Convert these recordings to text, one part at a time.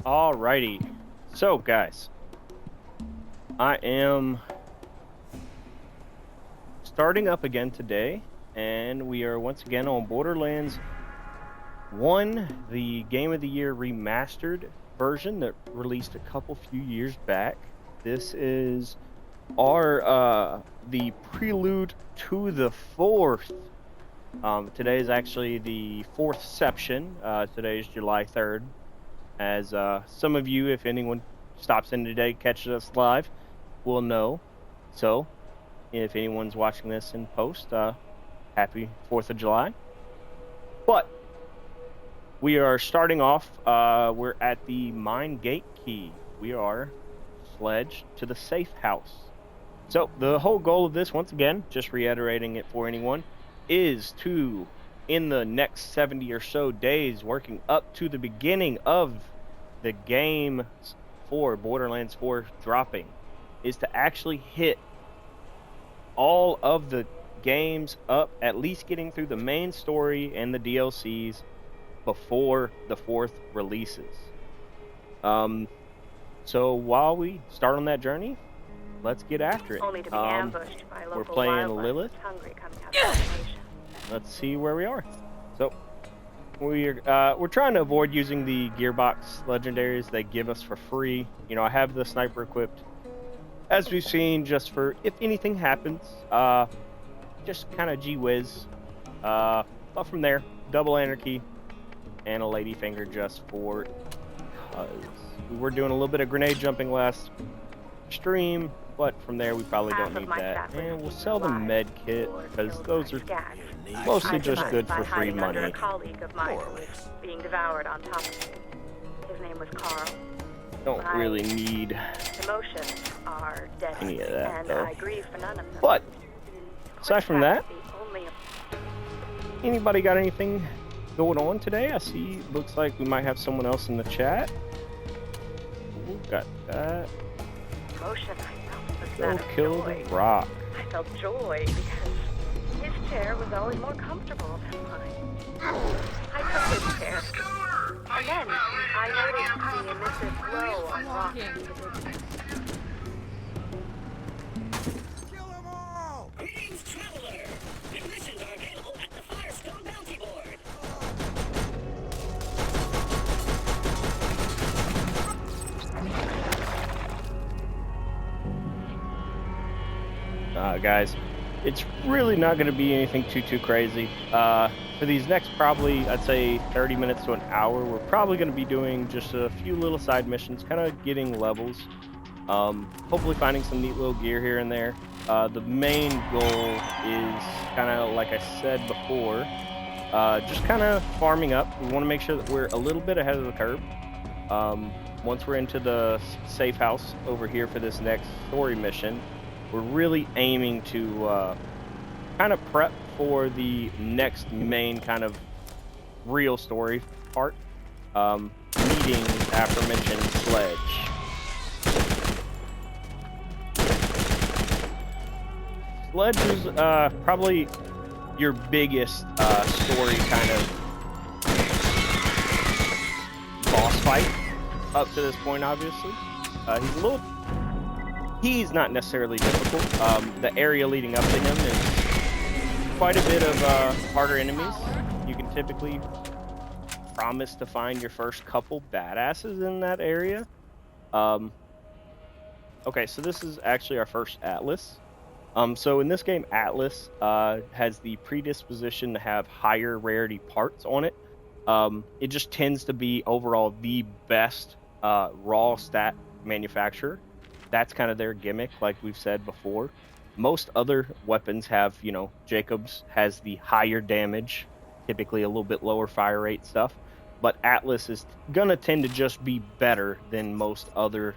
Alrighty, so guys, I am starting up again today, and we are once again on Borderlands 1, the Game of the Year remastered version that released a few years back. This is the prelude to the 4th. Today is actually the 4thception. Today is July 3rd. As some of you, if anyone stops in today, catches us live, will know. So, if anyone's watching this in post, happy 4th of July. But, we are starting off, we're at the mine gate key. We are Sledge to the safe house. So, the whole goal of this, once again, just reiterating it for anyone, is to, in the next 70 or so days, working up to the beginning of the game for Borderlands 4 dropping, is to actually hit all of the games up, at least getting through the main story and the DLCs before the 4th releases. So while we start on that journey, let's get after it. Only to be ambushed by local we're playing wildlife Lilith. hungry coming out of the nation. Let's see where we are. So we're trying to avoid using the gearbox legendaries they give us for free. You know, I have the sniper equipped, as we've seen, just for if anything happens. Just kind of gee-whiz. But from there, double anarchy and a ladyfinger just for because we were doing a little bit of grenade jumping last stream. But from there, we probably don't need that. And we'll sell the med kit, because those are mostly just good for free money. A colleague of mine who was being devoured on top of me. His name was Carl. Don't really need emotions are dead any of that, and though. I grieve for none of them. But aside from that, anybody got anything going on today? I see, looks like we might have someone else in the chat. Ooh, got that. Emotion I felt was Go that of kill joy. the rock. I felt joy because his chair was always more comfortable than mine. I took his chair, and then I noticed the emissive glow on rock in the distance. Kill them all! Greetings, traveler! Admissions are available at the Firestone Bounty Board. Guys, it's really not going to be anything too crazy. For these next probably, I'd say 30 minutes to an hour, we're probably going to be doing just a few little side missions, kind of getting levels. Hopefully finding some neat little gear here and there. The main goal is kind of, like I said before, just kind of farming up. We want to make sure that we're a little bit ahead of the curve. Once we're into the safe house over here for this next story mission, we're really aiming to kind of prep for the next main kind of real story part, meeting aforementioned Sledge. Sledge is probably your biggest story kind of boss fight up to this point, obviously. He's not necessarily difficult. The area leading up to him is quite a bit of harder enemies. You can typically promise to find your first couple badasses in that area. Okay, so this is actually our first Atlas. So in this game, Atlas has the predisposition to have higher rarity parts on it. It just tends to be overall the best raw stat manufacturer. That's kind of their gimmick, like we've said before. Most other weapons have, you know, Jacobs has the higher damage, typically a little bit lower fire rate stuff. But Atlas is going to tend to just be better than most other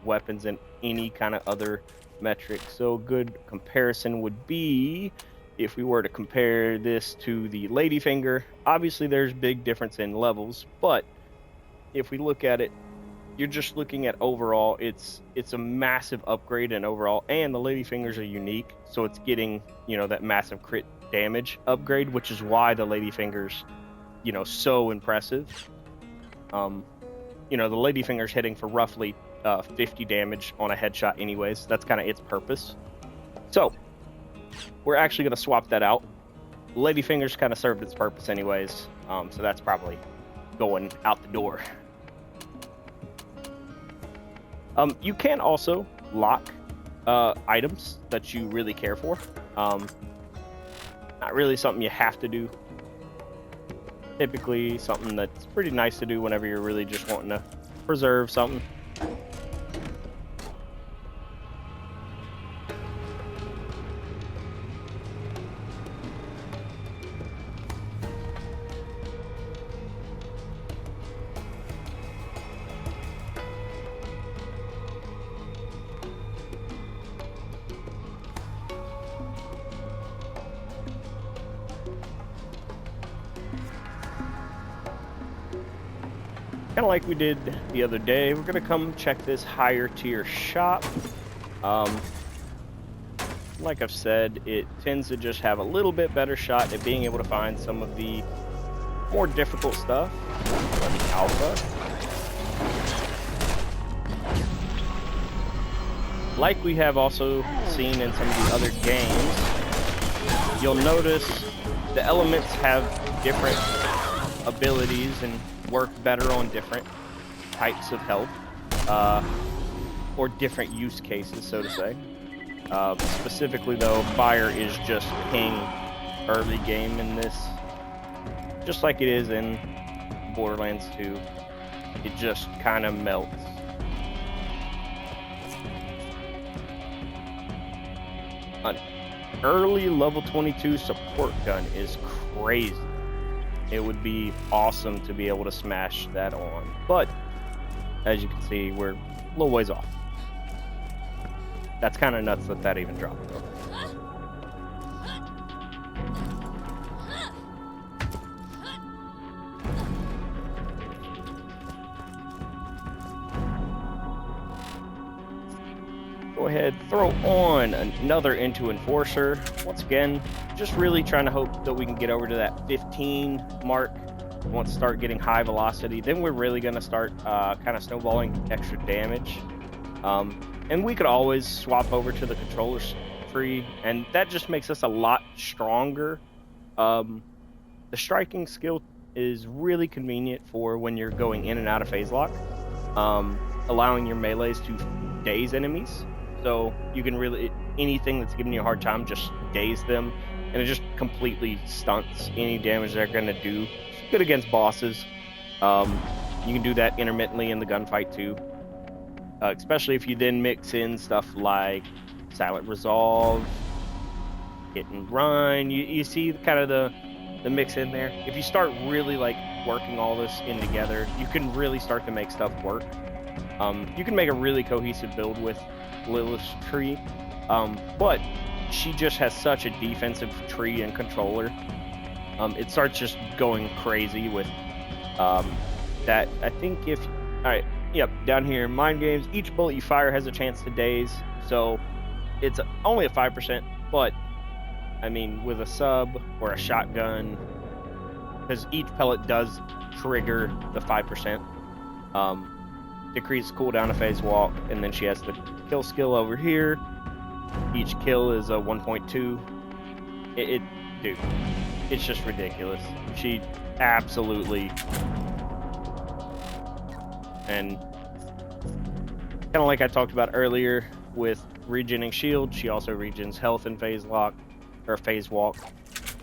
weapons in any kind of other metric. So a good comparison would be, if we were to compare this to the Ladyfinger, obviously there's big difference in levels, but if we look at it, you're just looking at overall, it's a massive upgrade in overall, and the Ladyfingers are unique, so it's getting, you know, that massive crit damage upgrade, which is why the Ladyfingers, you know, so impressive. you know, the ladyfinger's hitting for roughly 50 damage on a headshot anyways. That's kind of its purpose. So we're actually going to swap that out. Ladyfinger's kind of served its purpose anyways, so that's probably going out the door. You can also lock items that you really care for. Not really something you have to do. Typically something that's pretty nice to do whenever you're really just wanting to preserve something. Kind of like we did the other day, we're gonna come check this higher tier shop. Like I've said, it tends to just have a little bit better shot at being able to find some of the more difficult stuff. Alpha. Like we have also seen in some of the other games, you'll notice the elements have different abilities and work better on different types of health, or different use cases, so to say. Specifically though, fire is just king early game in this, just like it is in Borderlands 2. It just kind of melts. An early level 22 support gun is crazy. It would be awesome to be able to smash that on, but as you can see, we're a little ways off. That's kind of nuts that that even dropped though. Go ahead, throw on another into Enforcer. Once again, just really trying to hope that we can get over to that 15 mark. Once we start getting high velocity, then we're really going to start kind of snowballing extra damage. And we could always swap over to the controller tree, and that just makes us a lot stronger. The striking skill is really convenient for when you're going in and out of phase lock, allowing your melees to daze enemies. So you can really, anything that's giving you a hard time, just daze them, and it just completely stunts any damage they're going to do. It's good against bosses. You can do that intermittently in the gunfight too, especially if you then mix in stuff like Silent Resolve, Hit and Run. You see kind of the mix in there. If you start really like working all this in together, you can really start to make stuff work. You can make a really cohesive build with Lilith's tree, but she just has such a defensive tree and controller. It starts just going crazy with that. I think if, alright, yep, down here, mind games, each bullet you fire has a chance to daze, so it's only a 5%, but I mean, with a sub or a shotgun, because each pellet does trigger the 5%, decrease cooldown of phase walk, and then she has the kill skill over here. Each kill is a 1.2. Dude, it's just ridiculous. She absolutely, and kind of like I talked about earlier with regening shield, she also regens health in phase lock, or phase walk.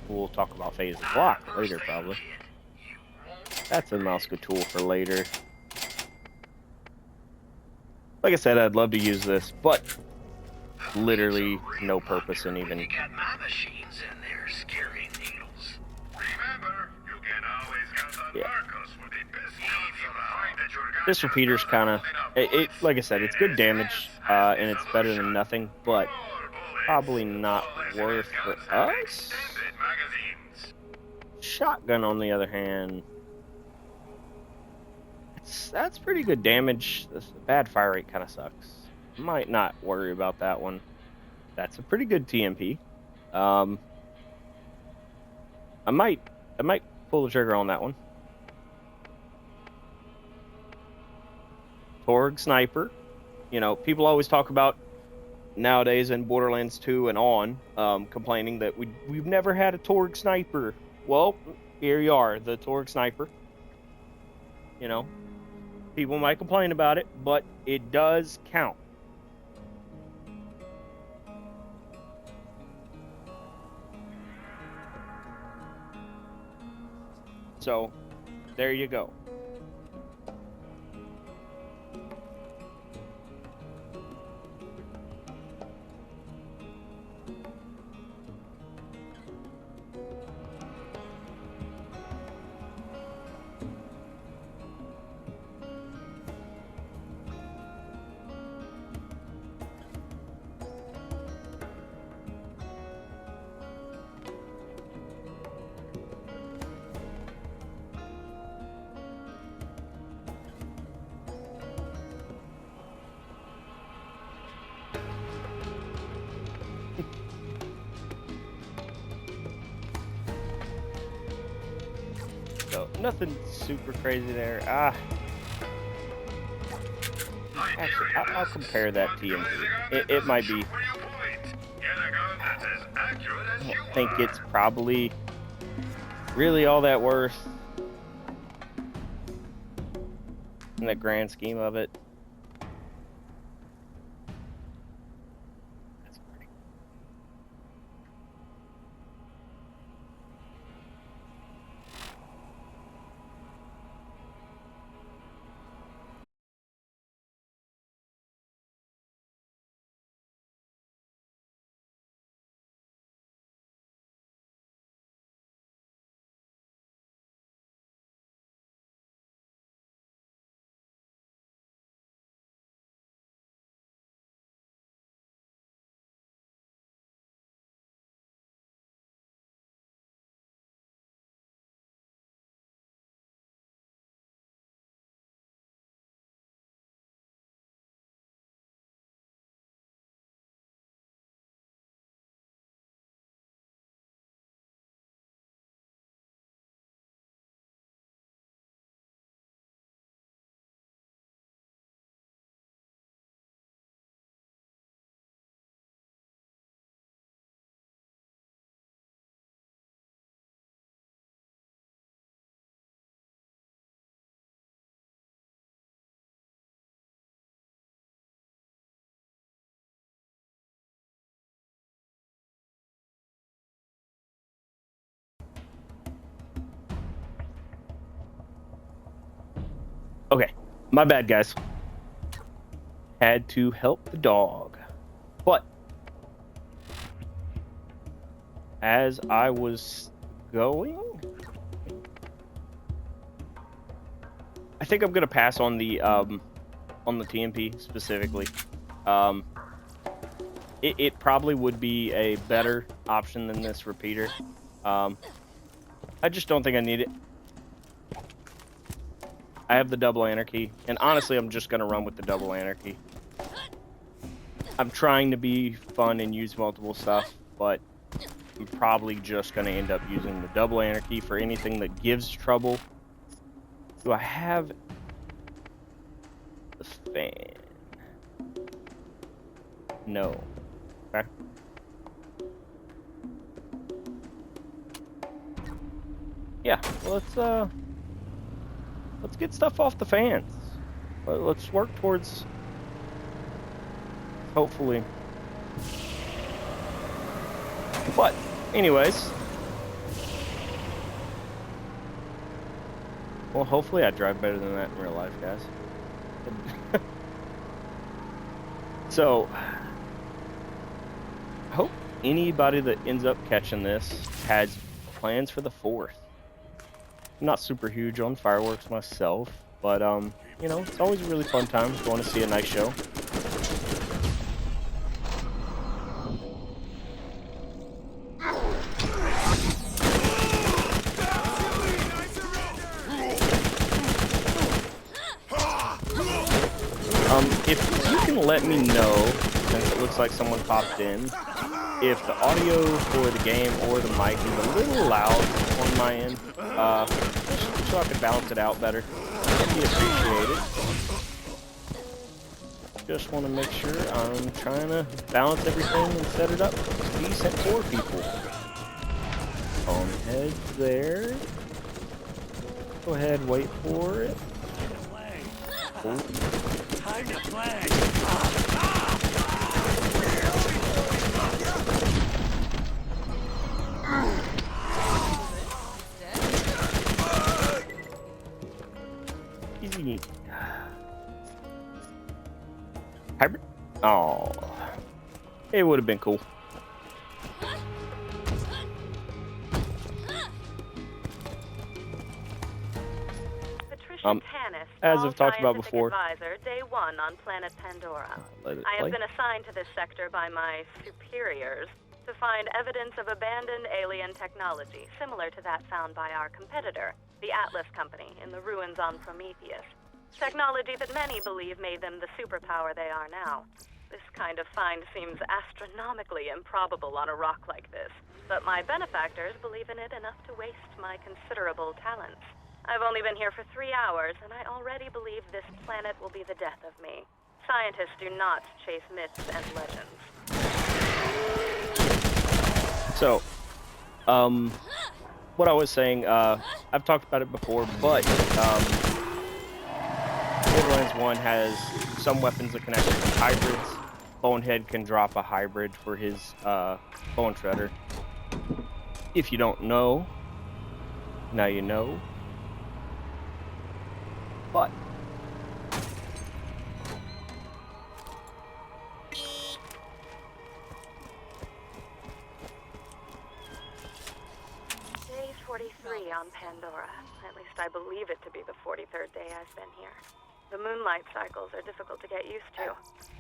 We'll talk about phase walk later probably. That's a mouse good tool for later. Like I said, I'd love to use this, but literally no purpose in even. Yeah. This repeater's kind of, like I said, it's good damage, and it's better than nothing, but probably not worth for us. Shotgun, on the other hand, that's pretty good damage. The bad fire rate kind of sucks. Might not worry about that one. That's a pretty good TMP. I might pull the trigger on that one. Torg sniper. You know, people always talk about nowadays in Borderlands 2 and on, complaining that we've never had a Torg sniper. Well, here you are, the Torg sniper. You know, people might complain about it, but it does count. So, there you go. So, nothing super crazy there. Actually, I'll compare that TMP. It might be. I don't think it's probably really all that worse in the grand scheme of it. Okay, my bad, guys. Had to help the dog. But as I was going, I think I'm gonna pass on the TMP specifically. It probably would be a better option than this repeater. I just don't think I need it. I have the double anarchy, and honestly, I'm just gonna run with the double anarchy. I'm trying to be fun and use multiple stuff, but I'm probably just gonna end up using the double anarchy for anything that gives trouble. Do I have the fan? No. Okay. Yeah, let's get stuff off the fans. Let's work towards, hopefully. But, anyways. Well, hopefully I drive better than that in real life, guys. So, I hope anybody that ends up catching this has plans for the 4th. I'm not super huge on fireworks myself, but you know, it's always a really fun time going to see a nice show. If you can let me know, since it looks like someone popped in, if the audio for the game or the mic is a little loud on my end, so I can balance it out better, that'd be appreciated. Just want to make sure I'm trying to balance everything and set it up decent for people. Head there. Go ahead, wait for it. Oh. Time to play. Easy. Hybrid? Oh. It would have been cool. As I've talked about before, advisor, day 1 on planet Pandora. I have been assigned to this sector by my superiors to find evidence of abandoned alien technology, similar to that found by our competitor, the Atlas Company, in the ruins on Prometheus. Technology that many believe made them the superpower they are now. This kind of find seems astronomically improbable on a rock like this, but my benefactors believe in it enough to waste my considerable talents. I've only been here for 3 hours, and I already believe this planet will be the death of me. Scientists do not chase myths and legends. So, what I was saying, I've talked about it before, but Borderlands 1 has some weapons that can actually be hybrids. Bonehead can drop a hybrid for his bone shredder. If you don't know, now you know. But Day 43 on Pandora. At least I believe it to be the 43rd day I've been here. The moonlight cycles are difficult to get used to.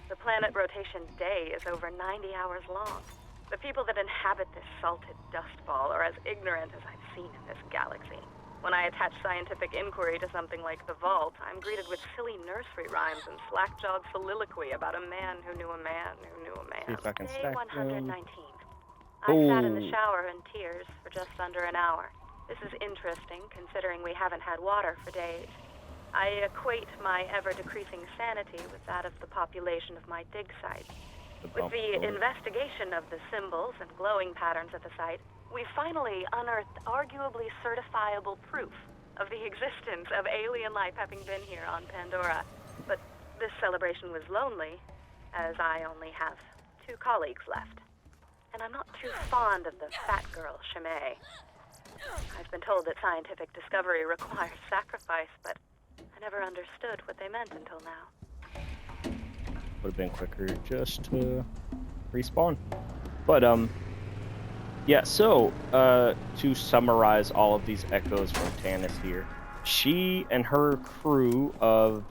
The planet rotation day is over 90 hours long. The people that inhabit this salted dust ball are as ignorant as I've seen in this galaxy. When I attach scientific inquiry to something like the Vault, I'm greeted with silly nursery rhymes and slack-jawed soliloquy about a man who knew a man who knew a man. see if I can Day stack 119. them. I sat in the shower in tears for just under an hour. This is interesting, considering we haven't had water for days. I equate my ever-decreasing sanity with that of the population of my dig site. With the investigation of the symbols and glowing patterns at the site, we finally unearthed arguably certifiable proof of the existence of alien life having been here on Pandora. But this celebration was lonely, as I only have 2 colleagues left. And I'm not too fond of the fat girl, Shimei. I've been told that scientific discovery requires sacrifice, but I never understood what they meant until now. Would have been quicker just to respawn. But yeah, so to summarize all of these echoes from Tannis here, she and her crew of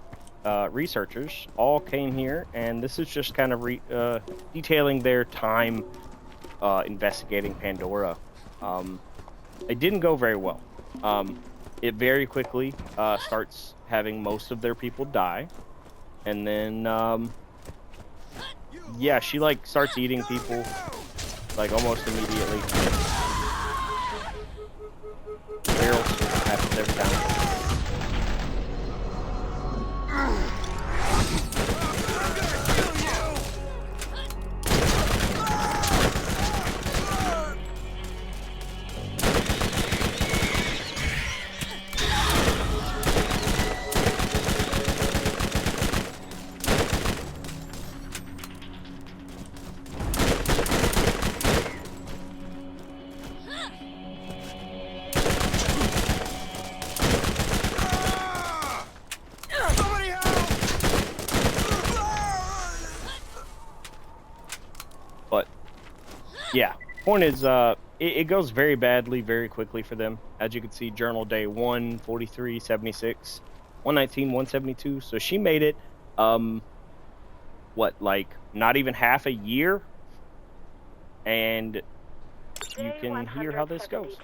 researchers all came here, and this is just kind of detailing their time investigating Pandora. It didn't go very well. It very quickly starts having most of their people die, and then yeah, she like starts eating people like almost immediately. Barrels happens every time. Yeah, point is, it goes very badly, very quickly for them. As you can see, journal day 1, 43, 76, 119, 172. So she made it, what, like, not even half a year? And you can hear how this goes.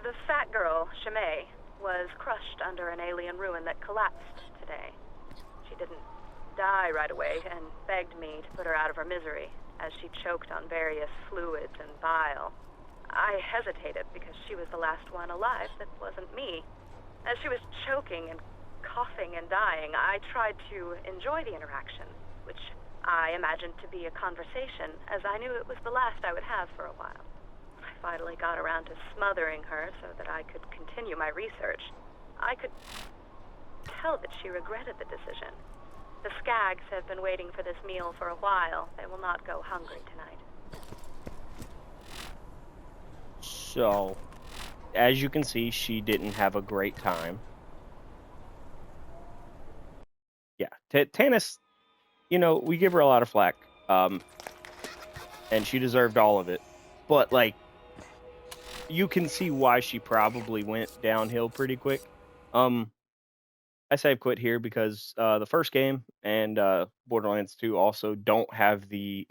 The fat girl, Shimei, was crushed under an alien ruin that collapsed today. She didn't die right away and begged me to put her out of her misery, as she choked on various fluids and bile. I hesitated because she was the last one alive that wasn't me. As she was choking and coughing and dying, I tried to enjoy the interaction, which I imagined to be a conversation, as I knew it was the last I would have for a while. I finally got around to smothering her so that I could continue my research. I could tell that she regretted the decision. The Skags have been waiting for this meal for a while. They will not go hungry tonight. So, as you can see, she didn't have a great time. Yeah, Tannis, you know, we give her a lot of flack, and she deserved all of it. But, like, you can see why she probably went downhill pretty quick. I say I've quit here because the first game and Borderlands 2 also don't have the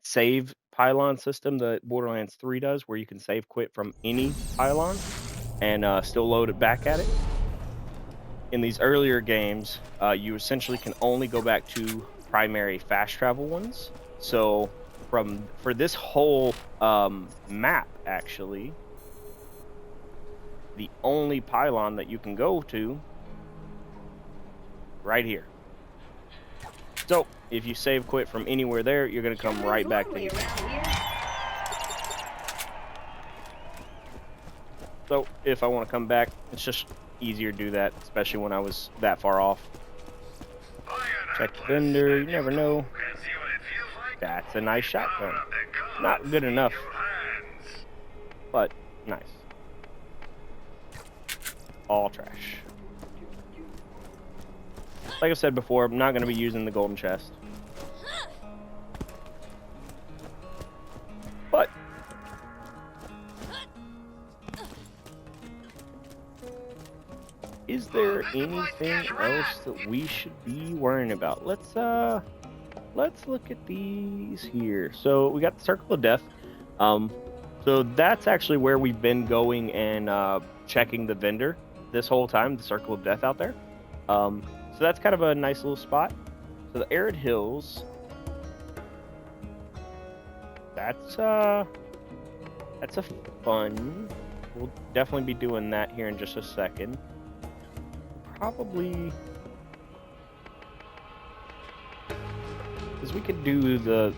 save pylon system that Borderlands 3 does, where you can save quit from any pylon and still load it back at it. In these earlier games, you essentially can only go back to primary fast travel ones. So for this whole map, actually, the only pylon that you can go to right here. So if you save quit from anywhere there, you're going to come right back to here. So if I want to come back, it's just easier to do that, especially when I was that far off. Check the vendor, you never know. That's a nice shotgun. Not good enough, but nice. All trash. Like I said before, I'm not going to be using the golden chest. But is there anything else that we should be worrying about? Let's look at these here. So we got the Circle of Death. So that's actually where we've been going and checking the vendor this whole time, the Circle of Death out there. So that's kind of a nice little spot. So the Arid Hills, that's a fun. We'll definitely be doing that here in just a second. Probably, because we could do the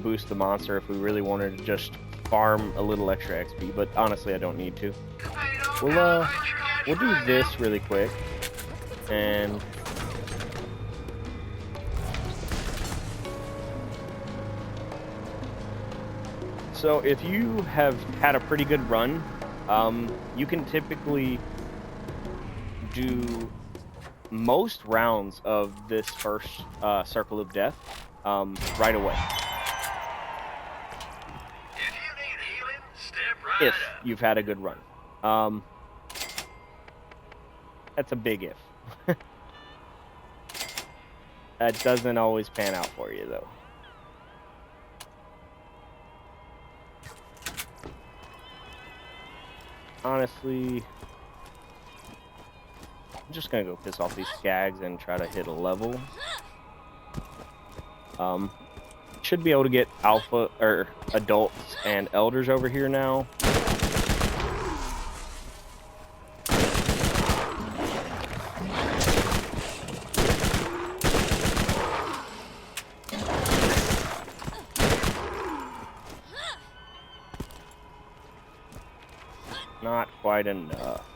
boost the monster if we really wanted to just farm a little extra XP. But honestly, I don't need to. We'll do this really quick and. So if you have had a pretty good run, you can typically do most rounds of this first Circle of Death right away. If you need healing, step right If up. you've had a good run. That's a big if. That doesn't always pan out for you, though. Honestly, I'm just gonna go piss off these Skags and try to hit a level. Should be able to get alpha or adults and elders over here now. Not quite enough.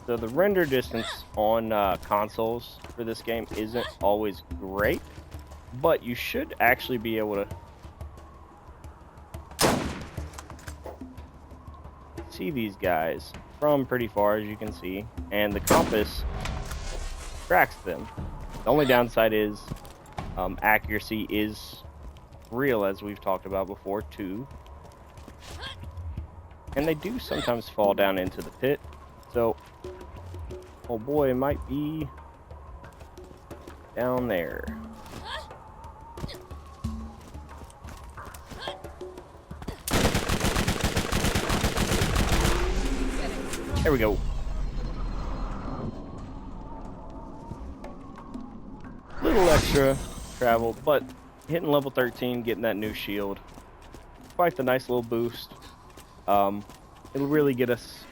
So the render distance on consoles for this game isn't always great, but you should actually be able to see these guys from pretty far, as you can see, and the compass tracks them. The only downside is accuracy is real, as we've talked about before, too. And they do sometimes fall down into the pit, so oh boy, it might be down there. There we go. A little extra travel, but hitting level 13, getting that new shield, quite the nice little boost. It'll really get us.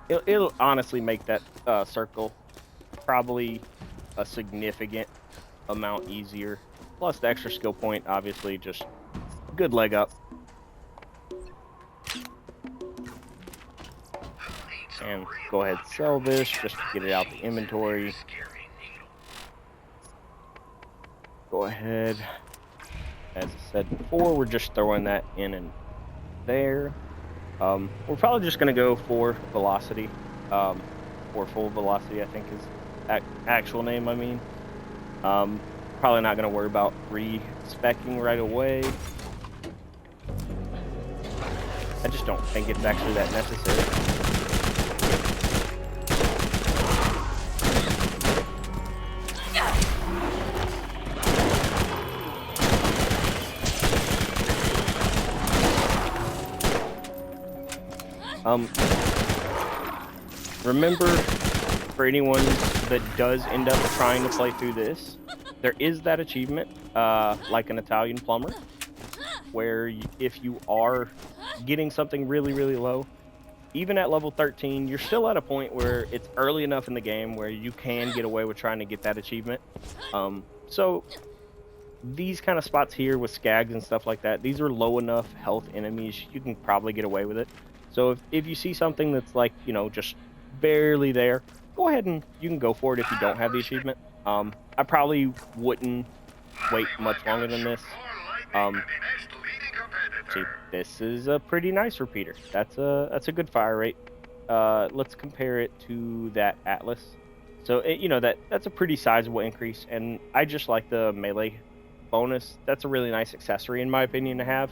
It'll honestly make that circle probably a significant amount easier. Plus the extra skill point, obviously, just good leg up. And go ahead, sell this just to get it out the inventory. Go ahead. As I said before, we're just throwing that in and there. We're probably just going to go for velocity. Or full velocity, I think is actual name, I mean. Probably not going to worry about re-speccing right away. I just don't think it's actually that necessary. Remember, for anyone that does end up trying to play through this, there is that achievement, like an Italian plumber, where if you are getting something really, really low, even at level 13, you're still at a point where it's early enough in the game where you can get away with trying to get that achievement. So these kind of spots here with Skags and stuff like that, these are low enough health enemies, you can probably get away with it. So if you see something that's like, you know, just barely there, go ahead and you can go for it if you don't have the achievement. I probably wouldn't wait much longer than this. See, this is a pretty nice repeater. That's a good fire rate. Let's compare it to that Atlas. So you know, that's a pretty sizable increase, and I just like the melee bonus. That's a really nice accessory in my opinion to have.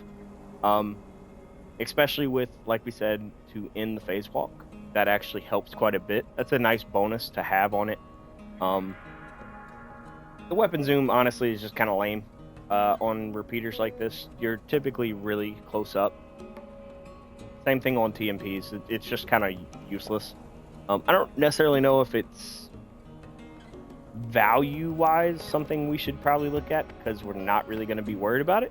Especially with, like we said, to end the phase walk. That actually helps quite a bit. That's a nice bonus to have on it. The weapon zoom, honestly, is just kind of lame. On repeaters like this, you're typically really close up. Same thing on TMPs. It's just kind of useless. I don't necessarily know if it's value-wise something we should probably look at, because we're not really going to be worried about it.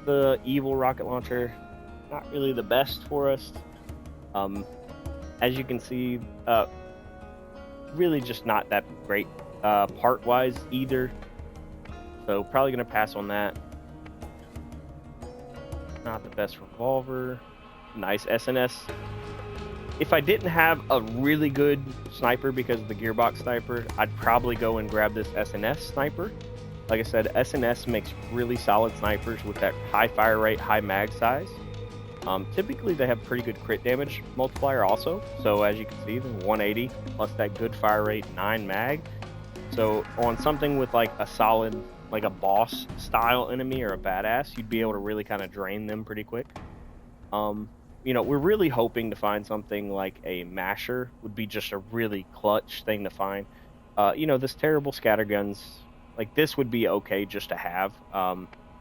The evil rocket launcher, not really the best for us. As you can see, really just not that great part-wise either. So probably going to pass on that. Not the best revolver. Nice SNS. If I didn't have a really good sniper because of the gearbox sniper, I'd probably go and grab this SNS sniper. Like I said, SNS makes really solid snipers with that high fire rate, high mag size. Typically they have pretty good crit damage multiplier also. So as you can see, the 180 plus that good fire rate, 9 mag. So on something with like a solid, like a boss style enemy or a badass, you'd be able to really kind of drain them pretty quick. You know, we're really hoping to find something like a masher would be just a really clutch thing to find. You know, this terrible scatterguns, like this would be okay just to have.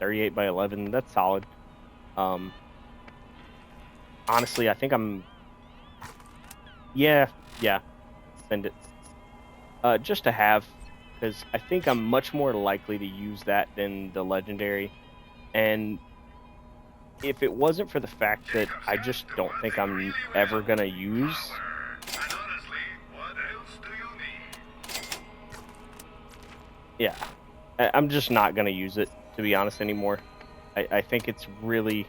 38 by 11, that's solid. Honestly, I think I'm... Yeah, send it. Just to have, because I think I'm much more likely to use that than the legendary. And if it wasn't for the fact that I just don't think I'm ever going to use... Yeah, I'm just not going to use it, to be honest, anymore. I think it's really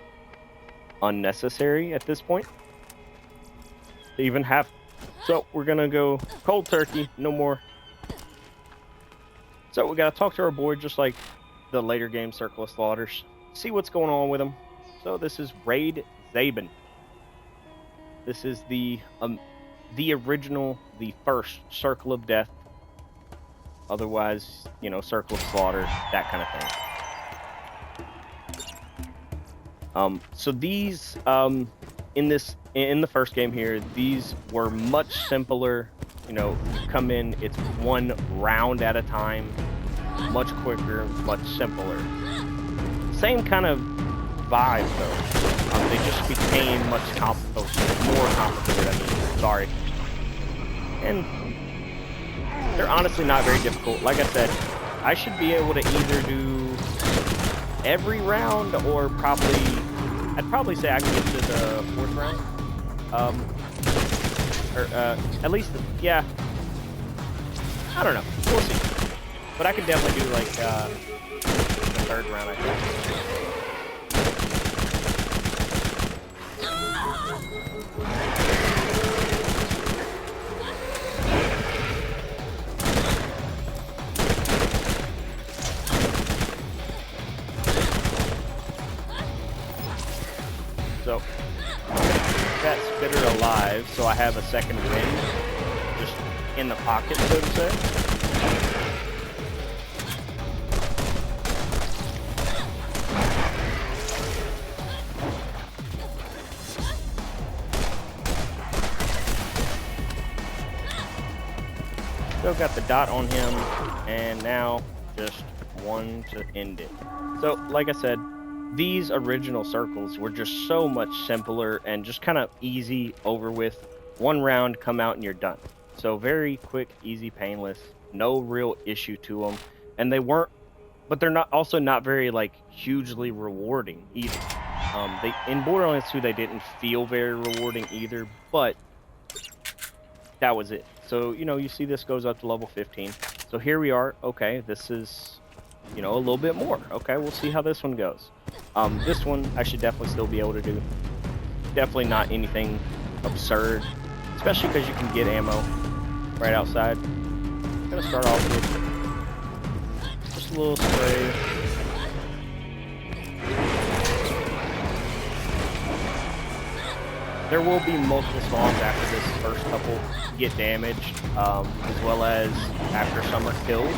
unnecessary at this point to even have. So we're going to go cold turkey, no more. So we got to talk to our boy just like the later game Circle of Slaughters. See what's going on with him. So this is Raid Zaben. This is the original, the first Circle of Death. Otherwise, you know, Circle of Slaughter, that kind of thing. So these, in the first game here, these were much simpler. You know, you come in, it's one round at a time, much quicker, much simpler. Same kind of vibe though. They just became more complicated. I mean, sorry. And they're honestly not very difficult. Like I said, I should be able to either do every round or I'd probably say I can get to the 4th round. At least, yeah. I don't know. We'll see. But I could definitely do like the 3rd round, I think. So, that spitter alive, so I have a second wind just in the pocket, so to say. Still got the dot on him, and now just one to end it. So, like I said, these original circles were just so much simpler and just kind of easy over with. One round, come out, and you're done. So very quick, easy, painless, no real issue to them. And they weren't, but they're not also not very like hugely rewarding either. In Borderlands 2, they didn't feel very rewarding either, but that was it. So, you know, you see this goes up to level 15. So here we are. Okay, this is, you know, a little bit more. Okay, we'll see how this one goes. This one I should definitely still be able to do. Definitely not anything absurd, especially because you can get ammo right outside. I'm gonna start off with just a little spray. There will be multiple spawns after this first couple get damaged, as well as after some are killed.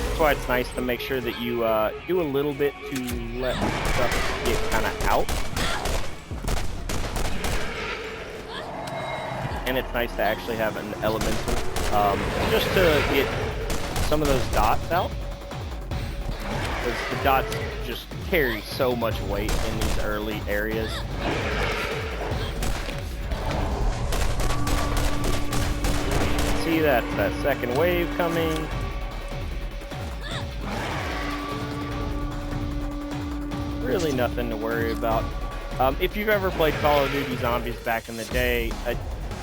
That's why it's nice to make sure that you do a little bit to let stuff get kind of out. And it's nice to actually have an elemental, just to get some of those dots out. Because the dots just carry so much weight in these early areas. See that second wave coming. Really nothing to worry about. If you've ever played Call of Duty Zombies back in the day,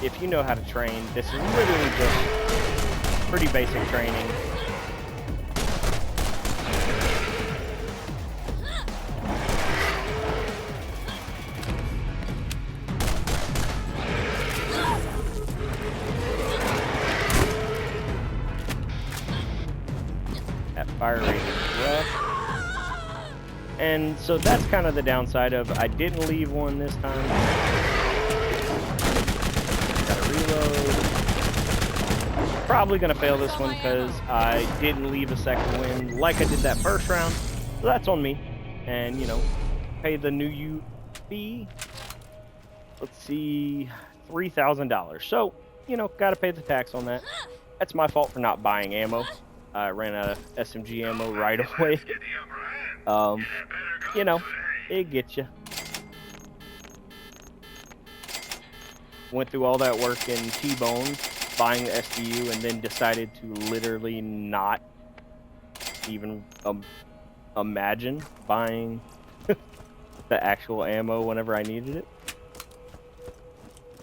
if you know how to train, this is literally just pretty basic training. That fire rate is rough. And so that's kind of the downside of I didn't leave one this time. Gotta reload. Probably gonna fail this one because I didn't leave a second win like I did that first round. So that's on me. And, you know, pay the new fee. Let's see, $3,000. So, you know, gotta pay the tax on that. That's my fault for not buying ammo. I ran out of SMG ammo right away. You know, it gets you. Went through all that work in T-Bone, buying the SBU, and then decided to literally not even imagine buying the actual ammo whenever I needed it.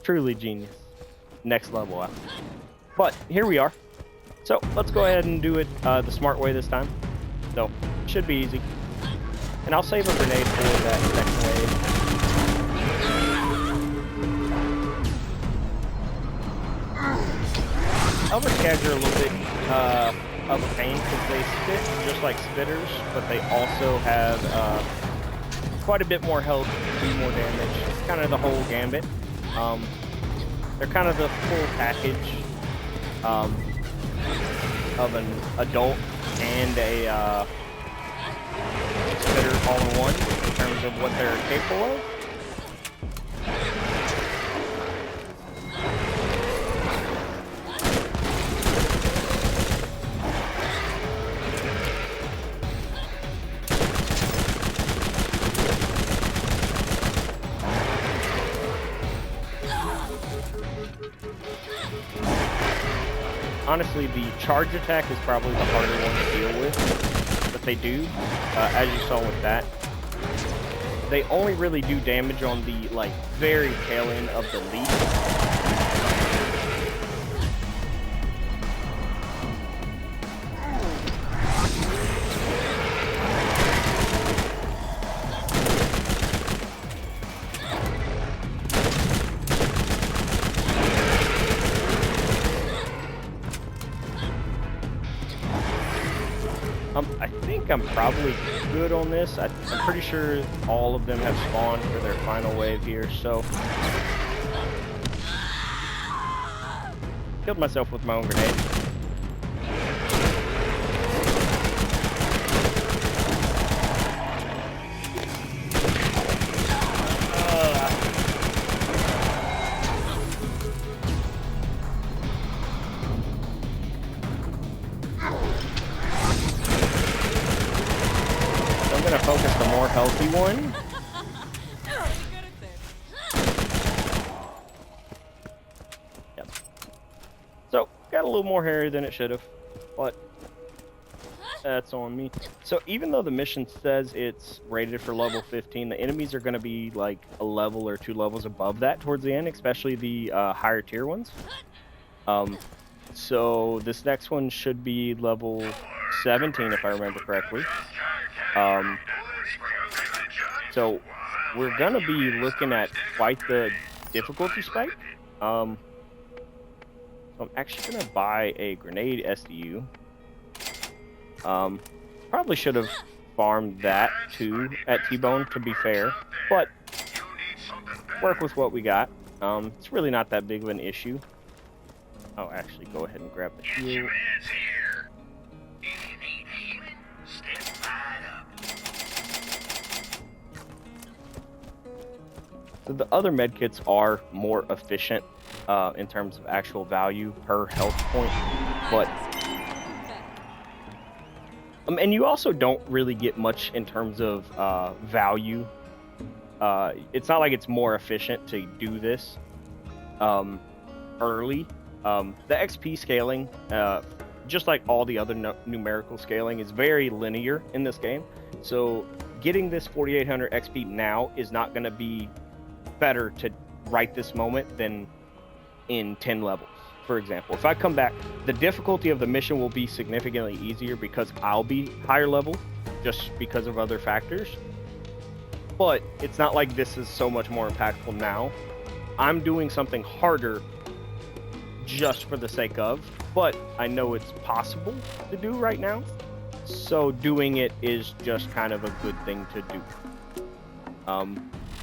Truly genius. Next level. But here we are. So let's go ahead and do it the smart way this time. So, should be easy. And I'll save a grenade for that second wave. Elder Skags are a little bit of a pain because they spit just like spitters, but they also have quite a bit more health, do more damage. It's kind of the whole gambit. They're kind of the full package of an adult and a spitter all in one in terms of what they're capable of. Honestly, the charge attack is probably the harder one to deal with, but they do, as you saw with that. They only really do damage on the, like, very tail end of the leaf. I think I'm probably good on this. I'm pretty sure all of them have spawned for their final wave here, so... Killed myself with my own grenade. Focus the more healthy one. Yep. So, got a little more hairy than it should have, but that's on me. So, even though the mission says it's rated for level 15, the enemies are going to be like a level or 2 levels above that towards the end, especially the higher tier ones. So, this next one should be level 17, if I remember correctly. So we're gonna be looking at quite the difficulty spike. So I'm actually gonna buy a grenade SDU. Probably should have farmed that too at T-Bone, to be fair, but work with what we got. It's really not that big of an issue. Oh, actually, go ahead and grab the heal. So the other medkits are more efficient in terms of actual value per health point, but and you also don't really get much in terms of value. It's not like it's more efficient to do this early. The XP scaling, just like all the other numerical scaling, is very linear in this game. So getting this 4800 XP now is not going to be better to right this moment than in 10 levels, for example. If I come back, the difficulty of the mission will be significantly easier because I'll be higher level, just because of other factors. But it's not like this is so much more impactful now. I'm doing something harder just for the sake of, but I know it's possible to do right now. So doing it is just kind of a good thing to do.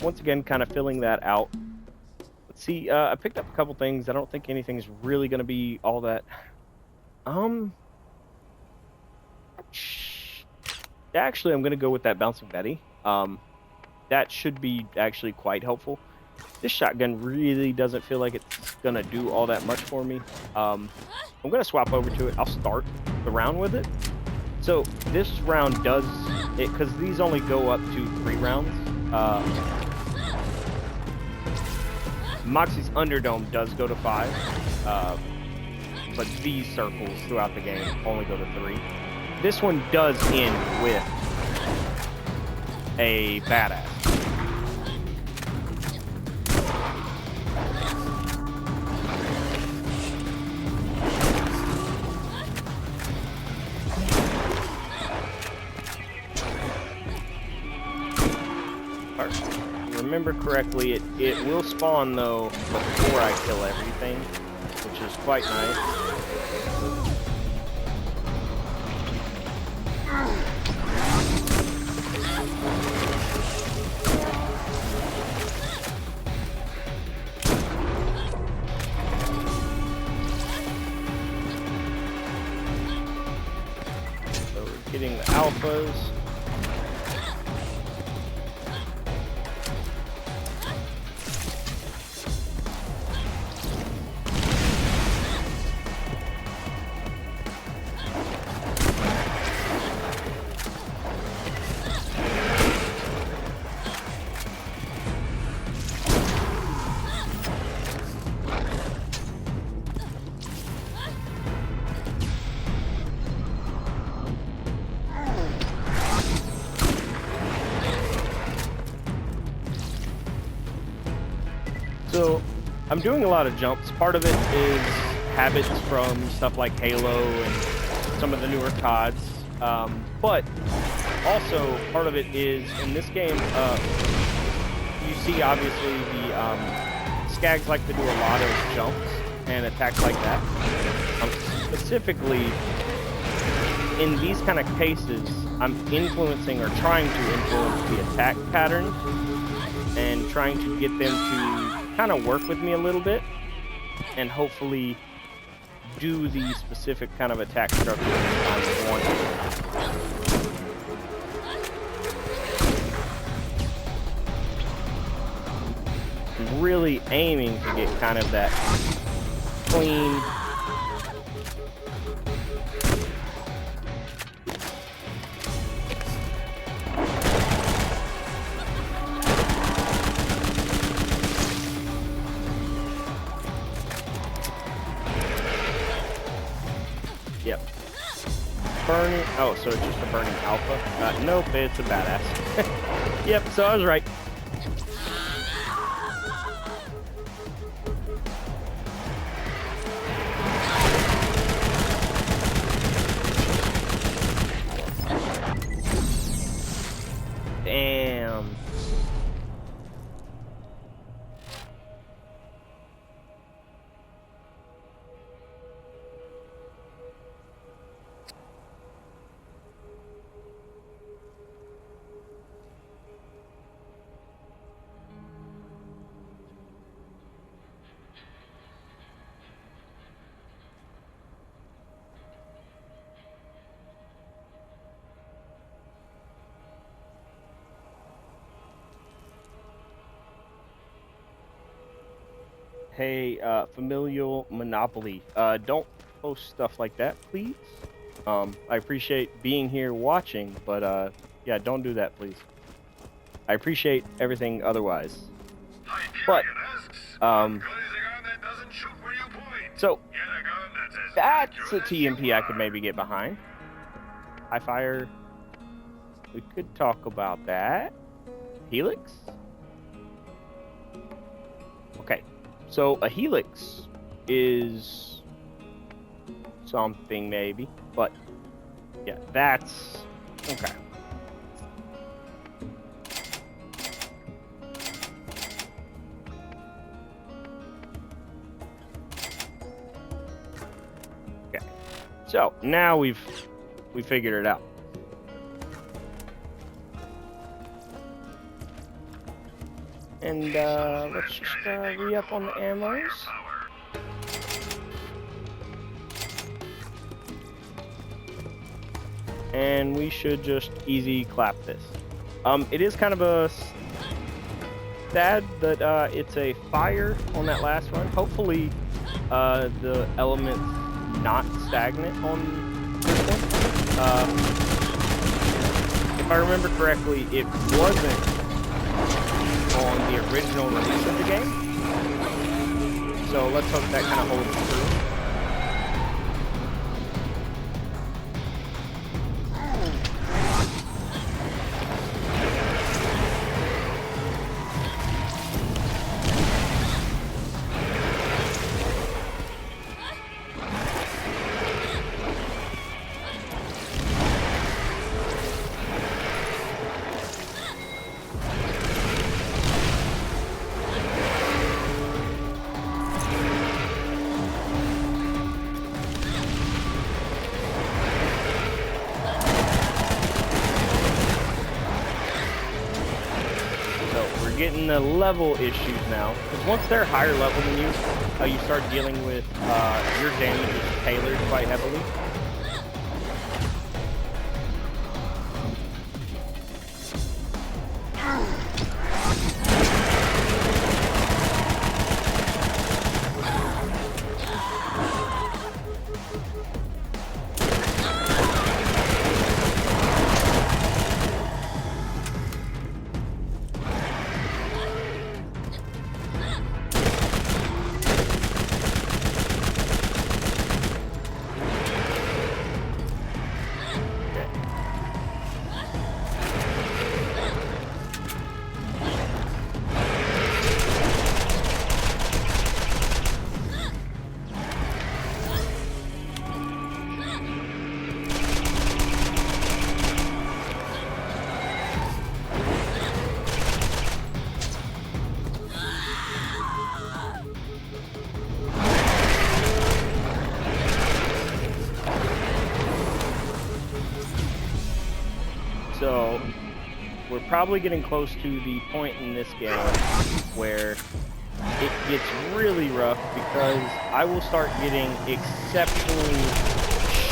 Once again, kind of filling that out. Let's see, I picked up a couple things. I don't think anything's really going to be all that. Actually, I'm going to go with that Bouncing Betty. That should be actually quite helpful. This shotgun really doesn't feel like it's going to do all that much for me. I'm going to swap over to it. I'll start the round with it. So this round does it, because these only go up to 3 rounds. Moxie's Underdome does go to 5, but these circles throughout the game only go to 3. This one does end with a badass. Remember correctly, it will spawn though before I kill everything, which is quite nice. So we're getting the alphas. So I'm doing a lot of jumps. Part of it is habits from stuff like Halo and some of the newer CODs. But also part of it is in this game, you see obviously the Skags like to do a lot of jumps and attacks like that. Specifically, in these kind of cases, I'm influencing or trying to influence the attack patterns and trying to get them to kind of work with me a little bit and hopefully do the specific kind of attack structure I want. I'm really aiming to get kind of that clean Yep. Burning. Oh, so it's just a burning alpha? Nope, it's a badass. Yep, so I was right. Damn. Hey, familial monopoly, don't post stuff like that, please. I appreciate being here watching, but yeah, don't do that, please. I appreciate everything otherwise. But, so, that's a TMP I could maybe get behind. High fire. We could talk about that. Helix? Okay. So a helix is something maybe, but yeah, that's okay. Okay. So now we figured it out. And let's just re-up on the ammos. And we should just easy clap this. It is kind of a sad that it's a fire on that last run. Hopefully the element's not stagnant on this one. If I remember correctly, it wasn't on the original release of the game. So let's hope that kind of holds true. Getting the level issues now, because once they're higher level than you, you start dealing with your damage is tailored quite heavily. probably getting close to the point in this game where it gets really rough because I will start getting exceptionally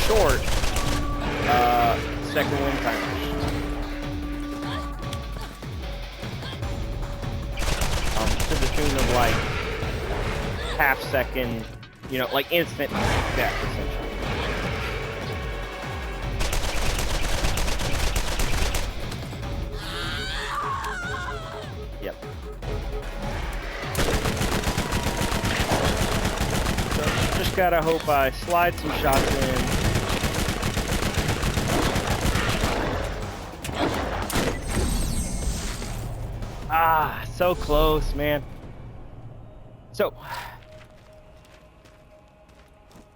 short second wind timers. To the tune of like half second, you know, like instant death essentially. Yep. So just gotta hope I slide some shots in. Ah, so close, man. So,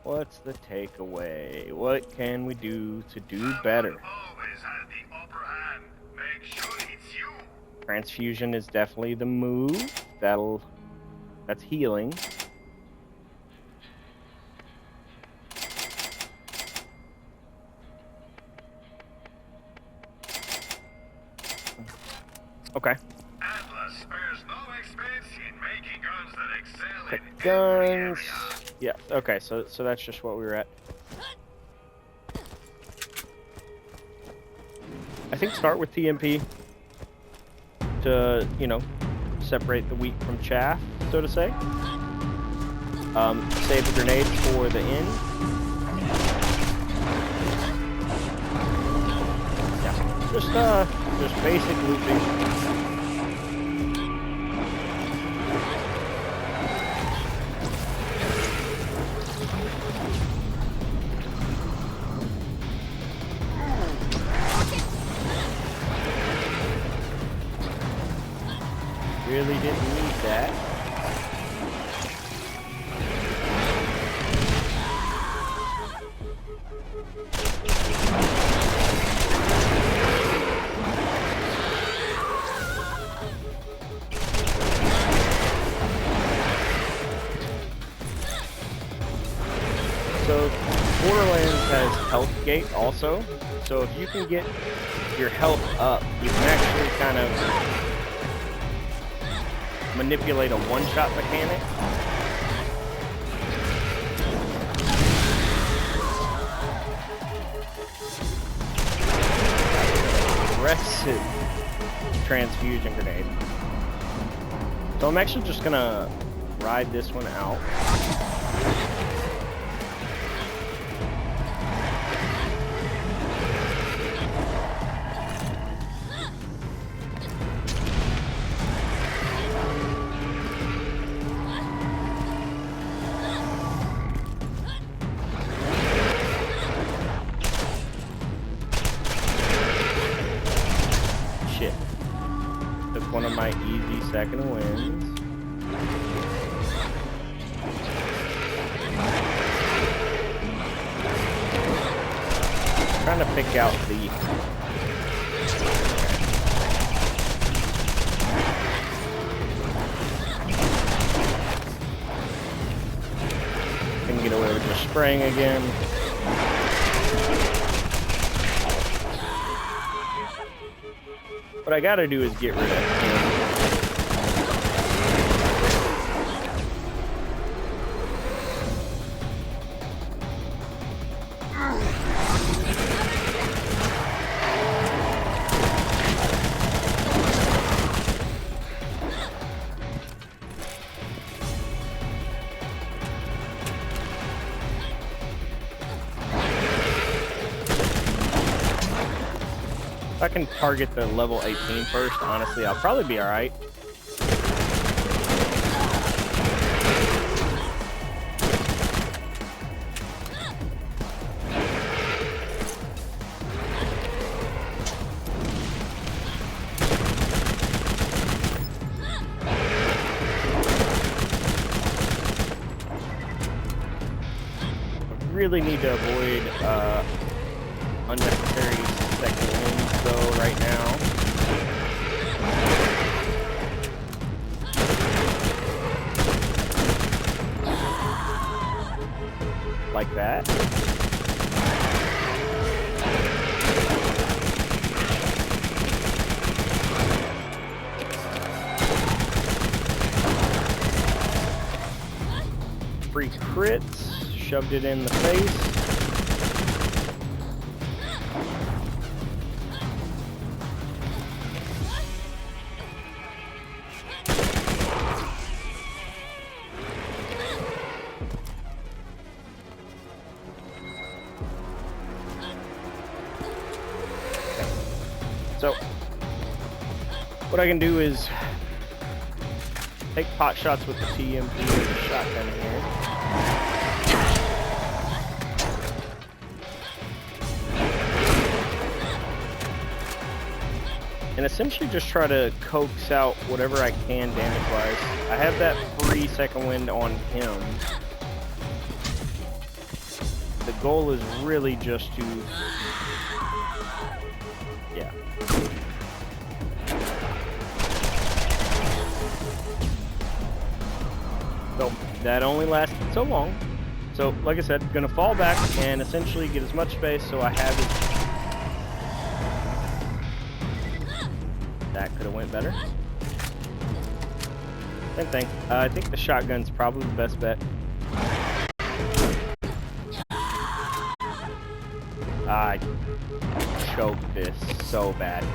what's the takeaway? What can we do to do better? Always had the upper hand. Make sure it's you. Transfusion is definitely the move. That's healing. Okay. Atlas spares no expense in making guns that excel Pick in every guns. area. Yeah. Okay. So that's just what we were at. I think start with TMP to, you know, separate the wheat from chaff, so to say. Save the grenades for the end. Yeah. Just basic looping. Really didn't need that. So Borderlands has health gate also. So if you can get your health up, you can actually kind of manipulate a one-shot mechanic. Aggressive transfusion grenade. So I'm actually just gonna ride this one out. One of my easy second wins. Trying to pick out the can get away with just spraying again. What I gotta do is get rid of him. If I can target the level 18 first, honestly, I'll probably be alright. Really need to avoid unnecessary second wins though right now. Like that. free crits, shoved it in the face. So, what I can do is take pot shots with the TMP or the shotgun here. And essentially just try to coax out whatever I can damage-wise. I have that free second wind on him. The goal is really just to... yeah. So that only lasted so long. So like I said, gonna fall back and essentially get as much space so I have it. That could have went better. Same thing. I think the shotgun's probably the best bet. I choked this so bad.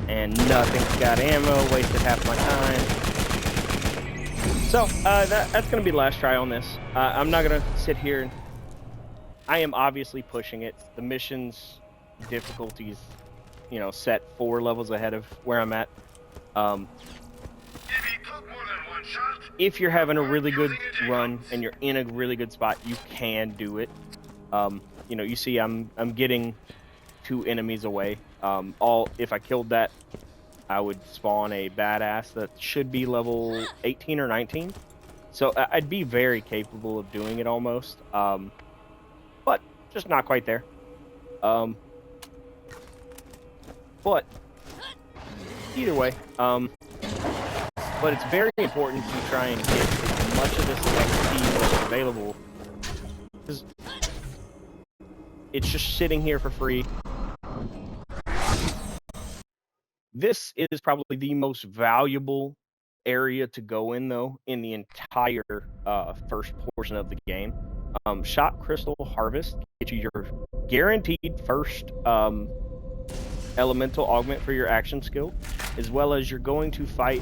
And nothing's got ammo, wasted half my time. So, that's going to be the last try on this. I'm not going to sit here and... I am obviously pushing it. The mission's difficulties, you know, set 4 levels ahead of where I'm at. If you're having a really good run and you're in a really good spot, you can do it. You know, you see I'm getting 2 enemies away. If I killed that, I would spawn a badass that should be level 18 or 19. So I'd be very capable of doing it almost. But just not quite there. But either way, but it's very important to try and get as much of this XP as available, because it's just sitting here for free. This is probably the most valuable area to go in, though, in the entire first portion of the game. Shot Crystal Harvest gets you your guaranteed first elemental augment for your action skill, as well as you're going to fight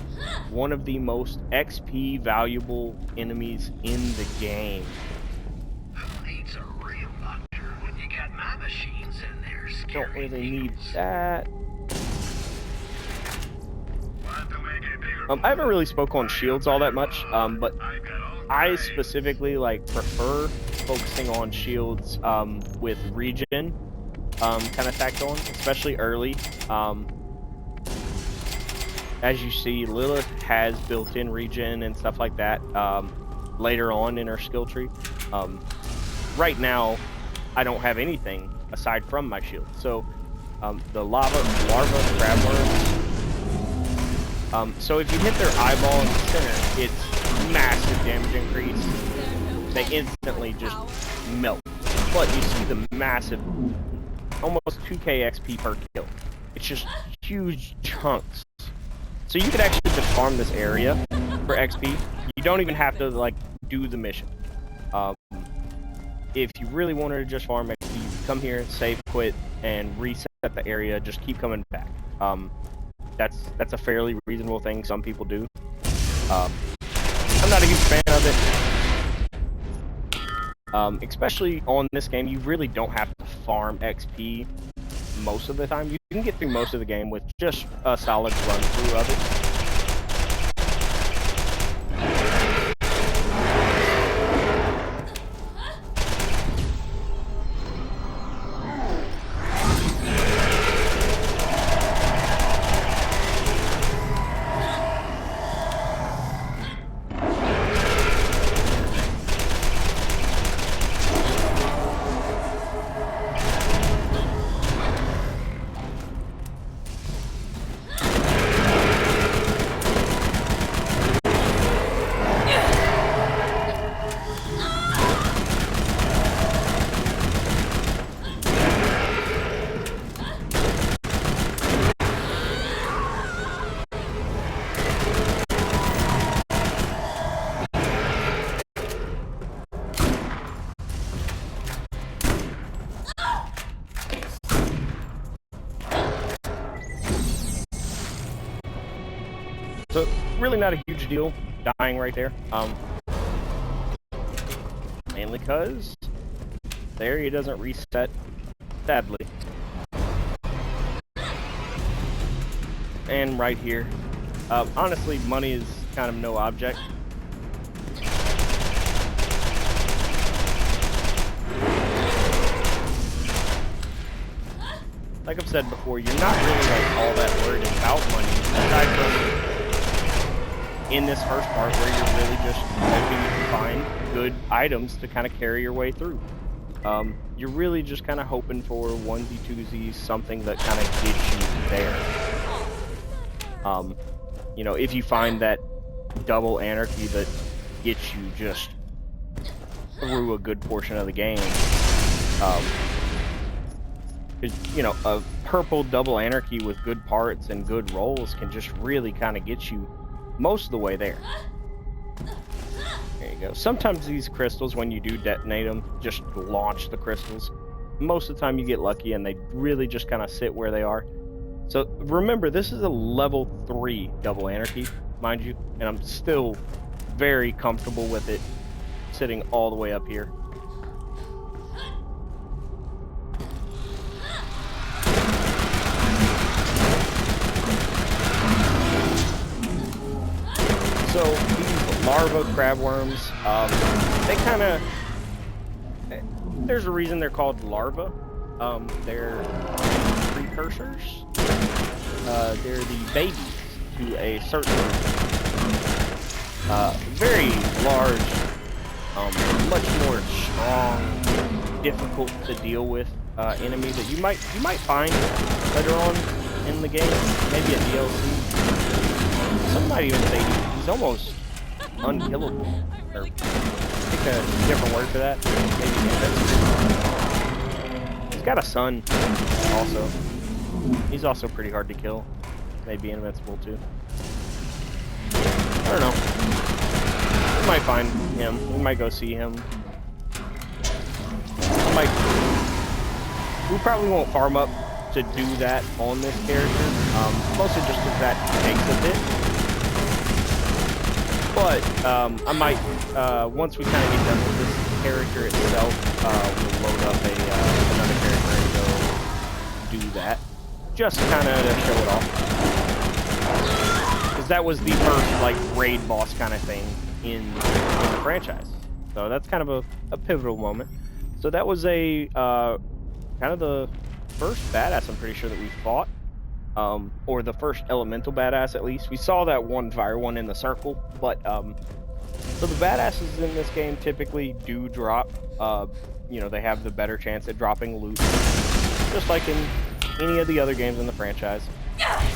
one of the most XP valuable enemies in the game. It's a real doctor when you got my machines in there. Don't really need that. I haven't really spoke on shields all that much, but I specifically prefer focusing on shields with regen kind of tacked on, especially early. As you see, Lilith has built-in regen and stuff like that later on in her skill tree. Right now, I don't have anything aside from my shield. So the larva crab worms. So if you hit their eyeball in the center, it's massive damage increase. They instantly just melt. But you see the massive, almost 2k XP per kill. It's just huge chunks. So you could actually just farm this area for XP. You don't even have to do the mission. If you really wanted to just farm XP, you come here, save, quit, and reset the area. Just keep coming back. That's a fairly reasonable thing some people do. I'm not a huge fan of it. Especially on this game, you really don't have to farm XP most of the time. You can get through most of the game with just a solid run through of it. really not a huge deal dying right there. Mainly because there he doesn't reset, sadly. And right here, honestly, money is kind of no object. Like I've said before, you're not really like all that worried about money, aside from in this first part where you're really just hoping you can find good items to kind of carry your way through. You're really just kind of hoping for onesie twosies, something that kind of gets you there. You know, if you find that double anarchy that gets you just through a good portion of the game, you know, a purple double anarchy with good parts and good rolls can just really kind of get you most of the way there. There you go. Sometimes these crystals, when you do detonate them, just launch the crystals. Most of the time you get lucky and they really just kind of sit where they are. So remember, this is a level 3 double anarchy, mind you, and I'm still very comfortable with it sitting all the way up here. So these larva crab worms, they kind of, there's a reason they're called larvae. They're precursors. They're the babies to a certain very large, much more strong, difficult to deal with enemy that you might find later on in the game, maybe a DLC. Some might even say he's almost unkillable, or pick a different word for that. Maybe invincible. He's got a son, also. He's also pretty hard to kill. Maybe invincible too. I don't know. We might find him. We might go see him. We probably won't farm up to do that on this character. Mostly just because that takes a bit. But I might, once we kind of get done with this character itself, we'll load up another character and go do that. Just kind of to show it off. Because that was the first, like, raid boss kind of thing in the franchise. So that's kind of a pivotal moment. So that was a, kind of the first badass, I'm pretty sure, that we fought. Or the first elemental badass, at least. We saw that one fire one in the circle, but, so the badasses in this game typically do drop, you know, they have the better chance at dropping loot, just like in any of the other games in the franchise.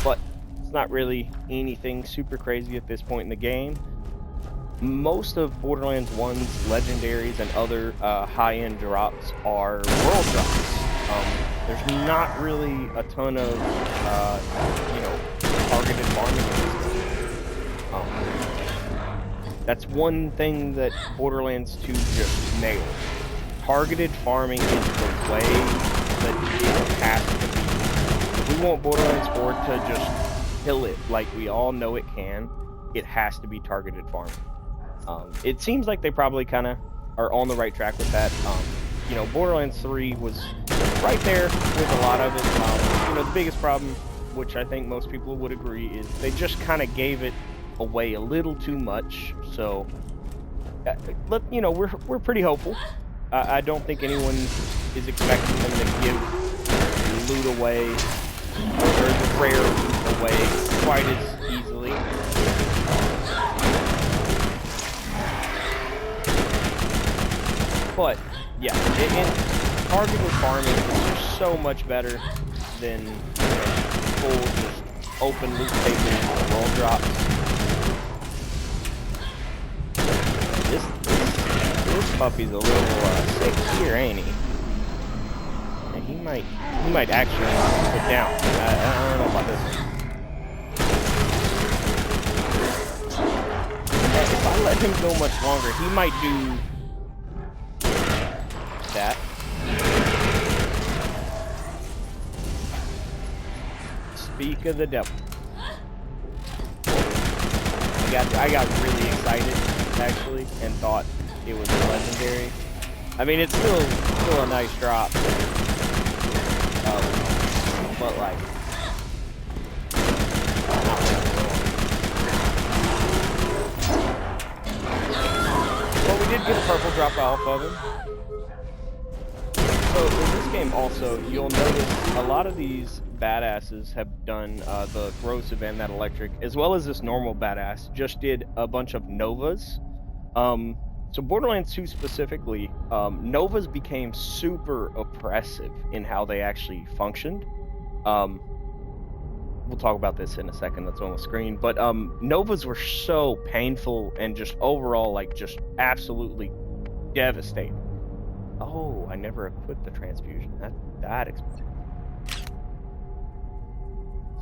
But it's not really anything super crazy at this point in the game. Most of Borderlands 1's legendaries and other high-end drops are world drops. There's not really a ton of, you know, targeted farming in this game. That's one thing that Borderlands 2 just nailed. Targeted farming is the way that it has to be. If we want Borderlands 4 to just kill it like we all know it can, it has to be targeted farming. It seems like they probably kind of are on the right track with that. You know, Borderlands 3 was right there with a lot of it. You know, the biggest problem, which I think most people would agree, is they just kind of gave it away a little too much. So, you know, we're pretty hopeful. I don't think anyone is expecting them to give loot away, or the rare loot away, quite as easily. But yeah, targeted farming is just so much better than, you know, full just open loot tables and roll drops. This puppy's a little sick here, ain't he? And he might actually put down. I don't know about this one. If I let him go much longer, he might do that. Speak of the devil. I got really excited actually and thought it was a legendary. I mean, it's still a nice drop, but like. Well, we did get a purple drop off of him. So in this game also, you'll notice a lot of these badasses have done the corrosive and that electric, as well as this normal badass just did a bunch of novas. So Borderlands 2 specifically, novas became super oppressive in how they actually functioned. We'll talk about this in a second, that's on the screen, but novas were so painful and just overall like just absolutely devastating. Oh, I never equipped the transfusion. That expensive.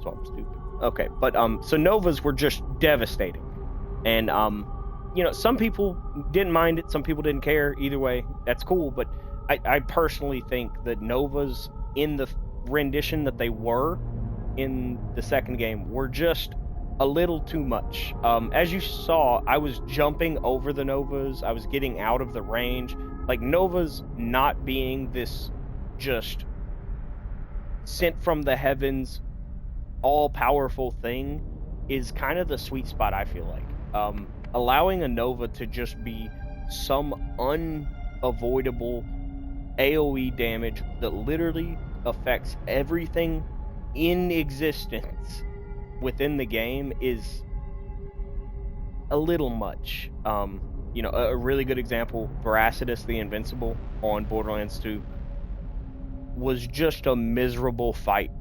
So I'm stupid. Okay, but so novas were just devastating. And you know, some people didn't mind it, some people didn't care. Either way, that's cool, but I personally think that novas in the rendition that they were in the second game were just a little too much. As you saw, I was jumping over the novas, I was getting out of the range. Like, novas not being this just sent from the heavens, all-powerful thing is kind of the sweet spot, I feel like. Allowing a nova to just be some unavoidable AoE damage that literally affects everything in existence within the game is a little much. You know, a really good example, Veracitus the Invincible on Borderlands 2 was just a miserable fight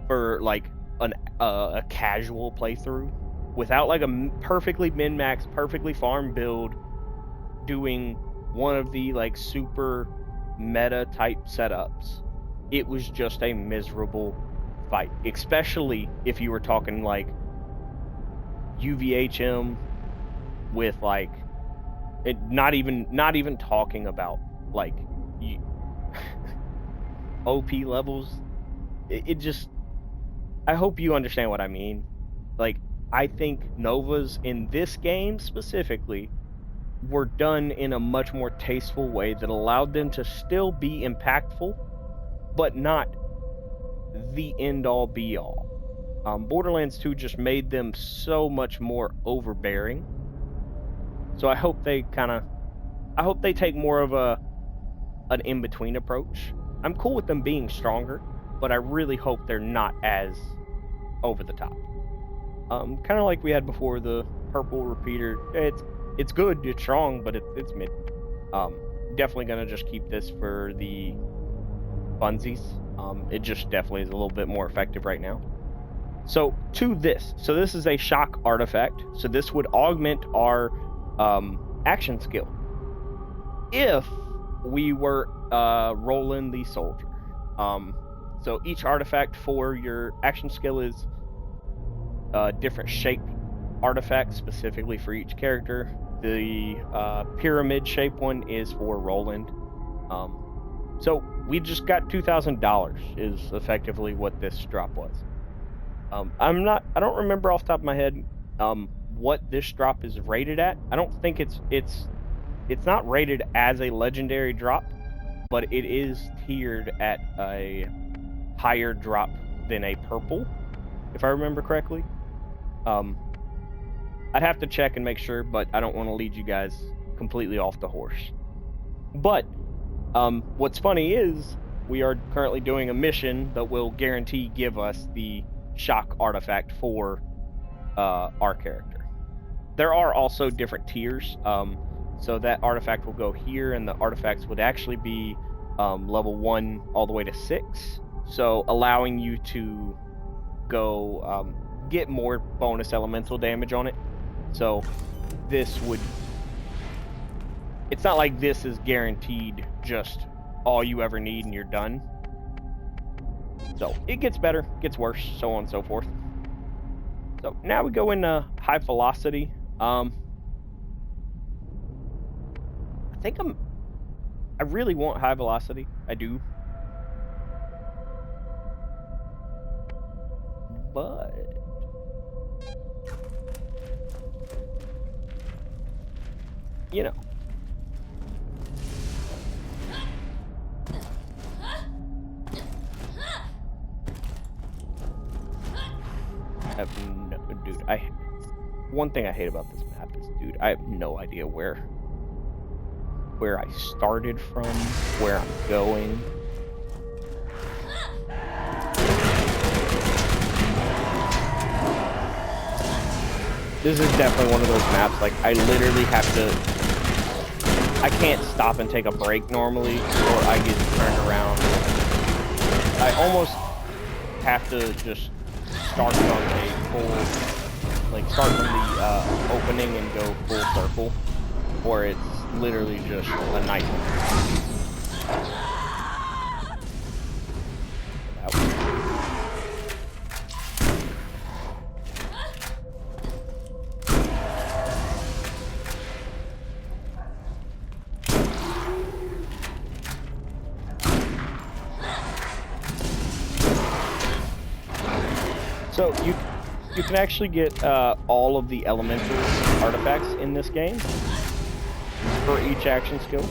for like a casual playthrough without like a perfectly min-max, perfectly farm build doing one of the like super meta type setups. It was just a miserable fight, especially if you were talking like UVHM with like it, not even talking about like OP levels. It just, I hope you understand what I mean. Like, I think novas in this game specifically were done in a much more tasteful way that allowed them to still be impactful, but not the end-all be-all. Borderlands 2 just made them so much more overbearing. So I hope they take more of an in-between approach. I'm cool with them being stronger, but I really hope they're not as over the top. Kind of like we had before, the purple repeater. It's good, it's strong, but it's mid. Definitely gonna just keep this for the funsies. It just definitely is a little bit more effective right now. So this is a shock artifact. So this would augment our action skill if we were rolling the soldier. So each artifact for your action skill is a different shape artifact specifically for each character. The pyramid shape one is for Roland. So we just got $2,000 is effectively what this drop was. I don't remember off the top of my head what this drop is rated at. I don't think it's not rated as a legendary drop, but it is tiered at a higher drop than a purple, if I remember correctly. I'd have to check and make sure, but I don't want to lead you guys completely off the horse. But what's funny is we are currently doing a mission that will guarantee give us the shock artifact for our character. There are also different tiers. So that artifact will go here, and the artifacts would actually be level 1 all the way to 6. So allowing you to go get more bonus elemental damage on it. So this would... It's not like this is guaranteed just all you ever need and you're done. So it gets better, gets worse, so on and so forth. So now we go into high velocity. I really want high velocity. I do. But you know. Dude, one thing I hate about this map is, dude, I have no idea where I started from, where I'm going. This is definitely one of those maps, like, I literally have to... I can't stop and take a break normally, or I get turned around. I almost have to just start on a full... Like, start from the opening and go full circle, or it's literally just a nightmare. So you can actually get all of the elemental artifacts in this game for each action skill.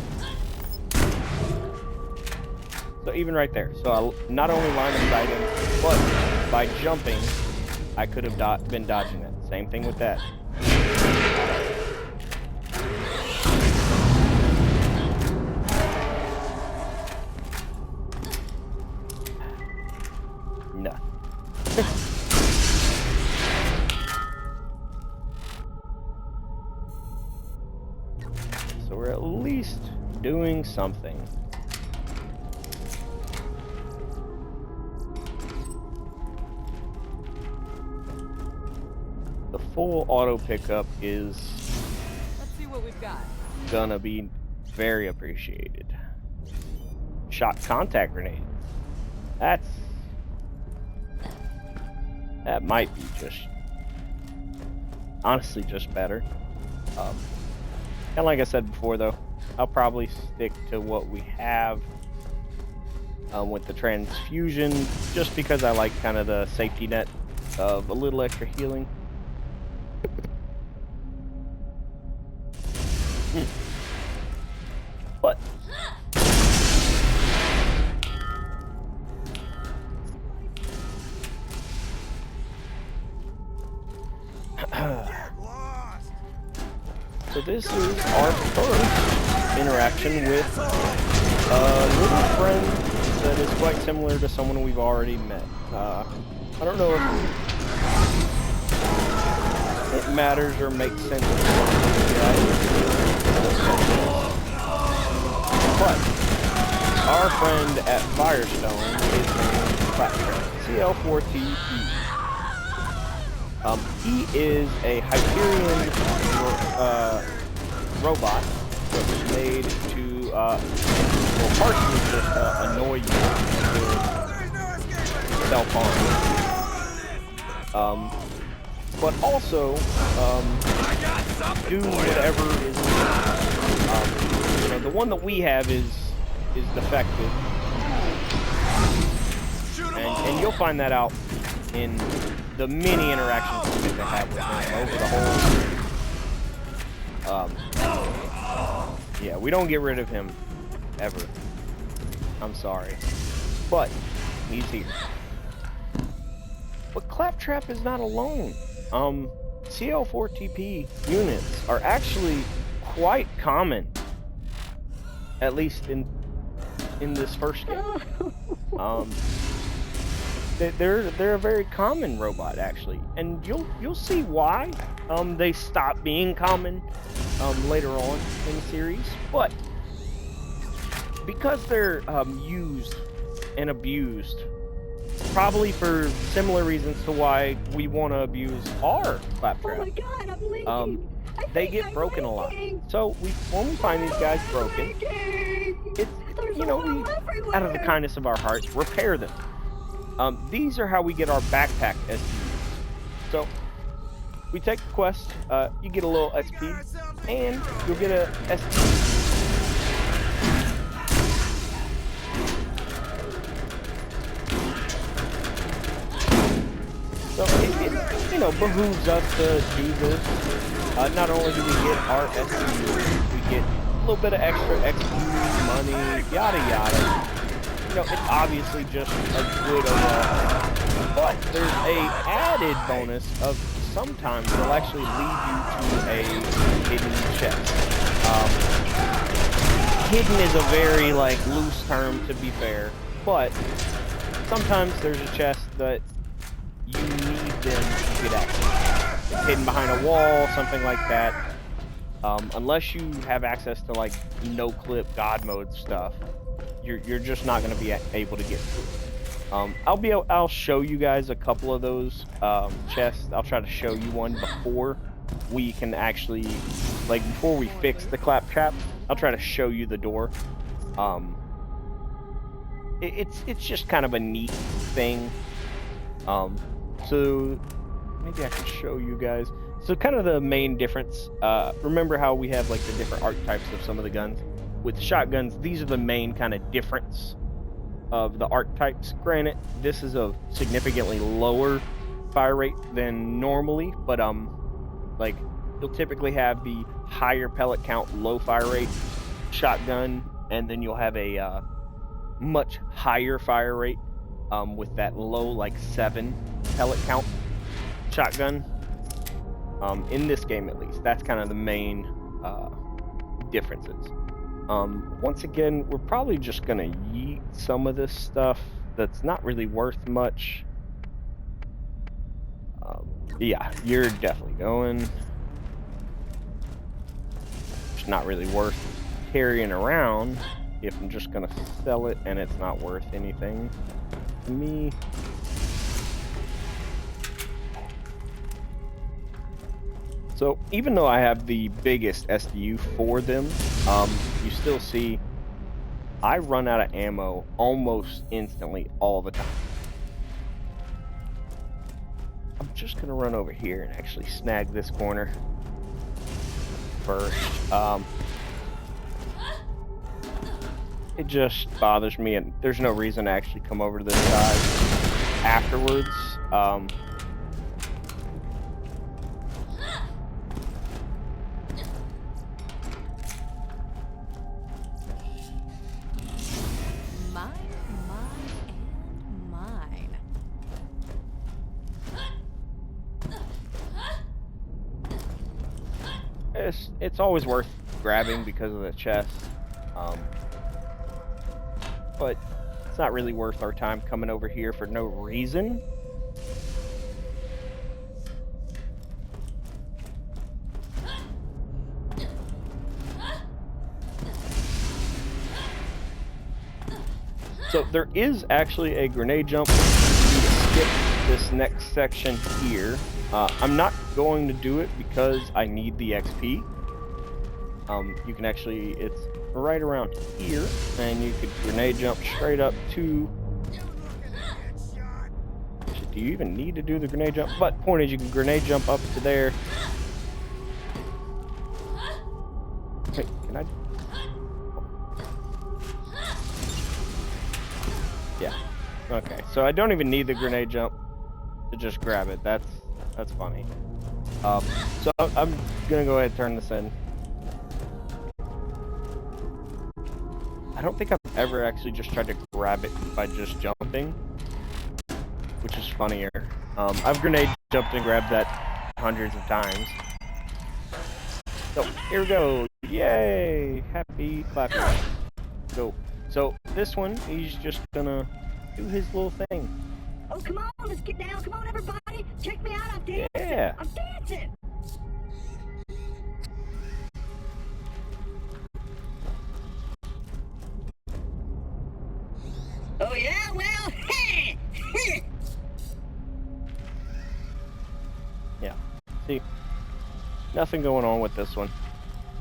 So even right there, so I not only line of sight him, but by jumping, I could have been dodging that. Same thing with that. No. So we're at least doing something. The full auto pickup is Let's see what we've got. gonna be very appreciated. Shot contact grenades. That might be just honestly just better. And like I said before, though, I'll probably stick to what we have with the transfusion, just because I like kind of the safety net of a little extra healing. But so this is our first interaction with a little friend that is quite similar to someone we've already met. I don't know if it matters or makes sense, but our friend at Firestone is named Claptrap, CL4TP. He is a Hyperion robot that was made to, well, partially just annoy you with self-harm. But also, do whatever is you know, the one that we have is defective. And you'll find that out in the many interactions we get to have with him over the whole... yeah, we don't get rid of him, ever. I'm sorry. But, he's here. But Claptrap is not alone. CL4TP units are actually quite common. At least in this first game. They're a very common robot, actually, and you'll see why they stop being common later on in the series. But because they're used and abused, probably for similar reasons to why we want to abuse our Claptrap, Oh my God, I'm leaking. they get broken a lot. So when we find these guys broken, it's, you know, we, out of the kindness of our hearts, repair them. These are how we get our backpack SPs. So, we take the quest, you get a little XP, and you'll get a SP. So, it you know, behooves us to do this not only do we get our SPU, we get a little bit of extra XP, money, yada yada. You know, it's obviously just a good overall. But there's a added bonus of sometimes they'll actually lead you to a hidden chest. Hidden is a very like loose term, to be fair, but sometimes there's a chest that you need them to get access. It's hidden behind a wall, something like that. Unless you have access to like no-clip God mode stuff, you're just not going to be able to get through. I'll show you guys a couple of those chests. I'll try to show you one before we can actually, like before we fix the claptrap. I'll try to show you the door. It's just kind of a neat thing. So maybe I can show you guys. So kind of the main difference. Remember how we have like the different archetypes of some of the guns? With shotguns, these are the main kind of difference of the archetypes. Granted, this is a significantly lower fire rate than normally, but like you'll typically have the higher pellet count, low fire rate shotgun, and then you'll have a much higher fire rate with that low, like 7 pellet count shotgun. In this game, at least, that's kind of the main differences. Once again, we're probably just gonna yeet some of this stuff that's not really worth much. Yeah, you're definitely going. It's not really worth carrying around if I'm just gonna sell it and it's not worth anything to me. So even though I have the biggest SDU for them, you still see I run out of ammo almost instantly all the time. I'm just gonna run over here and actually snag this corner first. It just bothers me, and there's no reason to actually come over to this side afterwards. It's always worth grabbing because of the chest, but it's not really worth our time coming over here for no reason. So there is actually a grenade jump to skip this next section here. I'm not going to do it because I need the XP. You can actually, it's right around here, and you could grenade jump straight up to... Do you even need to do the grenade jump? But point is, you can grenade jump up to there. Hey, can I... Yeah. Okay, so I don't even need the grenade jump to just grab it. That's funny. So I'm gonna go ahead and turn this in. I don't think I've ever actually just tried to grab it by just jumping, which is funnier. I've grenade jumped and grabbed that hundreds of times. So here we go. Yay! Happy clapping. Go. So this one, he's just gonna do his little thing. Oh, come on, let's get down. Come on, everybody. Check me out. I'm dancing. Yeah. I'm dancing. Oh, yeah? Well, hey! Yeah. See, nothing going on with this one.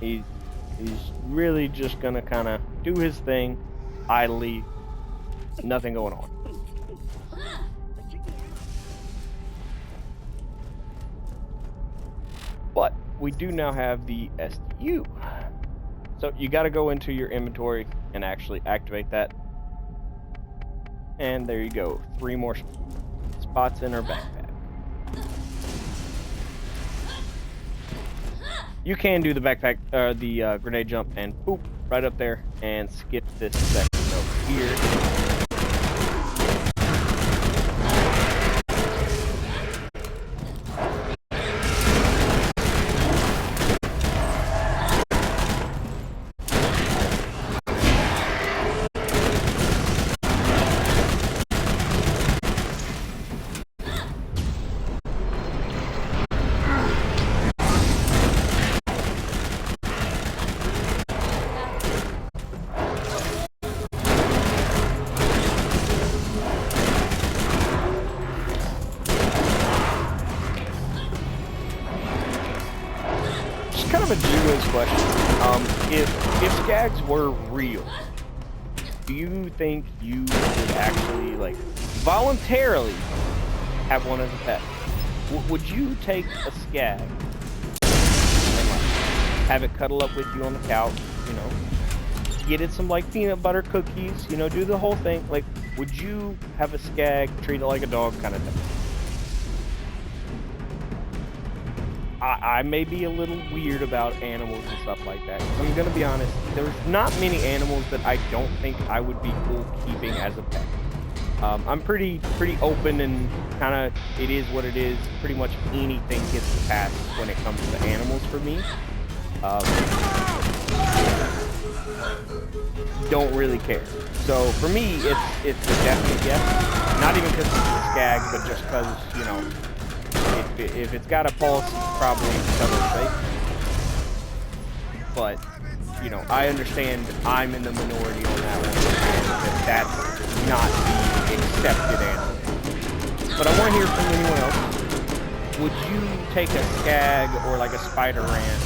He's really just gonna kind of do his thing, idly. Nothing going on. But we do now have the SDU. So you got to go into your inventory and actually activate that. And there you go. 3 more spots in our backpack. you can do the backpack, the grenade jump, and boop, right up there, and skip this section over here. Kind of a Jugo's question. If Skags were real, do you think you would actually like voluntarily have one as a pet? Would you take a Skag and like have it cuddle up with you on the couch? You know, get it some like peanut butter cookies. You know, do the whole thing. Like, would you have a Skag, treat it like a dog, kind of thing? I may be a little weird about animals and stuff like that. I'm gonna be honest, there's not many animals that I don't think I would be cool keeping as a pet. I'm pretty open and kind of, it is what it is. Pretty much anything gets passed when it comes to animals for me. Don't really care. So for me, it's a definite yes. Not even because it's a Skag, but just because, you know, if it's got a pulse, it's probably safe. But, you know, I understand I'm in the minority on that one, and that's not the accepted answer. But I want to hear from anyone else. Would you take a Skag or like a spider ant?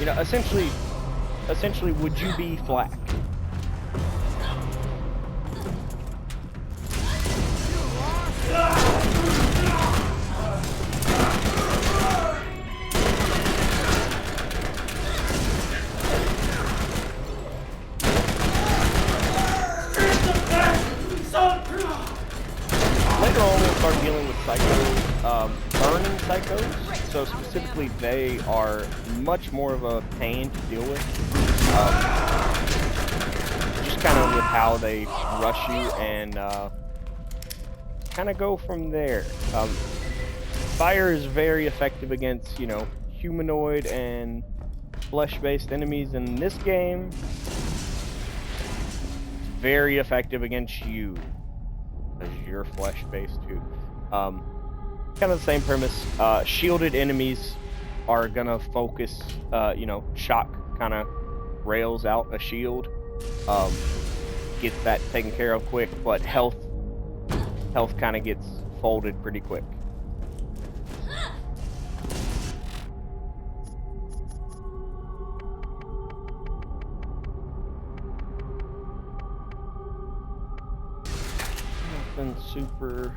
You know, essentially, would you be Flak? Later on, we'll start dealing with psychos, burning psychos. So specifically, they are much more of a pain to deal with. Just kind of with how they rush you and kind of go from there. Fire is very effective against, you know, humanoid and flesh-based enemies in this game. It's very effective against you, because you're flesh-based too. Kind of the same premise. Shielded enemies are gonna focus, you know, shock kind of rails out a shield. Gets that taken care of quick, but health kind of gets folded pretty quick. Nothing super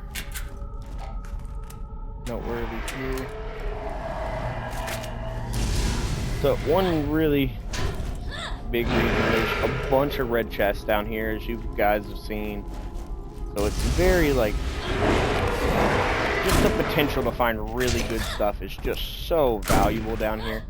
noteworthy here. So one really big reason, there's a bunch of red chests down here, as you guys have seen. So it's very like, just the potential to find really good stuff is just so valuable down here.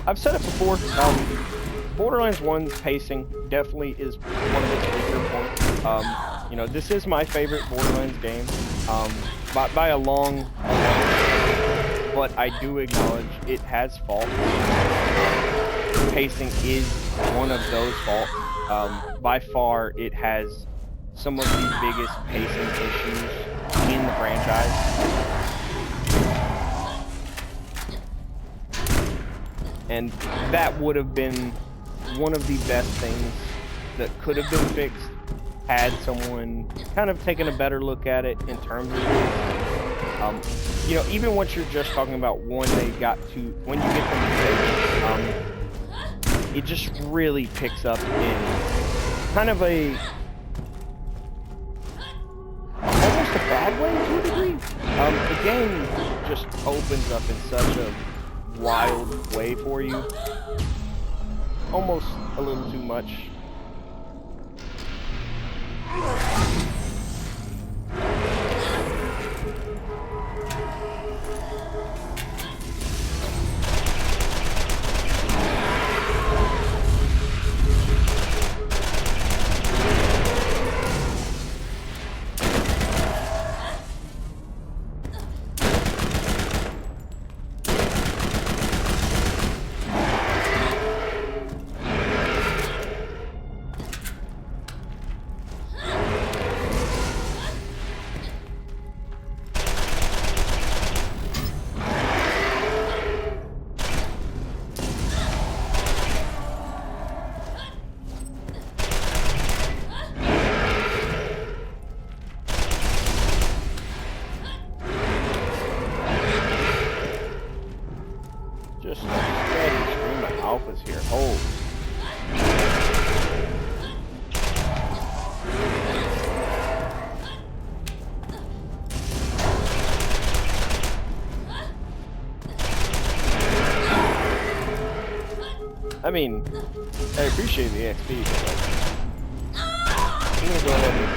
I've said it before, Borderlands 1's pacing definitely is one of its weaker points. You know, this is my favorite Borderlands game, by a long way, but I do acknowledge it has faults. Pacing is one of those faults. by far, it has some of the biggest pacing issues in the franchise. And that would have been one of the best things that could have been fixed had someone kind of taken a better look at it in terms of this. You know, even once you're just talking about when you get to the stage, it just really picks up in kind of almost a bad way to a degree. The game just opens up in such a wild way for you, almost a little too much. Just a steady stream of alphas here. Oh. I mean, I appreciate the XP, but like, I'm gonna go ahead and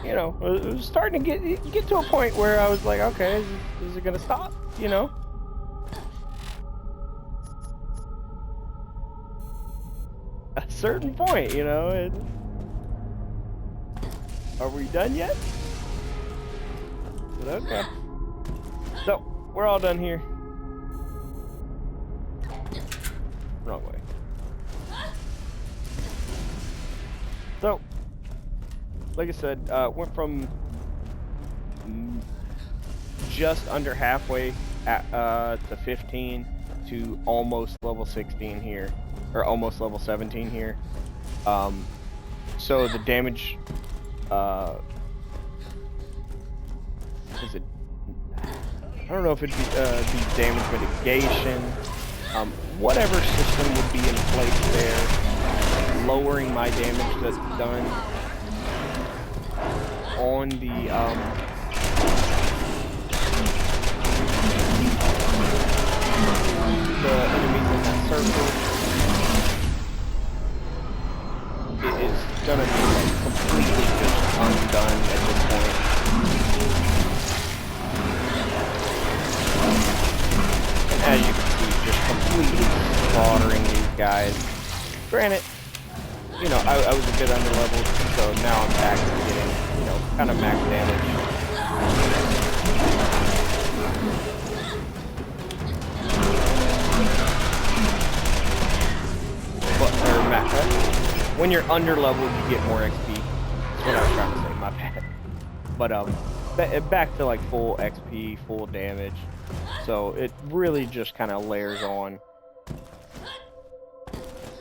you know, it was starting to get to a point where I was like, okay, is it gonna stop? You know? A certain point, you know. Are we done yet? But okay. So we're all done here. Wrong way. So, like I said, went from just under halfway to 15 to almost level 16 here, or almost level 17 here. So the damage, is it? I don't know if it'd be damage mitigation, whatever system would be in place there, lowering my damage that's done on the enemies in that circle. It is gonna be like completely just undone at this point. And as you can see, just completely slaughtering these guys. Granted, you know, I was a bit underleveled, so now I'm back to getting, you know, kind of max damage. When you're underleveled, you get more XP. That's what I was trying to say, my bad. But back to like full XP, full damage. So it really just kind of layers on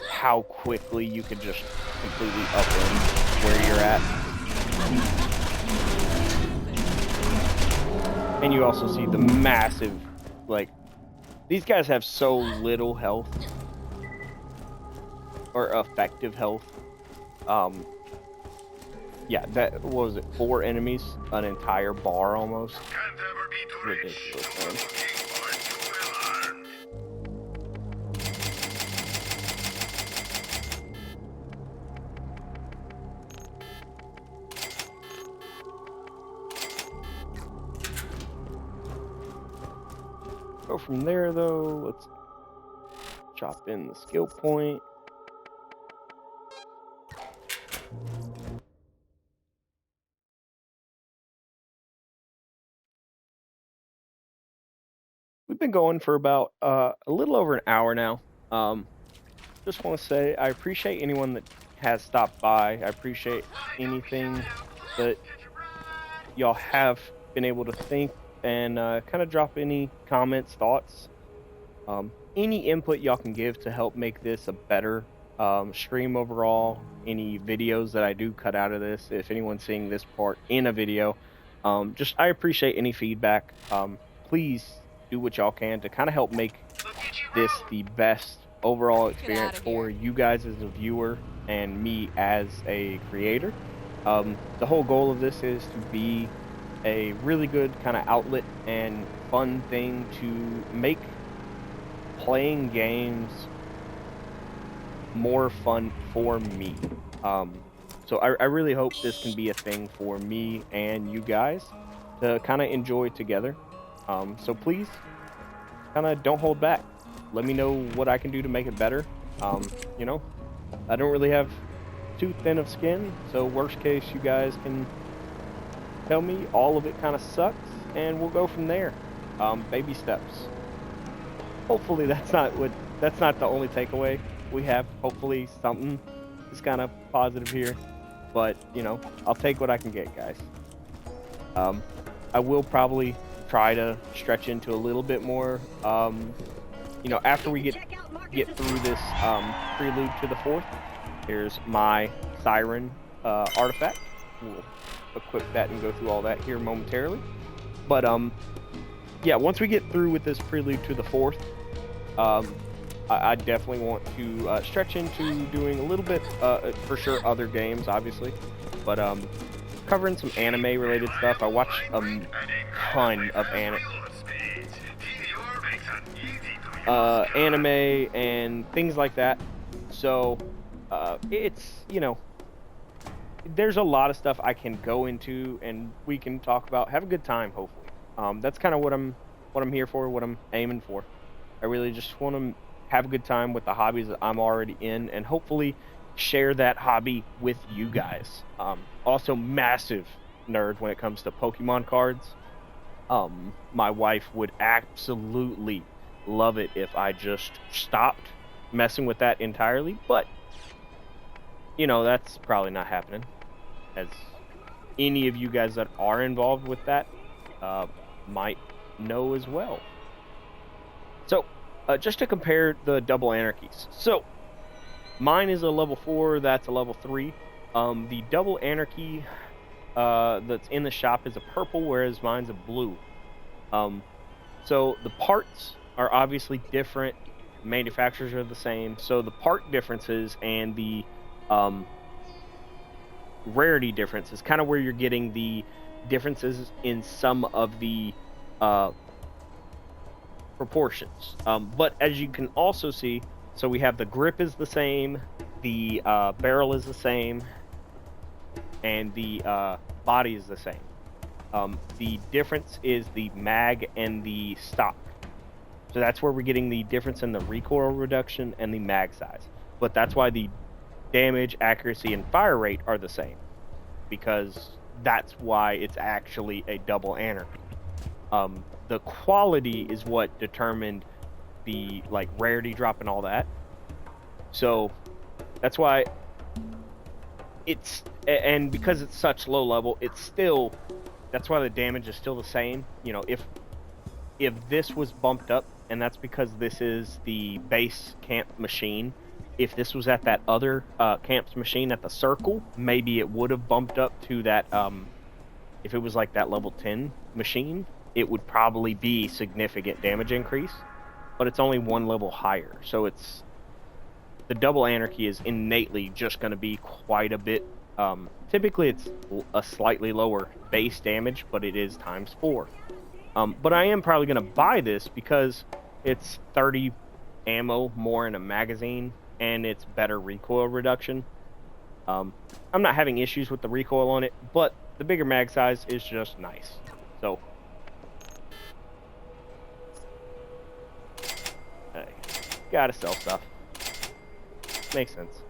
how quickly you could just completely upend where you're at. And you also see the massive, like, These guys have so little health or effective health. Yeah, that what was it? 4 enemies, an entire bar almost. Can't ever be too rich. Ridiculous, man. Looking for it, you will earn. Go from there though. Let's chop in the skill point. We've been going for about a little over an hour now. Just want to say I appreciate anyone that has stopped by. I appreciate anything that y'all have been able to think and kind of drop any comments, thoughts, any input y'all can give to help make this a better stream overall. Any videos that I do cut out of this, if anyone's seeing this part in a video, just I appreciate any feedback. Please do what y'all can to kind of help make this the best overall experience for you guys as a viewer and me as a creator. The whole goal of this is to be a really good kind of outlet and fun thing to make playing games more fun for me. So I really hope this can be a thing for me and you guys to kind of enjoy together. So please, kind of don't hold back. Let me know what I can do to make it better. You know, I don't really have too thin of skin, so worst case, you guys can tell me all of it kind of sucks, and we'll go from there. Baby steps. Hopefully that's not the only takeaway we have. Hopefully something is kind of positive here, but you know, I'll take what I can get, guys. I will probably try to stretch into a little bit more. You know, after we get through this prelude to the 4th, here's my siren artifact. We'll equip that and go through all that here momentarily. But yeah, once we get through with this prelude to the 4th, I definitely want to stretch into doing a little bit, for sure, other games, obviously, but covering some anime related stuff. I watch a ton of anime and things like that. So it's, you know, there's a lot of stuff I can go into and we can talk about. Have a good time, hopefully. That's kind of what I'm here for, what I'm aiming for. I really just want to have a good time with the hobbies that I'm already in, and hopefully share that hobby with you guys. Also, massive nerd when it comes to Pokemon cards. My wife would absolutely love it if I just stopped messing with that entirely, but you know, that's probably not happening, as any of you guys that are involved with that might know as well. So just to compare the double anarchies, so mine is a level 4, that's a level 3. The double anarchy that's in the shop is a purple, whereas mine's a blue. So the parts are obviously different, manufacturers are the same, so the part differences and the rarity difference is kind of where you're getting the differences in some of the proportions. But as you can also see, so we have the grip is the same, the barrel is the same, and the body is the same. The difference is the mag and the stock. So that's where we're getting the difference in the recoil reduction and the mag size. But that's why the damage, accuracy, and fire rate are the same, because that's why it's actually a double anarchy. The quality is what determined the like rarity drop and all that. So that's why it's, and because it's such low level, it's still, that's why the damage is still the same. You know, if this was bumped up, and that's because this is the base camp machine, if this was at that other camp's machine at the circle, maybe it would have bumped up to that, if it was like that level 10 machine, it would probably be significant damage increase. but it's only one level higher. So it's the double anarchy is innately just going to be quite a bit. Typically, it's a slightly lower base damage, but it is times 4. But I am probably going to buy this because it's 30 ammo more in a magazine, and it's better recoil reduction. I'm not having issues with the recoil on it, but the bigger mag size is just nice. So, gotta sell stuff. Makes sense.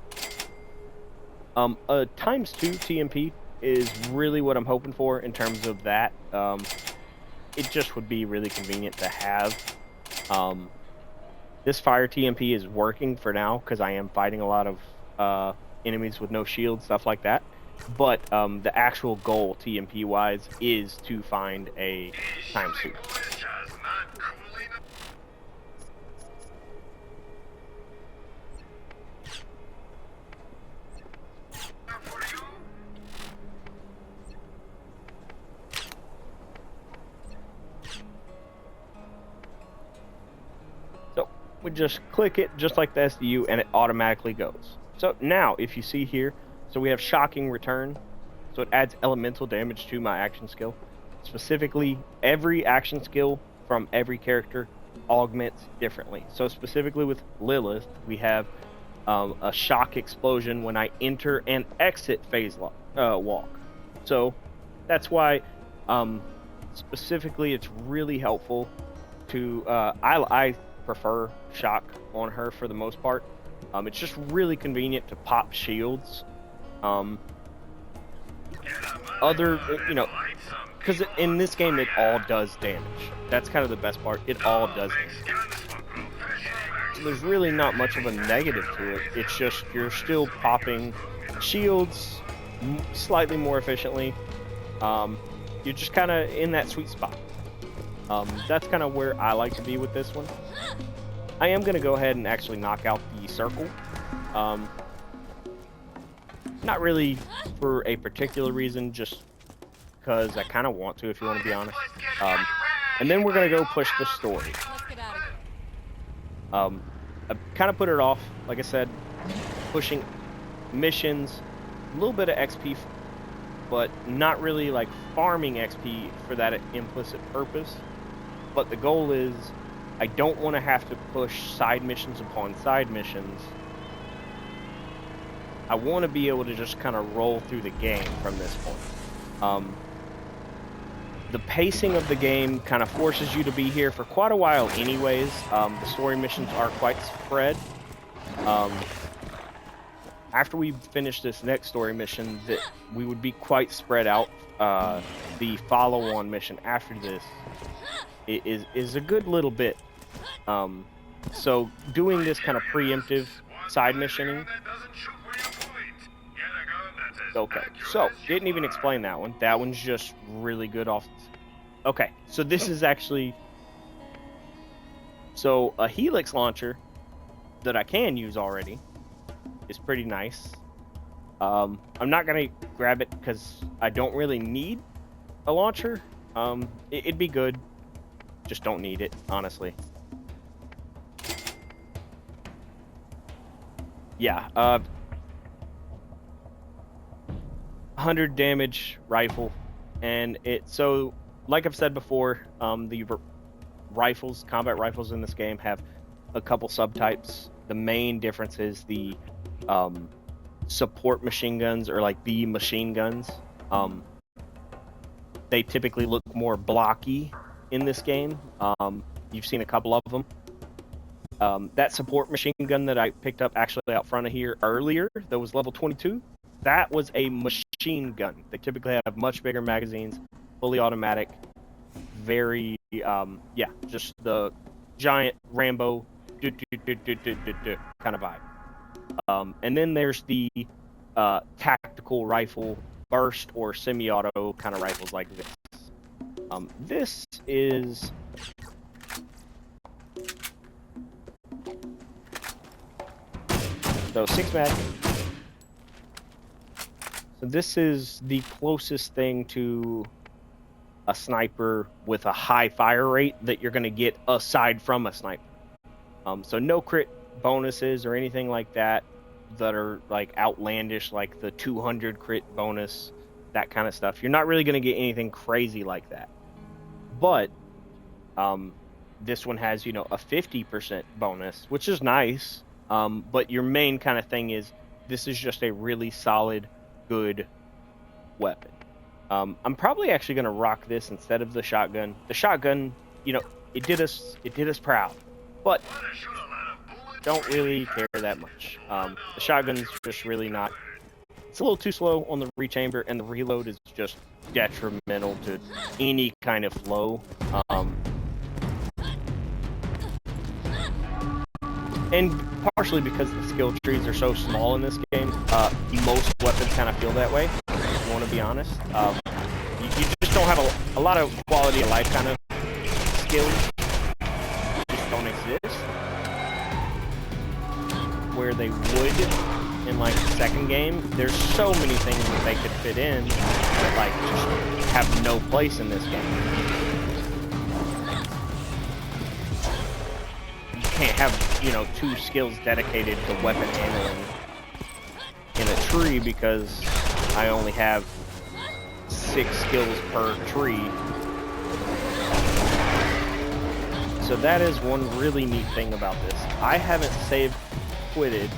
A times 2 TMP is really what I'm hoping for in terms of that. It just would be really convenient to have. This fire TMP is working for now because I am fighting a lot of enemies with no shield, stuff like that. But the actual goal TMP wise is to find a times 2. So we just click it just like the SDU and it automatically goes. So now if you see here, so we have shocking return, so it adds elemental damage to my action skill. Specifically, every action skill from every character augments differently. So specifically with Lilith, we have a shock explosion when I enter and exit phase walk. So that's why specifically it's really helpful to I prefer shock on her for the most part. It's just really convenient to pop shields. Because in this game it all does damage. That's kind of the best part. It all does damage. So there's really not much of a negative to it. It's just you're still popping shields slightly more efficiently. You're just kind of in that sweet spot. That's kind of where I like to be with this one. I am going to go ahead and actually knock out the circle. Not really for a particular reason, just because I kind of want to, if you want to be honest. And then we're going to go push the story. Let's get out of here. I kind of put it off, like I said, pushing missions, a little bit of XP, but not really like farming XP for that implicit purpose. But the goal is, I don't want to have to push side missions upon side missions. I want to be able to just kind of roll through the game from this point. The pacing of the game kind of forces you to be here for quite a while anyways. The story missions are quite spread. After we finish this next story mission, that we would be quite spread out. The follow-on mission after this is a good little bit. So doing this kind of preemptive side missioning. Okay, so didn't even explain that one. That one's just really good off. Okay, so this is actually a Helix launcher that I can use already is pretty nice. I'm not gonna grab it because I don't really need a launcher. It'd be good, just don't need it, honestly. Yeah, 100 damage rifle, and so like I've said before, the combat rifles in this game have a couple subtypes. The main difference is the support machine guns, or like the machine guns. They typically look more blocky in this game. You've seen a couple of them. That support machine gun that I picked up actually out front of here earlier, that was level 22, that was a machine gun. They typically have much bigger magazines, fully automatic, very, just the giant Rambo kind of vibe. And then there's the tactical rifle, burst or semi-auto kind of rifles like this. This is... So 6 mag. So this is the closest thing to a sniper with a high fire rate that you're going to get aside from a sniper. So no crit bonuses or anything like that are like outlandish, like the 200 crit bonus, that kind of stuff. You're not really going to get anything crazy like that. But this one has, you know, a 50% bonus, which is nice. But your main kind of thing is this is just a really solid, good weapon. I'm probably actually going to rock this instead of the shotgun. The shotgun, you know, it did us proud, but don't really care that much. The shotgun's just really not. It's a little too slow on the rechamber, and the reload is just detrimental to any kind of flow. And partially because the skill trees are so small in this game, most weapons kind of feel that way, if you want to be honest. You just don't have a lot of quality of life kind of skills. Just don't exist. Where they would in like the second game, there's so many things that they could fit in that like just have no place in this game. Can't have, you know, 2 skills dedicated to weapon handling in a tree because I only have 6 skills per tree. So that is one really neat thing about this. I haven't saved quitted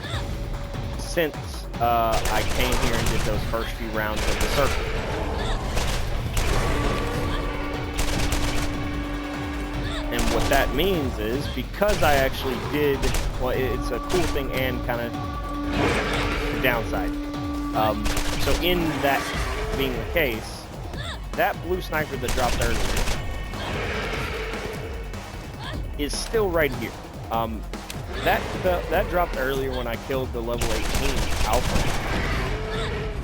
since I came here and did those first few rounds of the circle. And what that means is, because I actually did, well, it's a cool thing and kind of the downside. So in that being the case, that blue sniper that dropped earlier is still right here. That dropped earlier when I killed the level 18 Alpha.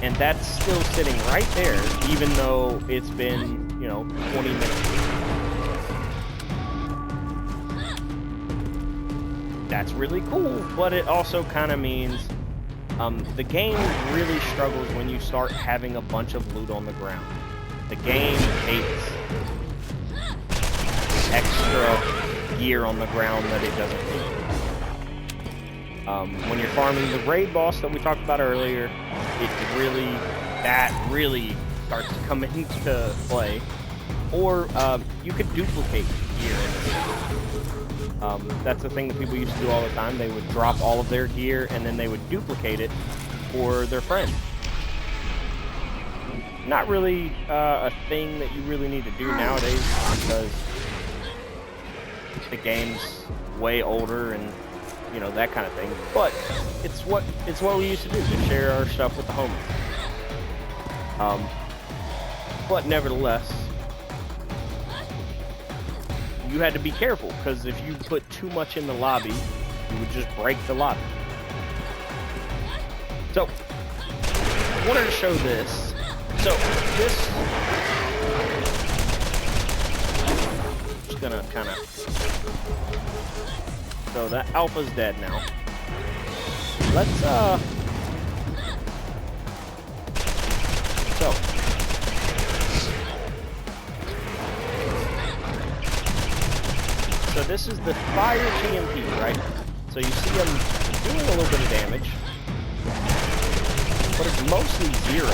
And that's still sitting right there, even though it's been, you know, 20 minutes. That's really cool, but it also kind of means the game really struggles when you start having a bunch of loot on the ground. The game hates extra gear on the ground that it doesn't need. When you're farming the raid boss that we talked about earlier, that really starts to come into play. Or you could duplicate gear in this. That's the thing that people used to do all the time. They would drop all of their gear and then they would duplicate it for their friends. Not really a thing that you really need to do nowadays because the game's way older and, you know, that kind of thing. But it's what we used to do, to share our stuff with the homies. But nevertheless, you had to be careful, because if you put too much in the lobby, you would just break the lobby. So, I wanted to show this. So, this... just gonna kind of... So, that alpha's dead now. Let's, So... So this is the fire TMP, right? So you see him doing a little bit of damage, but it's mostly zero.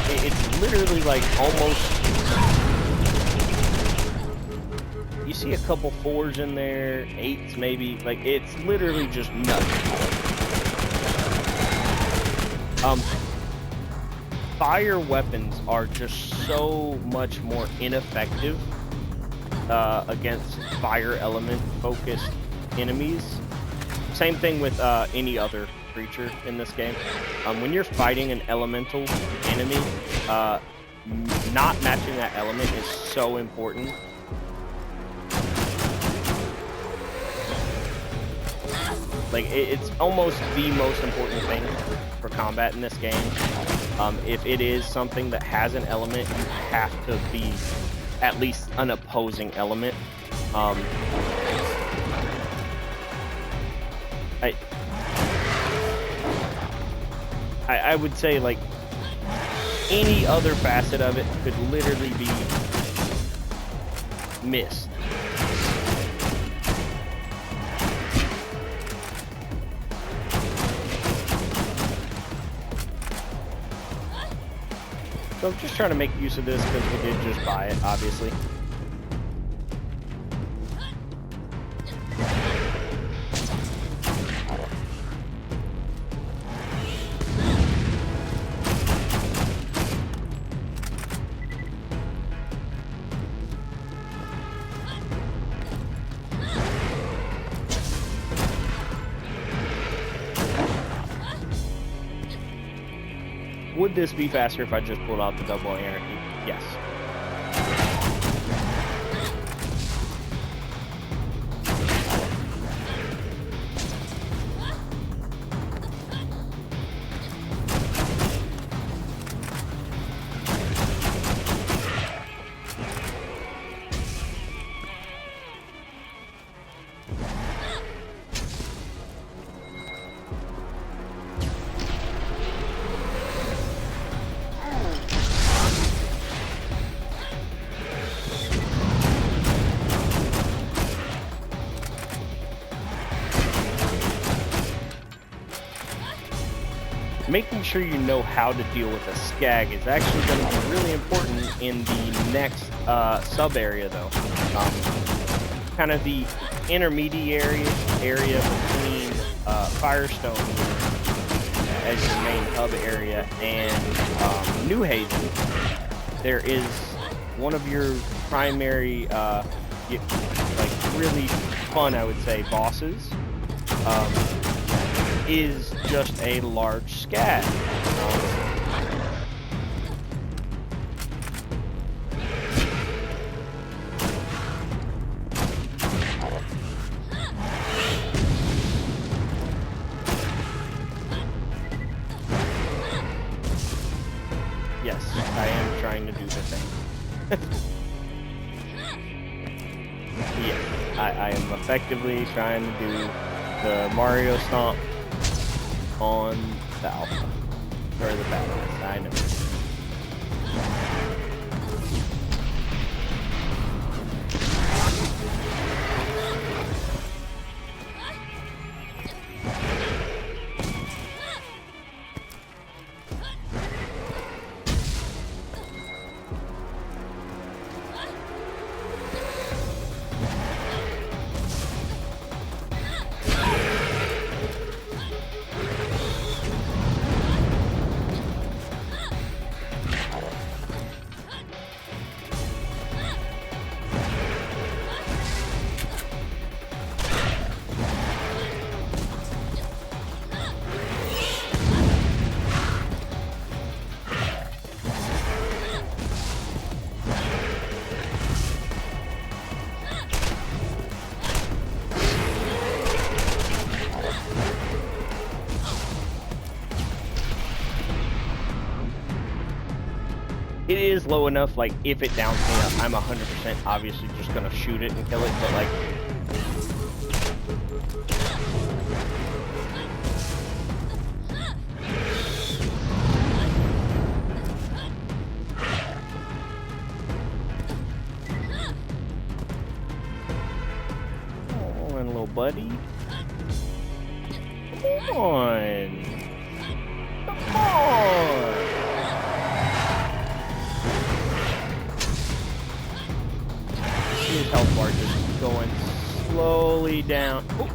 It's literally like almost... You see a couple 4s in there, 8s maybe, like it's literally just nothing. Fire weapons are just so much more ineffective against fire element focused enemies. Same thing with any other creature in this game. When you're fighting an elemental enemy, not matching that element is so important. Like, it's almost the most important thing for combat in this game. If it is something that has an element, you have to be at least an opposing element. I would say, like, any other facet of it could literally be missed. So I'm just trying to make use of this because we did just buy it, obviously. Would this be faster if I just pulled out the double anarchy? Yes. Making sure you know how to deal with a skag is actually going to be really important in the next sub area, though. Kind of the intermediary area between Firestone as your main hub area and New Haven. There is one of your primary, like really fun, I would say, bosses. Is just a large skag. Yes, I am trying to do the thing. Yes, I am effectively trying to do the Mario Stomp on the alpha, or the badass, I know. It is low enough, like, if it downs me up, I'm 100% obviously just gonna shoot it and kill it, but, like... Oh, and little buddy. Come on! Come on! His health bar just going slowly down. Ooh. I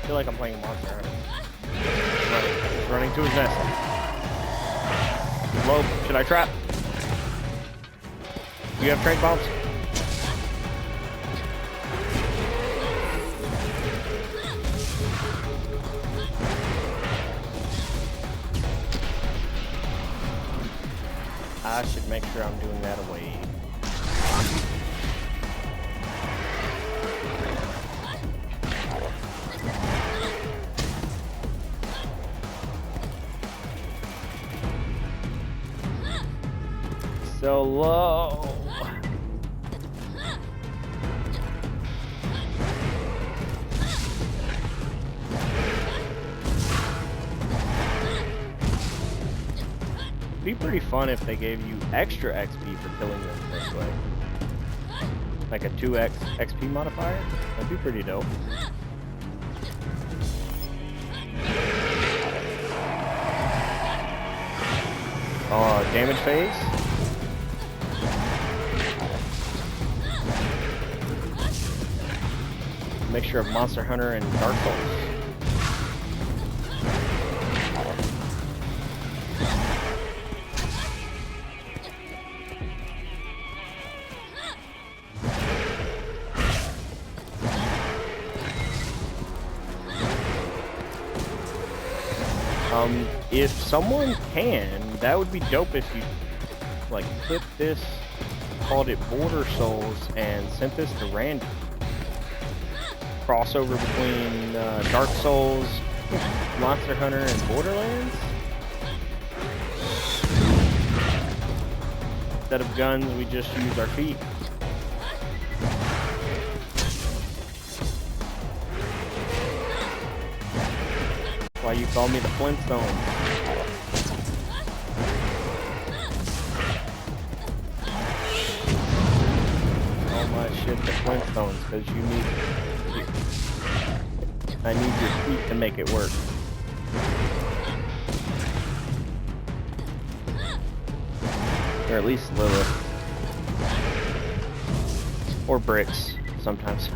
feel like I'm playing a monster hunter. He's running to his nest. Low, should I trap? Do you have trade bombs? I should make sure I'm doing that away. so low. It'd be pretty fun if they gave you extra XP for killing them this way. Like a 2x XP modifier? That'd be pretty dope. Damage phase. Mixture of Monster Hunter and Dark Souls. If someone can, that would be dope if you like clip this, called it Border Souls, and sent this to Randy. Crossover between Dark Souls, Monster Hunter, and Borderlands. Instead of guns, we just use our feet. Why you call me the Flintstones? Oh my shit, the Flintstones, because you need... I need your feet to make it work. Or at least Lilith. Or bricks, sometimes.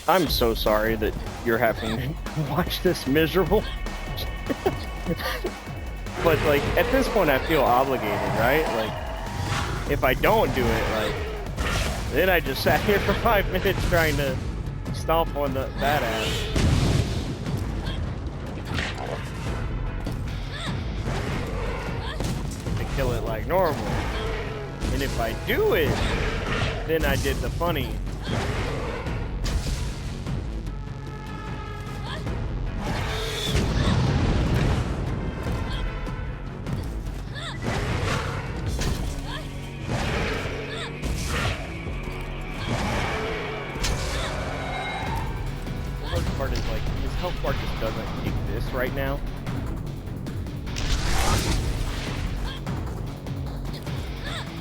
I'm so sorry that you're having to watch this miserable. But like at this point I feel obligated, right? Like if I don't do it, like then I just sat here for 5 minutes trying to stomp on that ass. To kill it like normal. And if I do it, then I did the funny. Right now.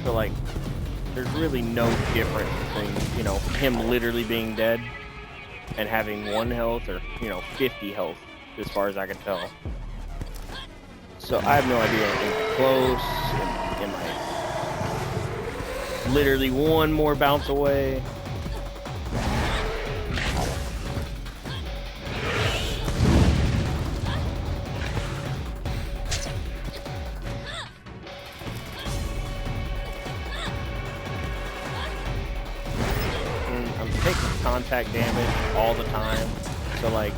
So like there's really no difference between, you know, him literally being dead and having 1 health or, you know, 50 health as far as I can tell. So I have no idea if close, am I literally 1 more bounce away? Contact damage all the time, so like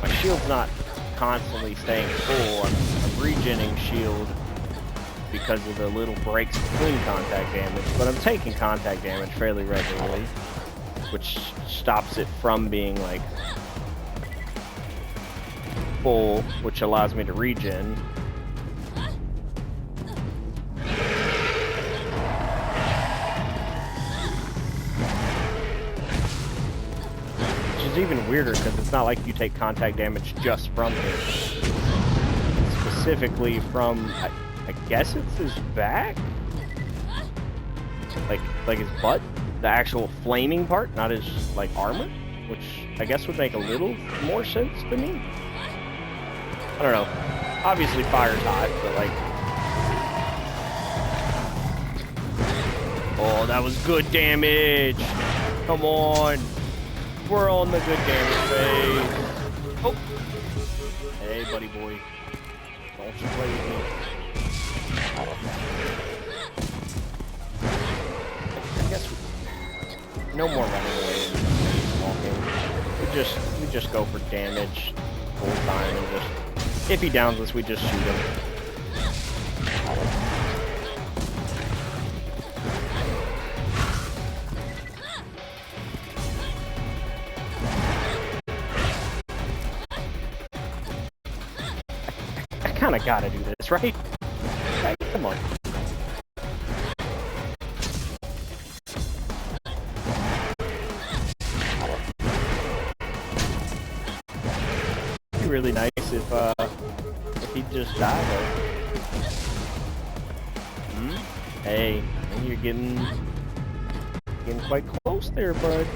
my shield's not constantly staying full. I'm regenning shield because of the little breaks between contact damage, but I'm taking contact damage fairly regularly, which stops it from being like full, which allows me to regen. is even weirder because it's not like you take contact damage just from him. Specifically from, I guess it's his back? Like his butt? The actual flaming part, not his, like, armor? Which I guess would make a little more sense to me. I don't know. Obviously fire's hot, but like... Oh, that was good damage! Come on! We're on the good damage phase. Oh! Hey, buddy boy. Don't you play with me. I guess no more running away and walking. We just go for damage the whole time and just, if he downs us, we just shoot him. I kinda gotta do this, right? Right, come on. It'd be really nice if he'd just die though. Hey, you're getting quite close there, bud.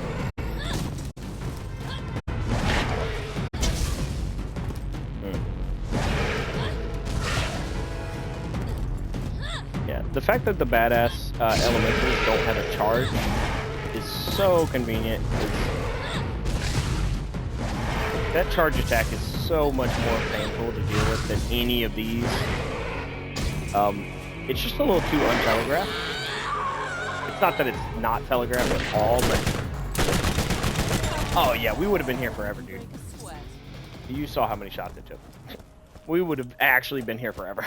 Yeah, the fact that the badass elementals don't have a charge is so convenient. That charge attack is so much more painful to deal with than any of these. It's just a little too untelegraphed. It's not that it's not telegraphed at all, but... Oh yeah, we would have been here forever, dude. You saw how many shots it took. We would have actually been here forever.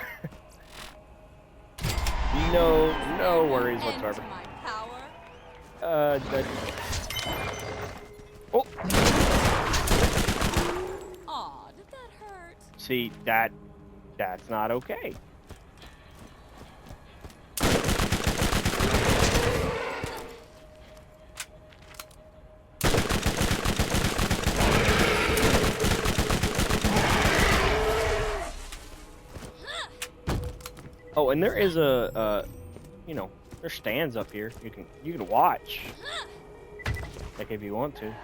No worries whatsoever. Oh! Aw, did that hurt? See, that's not okay. Oh, and there is you know, there's stands up here. You can watch, like if you want to.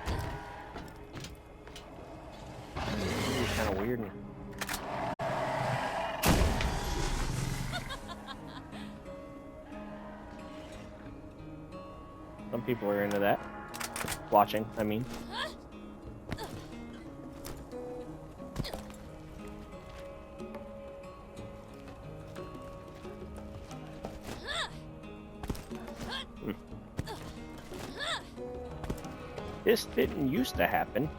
It's kind of weird. Some people are into that. Watching, I mean. This didn't used to happen.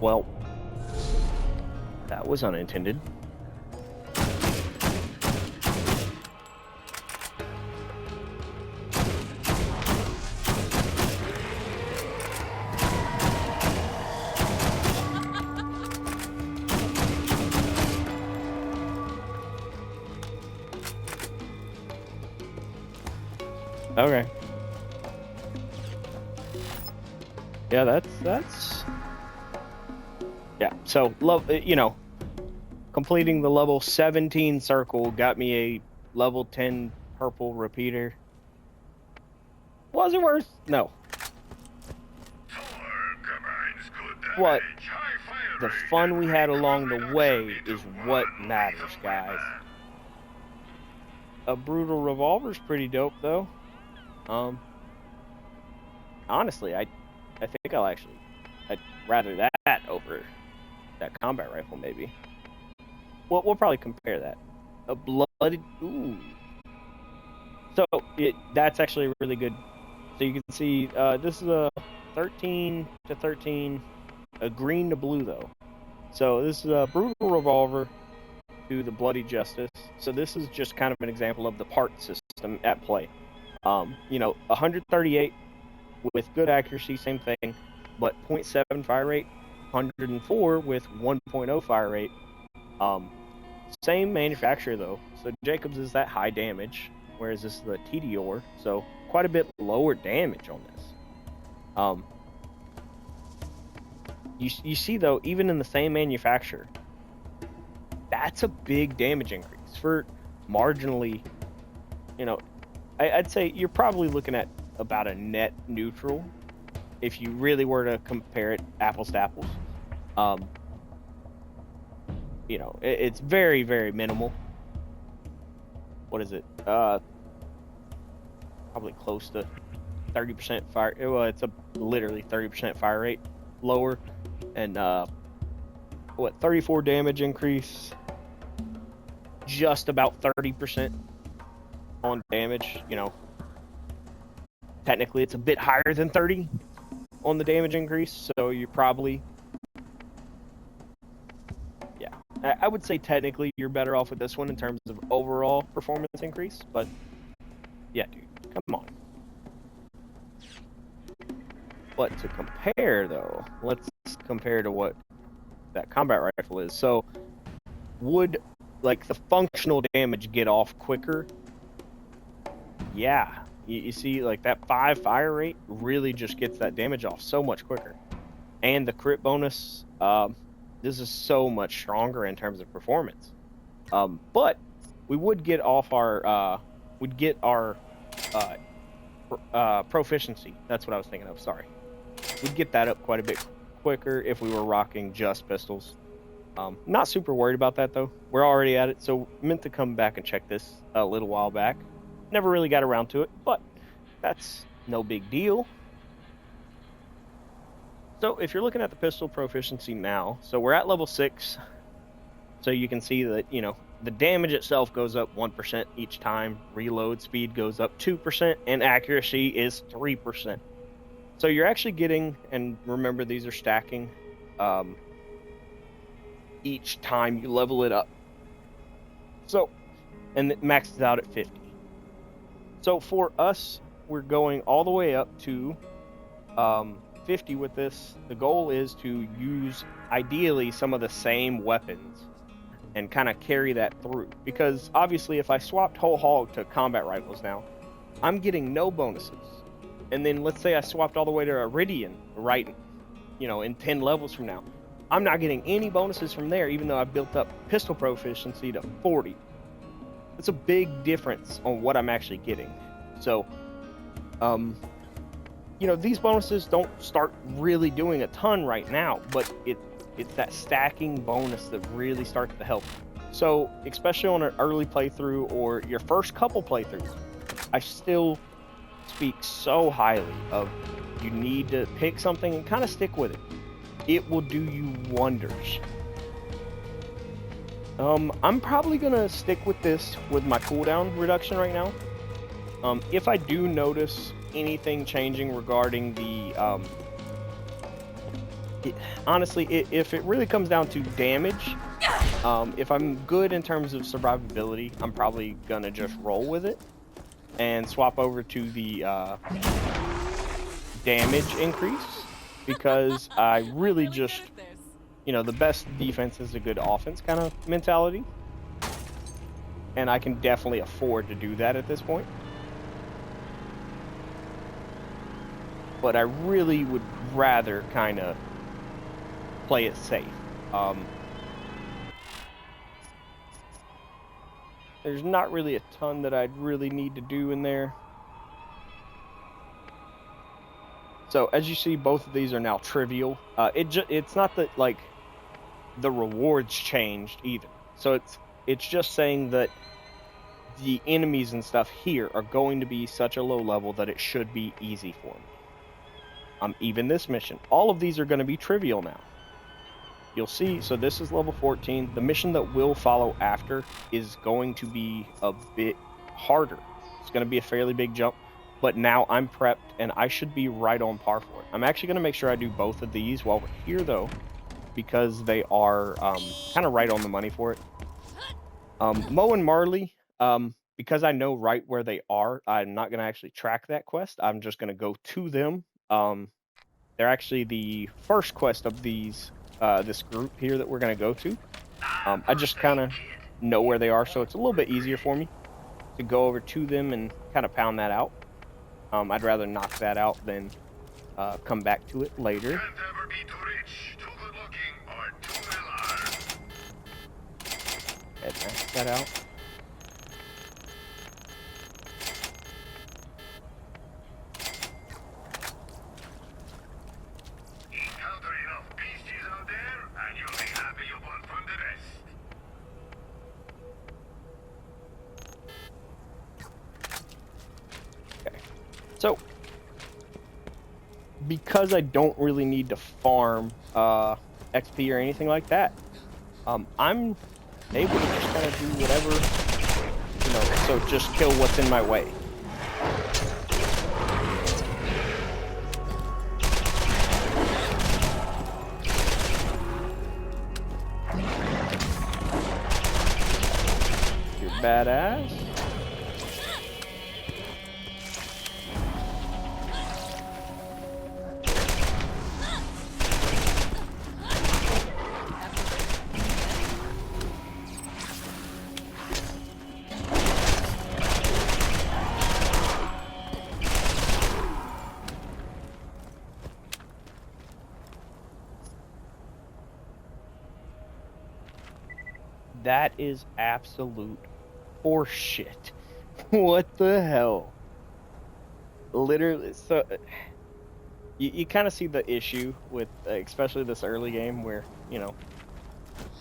Well, that was unintended. Okay. Yeah, that's yeah. So you know, completing the level 17 circle got me a level 10 purple repeater. Was it worth? No. What? The fun we had along the way is what matters, guys. A brutal revolver's pretty dope, though. Honestly, I think I'd rather that over that combat rifle, maybe. We'll probably compare that. A bloody, ooh. So that's actually really good. So you can see this is a 13 to 13, a green to blue though. So this is a brutal revolver to the bloody justice. So this is just kind of an example of the part system at play. You know, 138 with good accuracy, same thing, but 0.7 fire rate. 104 with 1.0 fire rate. Same manufacturer though, so Jacobs is that high damage, whereas this is the TDOR, so quite a bit lower damage on this. You see though, even in the same manufacturer, that's a big damage increase for marginally. You know, I'd say you're probably looking at about a net neutral if you really were to compare it apples to apples. You know, it's very, very minimal. What is it? Probably close to 30% fire. Well, it's literally 30% fire rate lower, and 34 damage increase. Just about 30% on damage. You know, technically it's a bit higher than 30 on the damage increase, so you're probably. I would say technically you're better off with this one in terms of overall performance increase, but yeah, dude, come on. But to compare, though, let's compare to what that combat rifle is. So, would, like, the functional damage get off quicker? Yeah. You see, like, that 5 fire rate really just gets that damage off so much quicker. And the crit bonus, this is so much stronger in terms of performance. But we would get off our, proficiency. That's what I was thinking of, sorry. We'd get that up quite a bit quicker if we were rocking just pistols. Not super worried about that, though. We're already at it, so meant to come back and check this a little while back. Never really got around to it, but that's no big deal. So if you're looking at the pistol proficiency now, so we're at level 6. So you can see that, you know, the damage itself goes up 1% each time. Reload speed goes up 2%, and accuracy is 3%. So you're actually getting, and remember these are stacking, each time you level it up. So, and it maxes out at 50. So for us, we're going all the way up to 50 with this. The goal is to use, ideally, some of the same weapons and kind of carry that through. Because obviously, if I swapped whole hog to combat rifles now, I'm getting no bonuses. And then let's say I swapped all the way to Iridian, right, you know, in 10 levels from now. I'm not getting any bonuses from there, even though I built up pistol proficiency to 40. It's a big difference on what I'm actually getting. So, you know, these bonuses don't start really doing a ton right now, but it's that stacking bonus that really starts to help. So, especially on an early playthrough or your first couple playthroughs, I still speak so highly of you need to pick something and kind of stick with it. It will do you wonders. I'm probably gonna stick with this with my cooldown reduction right now. If I do notice anything changing regarding the honestly, if it really comes down to damage, if I'm good in terms of survivability, I'm probably gonna just roll with it and swap over to the damage increase, because I really just, you know, the best defense is a good offense kind of mentality, and I can definitely afford to do that at this point. But I really would rather kind of play it safe. There's not really a ton that I'd really need to do in there. So as you see, both of these are now trivial. It's not that like the rewards changed either. So it's just saying that the enemies and stuff here are going to be such a low level that it should be easy for me. Even this mission, all of these are going to be trivial now. You'll see, so this is level 14. The mission that will follow after is going to be a bit harder. It's going to be a fairly big jump, but now I'm prepped and I should be right on par for it. I'm actually going to make sure I do both of these while we're here though, because they are kind of right on the money for it. Mo and Marley, because I know right where they are, I'm not going to actually track that quest. I'm just going to go to them. They're actually the first quest of these this group here that we're gonna go to. I just kind of know where they are, so it's a little bit easier for me to go over to them and kind of pound that out. I'd rather knock that out than come back to it later. Can't ever be too rich, too good looking, or too well armed. And max that out. Encounter enough beasties out there, and you'll be happy you bought from the rest. Okay. So, because I don't really need to farm XP or anything like that, I'm able to just kind of do whatever, you know, so just kill what's in my way. You're badass. That is absolute horseshit. What the hell? Literally, so you kind of see the issue with, especially this early game, where you know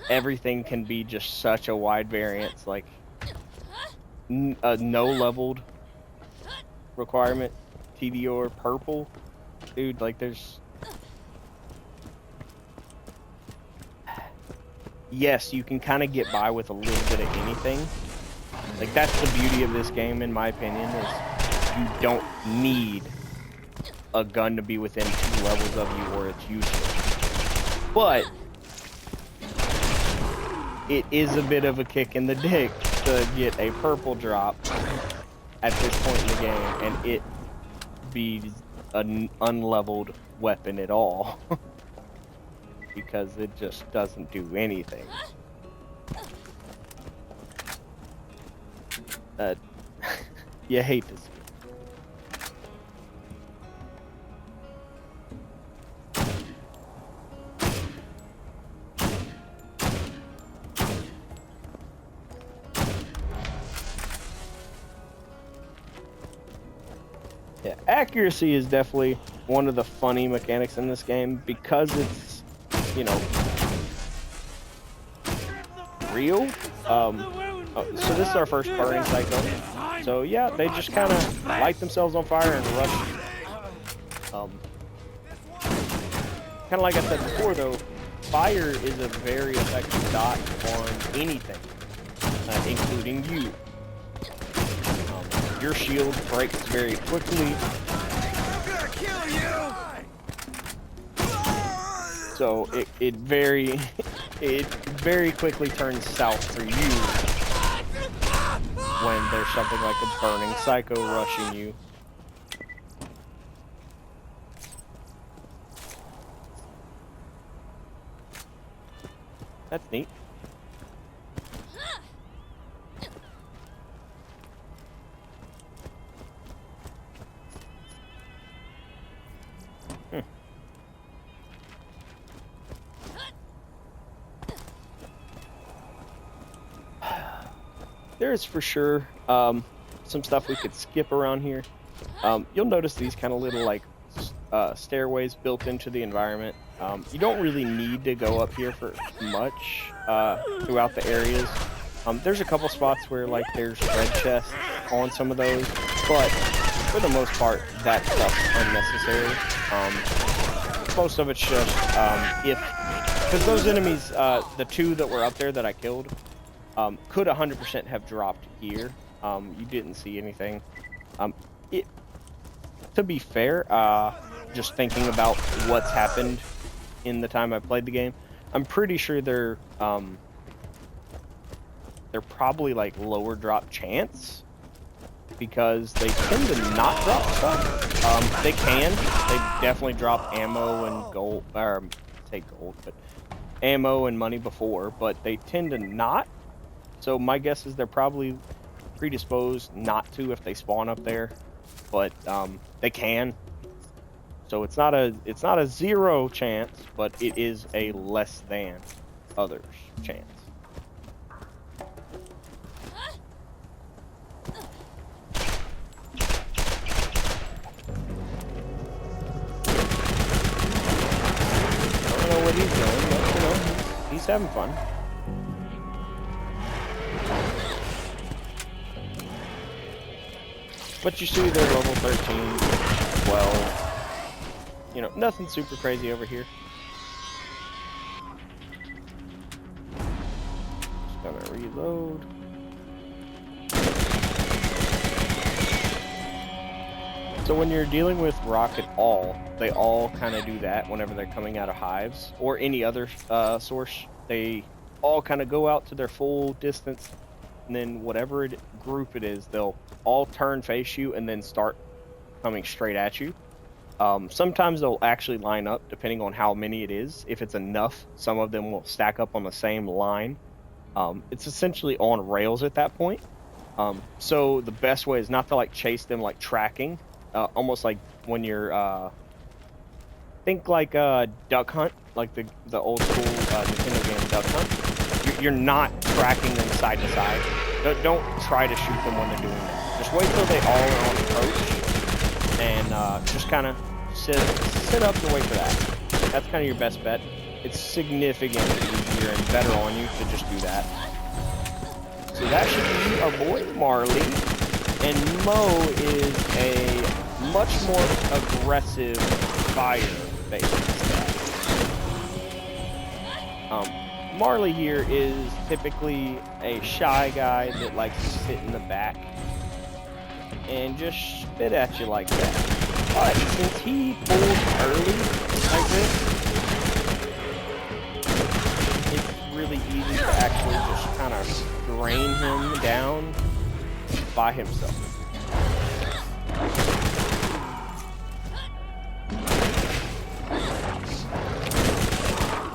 everything can be just such a wide variance. Like a no leveled requirement, TDR purple, dude. Like there's. Yes, you can kind of get by with a little bit of anything. Like, that's the beauty of this game, in my opinion, is you don't need a gun to be within 2 levels of you or it's useless. But it is a bit of a kick in the dick to get a purple drop at this point in the game and it be an unleveled weapon at all. Because it just doesn't do anything. You hate to see it. Yeah, accuracy is definitely one of the funny mechanics in this game because it's, you know, real. So this is our first burning cycle. So yeah, they just kind of light themselves on fire and rush. Kind of like I said before, though, fire is a very effective dot on anything, including you. Your shield breaks very quickly. So it very quickly turns south for you when there's something like a burning psycho rushing you. That's neat. There is for sure some stuff we could skip around here. You'll notice these kind of little like stairways built into the environment. You don't really need to go up here for much throughout the areas. There's a couple spots where like there's red chests on some of those, but for the most part that stuff's unnecessary. Most of it's just because those enemies, the 2 that were up there that I killed, could 100% have dropped here. You didn't see anything. To be fair, just thinking about what's happened in the time I played the game, I'm pretty sure they're probably like lower drop chance because they tend to not drop stuff. They can. They definitely drop ammo and gold, or say gold, but ammo and money before, but they tend to not. So my guess is they're probably predisposed not to if they spawn up there, but they can. So it's not a 0 chance, but it is a less than others chance. I don't know what he's doing, but you know, he's having fun. But you see they're level 13, 12. You know, nothing super crazy over here. Just gonna reload. So when you're dealing with rock at all, they all kind of do that whenever they're coming out of hives or any other source. They all kind of go out to their full distance, and then whatever group it is, they'll all turn face you and then start coming straight at you. Sometimes they'll actually line up depending on how many it is. If it's enough, some of them will stack up on the same line. It's essentially on rails at that point. So the best way is not to like chase them like tracking, almost like when you're think like Duck Hunt, like the old school Nintendo game Duck Hunt. You're not tracking them side to side. Don't try to shoot them when they're doing that. Just wait till they all are on approach and just kind of sit up and wait for that. That's kind of your best bet. It's significantly easier and better on you to just do that. So that should be our boy Marley, and Mo is a much more aggressive fire-based guy. Marley here is typically a shy guy that likes to sit in the back and just spit at you like that. But since he pulls early like this, it's really easy to actually just kind of drain him down by himself.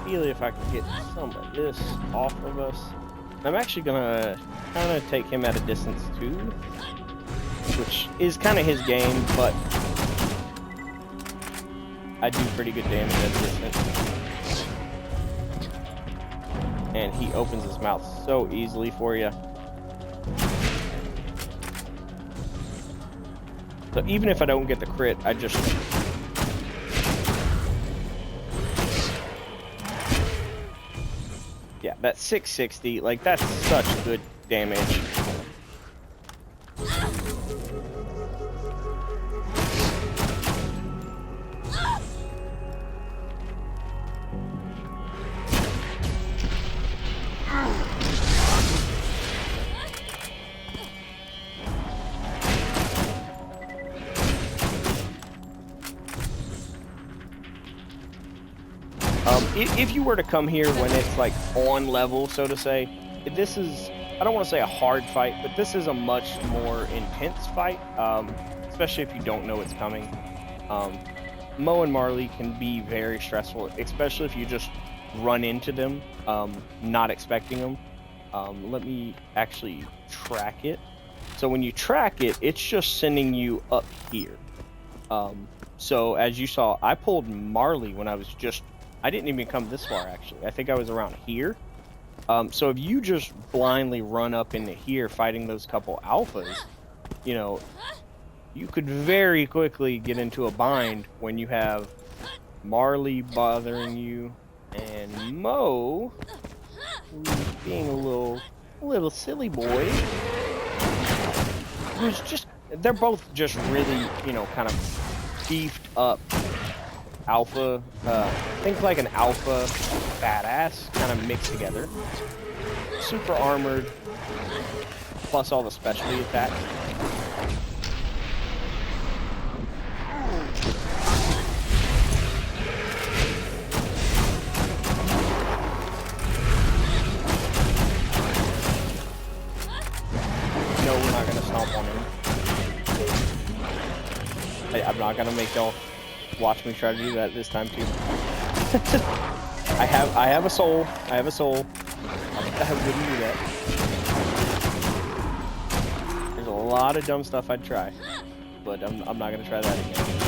Really, if I can get some of this off of us. I'm actually gonna kind of take him at a distance too, which is kind of his game, but I do pretty good damage at distance. And he opens his mouth so easily for you. So even if I don't get the crit, I just... Yeah, that 660, like, that's such good damage. If you were to come here when it's like on level, so to say, this is, I don't want to say a hard fight, but this is a much more intense fight, especially if you don't know it's coming. Mo and Marley can be very stressful, especially if you just run into them, not expecting them. Let me actually track it. So when you track it, it's just sending you up here. So as you saw, I pulled Marley when I was just, I didn't even come this far actually. I think I was around here. So if you just blindly run up into here fighting those couple alphas, you know, you could very quickly get into a bind when you have Marley bothering you and Mo, who's being a little silly boy, who's just, they're both just really, you know, kind of beefed up alpha, think like an alpha badass kind of mixed together. Super armored, plus all the specialty attacks. No, we're not gonna stomp on him. I'm not gonna make y'all watch me try to do that this time too. I have a soul. I have a soul. I wouldn't do that. There's a lot of dumb stuff I'd try, but I'm not gonna try that again.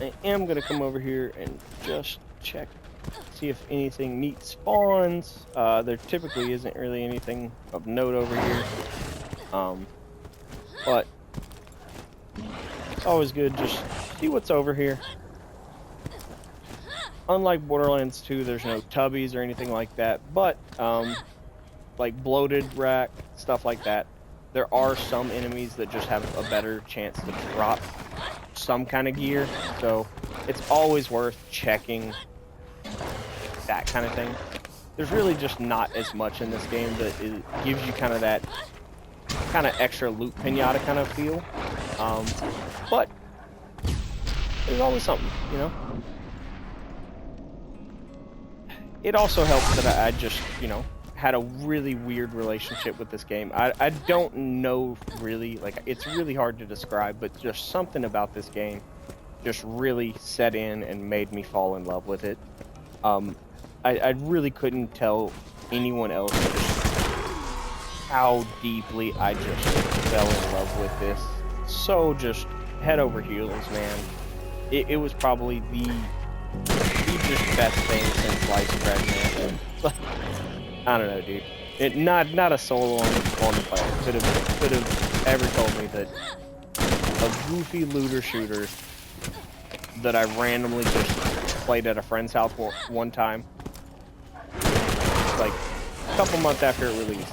I am gonna come over here and just check, see if anything neat spawns. There typically isn't really anything of note over here, but it's always good just see what's over here. Unlike Borderlands 2, there's no tubbies or anything like that, but like bloated rack, stuff like that, there are some enemies that just have a better chance to drop some kind of gear, so it's always worth checking that kind of thing. There's really just not as much in this game that it gives you kind of that kind of extra loot pinata kind of feel, but there's always something, you know. It also helps that I just, you know, had a really weird relationship with this game. I don't know really, like, it's really hard to describe, but just something about this game just really set in and made me fall in love with it. I really couldn't tell anyone else how deeply I just fell in love with this. So just head over heels, man. It was probably the just best thing since sliced bread, man. I don't know, dude. Not a soul on the planet could have ever told me that a goofy looter shooter that I randomly just played at a friend's house one time, like a couple months after it released,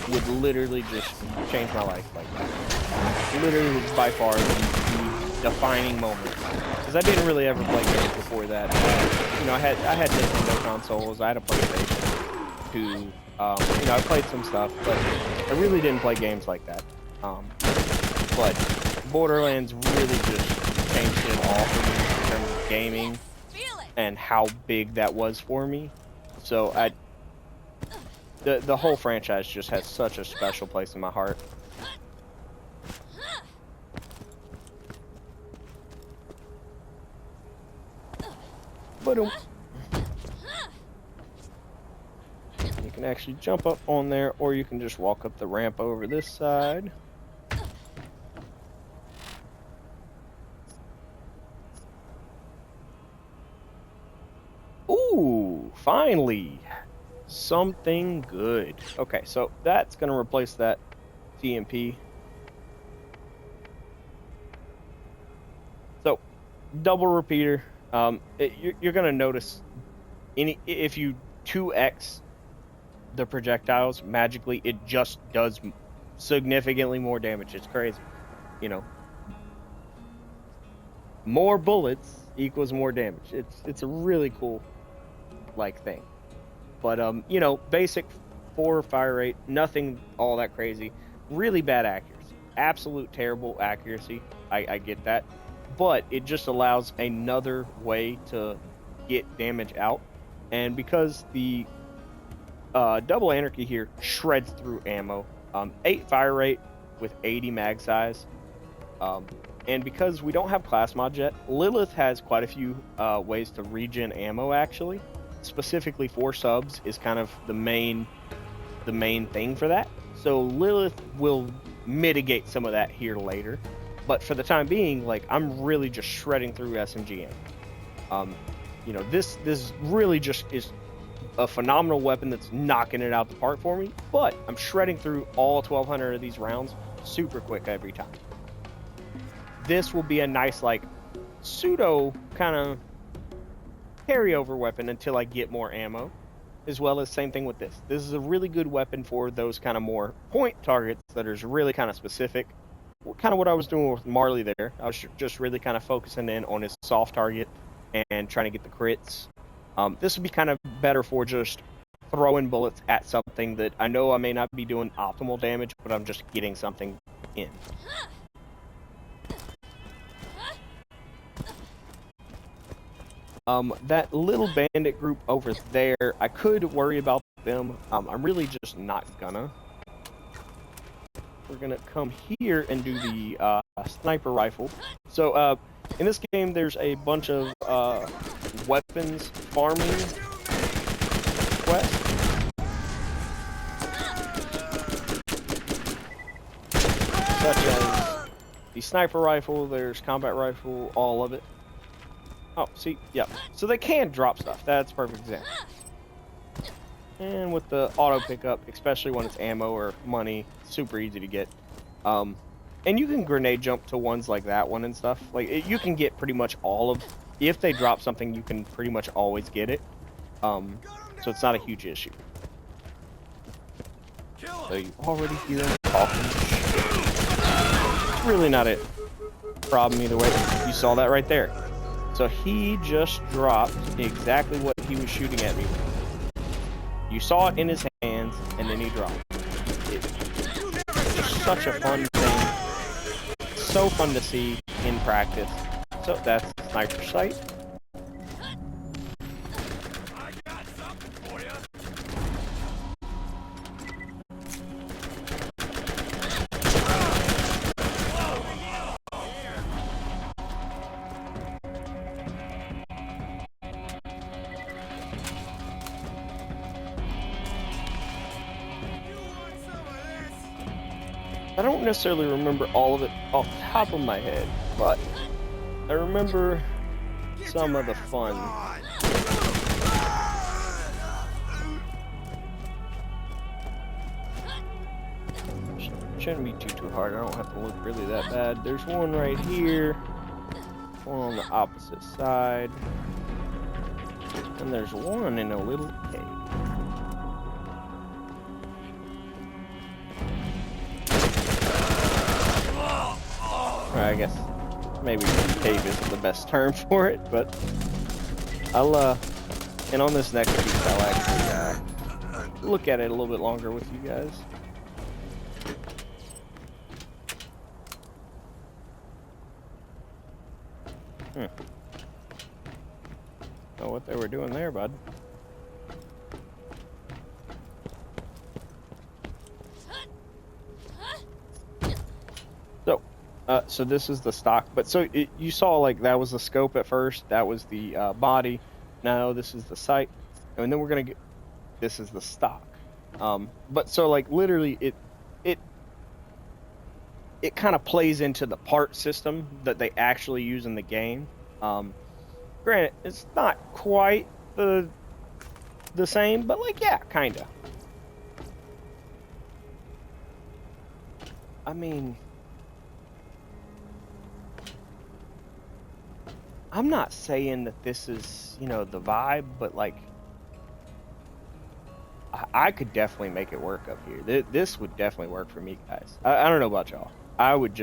would literally just change my life like that. Literally was by far the defining moment. Because I didn't really ever play games before that. You know, I had Nintendo consoles, I had a PlayStation 2, you know, I played some stuff, but I really didn't play games like that. But Borderlands really just changed it all for me in terms of gaming and how big that was for me. So the whole franchise just has such a special place in my heart. But you can actually jump up on there, or you can just walk up the ramp over this side. Ooh, finally! Something good. Okay, so that's going to replace that TMP. So, double repeater. You're going to notice if you 2x the projectiles, magically it just does significantly more damage. It's crazy. You know, more bullets equals more damage. It's a really cool like thing. But you know, basic 4 fire rate, nothing all that crazy. Really bad accuracy. Absolute terrible accuracy. I get that. But it just allows another way to get damage out. And because the double anarchy here shreds through ammo, 8 fire rate with 80 mag size, and because we don't have class mod yet, Lilith has quite a few ways to regen ammo. Actually, specifically 4 subs is kind of the main thing for that. So Lilith will mitigate some of that here later, but for the time being, like, I'm really just shredding through SMG ammo. You know, this really just is a phenomenal weapon that's knocking it out the park for me, but I'm shredding through all 1,200 of these rounds super quick every time. This will be a nice, like, pseudo kind of carryover weapon until I get more ammo, as well as same thing with this. This is a really good weapon for those kind of more point targets that are really kind of specific. kind of what I was doing with Marley there. I was just really kind of focusing in on his soft target and trying to get the crits. This would be kind of better for just throwing bullets at something that I know I may not be doing optimal damage, but I'm just getting something in. That little bandit group over there, I could worry about them. I'm really just not gonna. We're gonna come here and do the sniper rifle. So in this game, there's a bunch of weapons farming quests. Such as the sniper rifle, there's combat rifle, all of it. Oh, see, yep. So they can drop stuff. That's a perfect example. And with the auto pickup, especially when it's ammo or money, super easy to get. And you can grenade jump to ones like that one and stuff. Like, you can get pretty much all of... If they drop something, you can pretty much always get it. So it's not a huge issue. So you already hear them talking. It's really not a problem either way. You saw that right there. So he just dropped exactly what he was shooting at me with. You saw it in his hands, and then he dropped. It's just such a fun thing. So fun to see in practice. So that's sniper sight. I got something for you. I don't necessarily remember all of it off the top of my head, but I remember some of the fun. Shouldn't be too hard. I don't have to look really that bad. There's one right here, one on the opposite side, and there's one in a little cave. I guess maybe cave isn't the best term for it, but I'll and on this next piece I'll actually look at it a little bit longer with you guys. Know what they were doing there, bud. So this is the stock, but so you saw like that was the scope at first, that was the body, now this is the sight, and then we're gonna get, this is the stock. But so like literally it kind of plays into the part system that they actually use in the game. Granted, it's not quite the same, but like yeah, kinda. I mean, I'm not saying that this is, you know, the vibe, but like, I could definitely make it work up here. This would definitely work for me, guys. I don't know about y'all. I would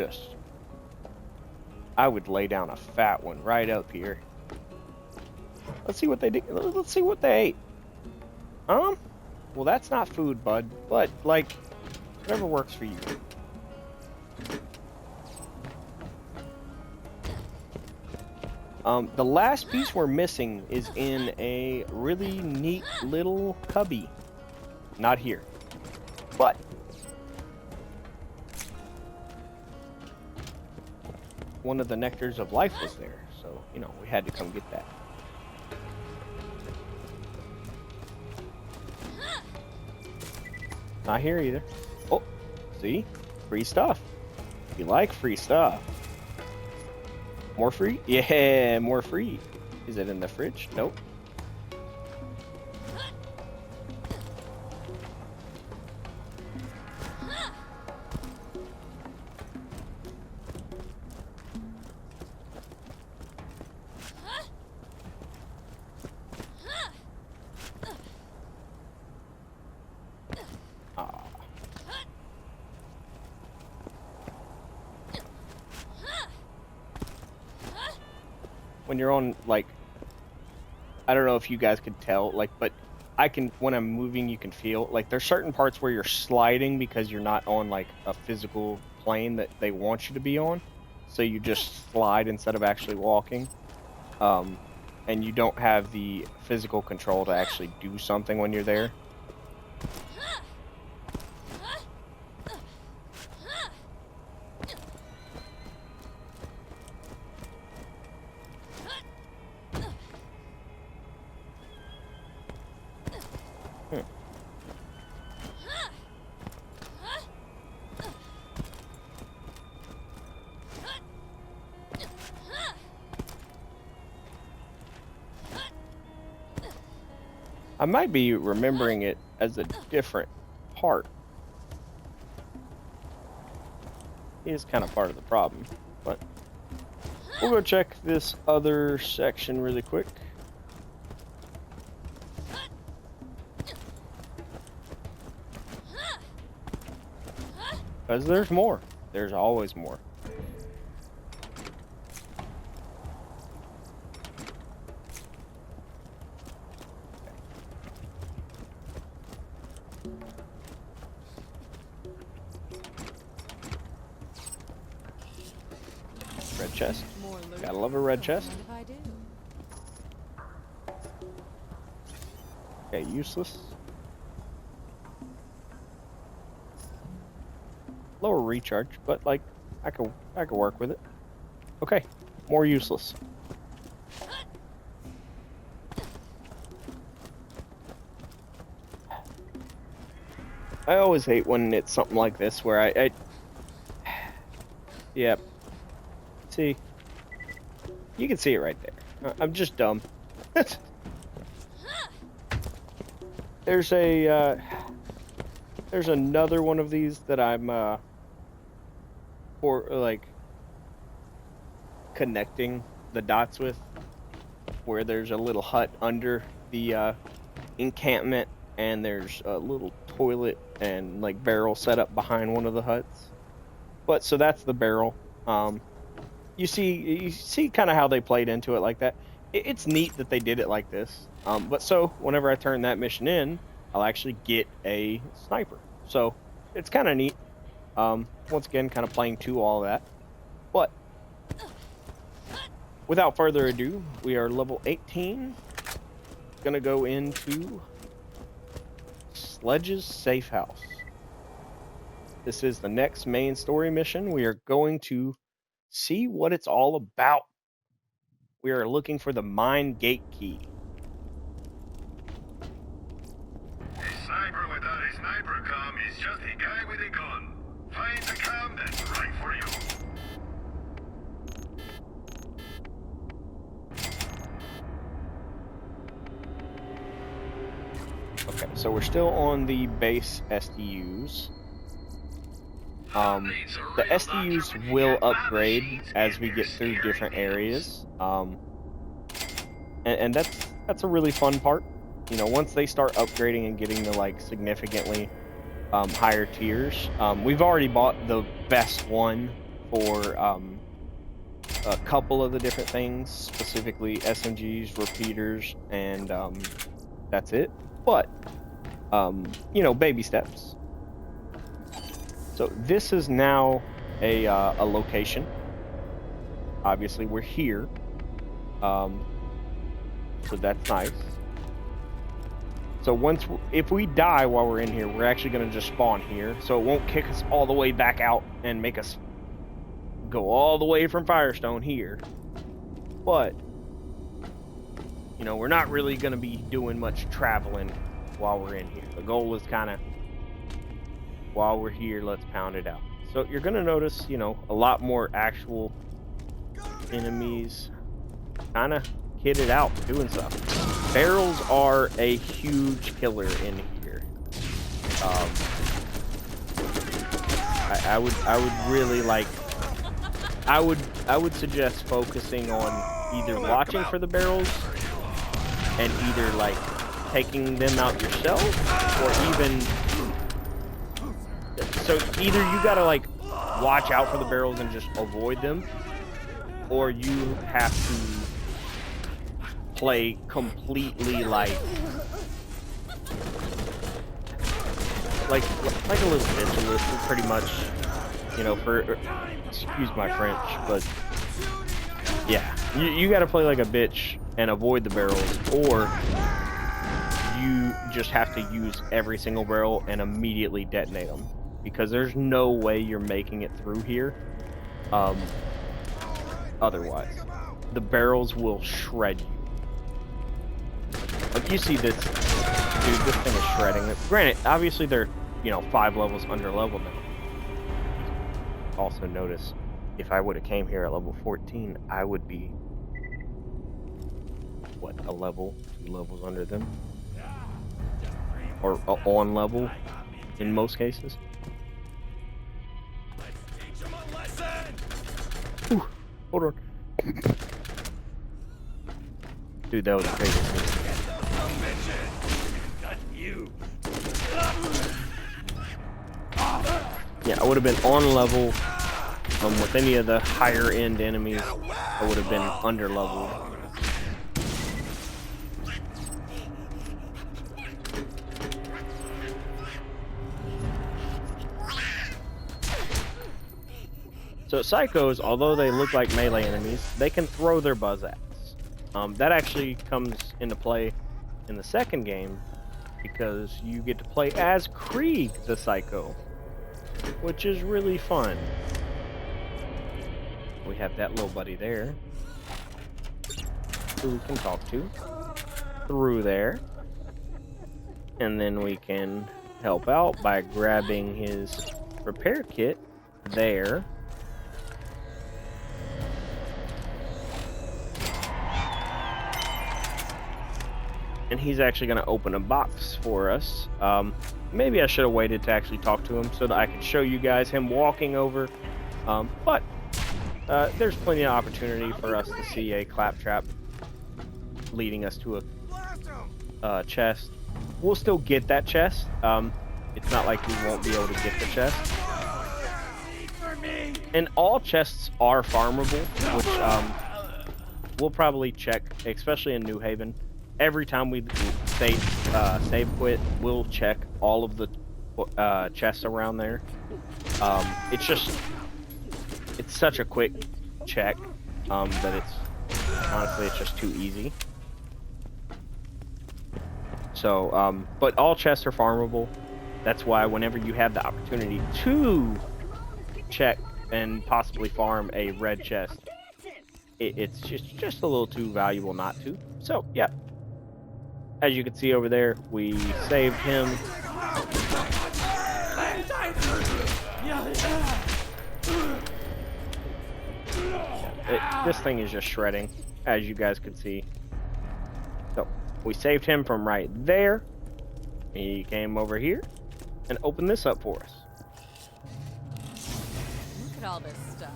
lay down a fat one right up here. Let's see what they did. Let's see what they ate. Well, that's not food, bud, but like, whatever works for you. The last piece we're missing is in a really neat little cubby. Not here, but one of the nectars of life was there, so you know we had to come get that. Not here either. Oh, see, free stuff. You like free stuff. More free? Yeah, more free. Is it in the fridge? Nope. when you're on, like, I don't know if you guys could tell, like, but I can, when I'm moving, you can feel, like, there's certain parts where you're sliding because you're not on, like, a physical plane that they want you to be on. So you just slide instead of actually walking. And you don't have the physical control to actually do something when you're there. I might be remembering it as a different part. It is kind of part of the problem, but we'll go check this other section really quick. Because there's more. There's always more. Red chest. Gotta love a red chest. Okay, useless. Lower recharge, but like I could work with it. Okay, more useless. I always hate when it's something like this where I yep. See, you can see it right there. I'm just dumb. There's another one of these that I'm connecting the dots with, where there's a little hut under the encampment, and there's a little toilet and like barrel set up behind one of the huts. But so that's the barrel. You see kind of how they played into it like that. It's neat that they did it like this. But so whenever I turn that mission in, I'll actually get a sniper. So it's kind of neat. Once again, kind of playing to all that. But without further ado, we are level 18. Gonna go into Sledge's safe house. This is the next main story mission. We are going to see what it's all about. We are looking for the mine gate key. A sniper without a sniper cam is just a guy with a gun. Find the cam that's right for you. Okay, so we're still on the base SDUs. The SDUs will upgrade as we get through different areas, and that's a really fun part. You know, once they start upgrading and getting to like significantly higher tiers, we've already bought the best one for a couple of the different things, specifically SMGs, repeaters, and that's it. But you know, baby steps. So this is now a location. Obviously, we're here, so that's nice. So if we die while we're in here, we're actually going to just spawn here, so it won't kick us all the way back out and make us go all the way from Firestone here. But you know, we're not really going to be doing much traveling while we're in here. The goal is kind of, while we're here, let's pound it out. So you're going to notice, you know, a lot more actual enemies kind of kitted out doing stuff. Barrels are a huge killer in here. I would really like, I would suggest focusing on either watching for the barrels and either like taking them out yourself, or even so either you gotta like watch out for the barrels and just avoid them, or you have play completely like a little bitch, pretty much, you know, for, excuse my French, but yeah, you got to play like a bitch and avoid the barrels, or you just have to use every single barrel and immediately detonate them, because there's no way you're making it through here otherwise. The barrels will shred you. Like, you see this, dude, this thing is shredding. Granted, obviously they're, you know, 5 levels under level now. Also notice, if I would have came here at level 14, I would be, what, a level, 2 levels under them? Or on level, in most cases. Teach him a lesson. Ooh, hold on. Dude, that was crazy. Got you. Yeah, I would have been on level with any of the higher end enemies. I would have been under level. So psychos, although they look like melee enemies, they can throw their buzz axe. That actually comes into play in the second game, because you get to play as Krieg the Psycho, which is really fun. We have that little buddy there, who we can talk to through there, and then we can help out by grabbing his repair kit there. And he's actually going to open a box for us. Maybe I should have waited to actually talk to him so that I could show you guys him walking over. But there's plenty of opportunity for us to see a claptrap leading us to a chest. We'll still get that chest. It's not like we won't be able to get the chest. And all chests are farmable, which we'll probably check, especially in New Haven. Every time we save quit, we'll check all of the chests around there. It's such a quick check that honestly it's just too easy. So, but all chests are farmable. That's why whenever you have the opportunity to check and possibly farm a red chest, it's just a little too valuable not to. So, yeah. As you can see over there, we saved him. This thing is just shredding, as you guys can see. So, we saved him from right there. He came over here and opened this up for us. Look at all this stuff.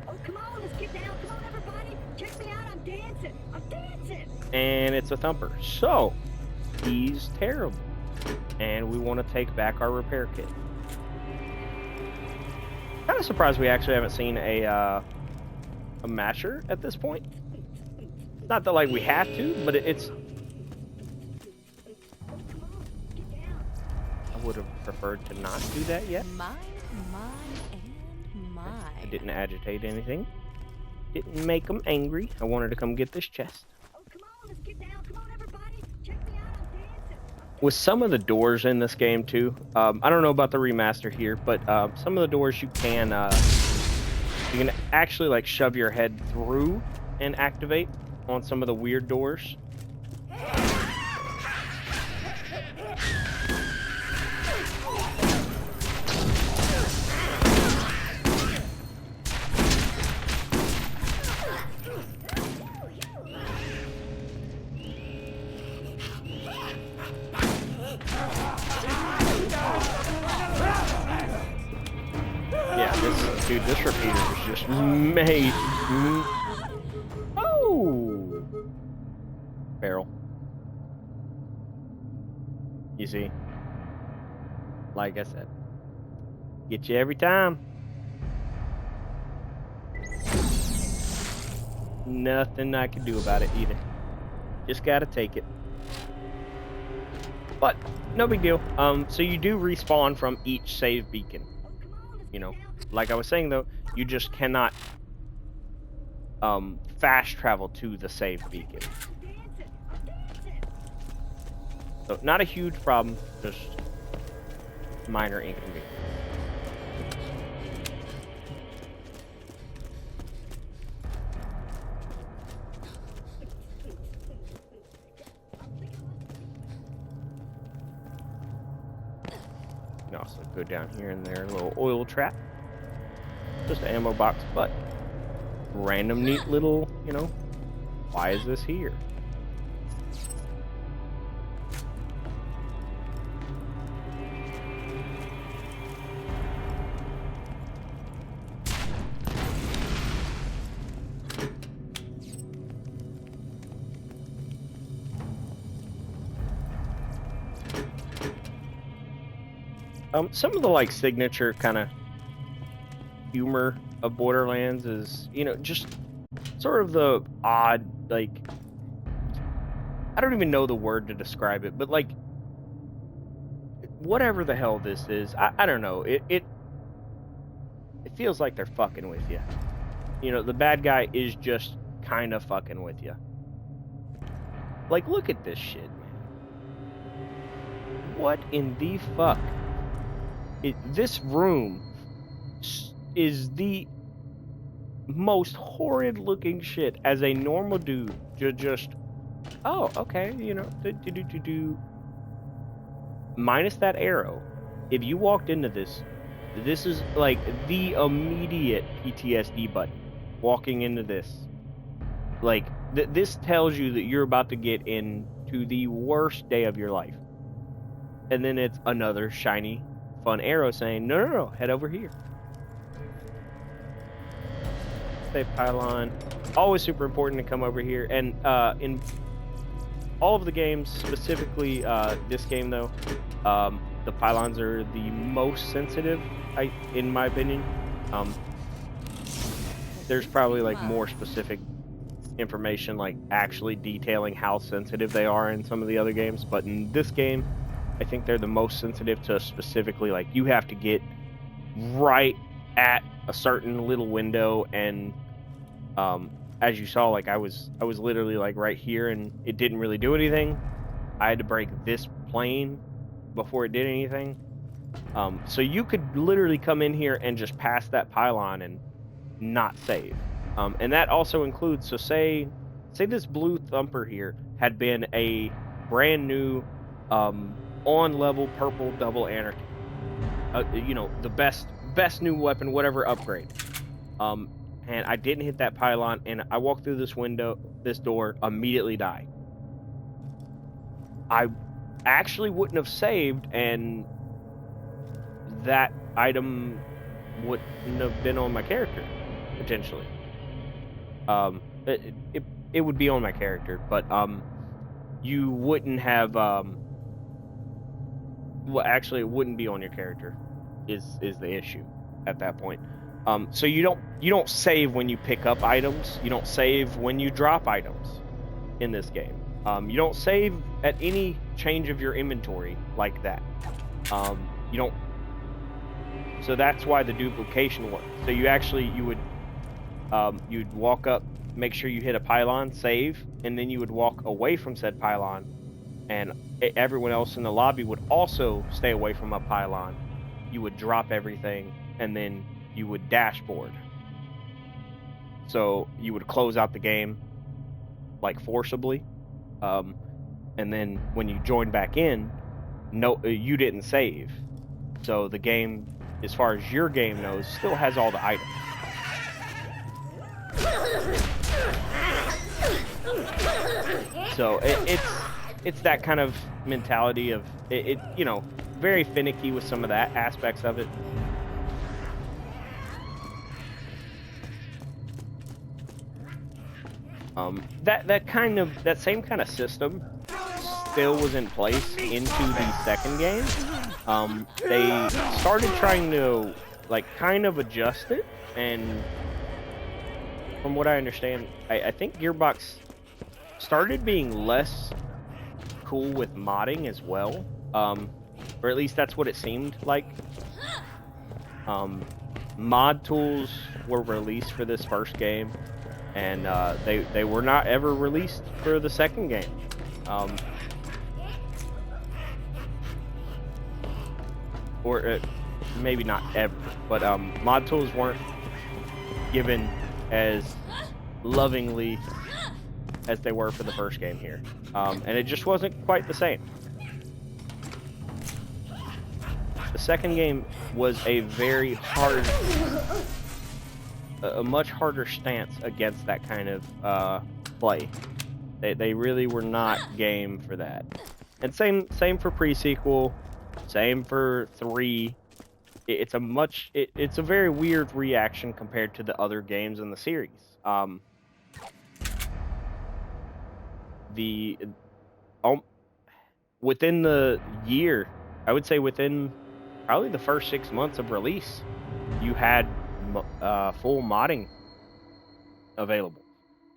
Oh, come on, let's get down. Come on, everybody. Check me out. I'm dancing. I'm dancing. And it's a thumper. So, he's terrible. And we want to take back our repair kit. Kind of surprised we actually haven't seen a masher at this point. Not that like we have to, but it's... I would have preferred to not do that yet. My, and my. I didn't agitate anything. Didn't make them angry. I wanted to come get this chest. Oh, come on, let's get down. Come on, everybody. Check me out. I'm dancing. With some of the doors in this game too, I don't know about the remaster here, but some of the doors you can actually like shove your head through and activate on some of the weird doors. Dude, this repeater is just made. Oh! Barrel. You see? Like I said. Get you every time. Nothing I can do about it either. Just gotta take it. But no big deal. So you do respawn from each save beacon. You know, like I was saying though, you just cannot fast travel to the save beacon. So not a huge problem, just minor inconvenience. You can also go down here in their little oil trap. Just an ammo box, but random neat little, you know, why is this here? Some of the like signature kind of humor of Borderlands is, you know, just sort of the odd, like, I don't even know the word to describe it, but like, whatever the hell this is, I don't know, it feels like they're fucking with you. You know, the bad guy is just kind of fucking with you. Like, look at this shit, man. What in the fuck? This room is the most horrid looking shit. As a normal dude, just oh, okay, you know, minus that arrow. If you walked into this is like the immediate PTSD button. Walking into this, like this tells you that you're about to get into the worst day of your life, and then it's another shiny fun arrow saying, no, head over here. Safe pylon. Always super important to come over here. And in all of the games, specifically this game though, the pylons are the most sensitive, in my opinion. There's probably like more specific information, like actually detailing how sensitive they are in some of the other games, but in this game, I think they're the most sensitive to specifically, like, you have to get right at a certain little window, and as you saw, like, I was literally like right here, and it didn't really do anything. I had to break this plane before it did anything. So you could literally come in here and just pass that pylon and not save. And that also includes, so say this blue thumper here had been a brand new on level purple double anarchy, you know, the best new weapon, whatever upgrade, and I didn't hit that pylon, and I walked through this door, immediately die. I actually wouldn't have saved, and that item wouldn't have been on my character, potentially. It would be on my character, but you wouldn't have well, actually, it wouldn't be on your character, is the issue at that point. So you don't save when you pick up items. You don't save when you drop items in this game. You don't save at any change of your inventory like that. You don't. So that's why the duplication works. So you'd walk up, make sure you hit a pylon, save, and then you would walk away from said pylon, and everyone else in the lobby would also stay away from a pylon. You would drop everything, and then you would dashboard. So you would close out the game, like, forcibly, and then when you join back in, you didn't save. So the game, as far as your game knows, still has all the items. So it's that kind of mentality of it, you know, very finicky with some of that aspects of it. That same kind of system still was in place into the second game. They started trying to, like, kind of adjust it, and from what I understand, I think Gearbox started being less cool with modding as well. Or at least that's what it seemed like. Mod tools were released for this first game, and they were not ever released for the second game. Or maybe not ever, but mod tools weren't given as lovingly as they were for the first game here, and it just wasn't quite the same. The second game was a very hard, a much harder stance against that kind of play. They really were not game for that. And same for pre-sequel, same for 3. It's a very weird reaction compared to the other games in the series. Within the year, I would say within probably the first 6 months of release, you had full modding available.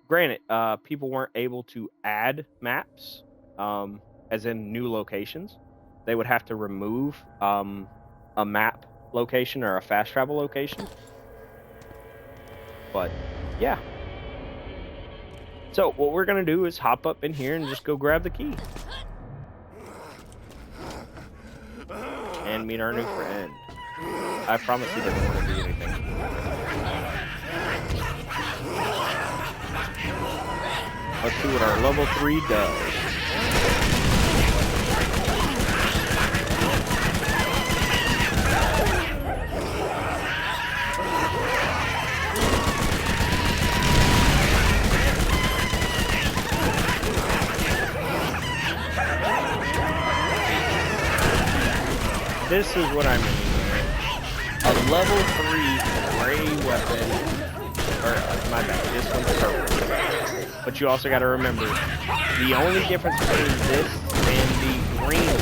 Granted, people weren't able to add maps, as in new locations. They would have to remove a map location or a fast travel location. But yeah. So what we're gonna do is hop up in here and just go grab the key. And meet our new friend. I promise he doesn't want to do anything. Let's see what our level 3 does. This is what I mean. A level 3 gray weapon, or my bad, this one's purple. But you also got to remember, the only difference between this and the green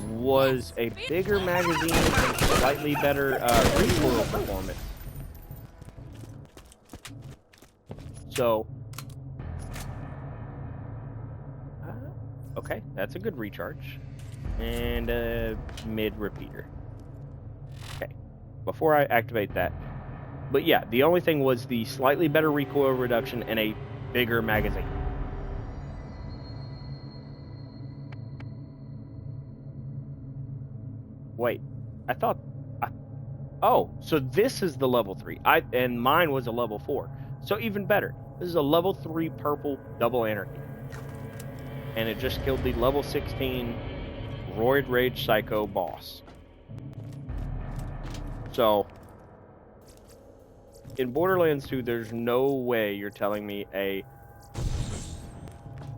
one was a bigger magazine and slightly better recoil performance. So, okay, that's a good recharge. And a mid repeater. Okay, before I activate that. But yeah, the only thing was the slightly better recoil reduction and a bigger magazine. Wait, I thought... oh, so this is the level 3. And mine was a level 4. So even better. This is a level 3 purple double anarchy. And it just killed the level 16... Roid Rage Psycho boss. So, in Borderlands 2, there's no way you're telling me a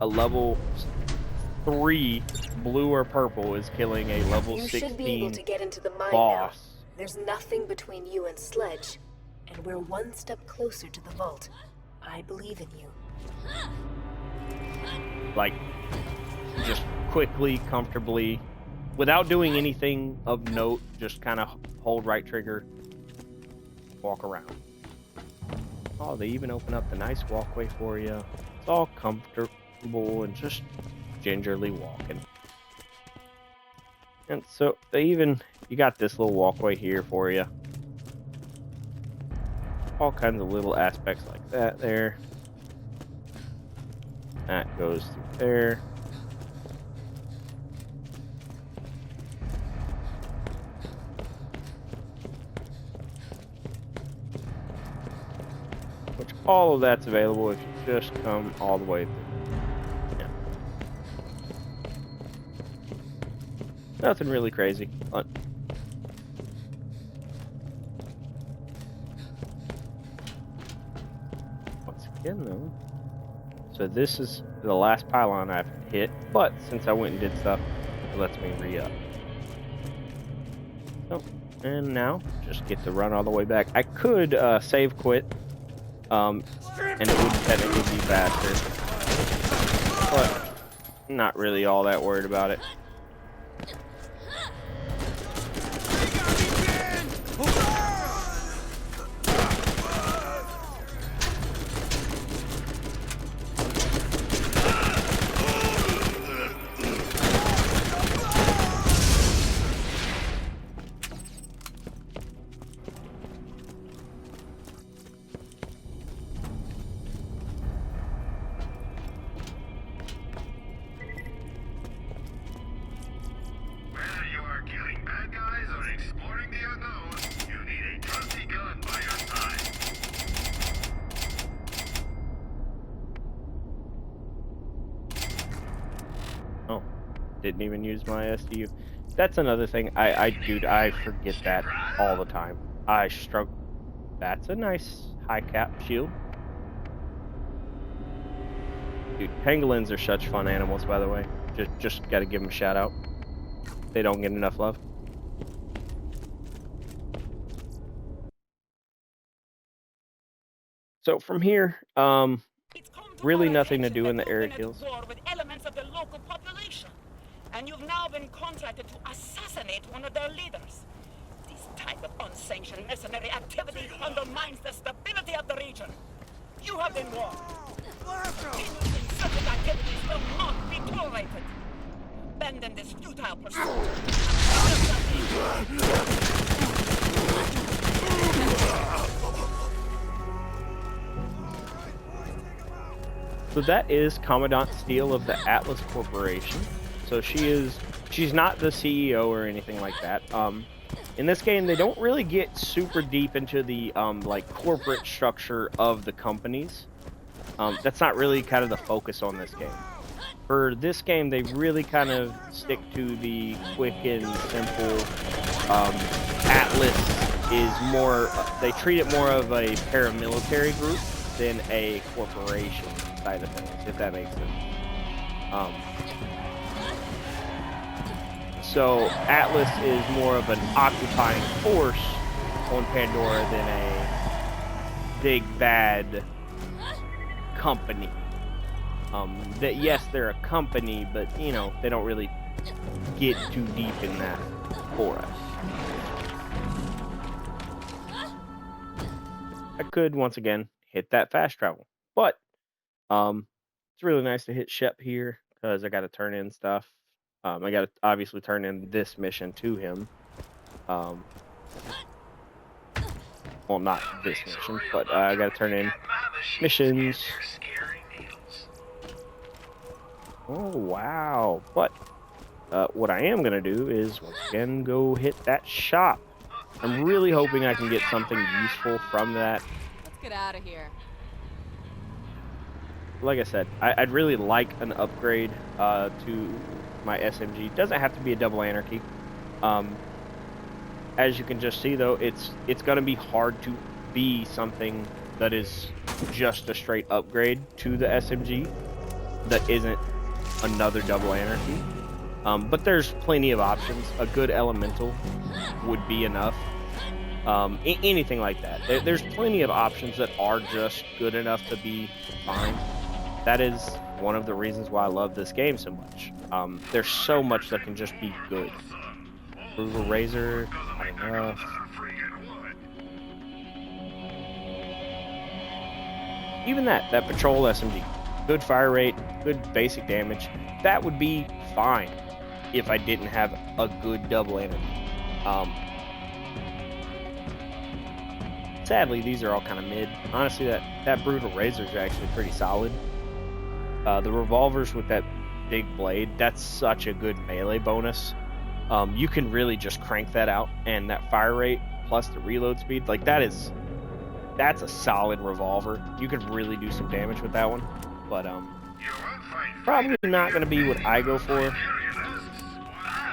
level 3 blue or purple is killing a level 16 You should be able to get into the mine boss. now. There's nothing between you and Sledge, and we're one step closer to the vault. I believe in you. Like, just quickly, comfortably, without doing anything of note, just kind of hold right trigger, walk around. Oh, they even open up the nice walkway for you. It's all comfortable and just gingerly walking. And so you got this little walkway here for you. All kinds of little aspects like that there. That goes through there. Which all of that's available if you just come all the way through. Yeah. Nothing really crazy. Fun. Once again though, so this is the last pylon I've hit, but since I went and did stuff, it lets me re-up. So, and now, just get to run all the way back. I could save quit, and it would technically be faster, but not really all that worried about it. didn't even use my SDU. That's another thing. Dude, I forget that all the time. I struggle. That's a nice high cap shield. Dude, pangolins are such fun animals, by the way. Just gotta give them a shout out. They don't get enough love. So from here, really nothing to do in the area kills. With elements of the local population, and you've now been contracted to assassinate one of their leaders. This type of unsanctioned mercenary activity undermines the stability of the region. You have been warned. Such activities will not be tolerated. Abandon this futile pursuit. So that is Commandant Steele of the Atlas Corporation. So she's not the CEO or anything like that. In this game, they don't really get super deep into the like corporate structure of the companies. That's not really kind of the focus on this game. For this game, they really kind of stick to the quick and simple. Atlas is more, they treat it more of a paramilitary group than a corporation side of things, if that makes sense. So Atlas is more of an occupying force on Pandora than a big bad company. That yes, they're a company, but you know, they don't really get too deep in that for us. I could once again hit that fast travel, but it's really nice to hit Shep here because I got to turn in stuff. I got to obviously turn in this mission to him. Well, not this mission, but I got to turn in missions. Oh, wow. But what I am going to do is, once again, go hit that shop. I'm really hoping I can get something useful from that. Let's get out of here. Like I said, I'd really like an upgrade to my SMG. Doesn't have to be a double anarchy. As you can just see, though, it's going to be hard to be something that is just a straight upgrade to the SMG that isn't another double anarchy. But there's plenty of options. A good elemental would be enough. Anything like that. There's plenty of options that are just good enough to be fine. That is one of the reasons why I love this game so much. There's so much that can just be good. Brutal Razor, not enough. Even that patrol SMG. Good fire rate, good basic damage. That would be fine if I didn't have a good double enemy. Sadly, these are all kind of mid. Honestly, that Brutal Razor is actually pretty solid. The revolvers with that big blade, that's such a good melee bonus. You can really just crank that out, and that fire rate plus the reload speed, like that's a solid revolver. You could really do some damage with that one, but probably not going to be what I go for.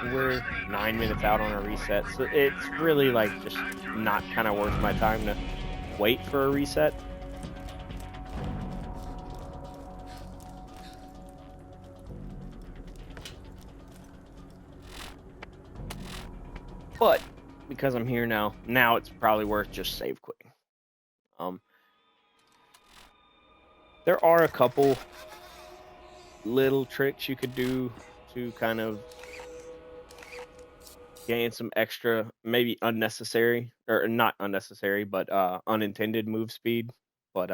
We're 9 minutes out on a reset, so it's really like just not kind of worth my time to wait for a reset. But because I'm here now it's probably worth just save quitting. There are a couple little tricks you could do to kind of gain some extra, maybe unnecessary, or not unnecessary, but unintended move speed. But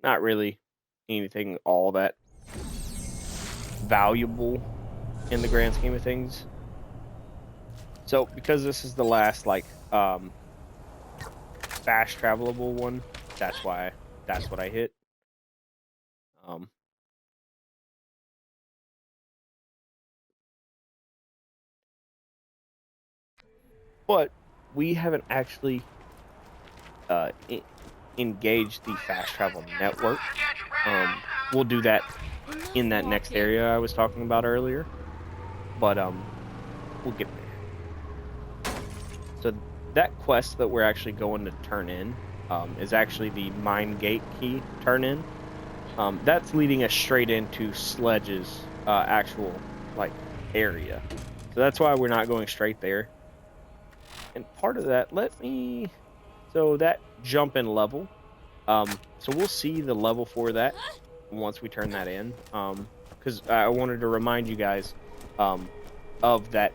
not really anything all that valuable in the grand scheme of things. So because this is the last like fast travelable one, that's what I hit. But we haven't actually engaged the fast travel network. We'll do that in that next area I was talking about earlier. but we'll get there. So that quest that we're actually going to turn in is actually the mine gate key turn in. That's leading us straight into Sledge's actual like area. So that's why we're not going straight there. And part of that, so that jump in level. So we'll see the level for that once we turn that in. Because I wanted to remind you guys of that,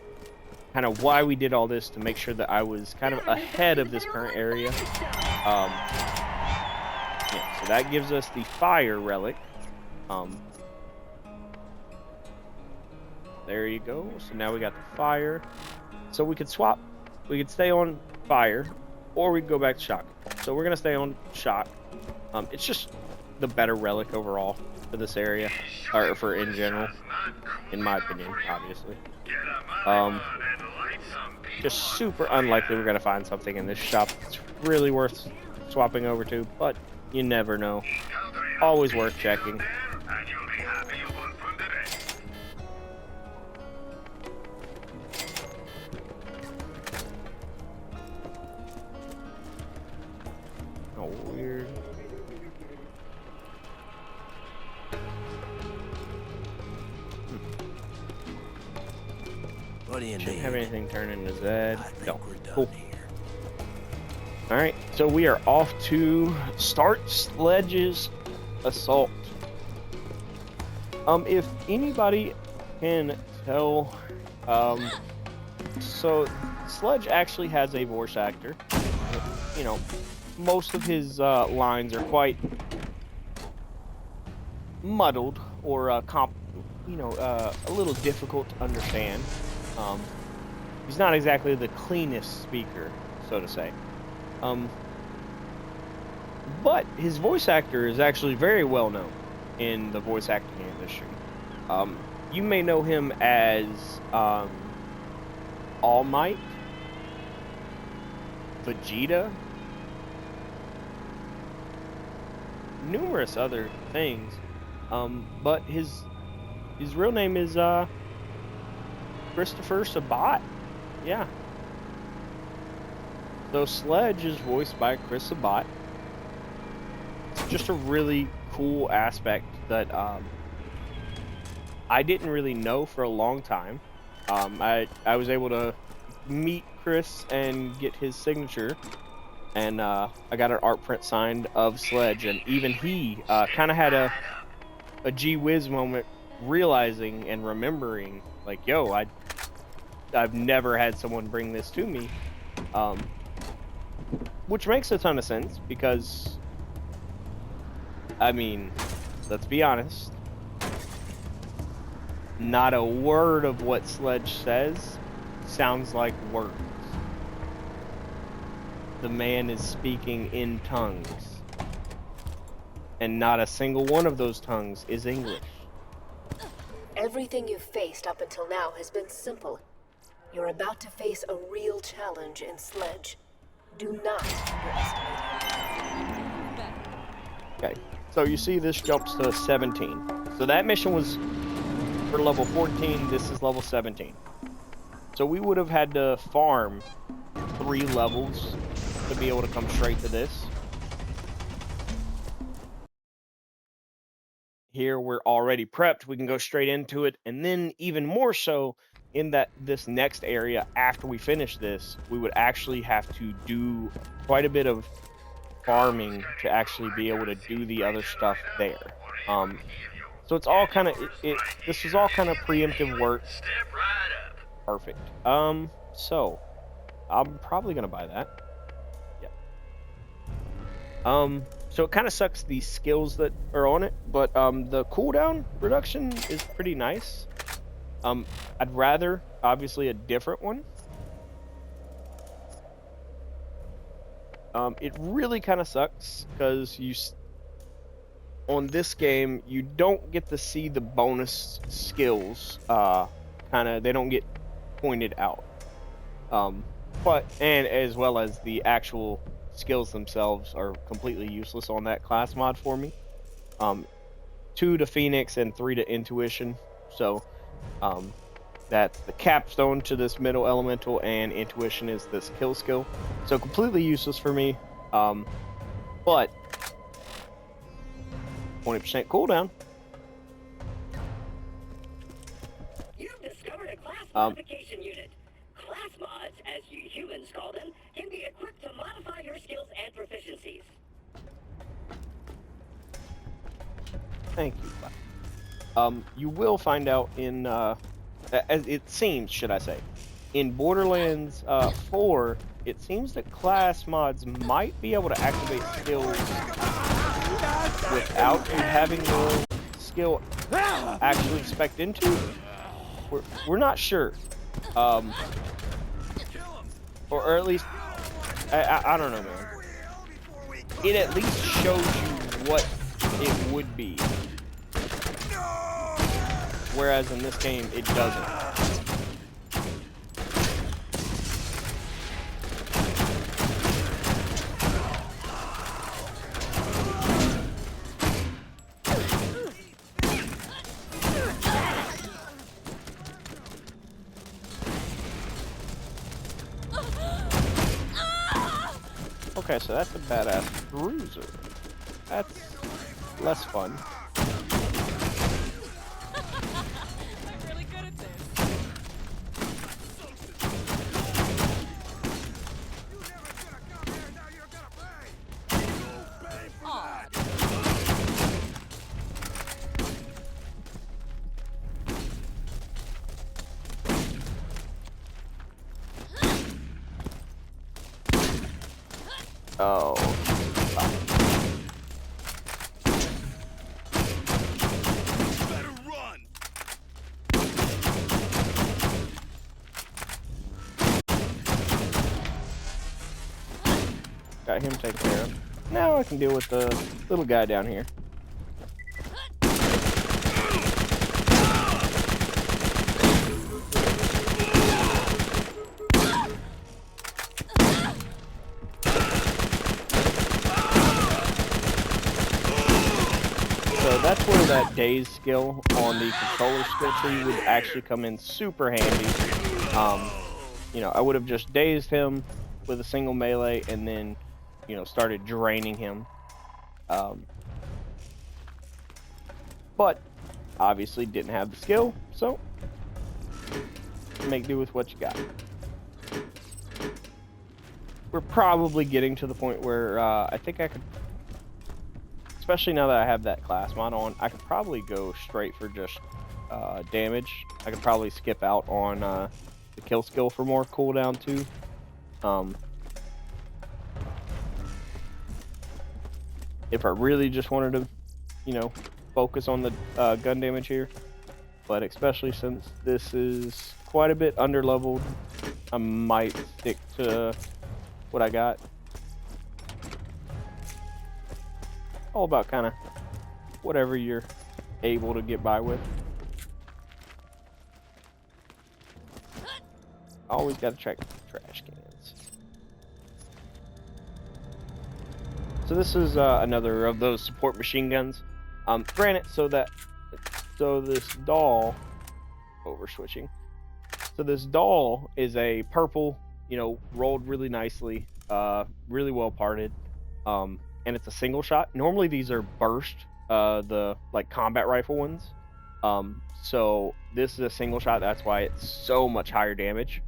kind of why we did all this, to make sure that I was kind of ahead of this current area. Yeah, so that gives us the fire relic. There you go. So now we got the fire. So we could swap. We could stay on fire, or we could go back to shock. So we're gonna stay on shock. It's just the better relic overall for this area, or for in general, in my opinion, obviously. Just super unlikely we're gonna find something in this shop that's really worth swapping over to, but you never know. Always worth checking. Oh, weird. What do you Shouldn't need? have anything turn into Zed. I think No. we're done Cool. here. Alright, so we are off to start Sledge's assault. If anybody can tell, so Sledge actually has a voice actor. You know, most of his lines are quite muddled or a little difficult to understand. He's not exactly the cleanest speaker, so to say. But his voice actor is actually very well known in the voice acting industry. You may know him as All Might, Vegeta, numerous other things. But his real name is Christopher Sabat. Yeah. So Sledge is voiced by Chris Sabat. It's just a really cool aspect that I didn't really know for a long time. I was able to meet Chris and get his signature, and I got an art print signed of Sledge, and even he kind of had a gee whiz moment, realizing and remembering, like, yo, I've never had someone bring this to me, which makes a ton of sense because, I mean, let's be honest, not a word of what Sledge says sounds like words. The man is speaking in tongues, and not a single one of those tongues is English. Everything you've faced up until now has been simple. You're about to face a real challenge in Sledge. Do not underestimate him. Okay, so you see this jumps to 17. So that mission was for level 14, this is level 17. So we would have had to farm 3 levels to be able to come straight to this. Here we're already prepped, we can go straight into it, and then even more so in that this next area after we finish this, we would actually have to do quite a bit of farming to actually be able to do the other stuff there. So it's all kind of this was all kind of preemptive work. Perfect. So I'm probably gonna buy that. Yeah. So it kind of sucks the skills that are on it, but the cooldown reduction is pretty nice. I'd rather, obviously, a different one. It really kind of sucks because on this game you don't get to see the bonus skills. They don't get pointed out. And as well as the actual skills themselves are completely useless on that class mod for me. 2 to Phoenix and 3 to Intuition. So That's the capstone to this middle elemental, and intuition is this kill skill. So completely useless for me, but 20% cooldown. You've discovered a class modification unit. Class mods, as you humans call them, can be equipped to modify your skills and proficiencies. Thank you. You will find out in, as it seems, should I say, in Borderlands 4, it seems that class mods might be able to activate skills without you having your skill actually spec'd into. We're not sure. Or at least, I don't know, man. It at least shows you what it would be. Whereas in this game, it doesn't. Okay, so that's a badass bruiser. That's less fun. I'm really good at this. Aw. Oh. Better run. Got him taken care of. Now I can deal with the little guy down here. So that's where that daze skill on the controller skill tree would actually come in super handy. You know, I would have just dazed him with a single melee and then, you know, started draining him. But obviously didn't have the skill, so make do with what you got. We're probably getting to the point where I think I could, especially now that I have that class mod on, I could probably go straight for just damage. I could probably skip out on the kill skill for more cooldown too. If I really just wanted to, you know, focus on the gun damage here, but especially since this is quite a bit underleveled, I might stick to what I got. All about kind of whatever you're able to get by with. Always got to check trash cans. So this is another of those support machine guns. Granted, so this doll, over switching. So this doll is a purple, you know, rolled really nicely, really well parted, and it's a single shot. Normally these are burst, the like combat rifle ones. So this is a single shot. That's why it's so much higher damage.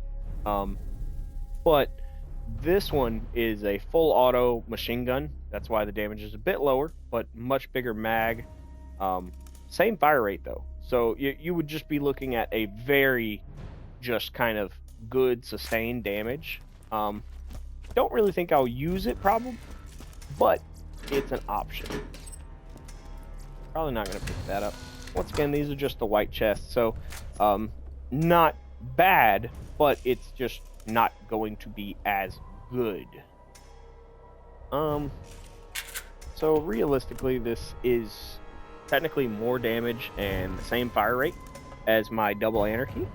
But this one is a full auto machine gun. That's why the damage is a bit lower, but much bigger mag. Same fire rate though. So you would just be looking at a very just kind of good sustained damage. Don't really think I'll use it probably, but it's an option. Probably not going to pick that up. Once again, these are just the white chests, so not bad, but it's just not going to be as good. So realistically, this is technically more damage and the same fire rate as my double anarchy.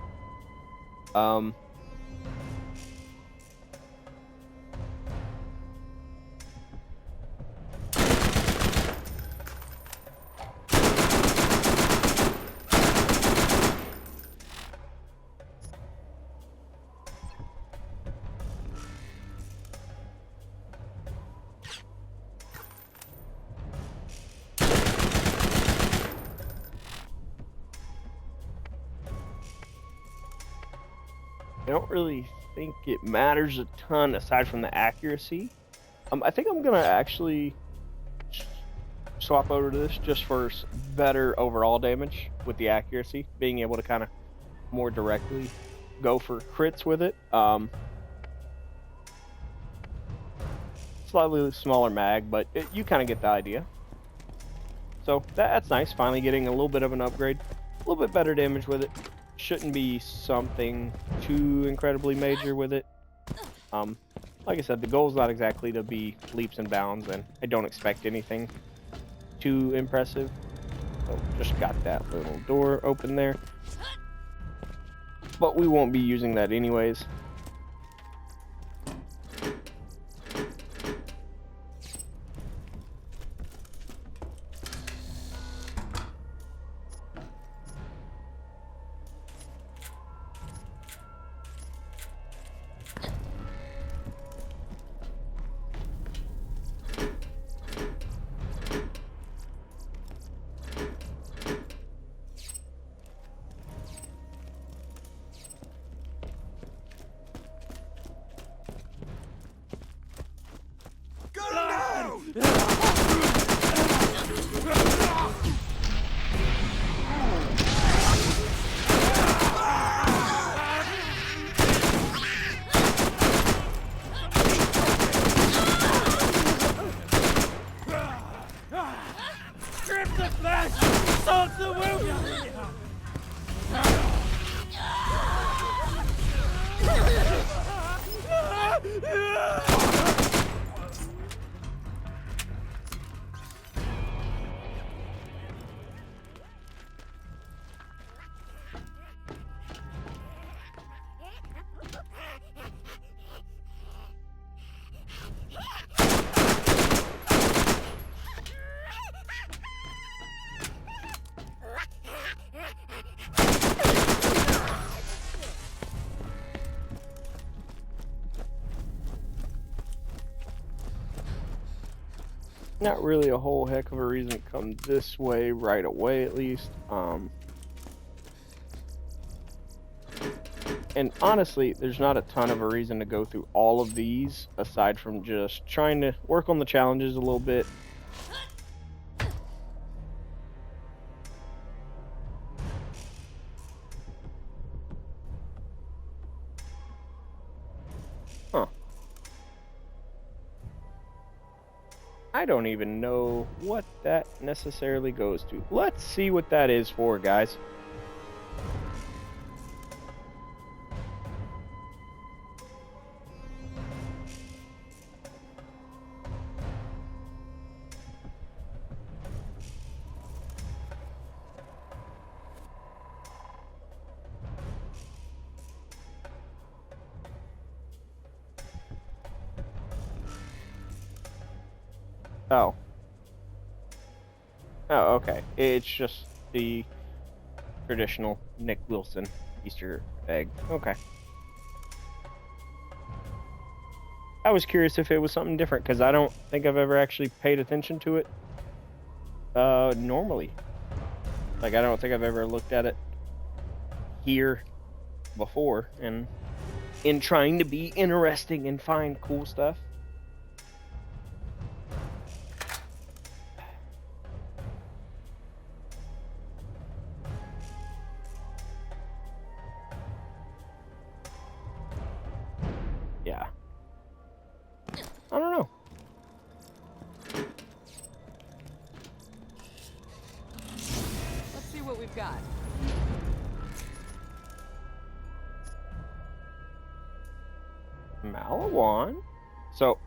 I don't really think it matters a ton aside from the accuracy. I think I'm gonna actually swap over to this just for better overall damage with the accuracy, being able to kind of more directly go for crits with it. Slightly smaller mag, but you kind of get the idea. So that's nice, finally getting a little bit of an upgrade. A little bit better damage with it. Shouldn't be something too incredibly major with it. Like I said, the goal is not exactly to be leaps and bounds, and I don't expect anything too impressive. So just got that little door open there. But we won't be using that anyways. Not really a whole heck of a reason to come this way right away, at least. And honestly, there's not a ton of a reason to go through all of these, aside from just trying to work on the challenges a little bit. Huh. I don't even know what that necessarily goes to. Let's see what that is for, guys. Oh. Oh, okay. It's just the traditional Nick Wilson Easter egg. Okay. I was curious if it was something different, because I don't think I've ever actually paid attention to it normally. Like, I don't think I've ever looked at it here before, and in trying to be interesting and find cool stuff. Yeah. I don't know. Let's see what we've got. Malawan. So,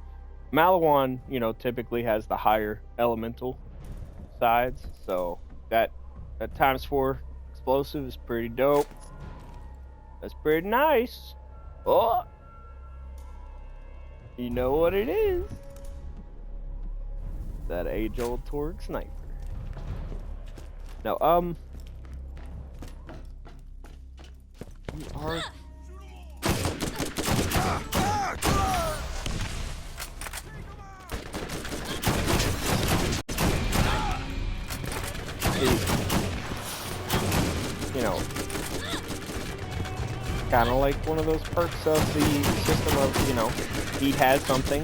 Malawan, you know, typically has the higher elemental sides. So, that ×4 explosive is pretty dope. That's pretty nice. Oh! You know what it is? That age-old Torg sniper. No, we are. You know, kind of like one of those perks of the system of, you know, he has something,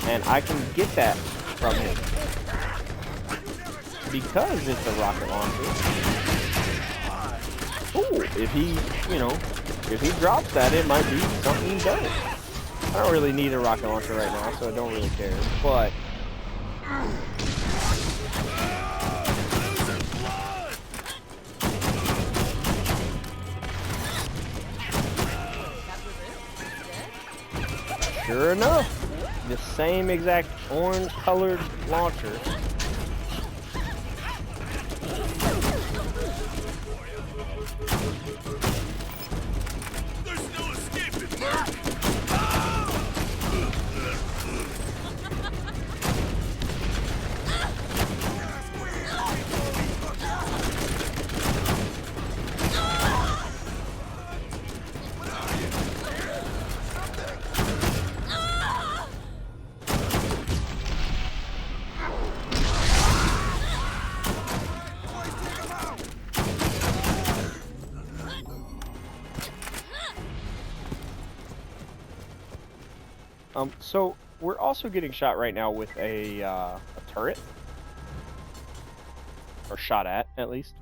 and I can get that from him. Because it's a rocket launcher. Ooh, if he, you know, if he drops that, it might be something dope. I don't really need a rocket launcher right now, so I don't really care, but... Sure enough, the same exact orange-colored launcher. There's no escaping, Merc! So we're also getting shot right now with a turret, or shot at least.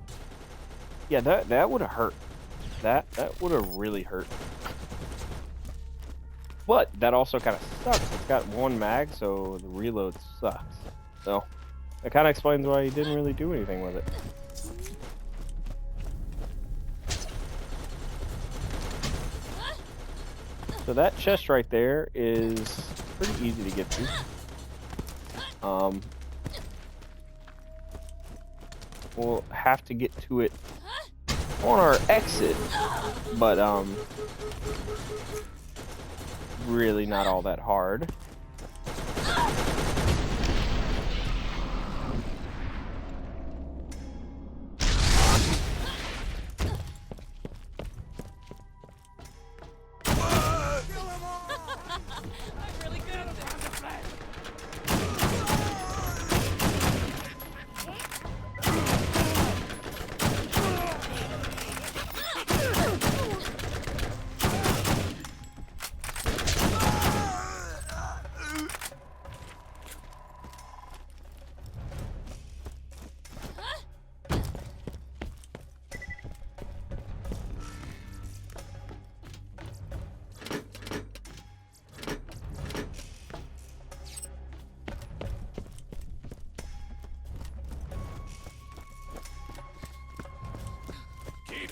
Yeah, that would have hurt. That would have really hurt. But that also kind of sucks. It's got one mag, so the reload sucks. So that kind of explains why he didn't really do anything with it. So that chest right there is pretty easy to get to. We'll have to get to it on our exit, but really not all that hard.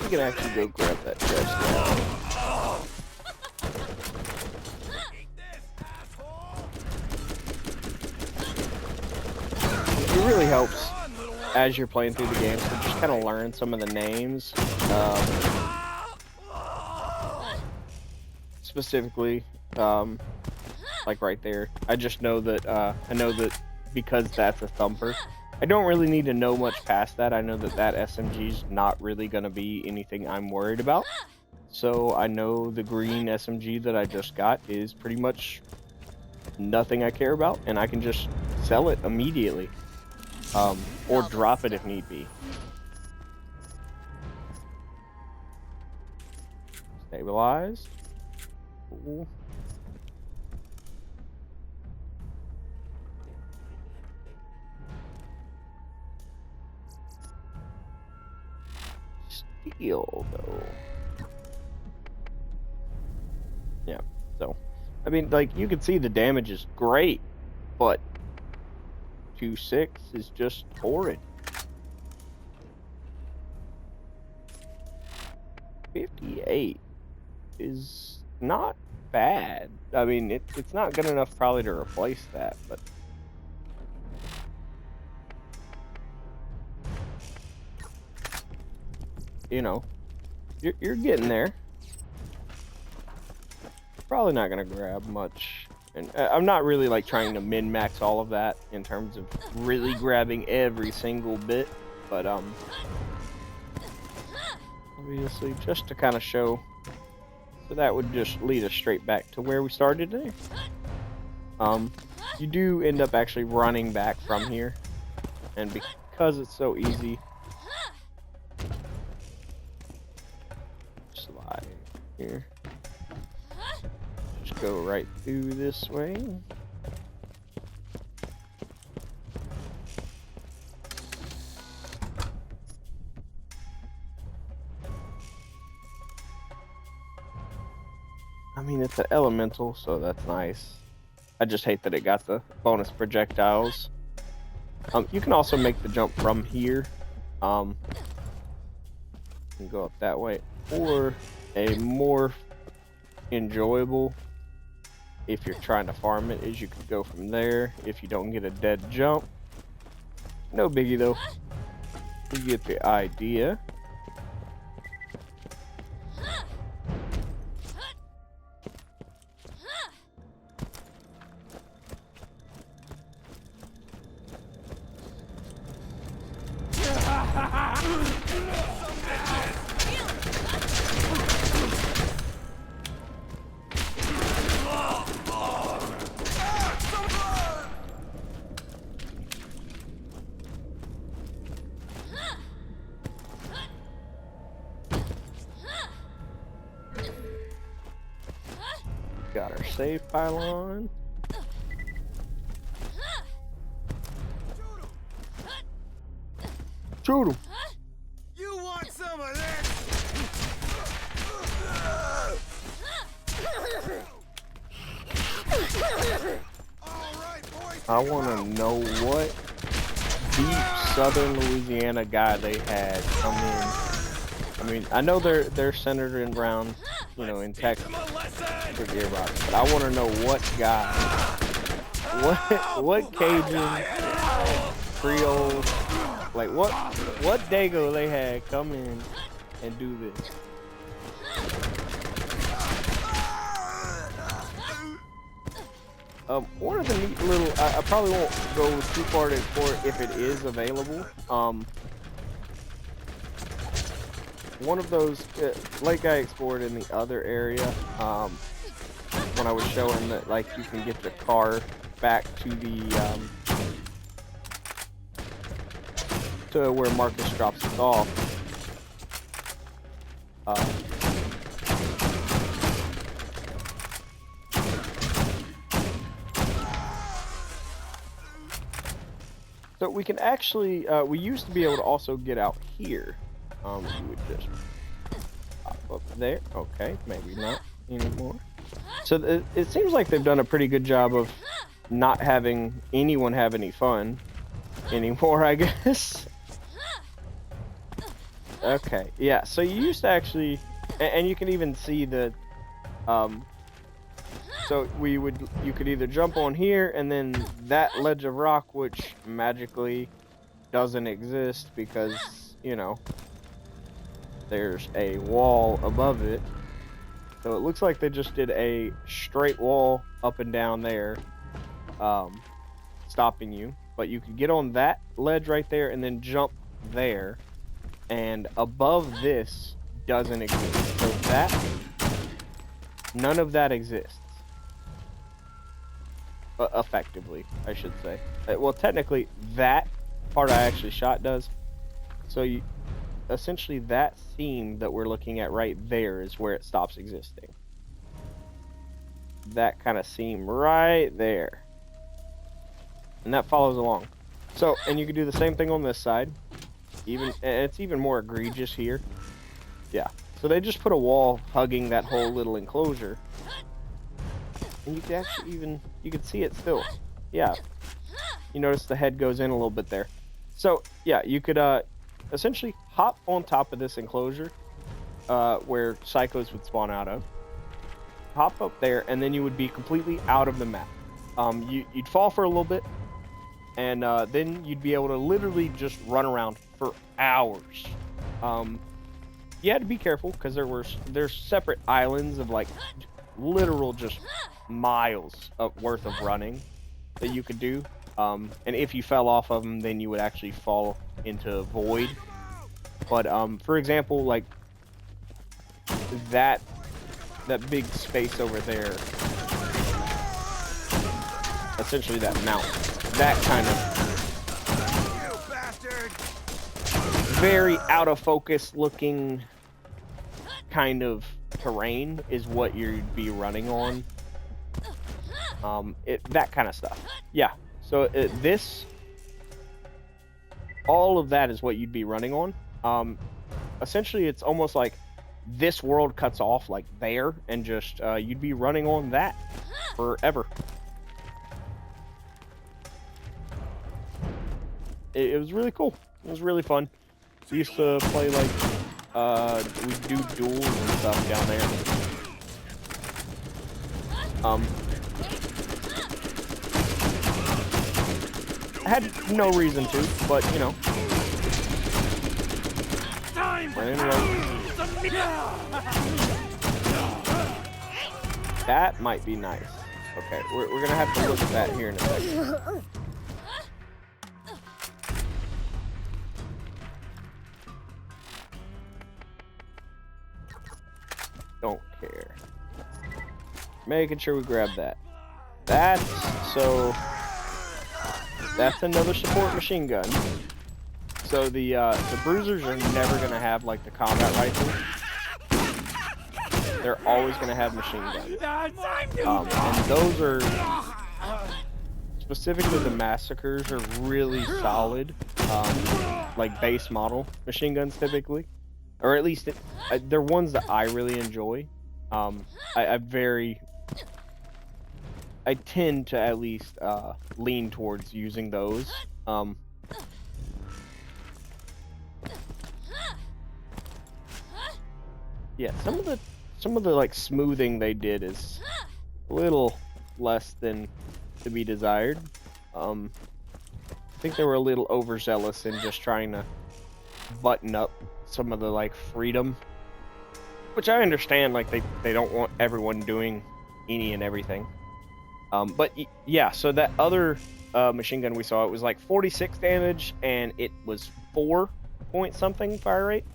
We can actually go grab that chest now. It really helps as you're playing through the game to just kind of learn some of the names. Specifically, like right there. I just know that, I know that because that's a thumper. I don't really need to know much past that. I know that that SMG's not really going to be anything I'm worried about. So I know the green SMG that I just got is pretty much nothing I care about, and I can just sell it immediately. Or drop it if need be. Stabilized. Cool. Steel, though. Yeah, so I mean, like, you can see the damage is great, but 2.6 is just horrid. 58 is not bad. I mean, it's not good enough probably to replace that, but you know, you're getting there. Probably not gonna grab much, and I'm not really like trying to min-max all of that in terms of really grabbing every single bit, but obviously just to kind of show. So that would just lead us straight back to where we started today. You do end up actually running back from here, and because it's so easy, slide, Here. Just go right through this way. I mean, it's an elemental, so that's nice. I just hate that it got the bonus projectiles. You can also make the jump from here. You can go up that way. Or a more enjoyable, if you're trying to farm it, is you can go from there if you don't get a dead jump. No biggie though. You get the idea. Got our save pylon. Shoot him. You want some of this? I want to know what deep southern Louisiana guy they had come in. I mean, I know they're centered in around, you know, in Texas for Gearbox, but I want to know what guy, what Cajun, Creole, like what Dago they had come in and do this. One of the neat little, I probably won't go too far to explore if it is available. One of those, like I explored in the other area, when I was showing that, like, you can get the car back to the, to where Marcus drops us off. So we can actually, we used to be able to also get out here. You would just pop up there. Okay, maybe not anymore. So it seems like they've done a pretty good job of not having anyone have any fun anymore, I guess. Okay, yeah, so you used to actually, and you can even see the, so you could either jump on here and then that ledge of rock, which magically doesn't exist because, you know, there's a wall above it. So it looks like they just did a straight wall up and down there, stopping you. But you could get on that ledge right there and then jump there. And above this doesn't exist. So none of that exists. Effectively, I should say. Well, technically, that part I actually shot does. So essentially that seam that we're looking at right there is where it stops existing. That kind of seam right there. And that follows along. So, and you can do the same thing on this side. And it's even more egregious here. Yeah. So they just put a wall hugging that whole little enclosure. And you can actually you can see it still. Yeah. You notice the head goes in a little bit there. So, yeah, you could essentially hop on top of this enclosure where psychos would spawn out of. Hop up there, and then you would be completely out of the map. You'd fall for a little bit, and then you'd be able to literally just run around for hours. You had to be careful because there's separate islands of like literal just miles worth of running that you could do. And if you fell off of them, then you would actually fall into a void. But for example, like that big space over there, essentially that mountain, that kind of very out of focus looking kind of terrain is what you'd be running on. That kind of stuff. Yeah. So all of that is what you'd be running on. Essentially, it's almost like this world cuts off like there, and just you'd be running on that forever. It was really cool. It was really fun. We used to play like we do duels and stuff down there. I had no reason to, but you know. That might be nice. Okay, we're gonna have to look at that here in a second. Don't care. Making sure we grab that. That's another support machine gun. So the bruisers are never gonna have like the combat rifles. They're always gonna have machine guns. And those are specifically the massacres are really solid, like base model machine guns typically, or at least they're ones that I really enjoy. I tend to at least lean towards using those. Yeah, some of the like smoothing they did is a little less than to be desired. I think they were a little overzealous in just trying to button up some of the like freedom, which I understand. Like they don't want everyone doing any and everything. But yeah, so that other machine gun we saw, it was like 46 damage and it was 4 point something fire rate.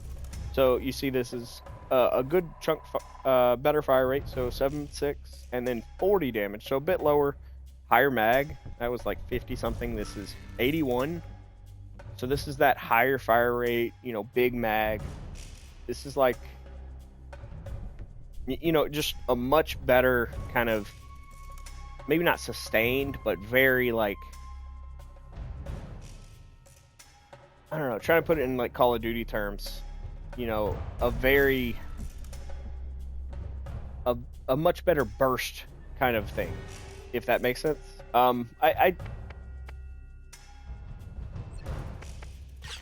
So you see this is a good chunk better fire rate, so 7.6, and then 40 damage, so a bit lower, higher mag. That was like 50 something. This is 81. So this is that higher fire rate, you know, big mag. This is like, you know, just a much better kind of, maybe not sustained, but very like, I don't know, trying to put it in like Call of Duty terms, you know, a much better burst kind of thing, if that makes sense. I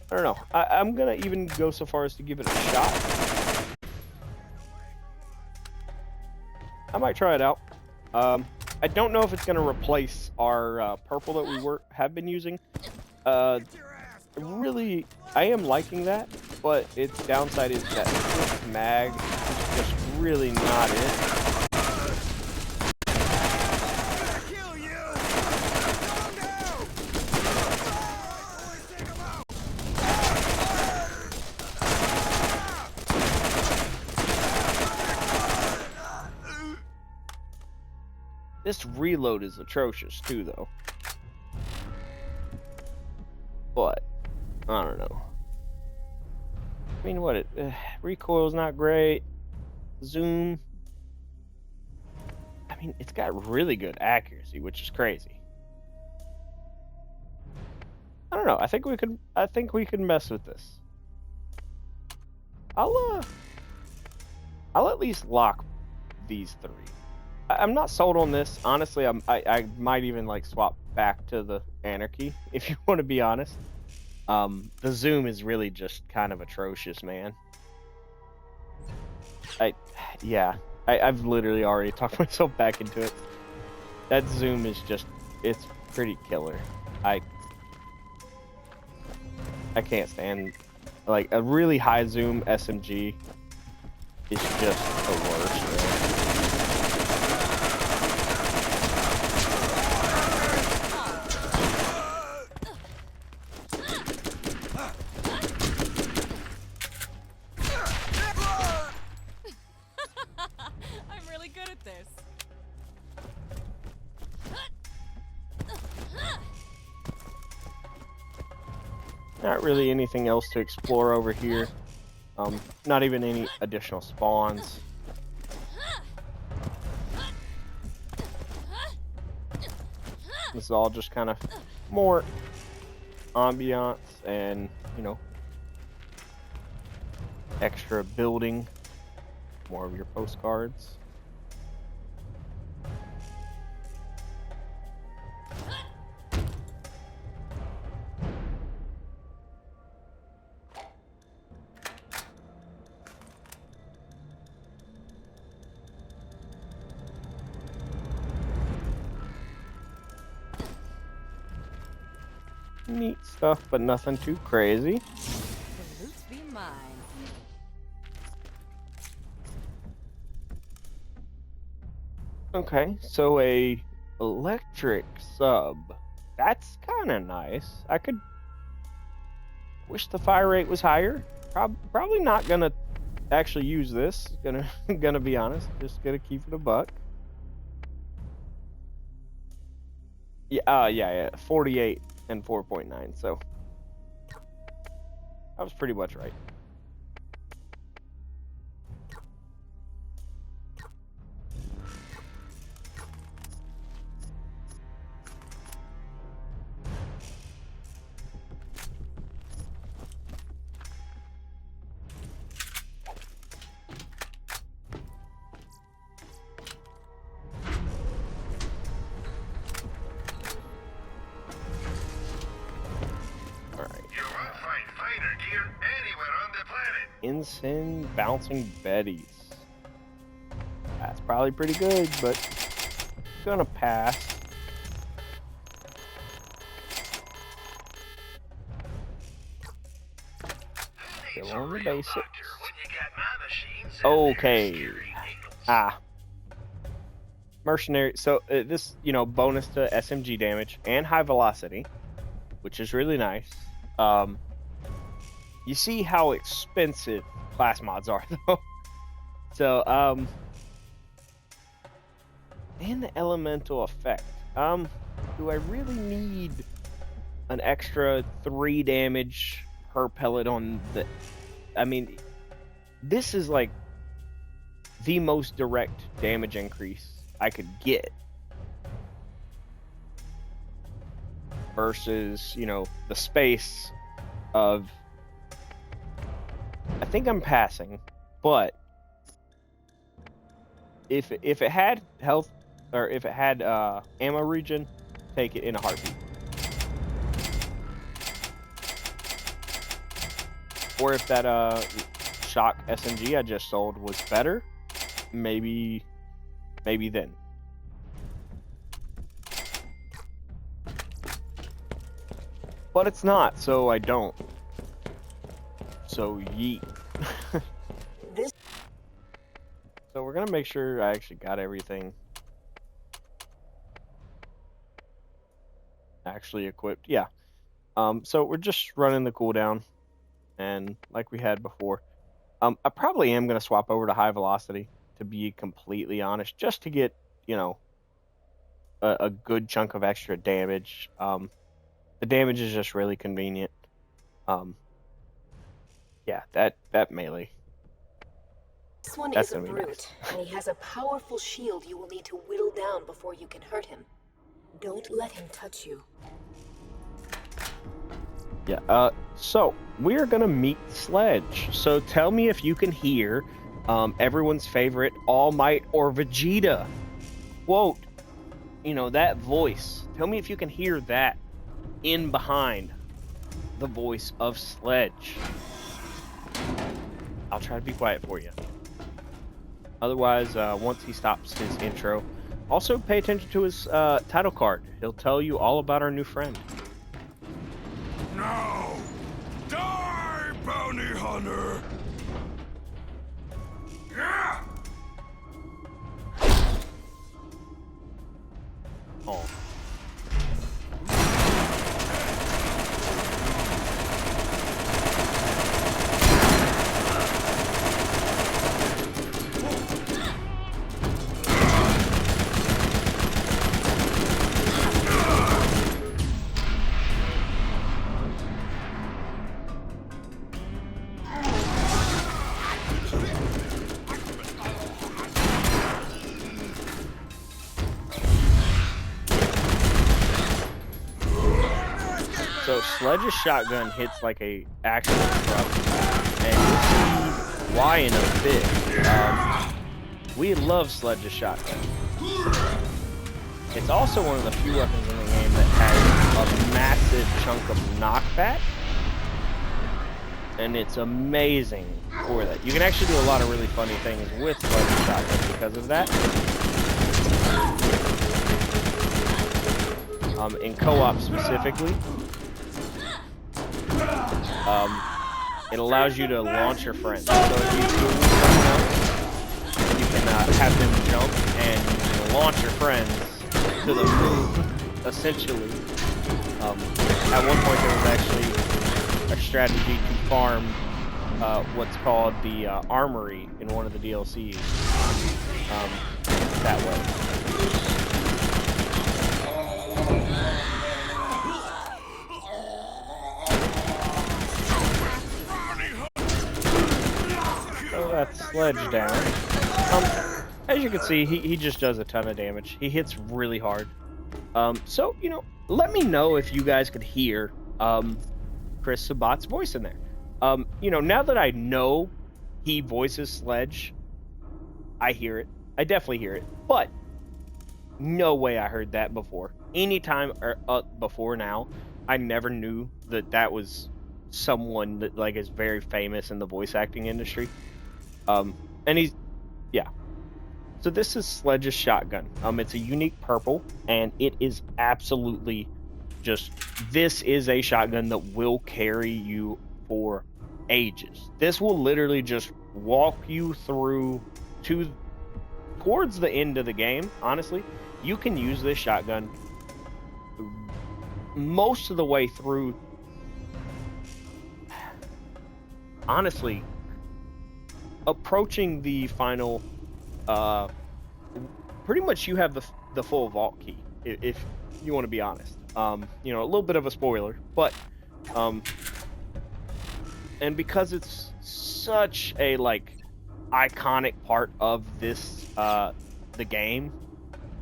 don't know. I'm gonna even go so far as to give it a shot. I might try it out. I don't know if it's gonna replace our purple that we have been using. Really, I am liking that, but its downside is that this mag is just really not it. This reload is atrocious too, though. But I don't know. I mean, what recoil's not great. Zoom. I mean, it's got really good accuracy, which is crazy. I don't know. I think we could mess with this. I'll at least lock these 3. I'm not sold on this. Honestly, I might even like swap back to the Anarchy, if you want to be honest. The zoom is really just kind of atrocious, man. I've literally already talked myself back into it. That zoom is just, it's pretty killer. I can't stand, like, a really high zoom SMG is just the worst, man. Not really anything else to explore over here. Not even any additional spawns. This is all just kind of more ambiance and, you know, extra building, more of your postcards. Neat stuff, but nothing too crazy. The loot be mine. Okay, so a electric sub. That's kind of nice. I could wish the fire rate was higher. Probably not gonna actually use this. Gonna be honest. Just gonna keep it a buck. Yeah. 48 and 4.9. So I was pretty much right. Ensign bouncing Betties. That's probably pretty good, but gonna pass. Still on the basics. Okay. Mercenary. So this, you know, bonus to SMG damage and high velocity, which is really nice. You see how expensive class mods are, though. So, and the elemental effect. Do I really need an extra 3 damage per pellet on the... I mean, this is like the most direct damage increase I could get. Versus, you know, the space of... I think I'm passing, but if it had health, or if it had ammo regen, take it in a heartbeat. Or if that shock SMG I just sold was better, maybe then. But it's not, so I don't. So yeet. So we're gonna make sure I actually got everything actually equipped. Yeah. So we're just running the cooldown, and like we had before, I probably am gonna swap over to high velocity, to be completely honest, just to get, you know, a good chunk of extra damage. The damage is just really convenient. Yeah, that melee. This one is a brute, and he has a powerful shield you will need to whittle down before you can hurt him. Don't let him touch you. Yeah, so we're gonna meet Sledge. So tell me if you can hear everyone's favorite All Might or Vegeta quote. You know, that voice. Tell me if you can hear that in behind the voice of Sledge. I'll try to be quiet for you. Otherwise, once he stops his intro, also pay attention to his title card. He'll tell you all about our new friend. Now, die, bounty hunter! Yeah! Oh. So Sledge's shotgun hits like a actual truck, and you'll see why in a bit. We love Sledge's shotgun. It's also one of the few weapons in the game that has a massive chunk of knockback, and it's amazing for that. You can actually do a lot of really funny things with Sledge's shotgun because of that. In co-op specifically, it allows you to launch your friends. So if you do someone else, you can have them jump and you can launch your friends to the moon, essentially. At one point there was actually a strategy to farm what's called the armory in one of the DLCs that way. So that's Sledge down. As you can see, he just does a ton of damage. He hits really hard. So, you know, let me know if you guys could hear Chris Sabat's voice in there. You know, now that I know he voices Sledge, I hear it. I definitely hear it. But no way I heard that before. Anytime before now, I never knew that that was someone that like is very famous in the voice acting industry. And he's, yeah. So this is Sledge's shotgun. It's a unique purple, and it is absolutely just, this is a shotgun that will carry you for ages. This will literally just walk you through towards the end of the game. Honestly, you can use this shotgun most of the way through. Honestly, approaching the final, pretty much you have the full vault key, if you want to be honest. You know, a little bit of a spoiler, but and because it's such a like iconic part of this the game,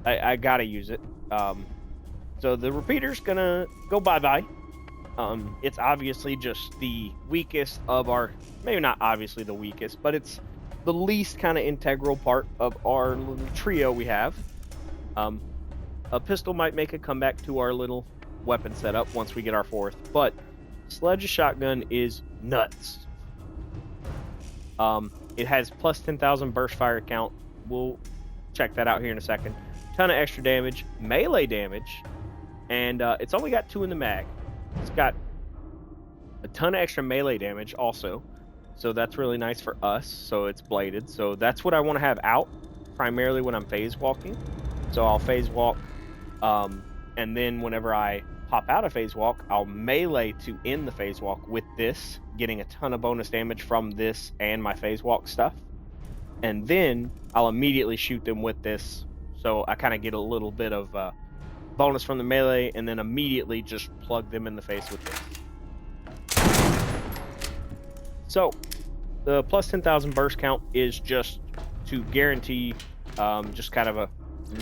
I gotta use it. So the repeater's gonna go bye-bye. It's obviously just the weakest of our, maybe not obviously the weakest, but it's the least kind of integral part of our little trio we have. A pistol might make a comeback to our little weapon setup once we get our fourth, but Sledge's shotgun is nuts. It has plus 10,000 burst fire count. We'll check that out here in a second. Ton of extra damage, melee damage, and it's only got 2 in the mag. It's got a ton of extra melee damage also, so that's really nice for us. So it's bladed, so that's what I want to have out primarily when I'm phase walking. So I'll phase walk, and then whenever I pop out of phase walk, I'll melee to end the phase walk with this, getting a ton of bonus damage from this and my phase walk stuff, and then I'll immediately shoot them with this, so I kind of get a little bit of bonus from the melee, and then immediately just plug them in the face with this. So the plus 10,000 burst count is just to guarantee just kind of a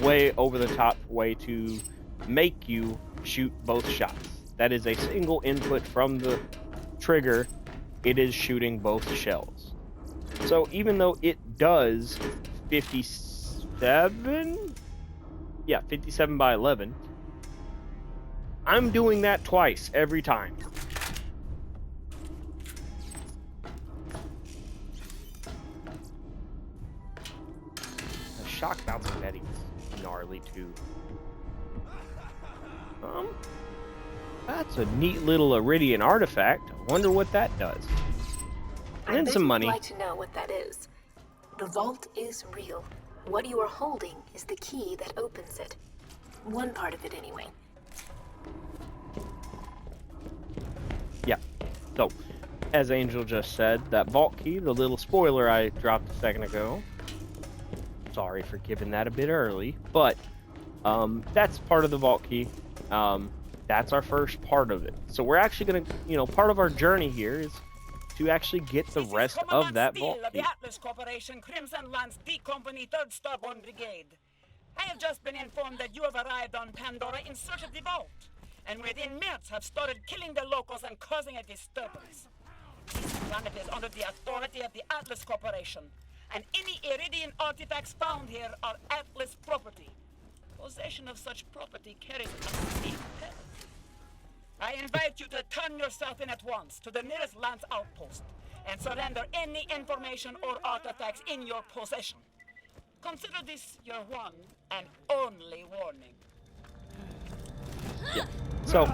way over the top way to make you shoot both shots. That is a single input from the trigger. It is shooting both shells. So even though it does 57 by 11, I'm doing that twice every time. The shock bouncing Betty is gnarly too. That's a neat little Iridian artifact. I wonder what that does. And some money. I'd like to know what that is. The vault is real. What you are holding is the key that opens it. One part of it, anyway. Yeah. So, as Angel just said, that vault key, the little spoiler I dropped a second ago. Sorry for giving that a bit early, but that's part of the vault key. That's our first part of it. So we're actually going to, you know, part of our journey here is to actually get the rest of that vault key. The Atlas Corporation, Crimson Lance D Company, 3rd Starborn Brigade. I have just been informed that you have arrived on Pandora in search of the vault. and within minutes have started killing the locals and causing a disturbance. This planet is under the authority of the Atlas Corporation, and any Iridian artifacts found here are Atlas property. Possession of such property carries a steep penalty. I invite you to turn yourself in at once to the nearest Lance outpost and surrender any information or artifacts in your possession. Consider this your one and only warning. Yeah. So,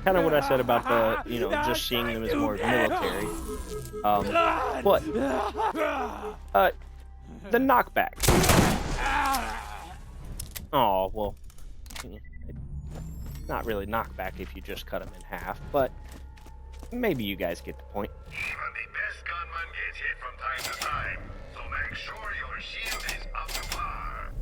kind of what I said about the, you know, just seeing them as more military. But the knockback. Oh, well, not really knockback if you just cut them in half, but maybe you guys get the point. Even the best gunman gets hit from time to time, so make sure your shield is up to par.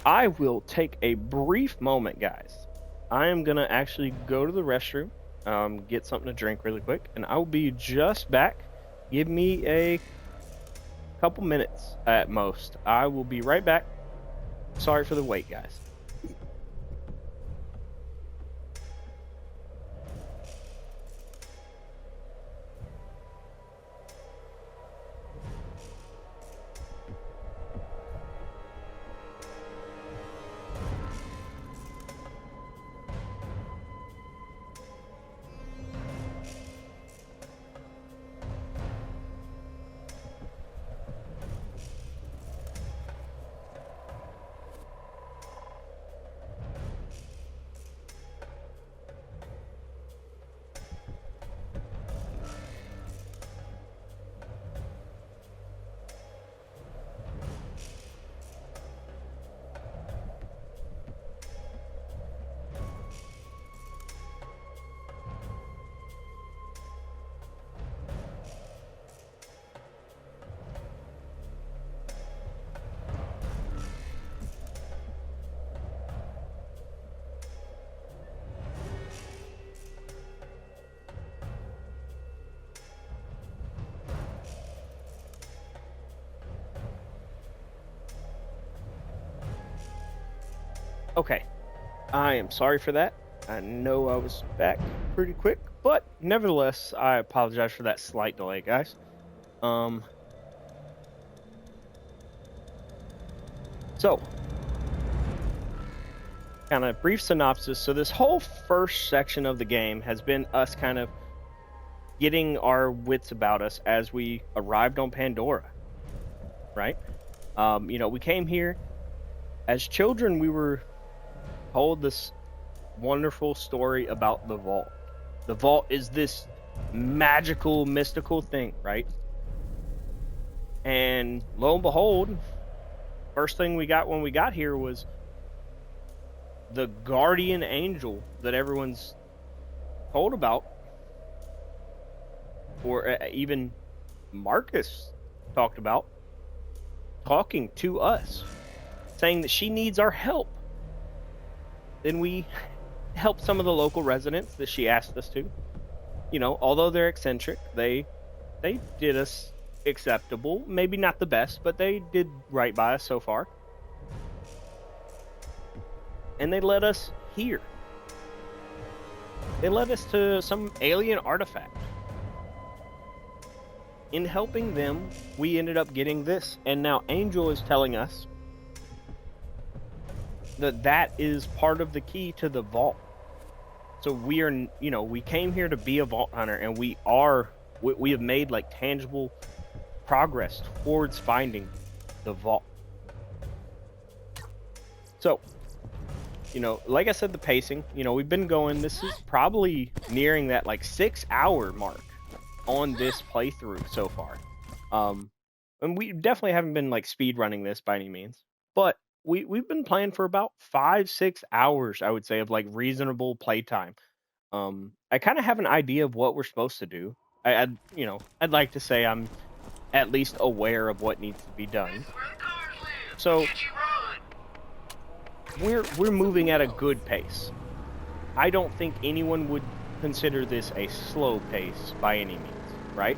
I will take a brief moment, guys. I am gonna actually go to the restroom, get something to drink really quick, and I'll be just back. Give me a couple minutes at most. I will be right back. Sorry for the wait, guys. Okay, I am sorry for that. I know I was back pretty quick, but nevertheless, I apologize for that slight delay, guys. So, kind of brief synopsis. So this whole first section of the game has been us kind of getting our wits about us as we arrived on Pandora, right? You know, we came here as children. We were told this wonderful story about the vault. The vault is this magical, mystical thing, right? And lo and behold, first thing we got when we got here was the guardian angel that everyone's told about, or even Marcus talked about, talking to us, saying that she needs our help. Then we helped some of the local residents that she asked us to. You know, although they're eccentric, they did us acceptable. Maybe not the best, but they did right by us so far. And they led us here. They led us to some alien artifact. In helping them, we ended up getting this. And now Angel is telling us that is part of the key to the vault. So we are, you know, we came here to be a vault hunter, and we have made like tangible progress towards finding the vault. So, you know, like I said, the pacing, you know, we've been going, this is probably nearing that like 6-hour mark on this playthrough so far. And we definitely haven't been like speed running this by any means, but we've been playing for about 5-6 hours, I would say, of like reasonable playtime. I kind of have an idea of what we're supposed to do. I'd like to say I'm at least aware of what needs to be done. So we're moving at a good pace. I don't think anyone would consider this a slow pace by any means, right?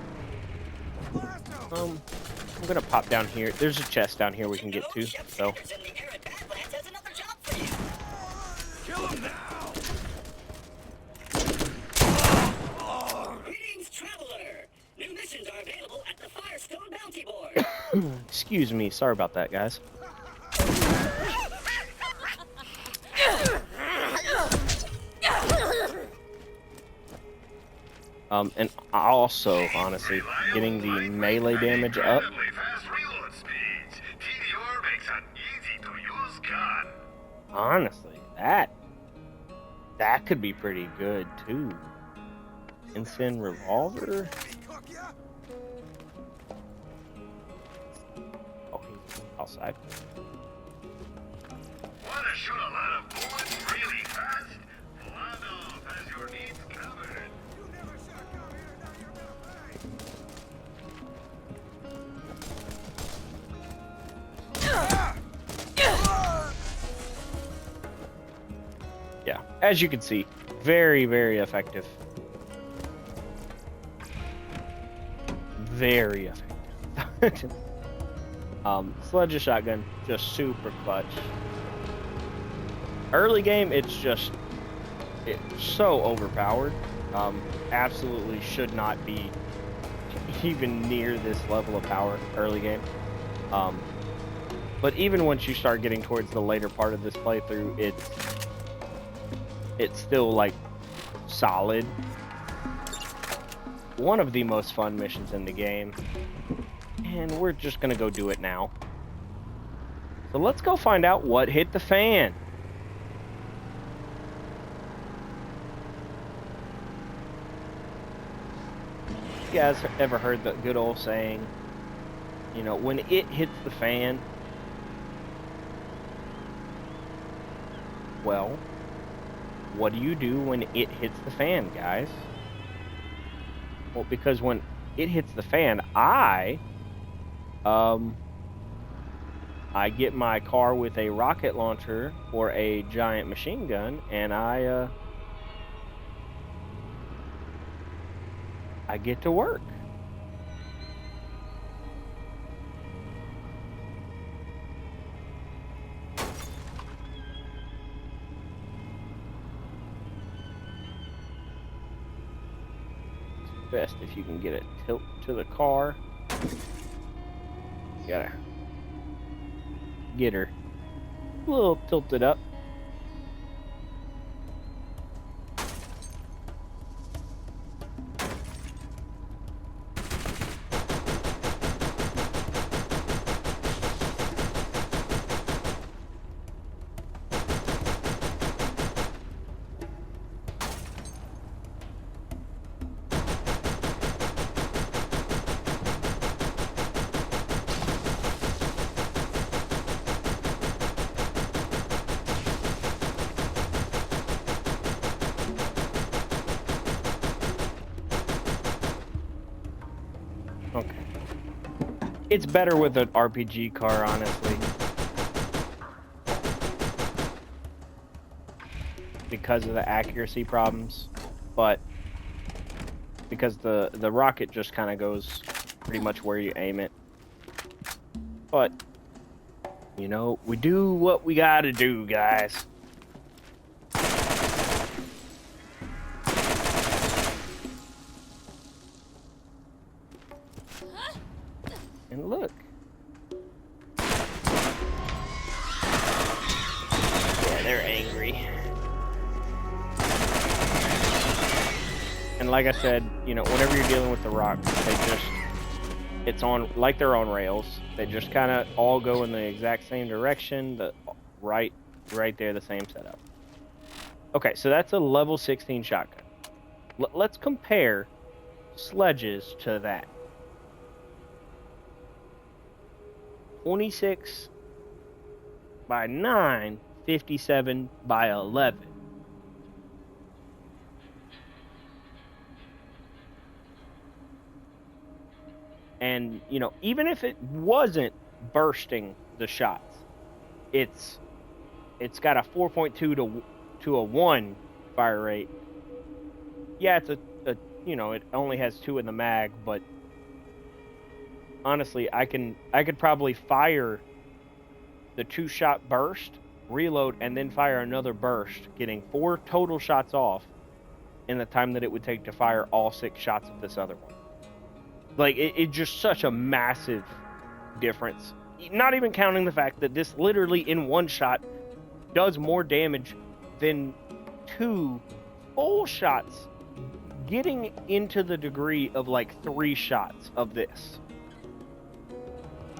I'm gonna pop down here. There's a chest down here we can get to. So. Kill him now! Greetings, traveler. New missions are available at the Firestone Bounty Board. Excuse me. Sorry about that, guys. And also, honestly, getting the melee damage up. Fast reload speeds. TDR makes an easy-to-use gun. Honestly, that could be pretty good too. Instant revolver. Oh, he's outside. Wanna shoot a lot of bullets really fast? Vlado has your needs covered. Yeah, as you can see, very, very effective. Very effective. Sledge shotgun, just super clutch. Early game, it's so overpowered. Absolutely should not be even near this level of power early game. But even once you start getting towards the later part of this playthrough, it's still like solid. One of the most fun missions in the game, and we're just gonna go do it now. So let's go find out what hit the fan. You guys ever heard the good old saying, you know, when it hits the fan? Well, what do you do when it hits the fan, guys? Well, because when it hits the fan, I get my car with a rocket launcher or a giant machine gun, and I get to work. Best if you can get it tilt to the car. You gotta get her a little tilted up. Okay. It's better with an RPG car, honestly. Because of the accuracy problems. But because the rocket just kind of goes pretty much where you aim it. But, you know, we do what we gotta do, guys. And look. Yeah, they're angry. And like I said, you know, whenever you're dealing with the rocks, it's on, like they're on rails. They just kind of all go in the exact same direction. Right there, the same setup. Okay, so that's a level 16 shotgun. Let's compare Sledge's to that. 26 by 9, 57 by 11. And, you know, even if it wasn't bursting the shots, it's got a 4.2 to a 1 fire rate. Yeah, it's a you know, it only has 2 in the mag, but honestly, I could probably fire the 2-shot burst, reload, and then fire another burst, getting 4 total shots off in the time that it would take to fire all 6 shots of this other one. Like, it's just such a massive difference. Not even counting the fact that this literally in 1 shot does more damage than 2 full shots, getting into the degree of like 3 shots of this.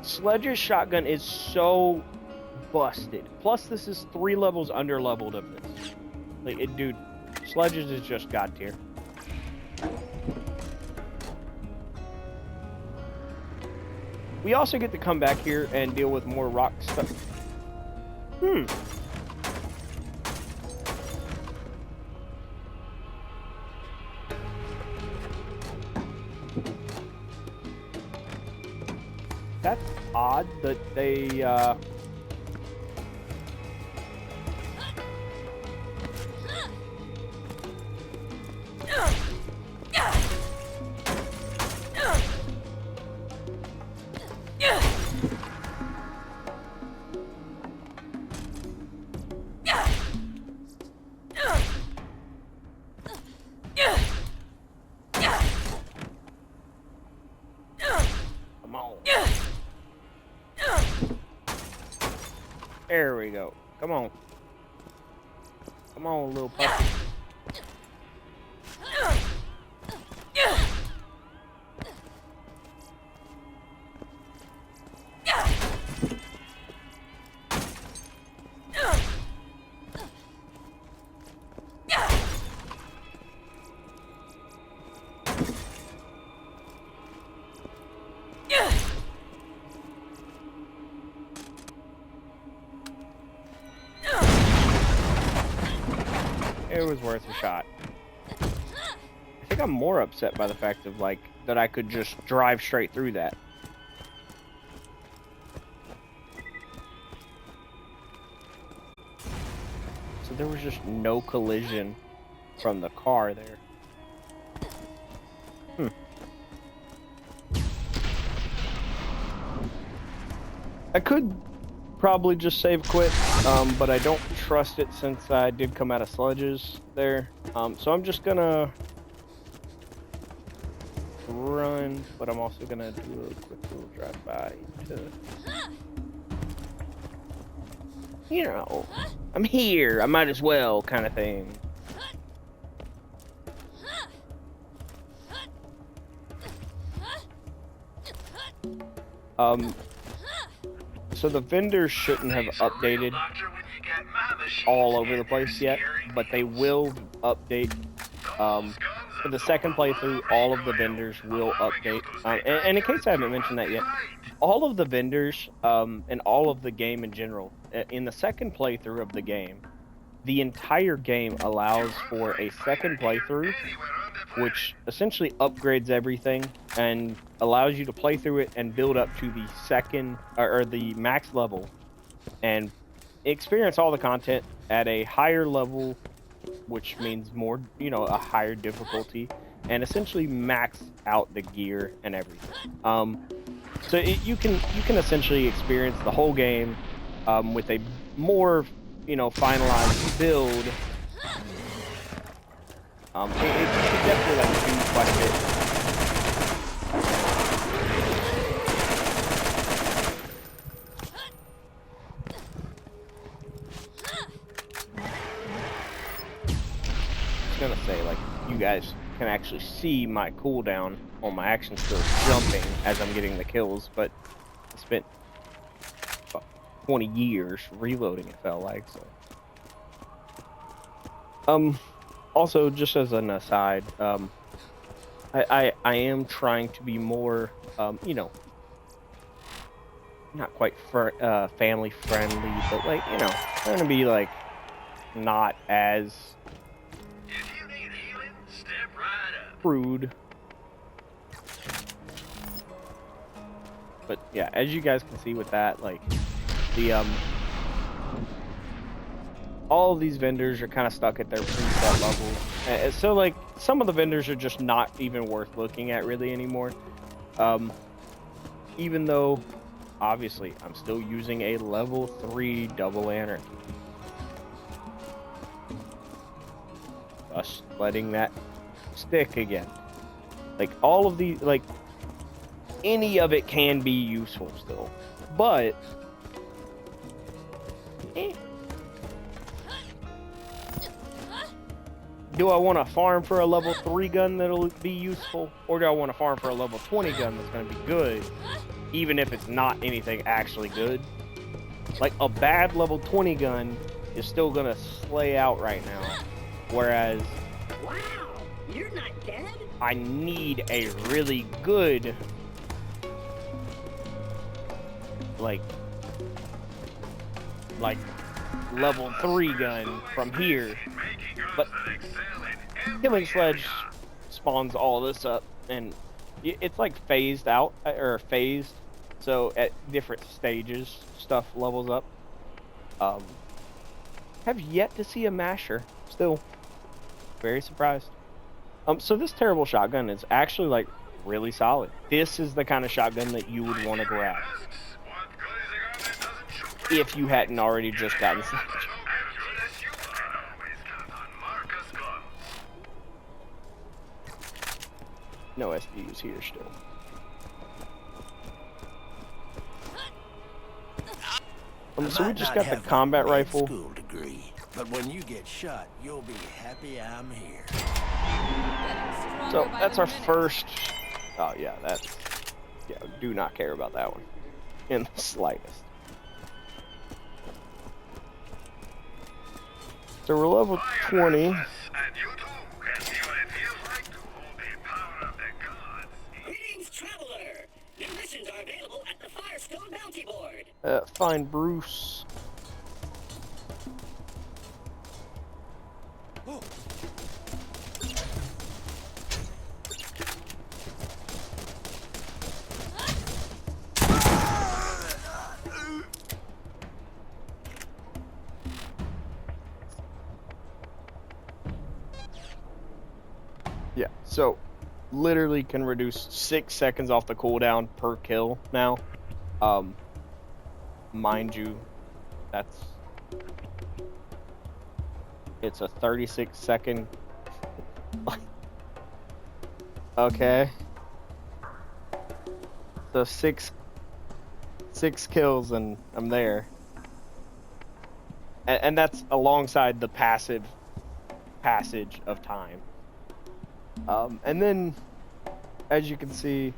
Sledge's shotgun is so busted. Plus, this is 3 levels under leveled of this. Like, dude, Sledge's is just god tier. We also get to come back here and deal with more rock stuff. That's odd that they, There we go. Come on. Come on, little puppy. It was worth a shot. I think I'm more upset by the fact of, like, that I could just drive straight through that. So there was just no collision from the car there. I could probably just save quit, but I don't trust it since I did come out of Sledges there. So I'm just gonna run, but I'm also gonna do a quick little drive-by to, you know, I'm here, I might as well, kind of thing. So the vendors shouldn't have updated all over the place yet, but they will update. For the second playthrough, all of the vendors will update. And in case I haven't mentioned that yet, all of the vendors and all of the game in general, in the second playthrough of the game, the entire game allows for a second playthrough, which essentially upgrades everything and allows you to play through it and build up to the second or the max level and experience all the content at a higher level, which means more, you know, a higher difficulty, and essentially max out the gear and everything. So you can essentially experience the whole game with a more, you know, finalized build. It definitely like do quite a bit. I was gonna say, like, you guys can actually see my cooldown on my action skills jumping as I'm getting the kills, but I spent about 20 years reloading, it felt like, so. Also, just as an aside, I am trying to be more, you know, not quite family friendly, but, like, you know, trying to be, like, not as crude. But yeah, as you guys can see with that, like, the all of these vendors are kind of stuck at their preset levels. So, like, some of the vendors are just not even worth looking at really anymore. even though, obviously, I'm still using a level 3 double anarchy. Just letting that stick again. Like, all of these, like, any of it can be useful still. But, do I want to farm for a level 3 gun that'll be useful? Or do I want to farm for a level 20 gun that's going to be good, even if it's not anything actually good? Like, a bad level 20 gun is still going to slay out right now. Whereas, Wow, you're not dead? I need a really good, like level 3 gun from here. But killing Sledge spawns all this up, and it's like phased out, or phased, so at different stages stuff levels up. Have yet to see a masher, still very surprised. So this terrible shotgun is actually like really solid. This is the kind of shotgun that you would want to grab if you hadn't already just gotten Sledge. No SDUs here still. So we just got the combat rifle. School degree, but when you get shot, you'll be happy I'm here. So that's our first. Oh yeah, that's. Yeah, do not care about that one in the slightest. So we're level 20. Greetings, traveler. New missions are available at the Firestone Bounty Board. Find Bruce. Yeah, so literally can reduce 6 seconds off the cooldown per kill now. Mind you, it's a 36-second. Okay. So six kills and I'm there. And that's alongside the passive passage of time. And then, as you can see,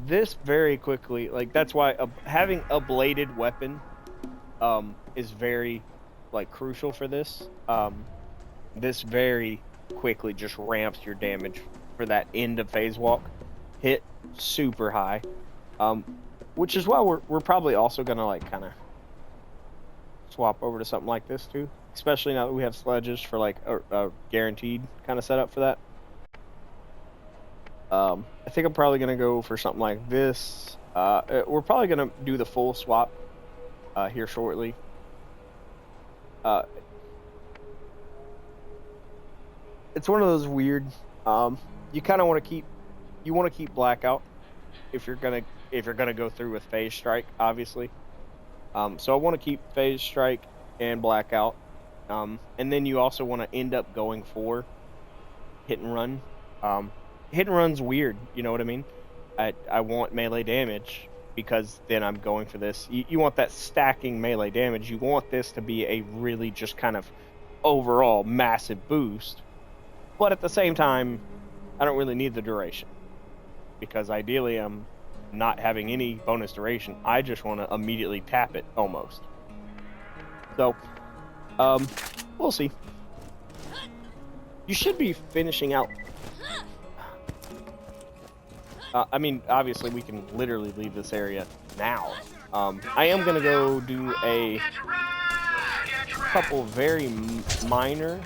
this very quickly, like, that's why having a bladed weapon is very, like, crucial for this. This very quickly just ramps your damage for that end of phase walk hit super high. Which is why we're probably also gonna, like, kind of swap over to something like this too. Especially now that we have sledges for like a guaranteed kind of setup for that. I think I'm probably gonna go for something like this. We're probably gonna do the full swap here shortly. It's one of those weird. You kind of want to keep blackout if you're gonna go through with phase strike, obviously. So I want to keep phase strike and blackout. And then you also want to end up going for hit and run. Hit and run's weird, you know what I mean? I want melee damage because then I'm going for this. You want that stacking melee damage. You want this to be a really just kind of overall massive boost. But at the same time, I don't really need the duration. Because ideally I'm not having any bonus duration. I just want to immediately tap it almost. So, we'll see. You should be finishing out. I mean, obviously we can literally leave this area now. I am gonna go do a couple very minor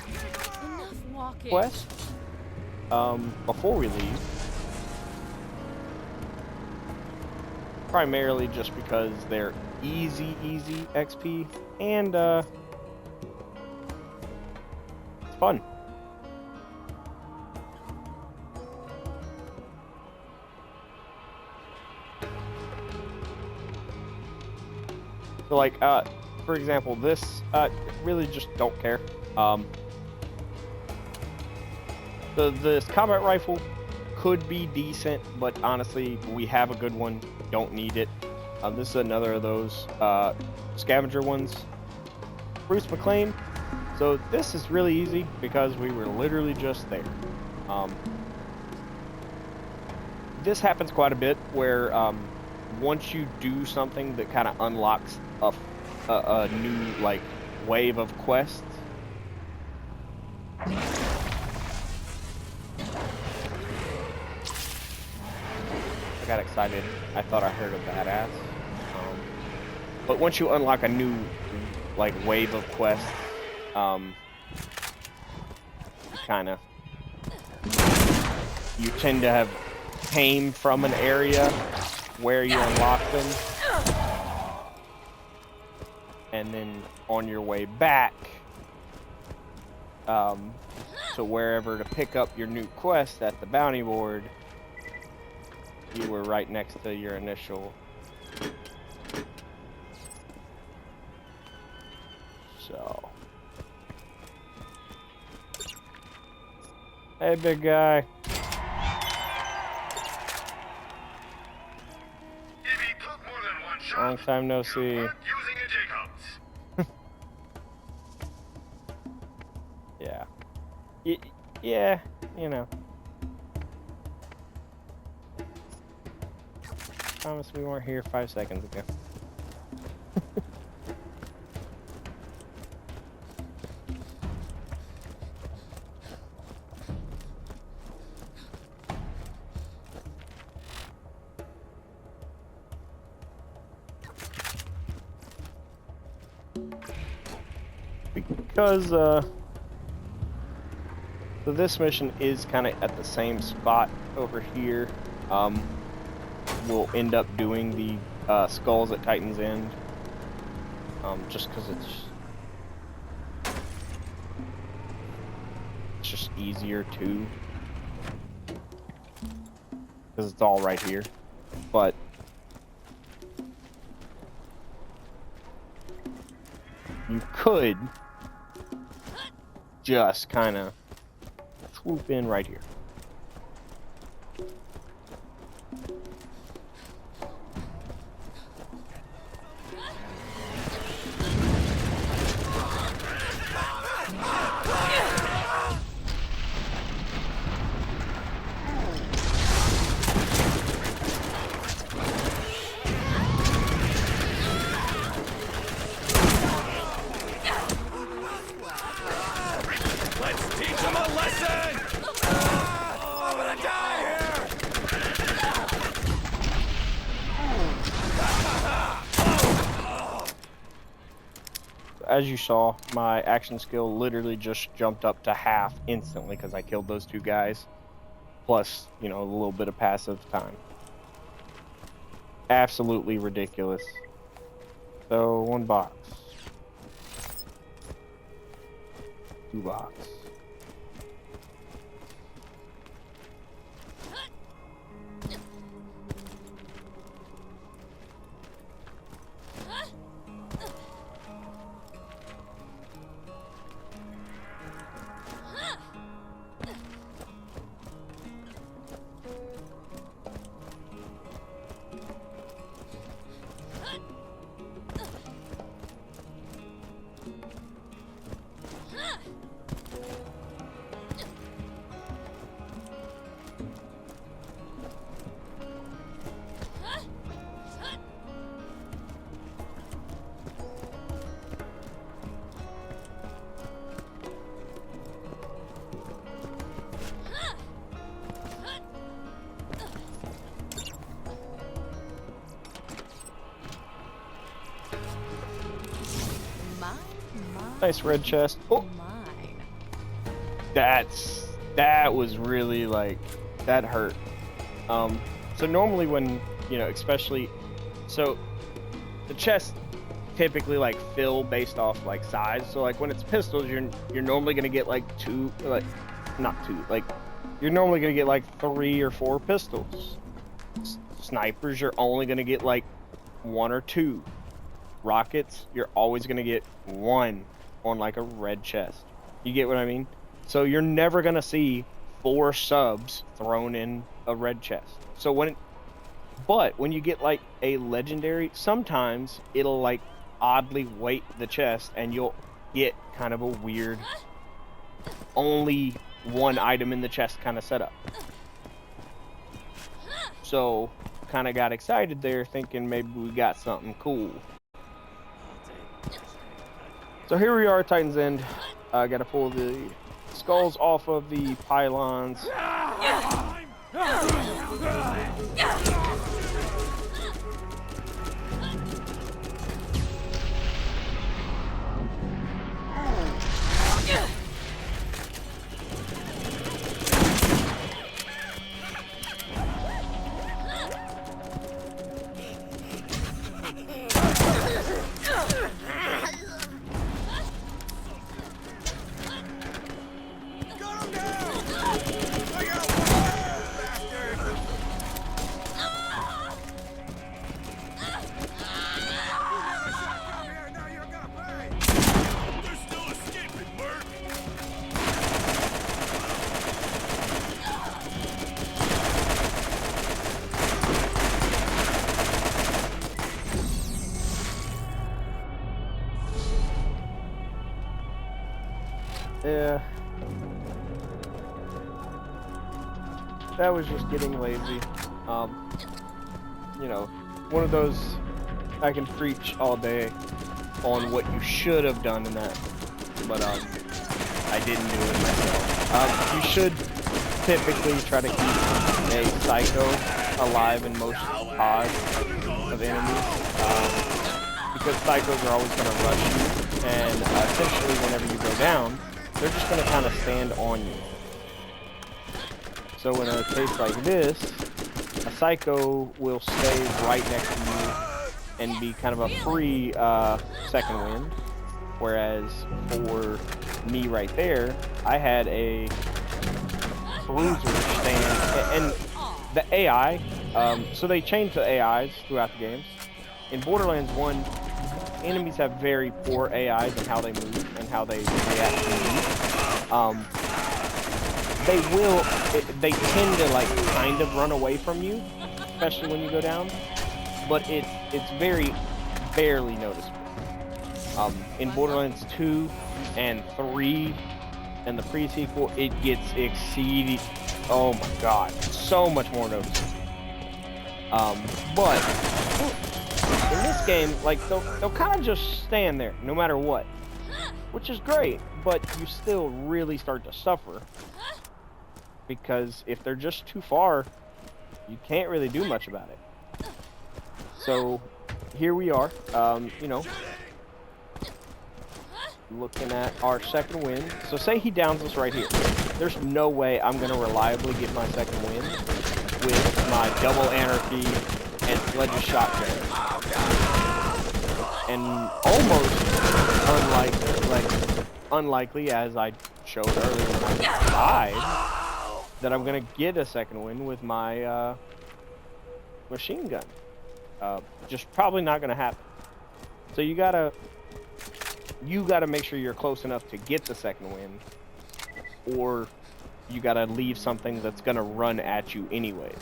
quests before we leave. Primarily just because they're easy XP and it's fun. So like, for example, this, really just don't care. This combat rifle could be decent, but honestly, we have a good one. Don't need it. This is another of those scavenger ones. Bruce McLean. So this is really easy because we were literally just there. This happens quite a bit where once you do something that kind of unlocks a new like wave of quests. I got excited. I thought I heard a badass. But once you unlock a new like wave of quests, kind of, you tend to have came from an area where you unlock them, and then on your way back to wherever to pick up your new quest at the bounty board, you were right next to your initial. So, hey, big guy. Long time no see. Yeah. Yeah, you know. Promise we weren't here 5 seconds ago. Because, so this mission is kind of at the same spot over here. We'll end up doing the skulls at Titan's End. Just because it's just easier too. Because it's all right here. But you could just kind of swoop in right here. As you saw, my action skill literally just jumped up to half instantly because I killed those two guys. Plus, you know, a little bit of passive time. Absolutely ridiculous. So, 1 box. 2 box. Nice red chest. Oh, that was really like, that hurt. So normally when, you know, especially, so the chests typically like fill based off like size. So like when it's pistols, you're normally gonna get like you're normally gonna get like 3 or 4 pistols. Snipers, you're only gonna get like 1 or 2. rockets, you're always gonna get one on like a red chest. You get what I mean? So you're never gonna see 4 subs thrown in a red chest. So when you get like a legendary, sometimes it'll like oddly weight the chest and you'll get kind of a weird only one item in the chest kind of setup. So kind of got excited there thinking maybe we got something cool. So here we are, Titan's End. I gotta pull the skulls off of the pylons. Yeah. That was just getting lazy. You know, one of those I can preach all day on what you should have done in that, but I didn't do it myself. You should typically try to keep a psycho alive in most pods of enemies, because psychos are always going to rush you, and essentially whenever you go down, they're just going to kind of stand on you. So in a case like this, a psycho will stay right next to you and be kind of a free second wind, whereas for me right there, I had a bruiser stand, and the AI, so they changed the AIs throughout the games. In Borderlands 1, enemies have very poor AIs in how they move and how they react to move. They tend to like kind of run away from you, especially when you go down, but it's very barely noticeable. In Borderlands 2 and 3 and the pre-sequel, it gets exceeded, oh my god, so much more noticeable. But in this game, like, they'll kind of just stand there no matter what, which is great, but you still really start to suffer, because if they're just too far, you can't really do much about it. So here we are, you know, looking at our second win. So say he downs us right here. There's no way I'm going to reliably get my second win with my double anarchy and Sledge's shotgun. And almost unlikely, as I showed earlier when I died, that I'm going to get a second win with my machine gun. Just probably not going to happen. So you gotta make sure you're close enough to get the second win, or you gotta leave something that's gonna run at you anyways.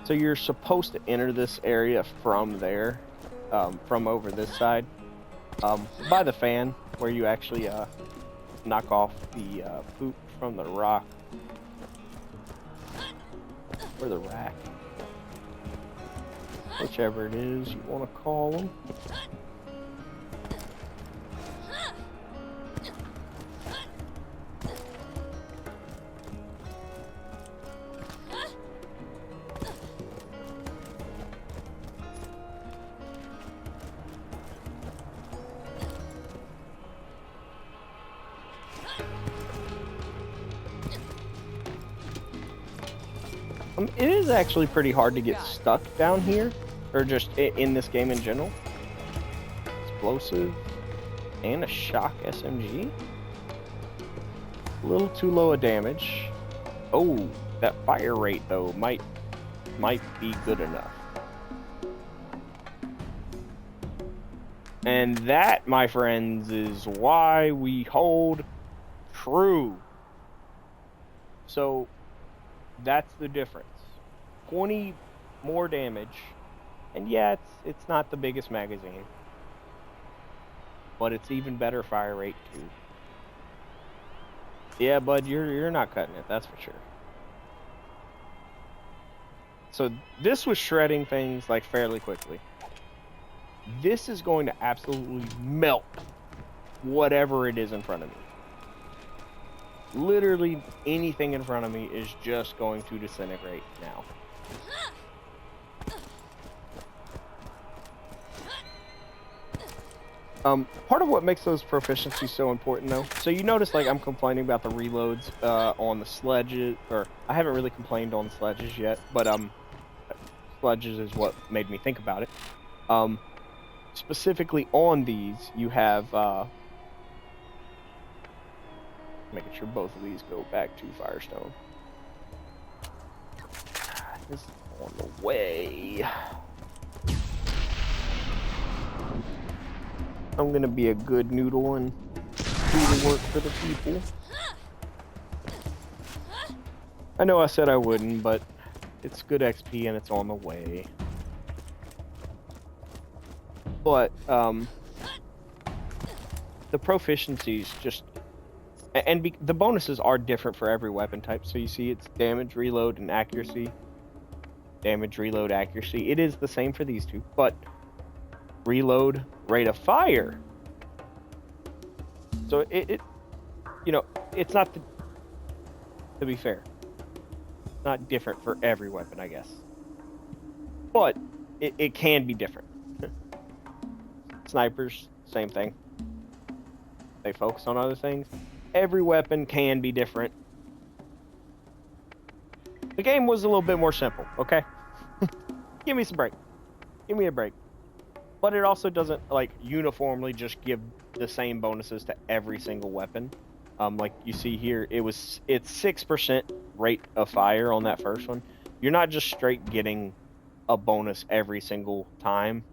So you're supposed to enter this area from there, from over this side, by the fan, where you actually knock off the poop from the rock. Or the rack. Whichever it is you want to call them. It is actually pretty hard to get stuck down here, or just in this game in general. Explosive and a shock SMG. A little too low a damage. Oh, that fire rate though might be good enough. And that, my friends, is why we hold true. So that's the difference. 20 more damage. And yeah, it's not the biggest magazine. But it's even better fire rate too. Yeah, bud, you're not cutting it, that's for sure. So this was shredding things like fairly quickly. This is going to absolutely melt whatever it is in front of me. Literally anything in front of me is just going to disintegrate now. Part of what makes those proficiencies so important, though, so you notice, like, I'm complaining about the reloads on the sledges, or I haven't really complained on the sledges yet, but sledges is what made me think about it. Specifically on these, you have making sure both of these go back to Firestone. This is on the way. I'm gonna be a good noodle and do the work for the people. I know I said I wouldn't, but it's good XP and it's on the way. But the proficiencies just, and the bonuses are different for every weapon type. So you see it's damage, reload, and accuracy. Damage, reload, accuracy. It is the same for these two, but reload, rate of fire. So it you know, it's not to be fair, it's not different for every weapon, I guess. But it can be different. Snipers, same thing. They focus on other things. Every weapon can be different. The game was a little bit more simple, okay? Give me some break. Give me a break. But it also doesn't, like, uniformly just give the same bonuses to every single weapon. Like you see here, it's 6% rate of fire on that first one. You're not just straight getting a bonus every single time.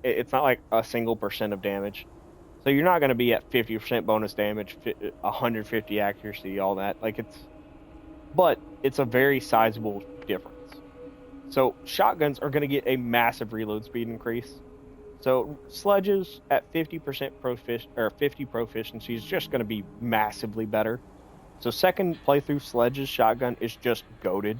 It's not like a single percent of damage. So you're not going to be at 50% bonus damage, 150 accuracy, all that. Like, but it's a very sizable difference. So shotguns are going to get a massive reload speed increase. So sledges at 50% 50 proficiency is just going to be massively better. So second playthrough sledges shotgun is just goated.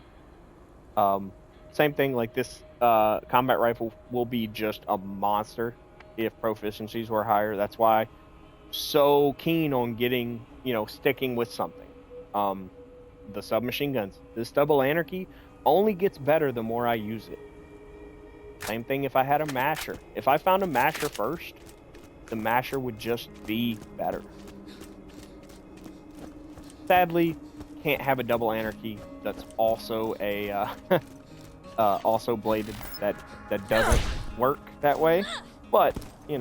Same thing, like this combat rifle will be just a monster if proficiencies were higher. That's why I'm so keen on getting, sticking with something. The submachine guns. This double anarchy only gets better the more I use it. Same thing if I had a masher. If I found a masher first, the masher would just be better. Sadly, can't have a double anarchy that's also a also bladed. That doesn't work that way. But, you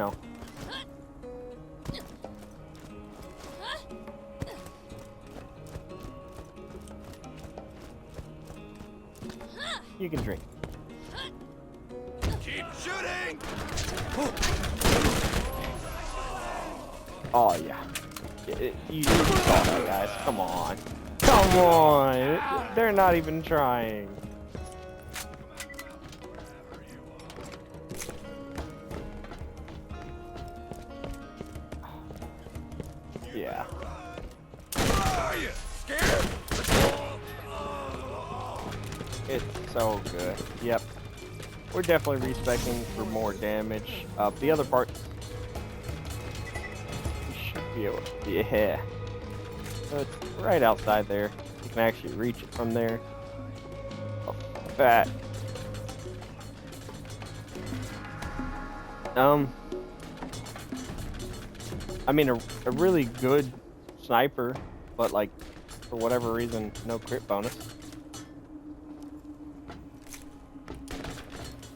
can drink. Keep shooting! Oh, yeah. You saw that, guys. Come on. Come on! They're not even trying. Yeah. Are you scared? It's so good. Yep. We're definitely respecing for more damage. The other part, you should be able to, yeah. So it's right outside there. You can actually reach it from there. Oh, fat. I mean, a really good sniper, but like, for whatever reason, no crit bonus.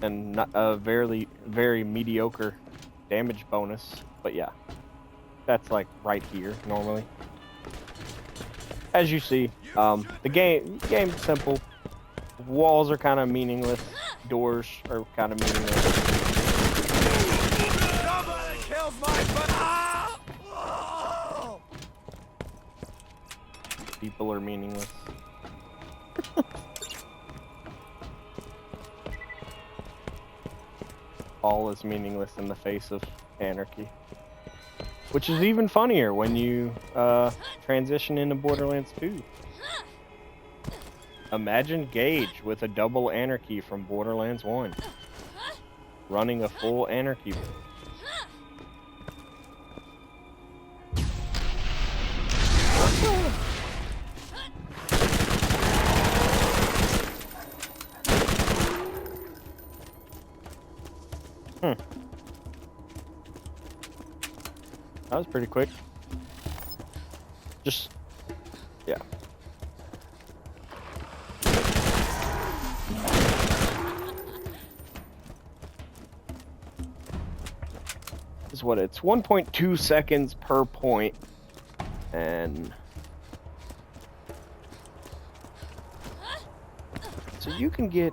And not a very, very mediocre damage bonus, but yeah, that's like right here normally. as you see, the game's simple. Walls are kind of meaningless. Doors are kind of meaningless. Somebody kills my People are meaningless. All is meaningless in the face of anarchy. Which is even funnier when you transition into Borderlands 2. Imagine Gage with a double anarchy from Borderlands 1. Running a full anarchy build. That was pretty quick. Just, yeah. This is what it's 1.2 seconds per point, and so you could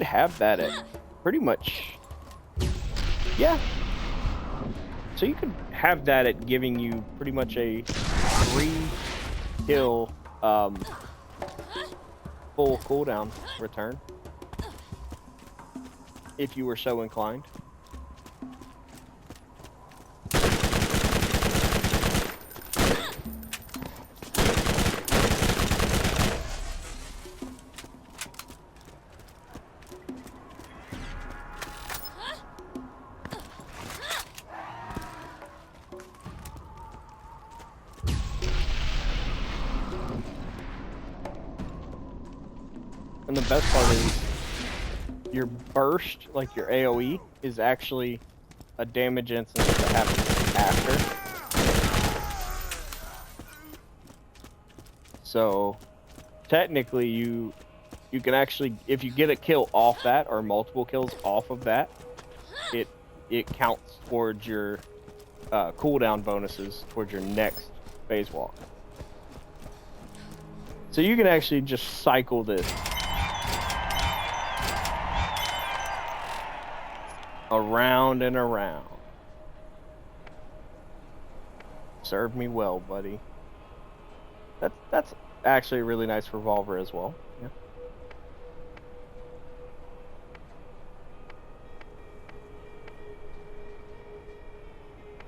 have that at pretty much, yeah. So you could have that at giving you pretty much a 3-kill full cooldown return, if you were so inclined. And the best part is your burst, like your AoE, is actually a damage instance that happens after. So technically you can actually, if you get a kill off that or multiple kills off of that, it counts towards your cooldown bonuses towards your next phase walk. So you can actually just cycle this around and around. Serve me well, buddy. That's actually a really nice revolver as well. Yeah.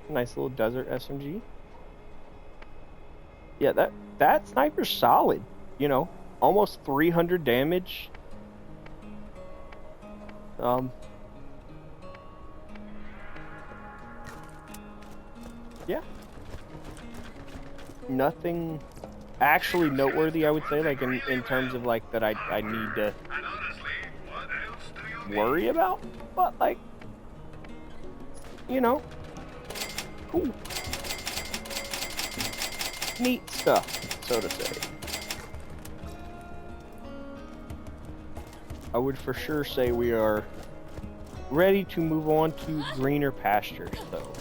Nice little desert SMG. Yeah, that sniper's solid. You know, almost 300 damage. Yeah. Nothing actually noteworthy, I would say, like in terms of like that I need to worry about, but like, you know, cool, neat stuff, so to say. I would for sure say we are ready to move on to greener pastures, though.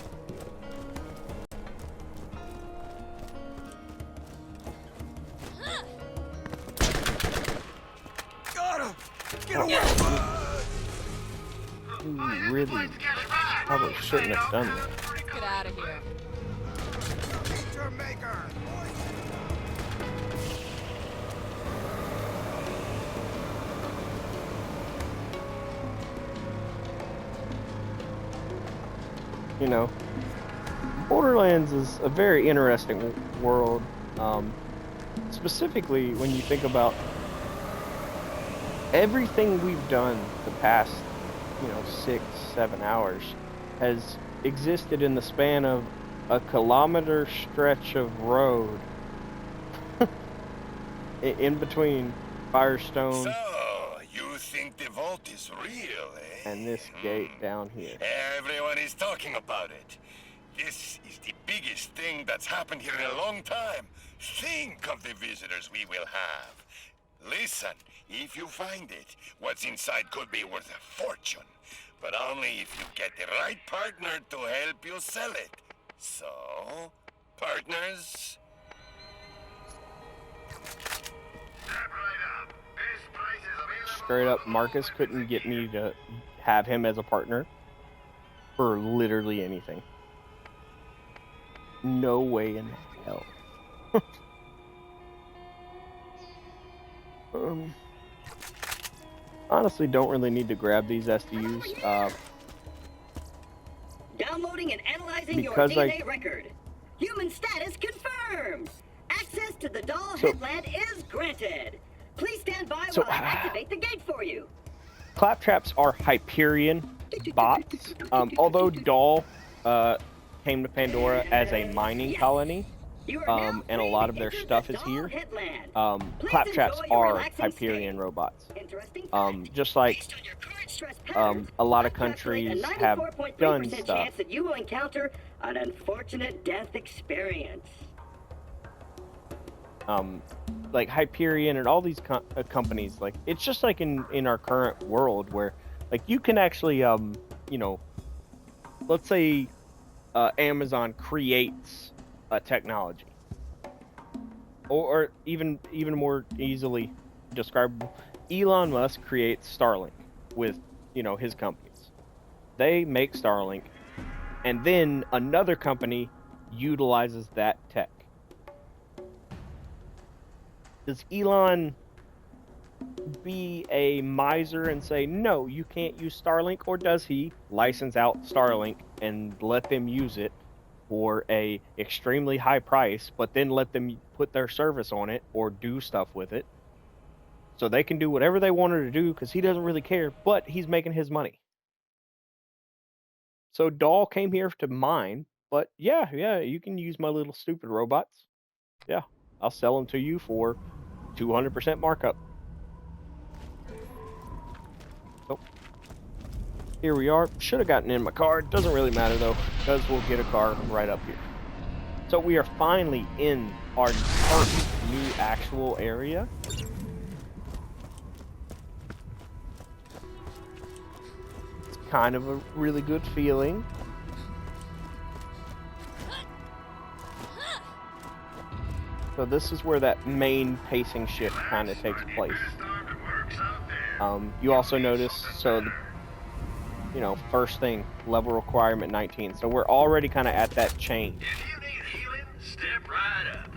Really, probably shouldn't have done that. Get out of here. You know, Borderlands is a very interesting world, specifically when you think about everything we've done the past, 6-7 hours has existed in the span of a kilometer stretch of road in between Firestone. So, you think the vault is real, eh? And this gate down here. Everyone is talking about it. This is the biggest thing that's happened here in a long time. Think of the visitors we will have. Listen, if you find it, what's inside could be worth a fortune. But only if you get the right partner to help you sell it. So, partners? Straight up, Marcus couldn't get me to have him as a partner for literally anything. No way in hell. Honestly, don't really need to grab these SDUs. Downloading and analyzing your Because DNA record. Human status confirmed. Access to the doll headland is granted. Please stand by while I activate the gate for you. Claptraps are Hyperion bots. Although Doll came to Pandora as a mining colony, and a lot of their stuff is here, Claptraps are Hyperion robots. Just like a lot of countries have done stuff. That you will encounter an unfortunate death experience. Like Hyperion and all these companies, like it's just like in our current world where like you can actually you know, let's say Amazon creates a technology, or even more easily describable, Elon Musk creates Starlink with, you know, his companies. They make Starlink, and then another company utilizes that tech. Does Elon be a miser and say, no, you can't use Starlink? Or does he license out Starlink and let them use it for a extremely high price, but then let them put their service on it or do stuff with it so they can do whatever they wanted to do because he doesn't really care, but he's making his money? So Doll came here to mine, but yeah, you can use my little stupid robots. Yeah, I'll sell them to you for 200% markup. So here we are. Should have gotten in my car. Doesn't really matter though, because we'll get a car right up here. So we are finally in our first new actual area. It's kind of a really good feeling. So this is where that main pacing shift kind of takes place. You also notice, so you know, first thing, level requirement 19. So we're already kind of at that change. If you need healing, step right up.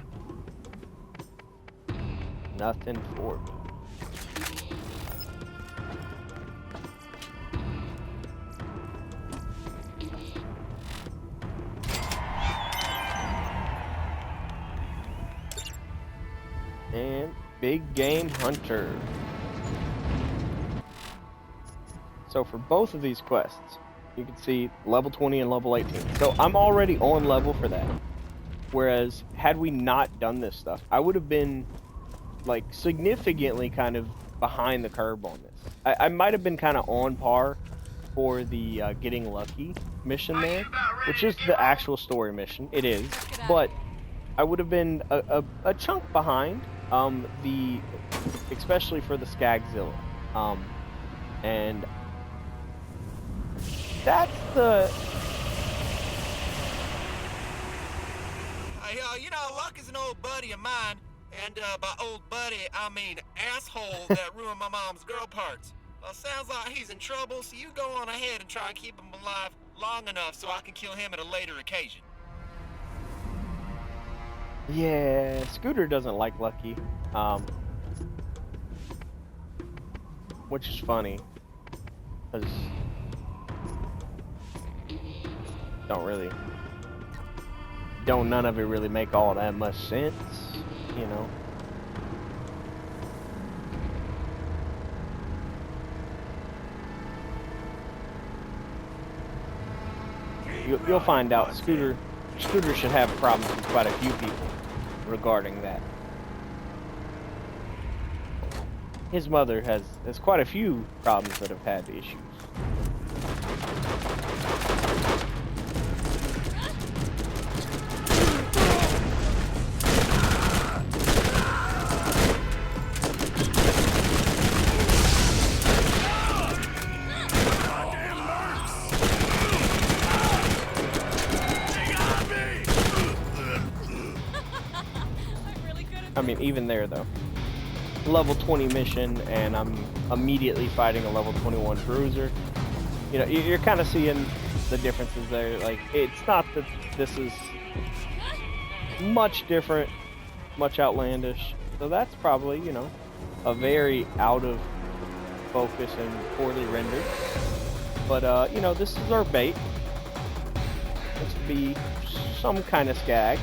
Nothing for me. And Big Game Hunter. So for both of these quests, you can see level 20 and level 18. So I'm already on level for that. Whereas had we not done this stuff, I would have been like significantly kind of behind the curve on this. I might have been kind of on par for the getting lucky mission there, which is the actual story mission. It is, but I would have been a chunk behind. Especially for the Skagzilla, and that's the. You know, Luck is an old buddy of mine, and by old buddy, I mean asshole that ruined my mom's girl parts. Well, sounds like he's in trouble, so you go on ahead and try and keep him alive long enough so I can kill him at a later occasion. Yeah, Scooter doesn't like Lucky, which is funny, because none of it really make all that much sense, you know. You'll find out Scooter should have problems with quite a few people regarding that. His mother has quite a few problems that have had issues. mean, even there though, level 20 mission, and I'm immediately fighting a level 21 bruiser. You know, you're kind of seeing the differences there. Like, it's not that this is much different, much outlandish. So that's probably, you know, a very out of focus and poorly rendered. But you know, this is our bait. This would be some kind of skag.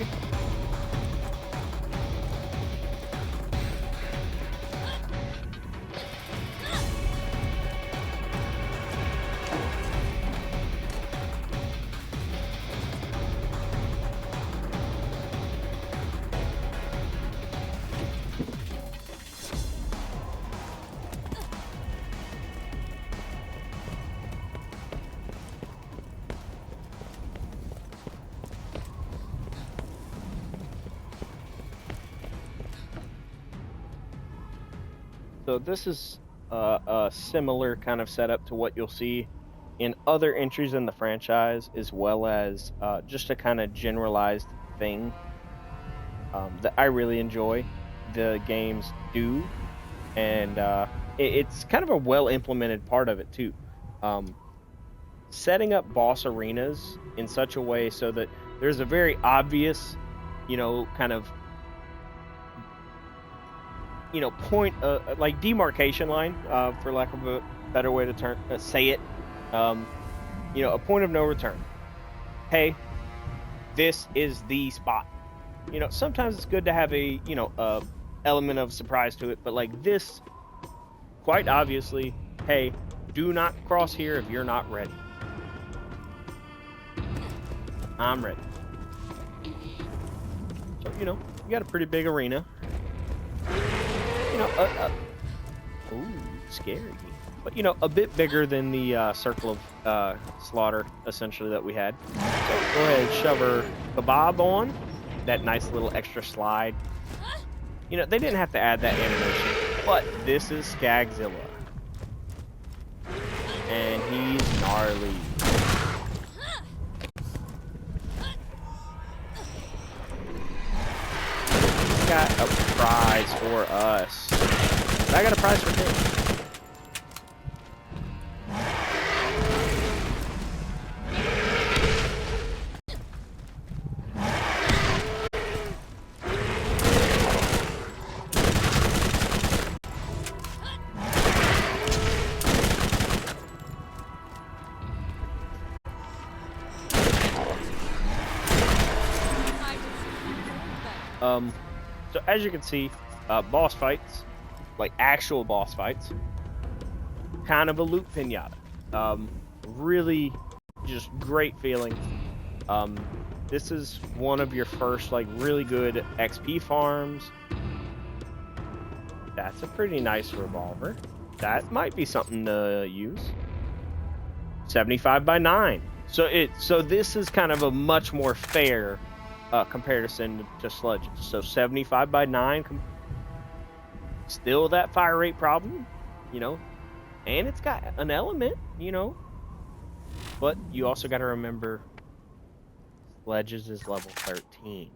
So this is a similar kind of setup to what you'll see in other entries in the franchise, as well as just a kind of generalized thing that I really enjoy the games do, and it's kind of a well implemented part of it too. Setting up boss arenas in such a way so that there's a very obvious, you know, kind of, you know, point, like demarcation line, for lack of a better way to say it. You know, a point of no return. Hey, this is the spot. You know, sometimes it's good to have a, you know, element of surprise to it, but like this, quite obviously, hey, do not cross here if you're not ready. I'm ready. So, you know, you got a pretty big arena. You know, ooh, scary. But, you know, a bit bigger than the circle of slaughter, essentially, that we had. So go ahead and shove our kebab on. That nice little extra slide. You know, they didn't have to add that animation, but this is Skagzilla. And he's gnarly. He's got a prize for us. I got a prize for him. So as you can see, boss fights, like actual boss fights, kind of a loot pinata. Really just great feeling. This is one of your first like really good XP farms. That's a pretty nice revolver. That might be something to use. 75 by 9. So this is kind of a much more fair comparison to Sledge. So 75 by 9, still that fire rate problem, you know, and it's got an element, you know, but you also got to remember Sledge's is level 13.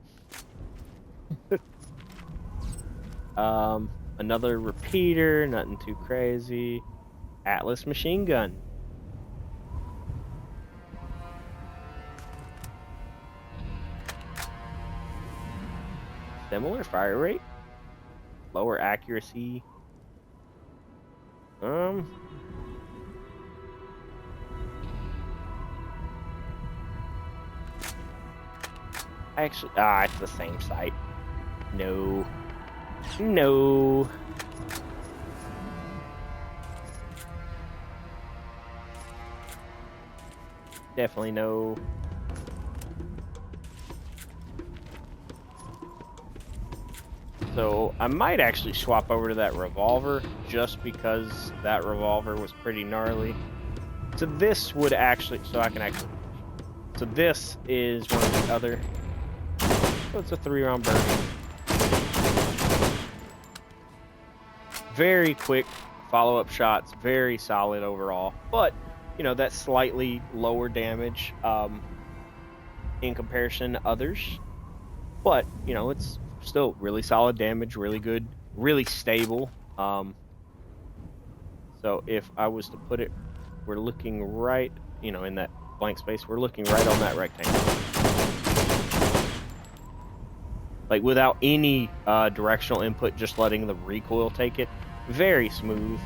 Another repeater, nothing too crazy. Atlas machine gun. Similar fire rate, lower accuracy. Actually, it's the same site. No. Definitely no. So I might actually swap over to that revolver just because that revolver was pretty gnarly. So this would actually, so this is one of the other, so it's a 3-round burst. Very quick follow-up shots, very solid overall, but you know, that's slightly lower damage in comparison to others. But, you know, it's still really solid damage, really good, really stable. So if I was to put it, we're looking right, you know, in that blank space, we're looking right on that rectangle. Like without any directional input, just letting the recoil take it. Very smooth.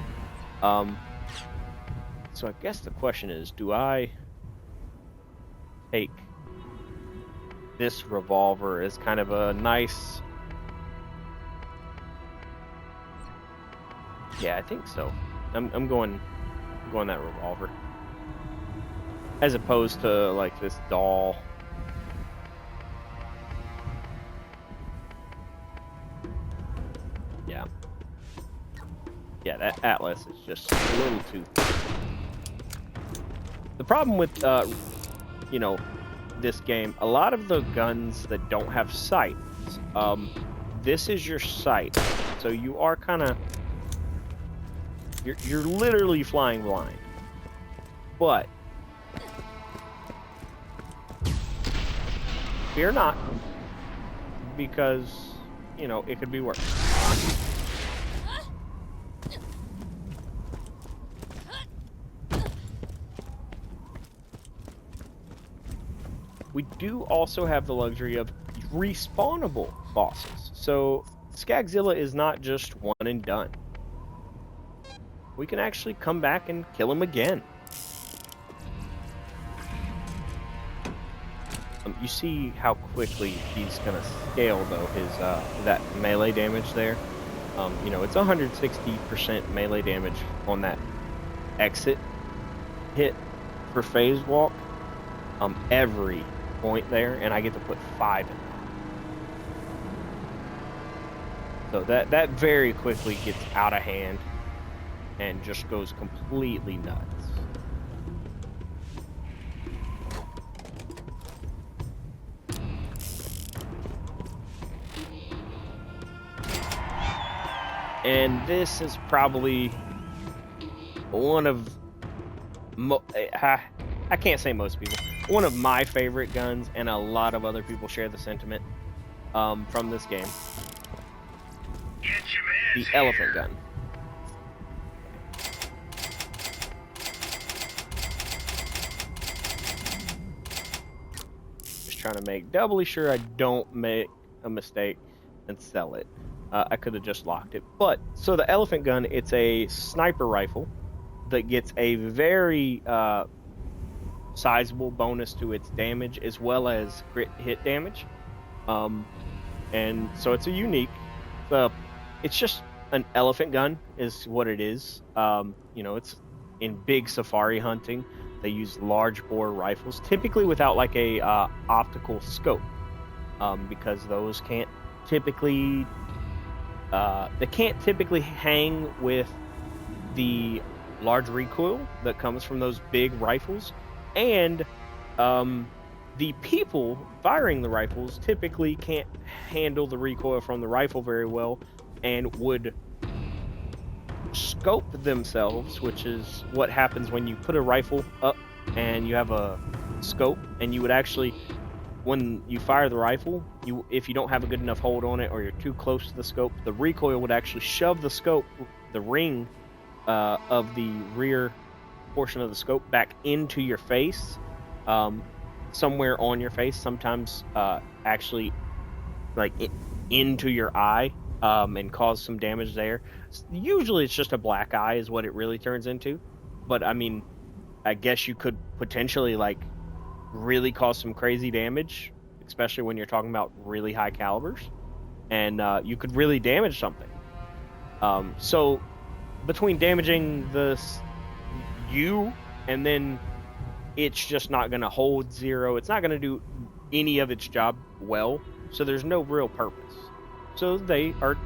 So I guess the question is, do I take this revolver as kind of a nice... Yeah, I think so. I'm going that revolver. As opposed to like this doll. Yeah. Yeah, that Atlas is just a little too thick. The problem with, you know, this game, a lot of the guns that don't have sights, this is your sight. So you are kind of, you're literally flying blind. But fear not, because, you know, it could be worse. We do also have the luxury of respawnable bosses. So Skagzilla is not just one and done. We can actually come back and kill him again. You see how quickly he's gonna scale though his that melee damage there. You know, it's 160% melee damage on that exit hit for phase walk. Every point there, and I get to put 5 in there. So that very quickly gets out of hand and just goes completely nuts. And this is probably one of I can't say most people. One of my favorite guns, and a lot of other people share the sentiment from this game. The elephant gun. Just trying to make doubly sure I don't make a mistake and sell it. I could have just locked it. But, so the elephant gun, it's a sniper rifle that gets a very sizable bonus to its damage as well as crit hit damage. And so it's a unique, it's just an elephant gun is what it is. You know, it's in big safari hunting. They use large bore rifles, typically without like a optical scope, because those can't typically hang with the large recoil that comes from those big rifles. And the people firing the rifles typically can't handle the recoil from the rifle very well and would scope themselves, which is what happens when you put a rifle up and you have a scope, and you would actually, when you fire the rifle, if you don't have a good enough hold on it or you're too close to the scope, the recoil would actually shove the scope, the ring of the rear portion of the scope back into your face, somewhere on your face, sometimes actually like into your eye, and cause some damage there. Usually it's just a black eye is what it really turns into, but I mean, I guess you could potentially like really cause some crazy damage, especially when you're talking about really high calibers, and you could really damage something. So between damaging you and then it's just not going to hold zero, it's not going to do any of its job well, so there's no real purpose. So they are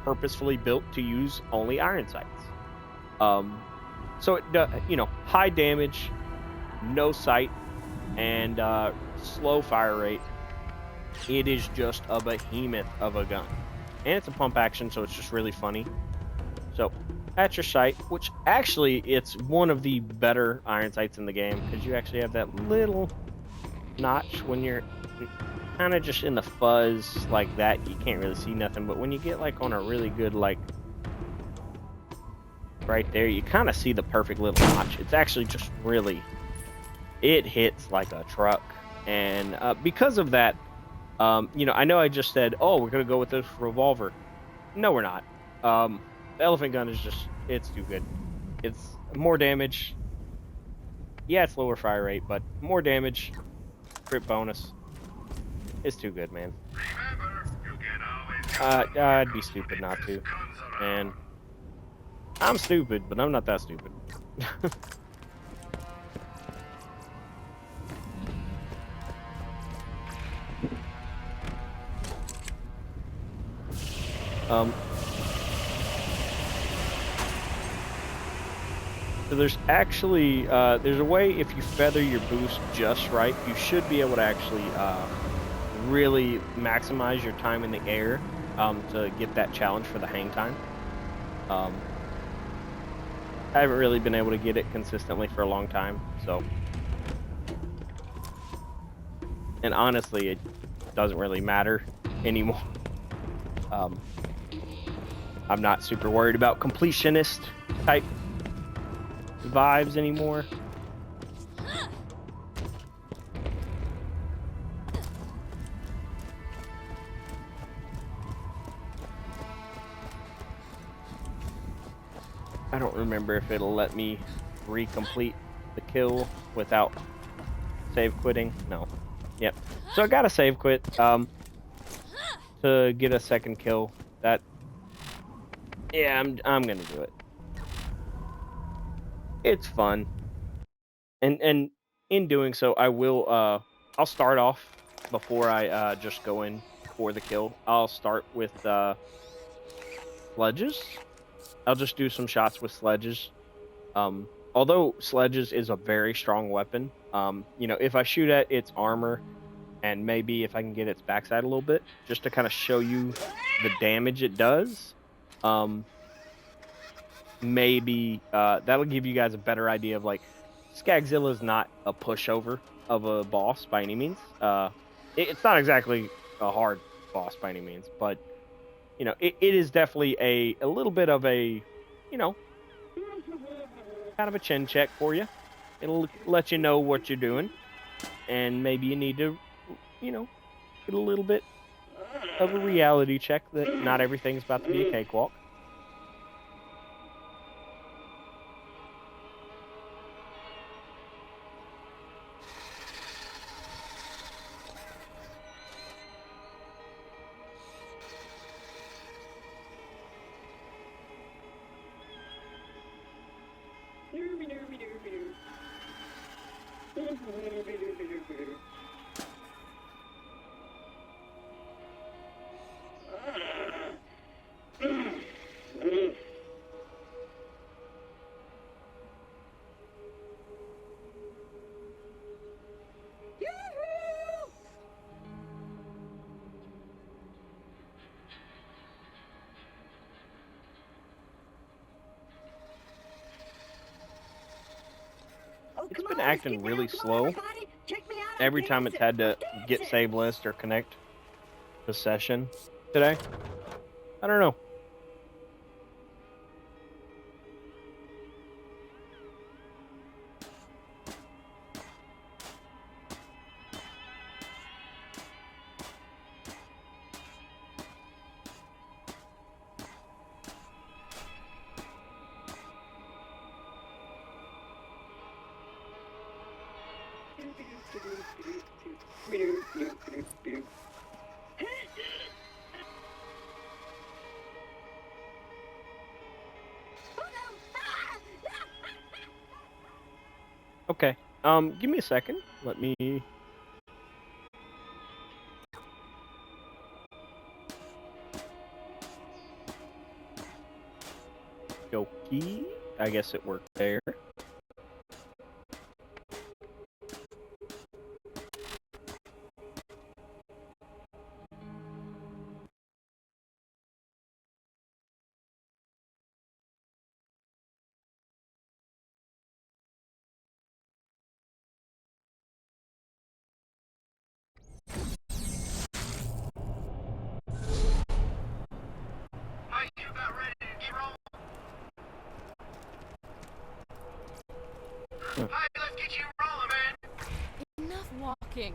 purposefully built to use only iron sights. So it, you know, high damage, no sight, and slow fire rate. It is just a behemoth of a gun, and it's a pump action, so it's just really funny. So at your sight, which actually it's one of the better iron sights in the game, because you actually have that little notch when you're kind of just in the fuzz like that, you can't really see nothing. But when you get like on a really good like right there, you kind of see the perfect little notch. It's actually just really, it hits like a truck. And because of that, you know, I know I just said, oh, we're gonna go with this revolver. No, we're not. The elephant gun is just, it's too good. It's more damage. Yeah, it's lower fire rate, but more damage, crit bonus. It's too good, man. I'd be stupid not to. And I'm stupid, but I'm not that stupid. So there's actually, there's a way if you feather your boost just right, you should be able to actually really maximize your time in the air to get that challenge for the hang time. I haven't really been able to get it consistently for a long time, so. And honestly, it doesn't really matter anymore. I'm not super worried about completionist type vibes anymore. I don't remember if it'll let me recomplete the kill without save quitting. No. Yep. So I gotta save quit to get a second kill. That, yeah, I'm gonna do it. It's fun. And in doing so, I will I'll start off before I just go in for the kill. I'll start with sledges. I'll just do some shots with sledges. Although sledges is a very strong weapon, you know, if I shoot at its armor and maybe if I can get its backside a little bit, just to kind of show you the damage it does, maybe that'll give you guys a better idea of like, Skagzilla is not a pushover of a boss by any means. It's not exactly a hard boss by any means, but you know, it is definitely a little bit of a, you know, kind of a chin check for you. It'll let you know what you're doing, and maybe you need to, you know, get a little bit of a reality check that not everything's about to be a cakewalk. It's been acting really slow every time it's had to get save list or connect the session today. I don't know. Okay. Give me a second. Let me go key. I guess it worked there. Hey, let's get you rolling, man. Enough walking.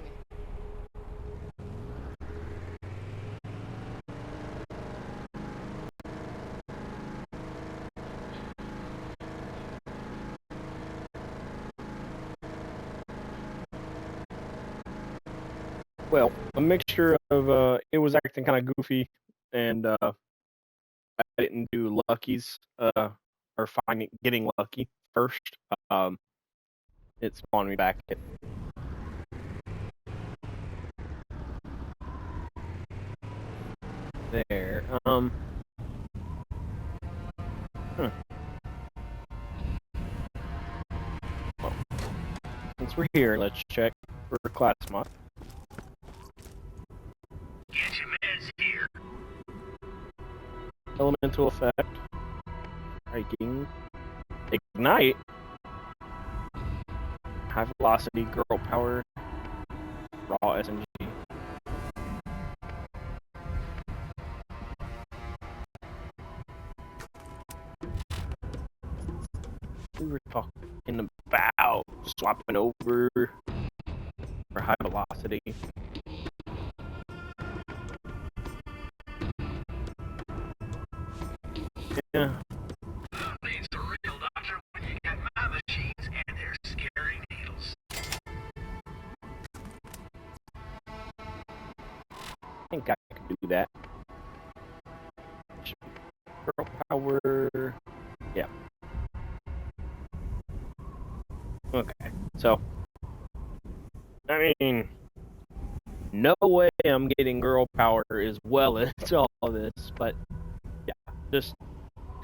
Well, a mixture of it was acting kind of goofy, and I didn't do luckies or getting lucky first. Um, it spawned me back. There. Huh. Well, since we're here, let's check for class mod. Get your meds here. Elemental effect. Striking. Ignite. High velocity, girl power. Raw SMG. We were talking about swapping over for high velocity. Yeah. Who needs a real doctor when you got my machines and their scary needles? I think I can do that. Girl power. Yeah. Okay. So, I mean, no way I'm getting girl power as well as all of this, but yeah, just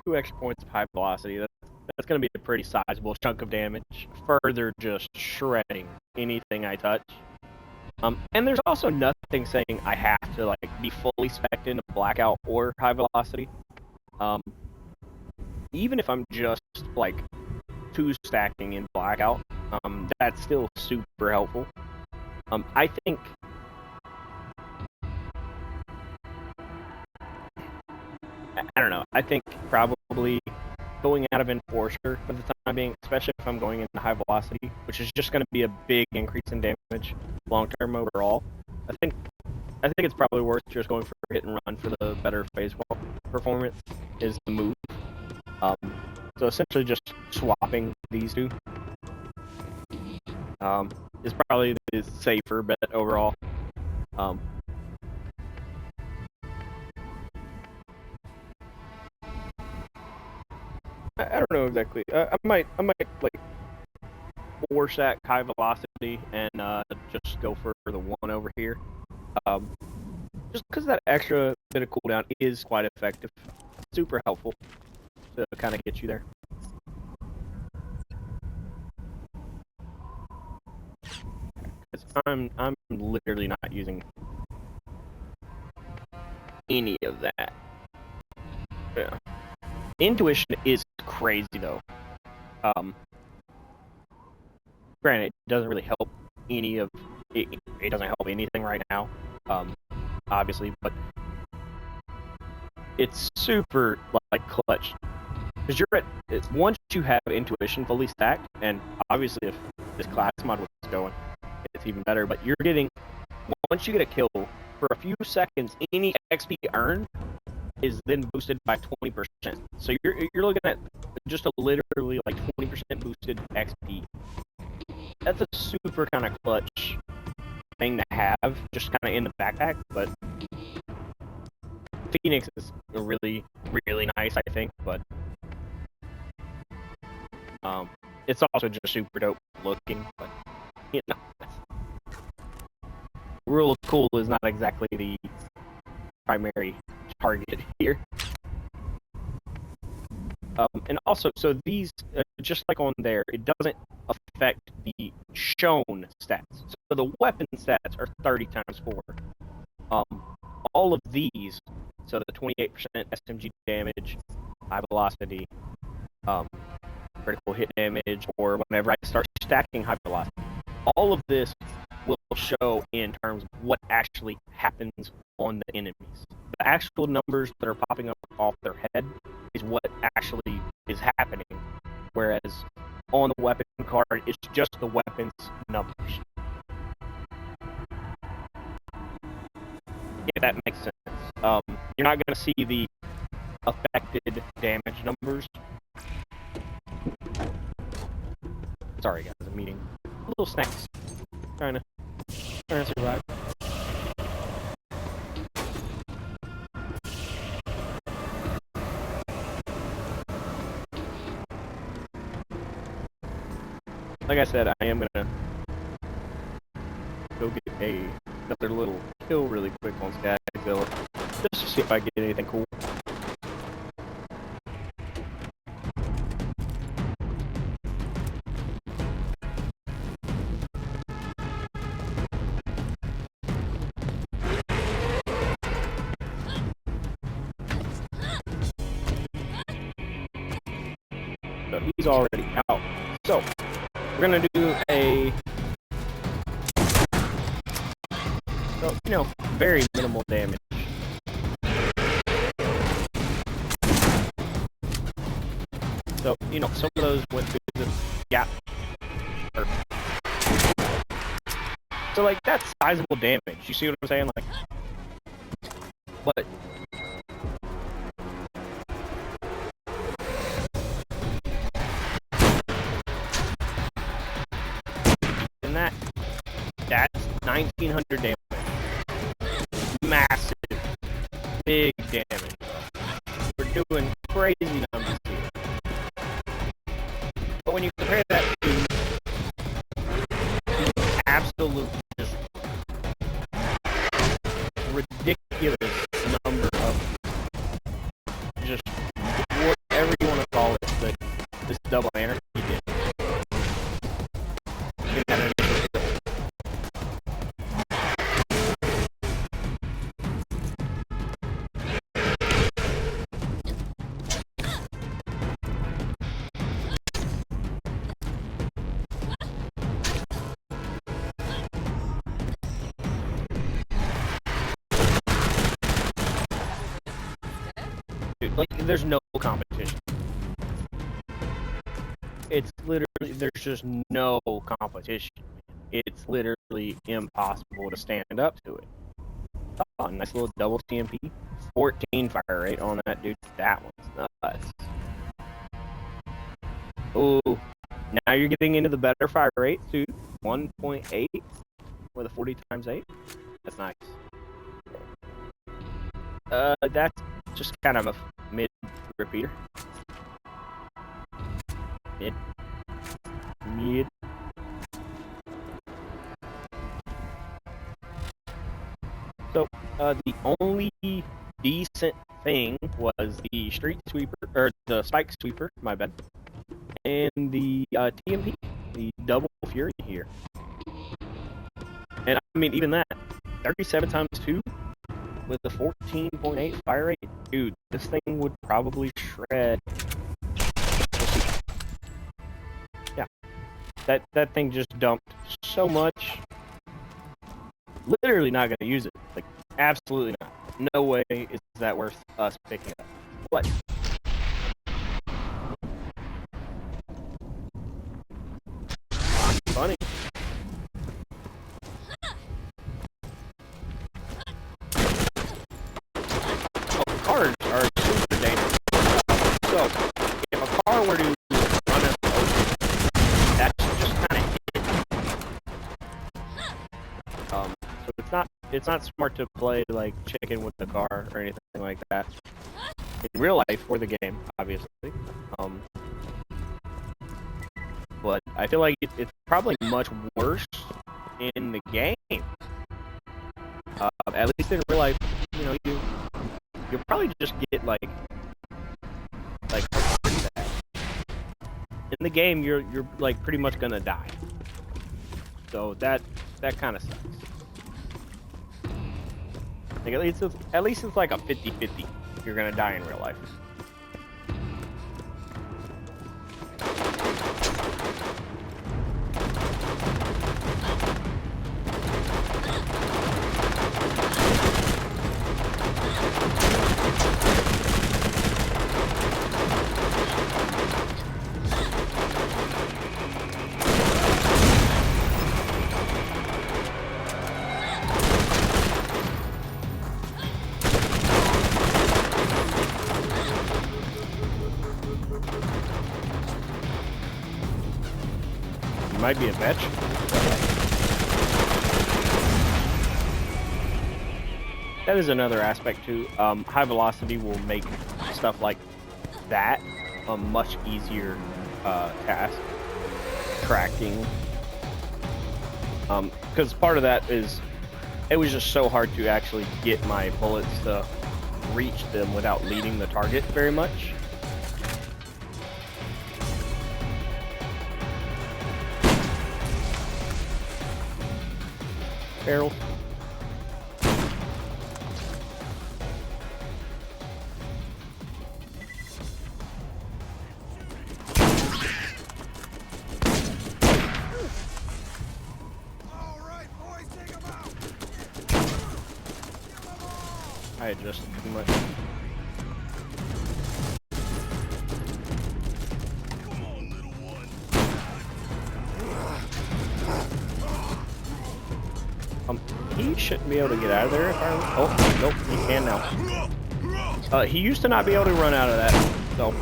2 extra points of high velocity. That's going to be a pretty sizable chunk of damage. Further, just shredding anything I touch. And there's also nothing saying I have to like be fully spec'd into blackout or high velocity. Even if I'm just like 2 stacking in blackout, that's still super helpful. I think I don't know. I think probably going out of Enforcer for the time being, especially if I'm going into high velocity, which is just going to be a big increase in damage long term overall. I think it's probably worth just going for hit and run for the better phase performance is the move. So essentially just swapping these two is probably the safer bet overall. I don't know exactly. I might like 4 stack high velocity and just go for the 1 over here. Just because that extra bit of cooldown is quite effective, super helpful to kind of get you there. Because I'm literally not using any of that. Yeah. Intuition is crazy though. Granted, it doesn't really help any of it. It doesn't help anything right now, obviously, but it's super like clutch because once you have intuition fully stacked, and obviously if this class mod was going, it's even better. But you're getting once you get a kill for a few seconds, any XP earned is then boosted by 20%. So you're looking at just a literally like 20% boosted XP. That's a super kind of clutch thing to have, just kind of in the backpack. But Phoenix is really, really nice, I think. But it's also just super dope looking. But you know, rule of cool is not exactly the primary target here. And also, so these, just like on there, it doesn't affect the shown stats. So the weapon stats are 30 times 4. All of these, so the 28% SMG damage, high velocity, critical hit damage, or whenever I start stacking high velocity, all of this will show in terms of what actually happens on the enemies. The actual numbers that are popping up off their head is what actually is happening, whereas on the weapon card. It's just the weapons numbers. If that makes sense. You're not going to see the affected damage numbers. Sorry guys, I'm eating little snacks. Trying to survive. Like I said, I am gonna go get another little kill really quick on Skagzilla, just to see if I get anything cool. So he's already out. So we're gonna do a, so, you know, very minimal damage. So, you know, some of those went through the gap. Perfect. So, like, that's sizable damage. You see what I'm saying? Like, but and that's 1900 damage. Massive, big damage. We're doing crazy numbers here. But when you compare that to the absolute just ridiculous number of just whatever you want to call it, but this double anarchy did. Like, there's no competition. It's literally, there's just no competition. It's literally impossible to stand up to it. Oh, nice little double CMP. 14 fire rate on that dude. That one's nuts. Oh, now you're getting into the better fire rate too. 1.8 with a 40 times 8. That's nice. That's just kind of a mid repeater. Mid. So, the only decent thing was the street sweeper, or the spike sweeper, my bad, and the TMP, the double fury here. And I mean, even that, 37 times 2 with the 14.8 fire rate, dude, this thing would probably shred. Yeah, that thing just dumped so much. Literally not gonna use it. Like, absolutely not. No way is that worth us picking up. What? Funny. Oh, cars are super dangerous. So, if a car were to run us over, that's just kind of so it's not smart to play like chicken with the car or anything like that in real life or the game, obviously. But I feel like it's probably much worse in the game. At least in real life, you know, you'll probably just get like pretty bad. In the game, you're like pretty much gonna die. So that kind of sucks. Like, at least it's like a 50-50. You're gonna die in real life. might be a fetch. That is another aspect too. High velocity will make stuff like that a much easier task. Tracking. Because part of that is, it was just so hard to actually get my bullets to reach them without leading the target very much. Barrel. I adjusted too much. He shouldn't be able to get out of there if I... Oh, nope, he can now. He used to not be able to run out of that, so...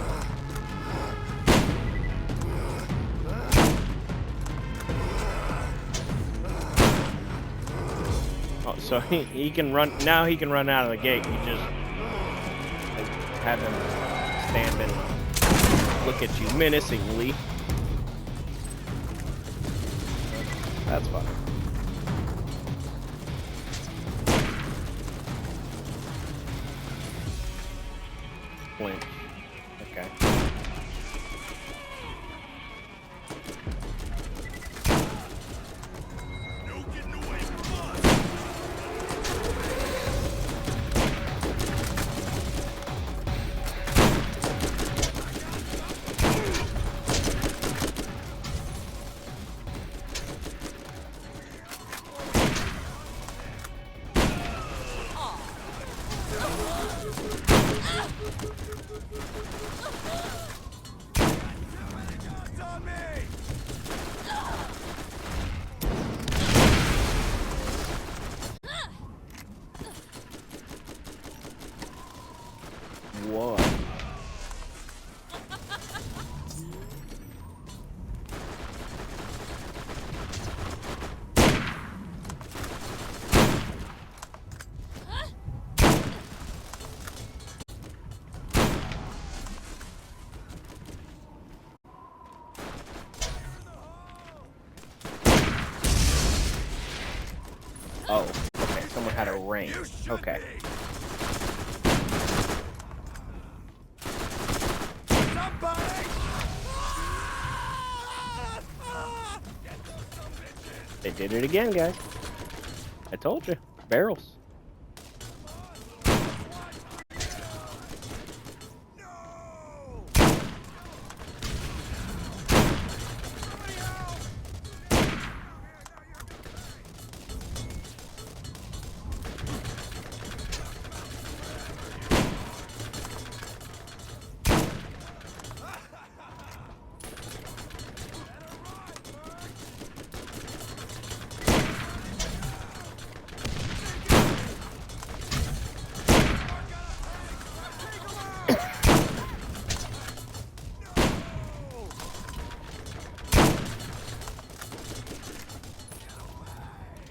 Oh, so he can run... Now he can run out of the gate. You just... have him stand and look at you menacingly. That's fine. Flinch. Okay. No getting away from us. What? Oh, okay, someone had a range. Okay. They did it again, guys. I told you. Barrels.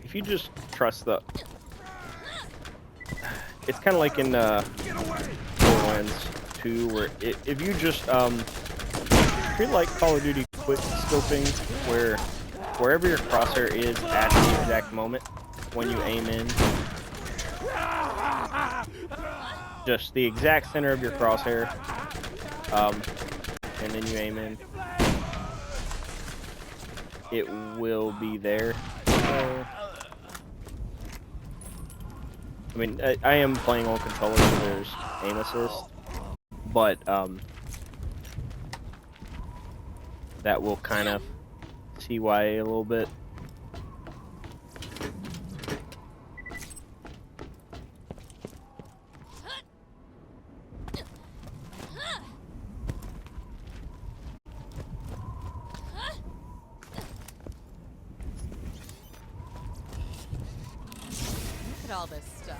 If you just trust the... It's kind of like in Borderlands 2, where if you just treat it like Call of Duty quick scoping, where wherever your crosshair is at the exact moment when you aim in, just the exact center of your crosshair, and then you aim in, it will be there. So, I mean, I am playing on controller, so there's aim assist, but that will kind of CY a little bit. Look at all this stuff.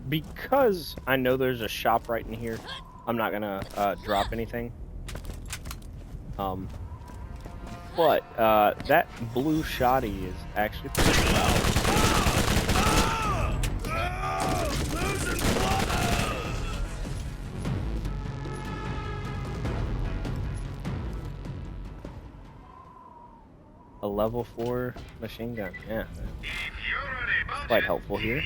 Because I know there's a shop right in here, I'm not gonna drop anything. But that blue shoddy is actually pretty loud. A level 4 machine gun, yeah. Quite helpful here.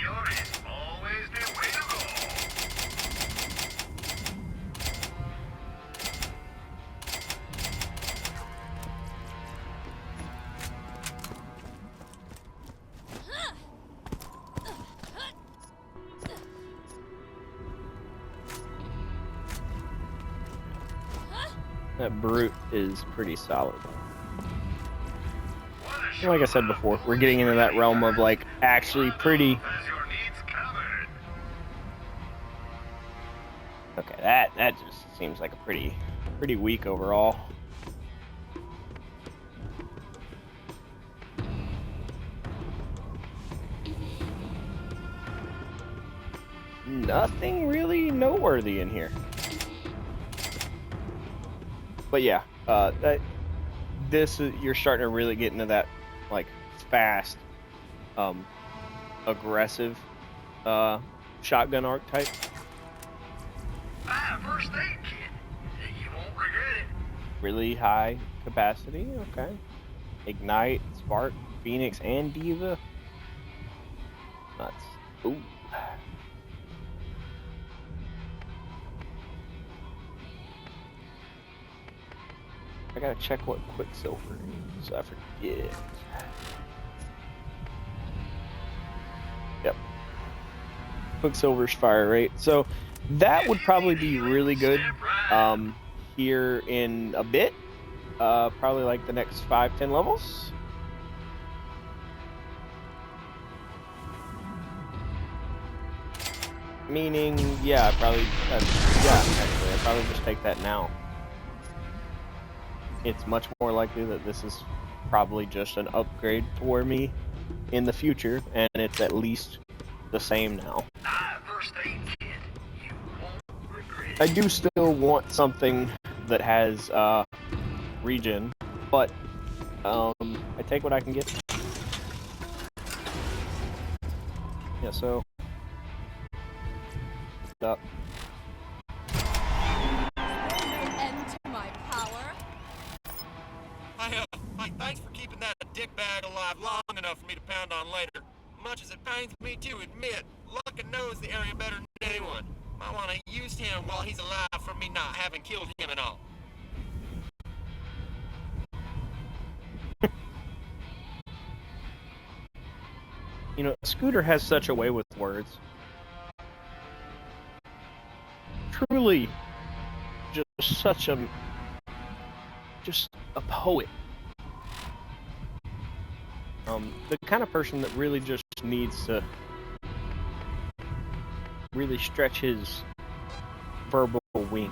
That brute is pretty solid. And like I said before, we're getting into that realm of like actually pretty. Okay, that just seems like a pretty weak overall. Nothing really noteworthy in here. But yeah, you're starting to really get into that like fast, aggressive shotgun archetype. First aid kit. You won't regret it. Really high capacity. Okay. Ignite, Spark, Phoenix, and Diva. Nuts. Ooh. I gotta check what Quicksilver is, so I forget. Yep. Quicksilver's fire rate. So that would probably be really good here in a bit. Probably like the next 5-10 levels. Meaning, yeah, actually, I'd probably just take that now. It's much more likely that this is probably just an upgrade for me in the future, and it's at least the same now. I do still want something that has regen, but I take what I can get. Yeah, so up. Thanks for keeping that dickbag alive long enough for me to pound on later. Much as it pains me to admit, Luckin knows the area better than anyone. I want to use him while he's alive for me not having killed him at all. You know, Scooter has such a way with words. Truly, just a poet. The kind of person that really just needs to really stretch his verbal wings.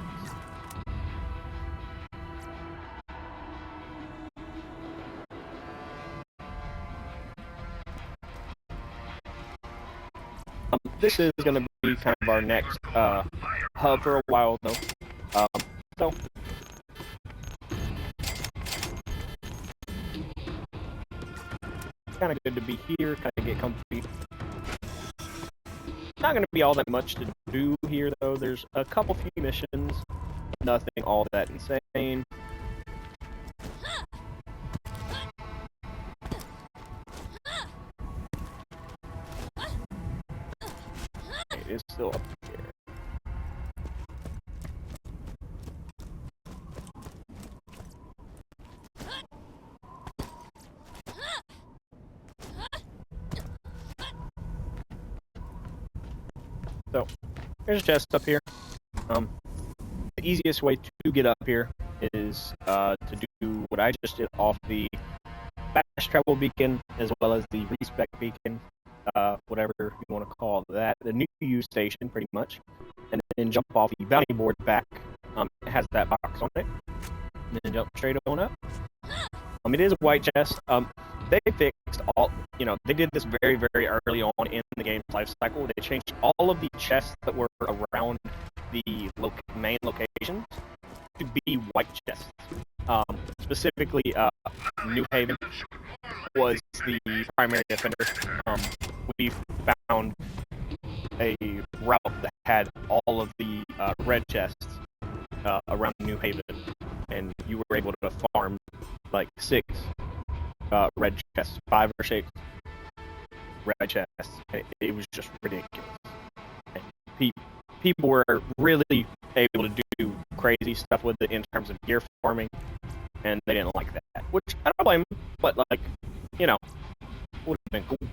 This is going to be kind of our next hub for a while, though. So. Kind of good to be here, kind of get comfy. Not going to be all that much to do here, though. There's a couple few missions, nothing all that insane. It is still up here. So, there's a chest up here. The easiest way to get up here is to do what I just did off the fast travel beacon, as well as the respec beacon, whatever you want to call that, the new use station, pretty much, and then jump off the bounty board back. It has that box on it, and then jump straight on up. It is a white chest. They fixed fixed all, they did this very, very early on in the game's life cycle. They changed all of the chests that were around the main locations to be white chests. Specifically, New Haven was the primary offender. We found a route that had all of the red chests around New Haven, and you were able to farm like 6 red chests, 5 or 6 red chests. It was just ridiculous. And people were really able to do crazy stuff with it in terms of gear farming, and they didn't like that. Which I don't blame them, but would have been cool.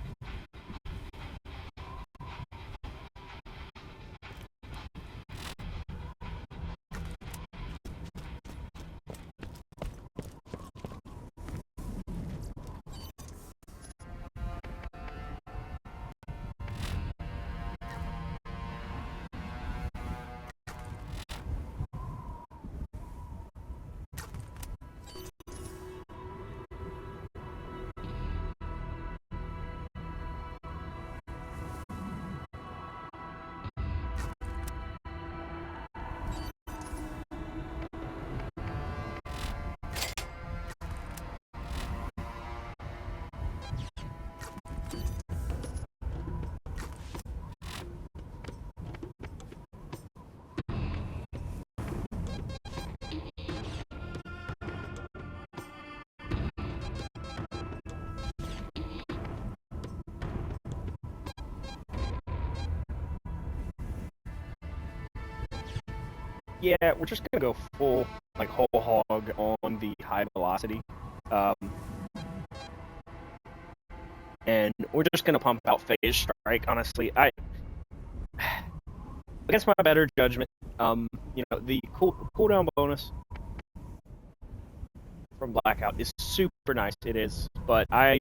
Yeah, we're just gonna go full, whole hog on the high velocity. And we're just gonna pump out phase strike. Honestly, against my better judgment, the cooldown bonus from Blackout is super nice. It is, but I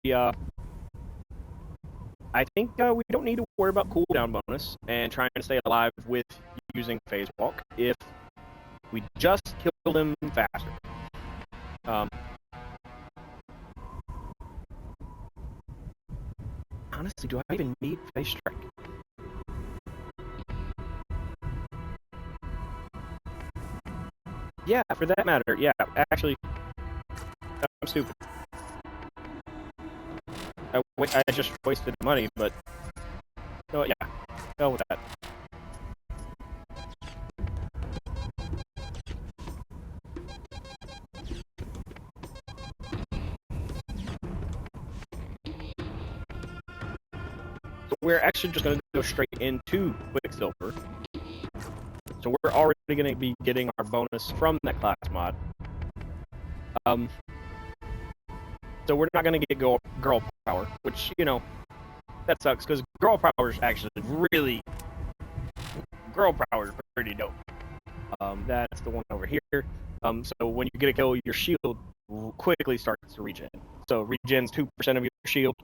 think we don't need to worry about cooldown bonus and trying to stay alive with using phase walk if we just kill them faster. Honestly, do I even need phase strike? Yeah, for that matter. Yeah, actually, I'm stupid. I just wasted money, but yeah, hell with that. We're actually just going to go straight into Quicksilver. So we're already going to be getting our bonus from that class mod. So we're not going to get girl power, which, that sucks, because girl power is actually girl power is pretty dope. That's the one over here. So when you get a kill, your shield quickly starts to regen. So regens 2% of your shield.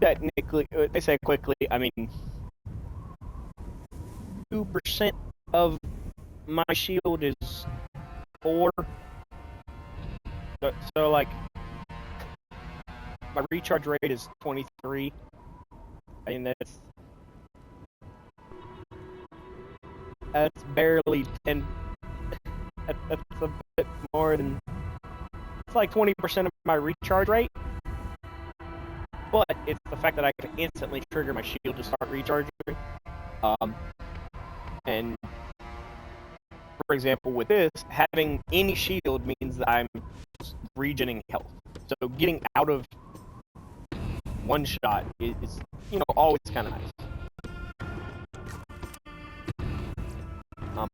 Technically, they say quickly, I mean, 2% of my shield is 4. So my recharge rate is 23. I mean, that's barely 10. That's a bit more than, it's like 20% of my recharge rate. But it's the fact that I can instantly trigger my shield to start recharging. And for example, with this, having any shield means that I'm regening health. So getting out of one shot is always kind of nice.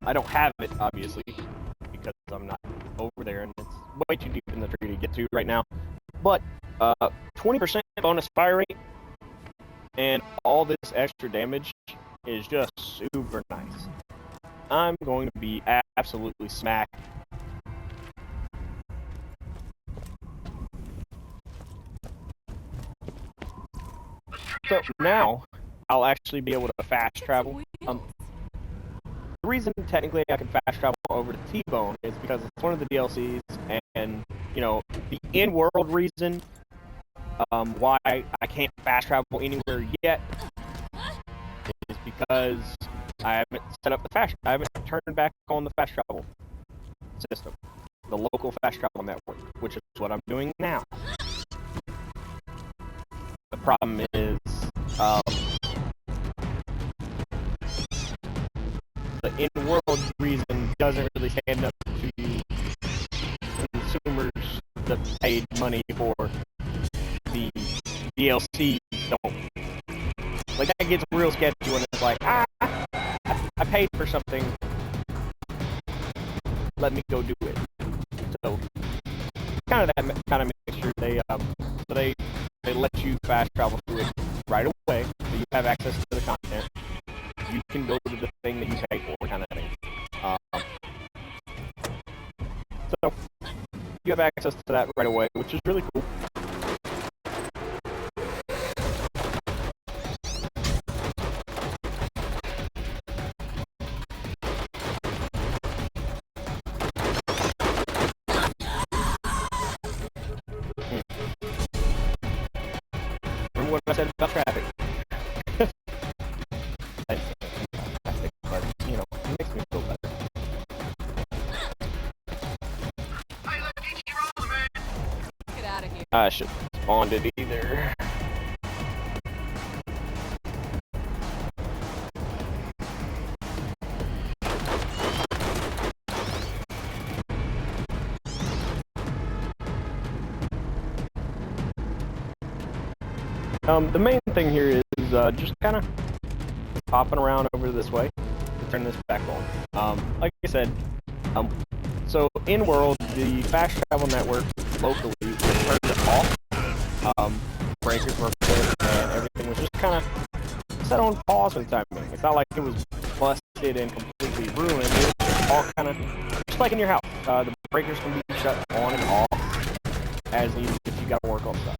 I don't have it, obviously, because I'm not over there, and it's way too deep in the tree to get to right now. But 20% bonus fire rate and all this extra damage is just super nice. I'm going to be absolutely smacked. So now I'll actually be able to fast travel. The reason technically I can fast travel over to T-Bone is because it's one of the DLCs, and you know, the in-world reason why I can't fast travel anywhere yet is because I haven't set up I haven't turned back on the fast travel system, the local fast travel network, which is what I'm doing now. The problem is the in-world reason doesn't really stand up to consumers that paid money for the DLC. Don't like that gets real sketchy when it's like, I paid for something, let me go do it. So kind of mixture. They let you fast travel through it right away, so you have access to the content. You can go to the thing that you pay for, kind of thing. So you have access to that right away, which is really cool. Remember what I said about traffic? But, you know, it makes me feel better. Get out of here. I should have spawned it either. The main thing here is just kind of popping around over this way to turn this back on. Like I said, so in world, the fast travel network locally turned it off. Breakers were put and everything was just kind of set on pause for the time being. It's not like it was busted and completely ruined. It was all kind of just like in your house. The breakers can be shut on and off as needed if you got to work on stuff.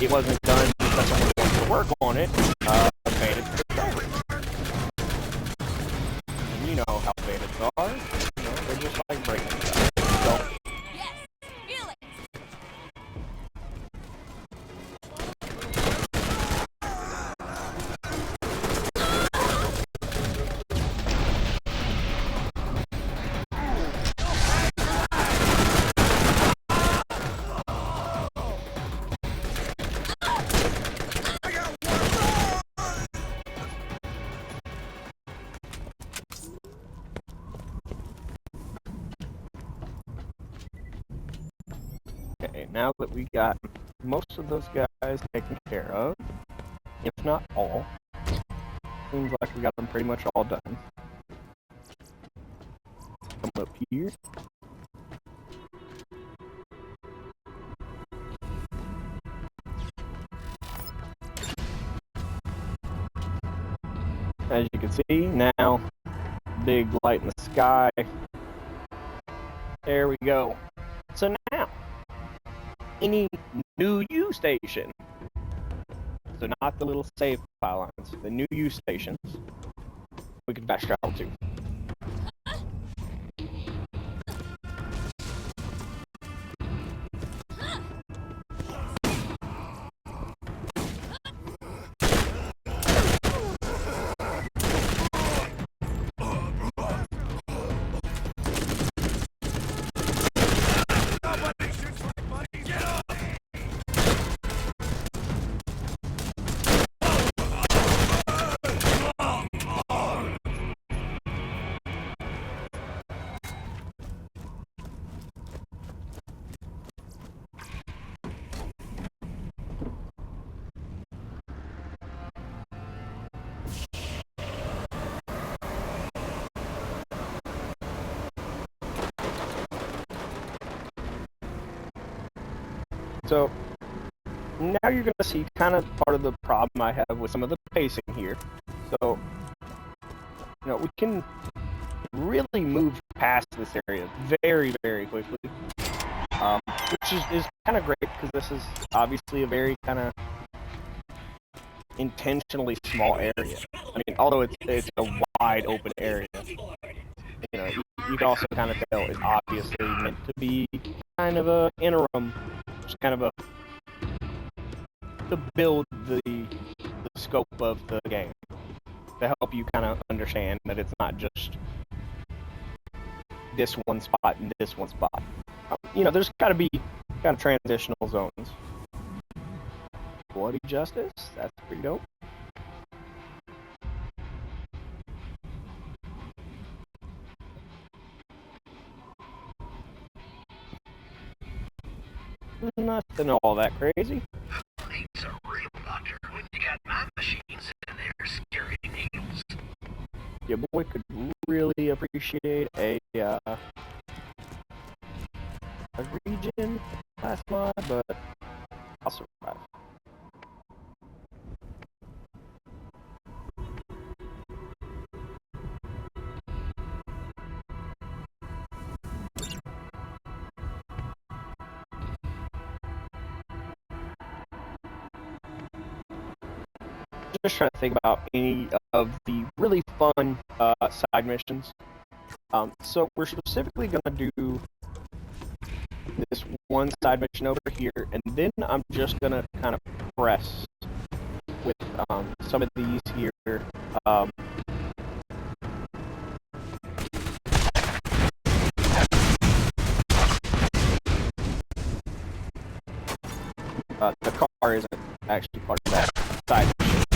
It wasn't done because someone wanted to work on it. Bandits took over. And you know how bandits are. You know, they're just like breaking stuff. So, Yes, feel it. okay, now that we got most of those guys taken care of, if not all, seems like we got them pretty much all done. Come up here. As you can see, now, big light in the sky. There we go. So now, any new U station, so not the little save file lines, the new U stations, we can fast travel to. So now you're going to see kind of part of the problem I have with some of the pacing here. So, you know, we can really move past this area very, very quickly, which is kind of great because this is obviously a very kind of intentionally small area. I mean, although it's a wide open area, you know, you can also kind of tell it's obviously meant to be kind of a interim, just kind of a to build the scope of the game, to help you kind of understand that it's not just this one spot and this one spot. You know, there's got to be kind of transitional zones. Bloody Justice, that's pretty dope. Nothing all that crazy. It's a real doctor when you got my machines and their scary needles. Your boy could really appreciate a region last mod, but I'll survive. Just trying to think about any of the really fun side missions. So we're specifically going to do this one side mission over here, and then I'm just going to kind of press with some of these here. The car isn't actually part of that side mission.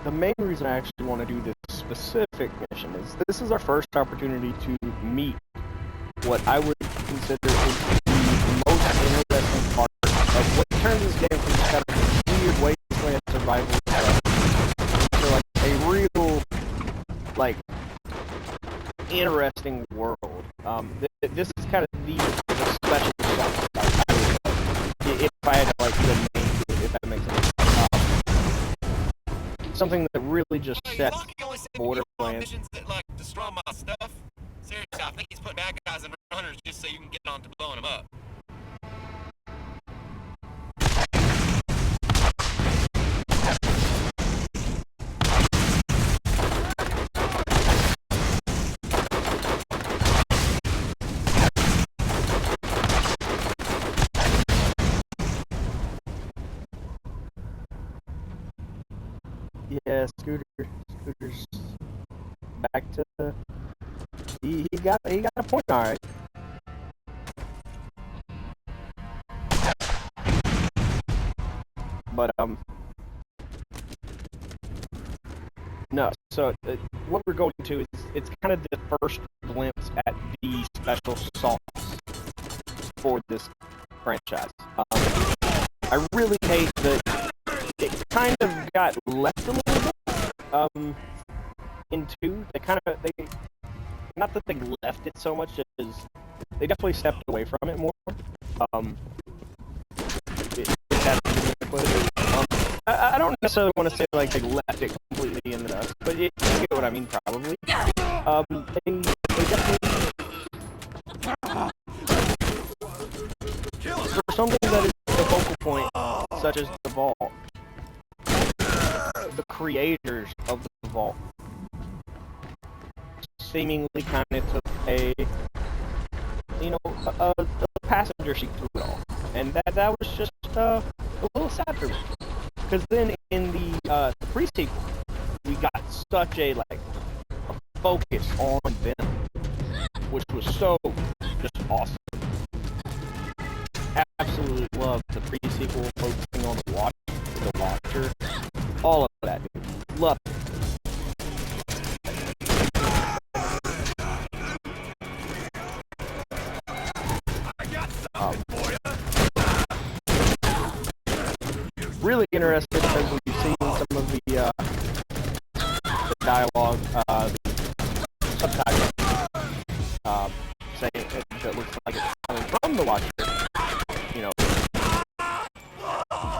The main reason I actually want to do this specific mission is this is our first opportunity to meet what I would consider is the most interesting part of what turns this game from just kind of a weird wasteland survival to like a real, like, interesting world. This is kind of the special stuff if I had to like put a name to it, if that makes sense. Something that really just sets Borderlands. Missions that like destroy my stuff. Seriously, I think he's putting bad guys in runners just so you can get on to blowing them up. Yeah, Scooter's back to he got a point, all right. But no. So what we're going to is it's kind of the first glimpse at the special sauce for this franchise. I really hate that it kind of got left a little bit in 2. They not that they left it so much as they definitely stepped away from it more. I don't necessarily want to say like they left it completely in the dust, but you get what I mean probably. They definitely for something that is a focal point such as the vault. The creators of the vault seemingly kind of took a passenger seat to it all, and that was just a little sad for me. Because then in the pre-sequel, we got such a focus on them, which was so just awesome. Absolutely love the pre-sequel focusing on the Watcher, all of that, dude. Love it. really interested because when you've seen some of the dialogue, the subtitles, saying it looks like it's coming from the Watcher, you know.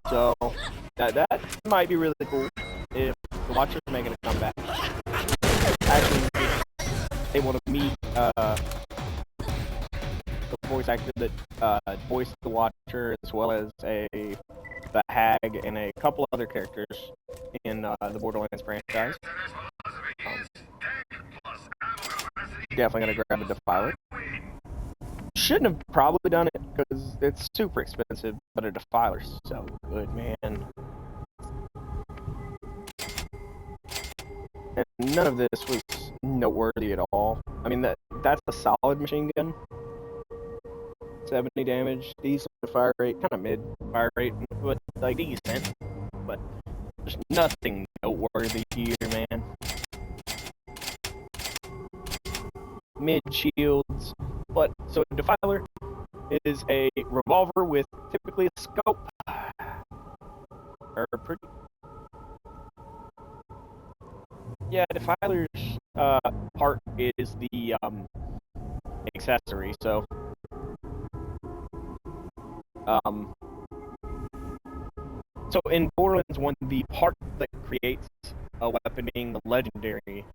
So that might be really cool if the Watcher's making a comeback. Actually, able to meet the voice actor that voiced the Watcher, as well as the Hag and a couple other characters in the Borderlands franchise. Definitely gonna grab a Defiler. Shouldn't have probably done it because it's super expensive, but a Defiler's so good, man. And none of this was noteworthy at all. I mean, that's a solid machine gun. 70 damage, decent fire rate, kind of mid fire rate, but like decent. But there's nothing noteworthy here, man. Mid shields, but so a Defiler is a revolver with typically a scope. Or pretty. Yeah, Defiler's part is the accessory, so so in Borderlands 1, the part that creates a weapon being the legendary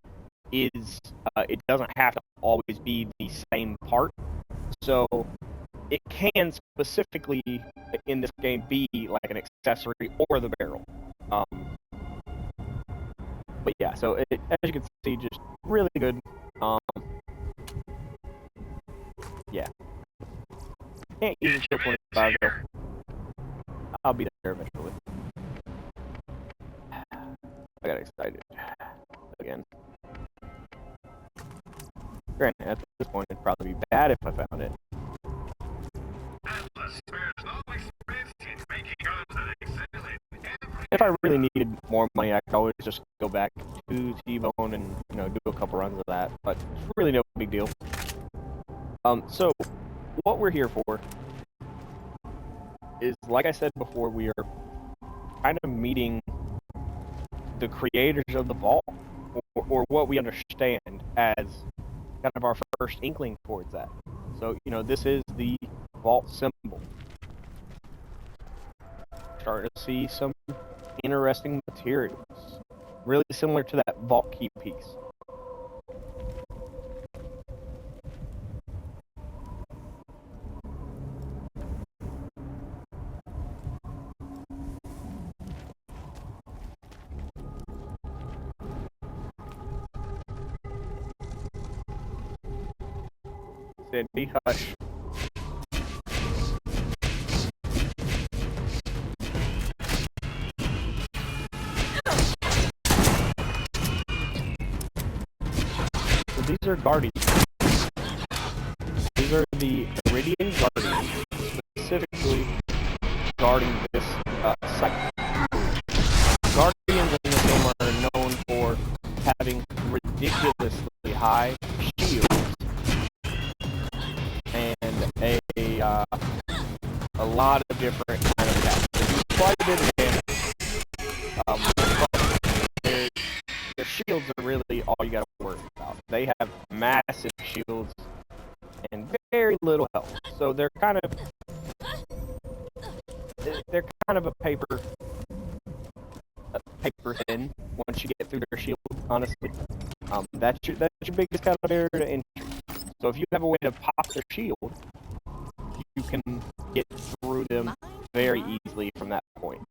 is it doesn't have to always be the same part. So it can specifically in this game be like an accessory or the barrel. But yeah, so as you can see, just really good. Yeah. Can't use it till 25 though. I'll be there eventually. I got excited again. Granted, at this point, it'd probably be bad if I found it. If I really needed more money, I could always just go back to T-Bone and, you know, do a couple runs of that. But it's really no big deal. So what we're here for is, like I said before, we are kind of meeting the creators of the vault, or what we understand as kind of our first inkling towards that. So, you know, this is the vault symbol. Starting to see some interesting materials, really similar to that vault key piece. Said be hush. So these are guardians. These are the Iridian guardians, specifically guarding this site. Guardians in this game are known for having ridiculously high shields and a lot of different kind of attacks. They do quite a bit of damage. But their shields are really all you gotta worry about. They have massive shields and very little health. So they're kind of a paper thin once you get through their shield, honestly. That's your biggest kind of barrier to entry. So if you have a way to pop their shield, you can get through them very easily from that point.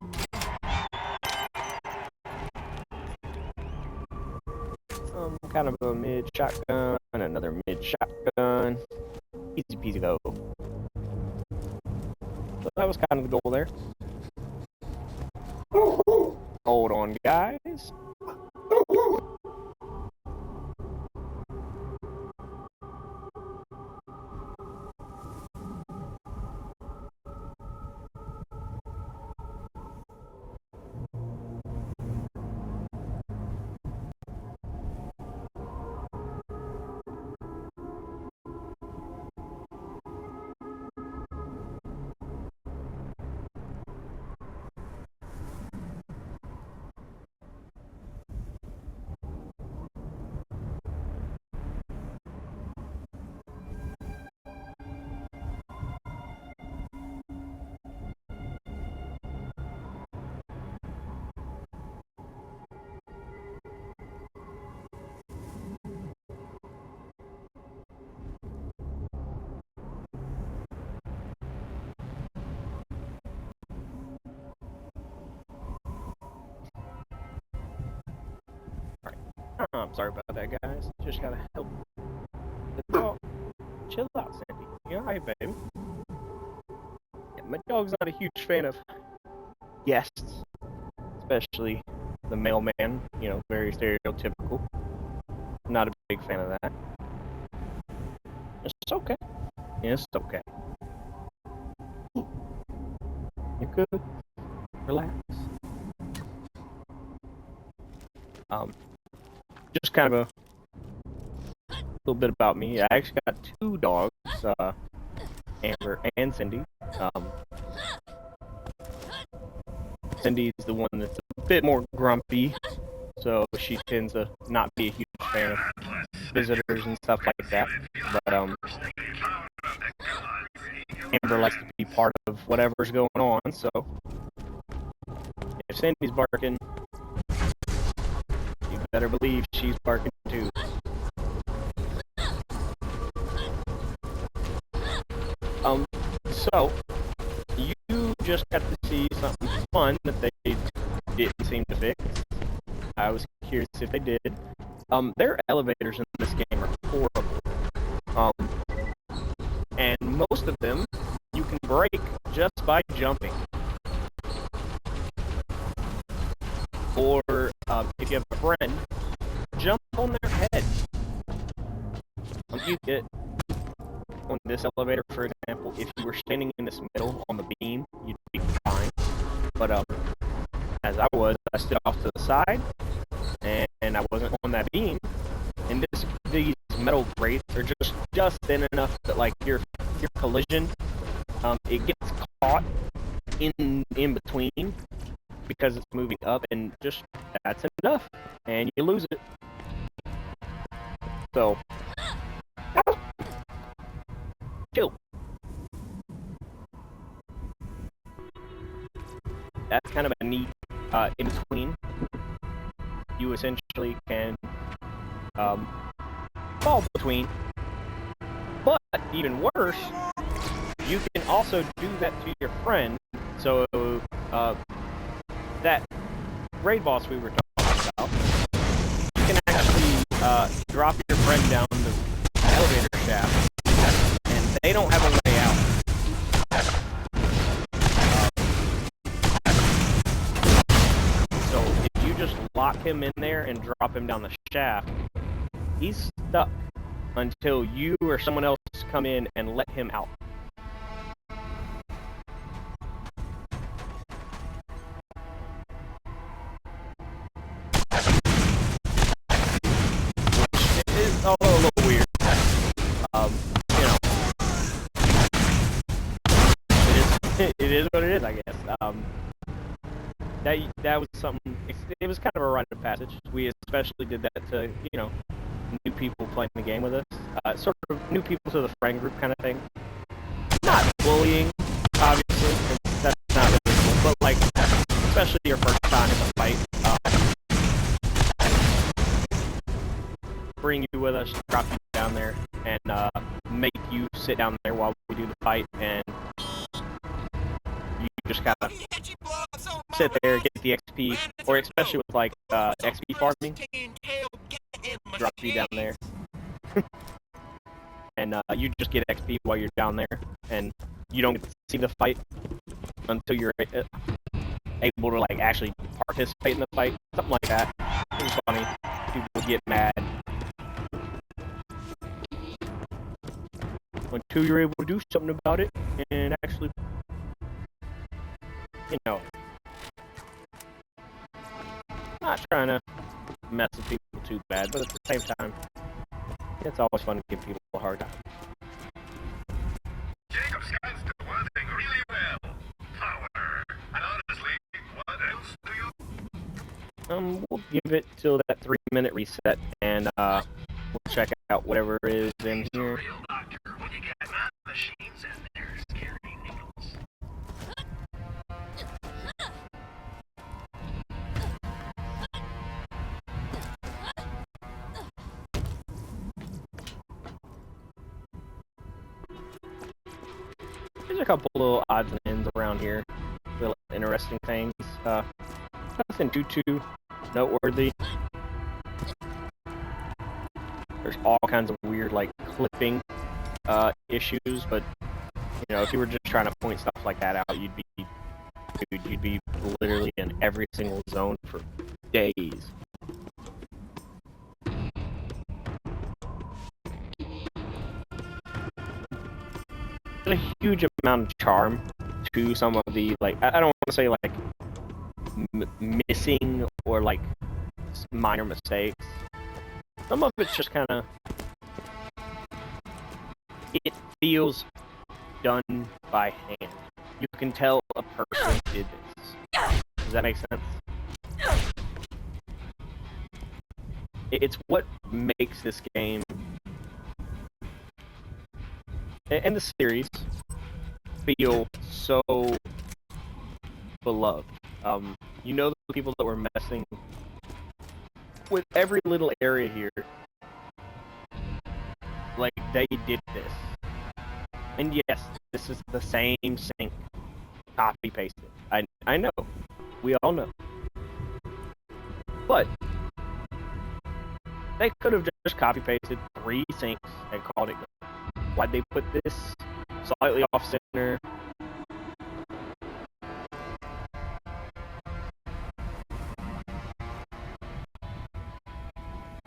Kind of a mid shotgun, another mid shotgun. Easy peasy go. So that was kind of the goal there. Hold on, guys. Sorry about that, guys. Just gotta help the dog. Chill out, Sandy. You alright, baby? Yeah, my dog's not a huge fan of guests, especially the mailman. You know, very stereotypical. Not a big fan of that. It's okay. It's okay. You're good. Relax. Just kind of a little bit about me. I actually got 2 dogs, Amber and Cindy. Cindy's the one that's a bit more grumpy, so she tends to not be a huge fan of visitors and stuff like that. But Amber likes to be part of whatever's going on, so if Cindy's barking, you better believe she's barking too. So you just got to see something fun that they didn't seem to fix. I was curious if they did. Their elevators in this game are horrible. And most of them you can break just by jumping. Or if you have a friend, jump on their head. You get on this elevator, for example, if you were standing in this middle on the beam, you'd be fine. But as I stood off to the side, and I wasn't on that beam. And these metal grates are just thin enough that like your collision, it gets caught in between because it's moving up, and just that's enough, and you lose it. So chill. That's kind of a neat in between. You essentially can fall between. But even worse, you can also do that to your friend. So that raid boss we were talking about, you can actually drop your friend down the elevator shaft, and they don't have a way out. So if you just lock him in there and drop him down the shaft, he's stuck until you or someone else come in and let him out. Which is a little weird. You know, it is what it is, I guess. That was something. It was kind of a rite of passage. We especially did that to, you know, new people playing the game with us. Sort of new people to the friend group kind of thing. Not bullying, obviously. That's not really cool. But like, especially your first time in a fight. Bring you with us, drop you down there, and make you sit down there while we do the fight, and you just kind of sit there, get the XP, or especially with like XP farming, drop you down there, and you just get XP while you're down there, and you don't get to see the fight until you're able to like actually participate in the fight, something like that. It was funny. People get mad until you're able to do something about it and actually, you know, not trying to mess with people too bad, but at the same time, it's always fun to give people a hard time. Jacob Skag's do one thing really well. Power. And honestly, what else do you? We'll give it till that 3-minute reset, and we'll check out whatever is in here. Real doctor, when you get mad machines and their scary needles. There's a couple little odds and ends around here. Real interesting things. Nothing too noteworthy. There's all kinds of weird, like, clipping issues, but, you know, if you were just trying to point stuff like that out, you'd be literally in every single zone for days. There's a huge amount of charm to some of the, like, I don't want to say, like, missing or, like, minor mistakes. Some of it's just kind of, it feels done by hand. You can tell a person did this. Does that make sense? It's what makes this game and the series feel so beloved. You know, the people that were messing with every little area here, like, they did this. And yes, this is the same sync, copy pasted. I know, we all know. But they could have just copy pasted 3 syncs and called it good. Why'd they put this slightly off center?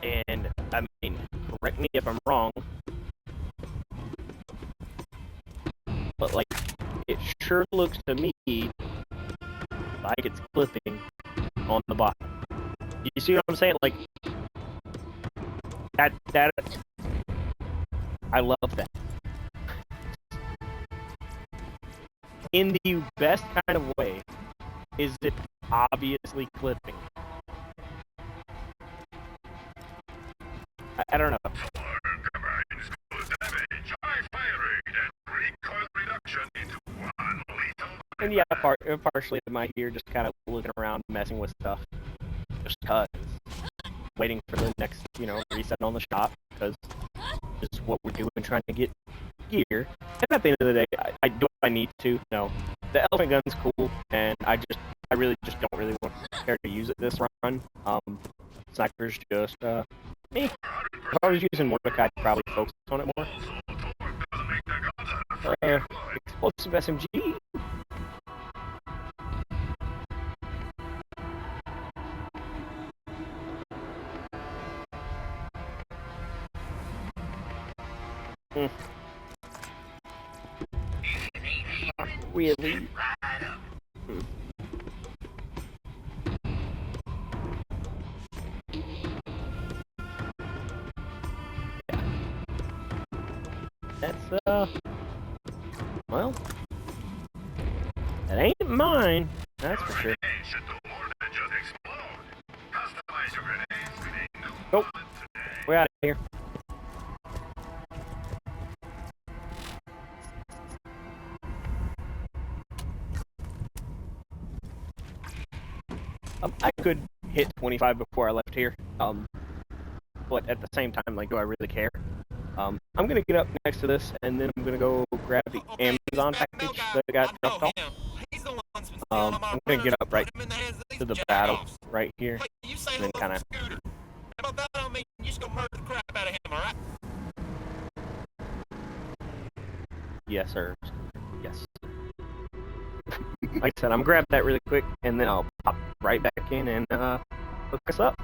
And I mean, correct me if I'm wrong, but like, it sure looks to me like it's clipping on the bottom. You see what I'm saying? Like, that I love that. In the best kind of way, is it obviously clipping? I don't know. And yeah, partially am I here just kind of looking around, messing with stuff, just cause, waiting for the next, you know, reset on the shop, because this is what we're doing, trying to get gear. And at the end of the day, I need to. No, the elephant gun's cool, and I really just don't really want to care to use it this run. Sniper's just me. If I was using Mordecai, I'd probably focus on it more. Explosive SMG. Not really. Yeah. That's well, that ain't mine. That's for sure. Nope. We're out of here. I could hit 25 before I left here, but at the same time, like, do I really care? I'm gonna get up next to this, and then I'm gonna go grab the Amazon package that I got dropped off. I'm gonna get up right to the battle right here, and then kind of. How about that? I mean, you just gonna murder the crap out of him, all right? Yes, sir. Yes. Like I said, I'm gonna grab that really quick, and then I'll pop right back in and hook us up.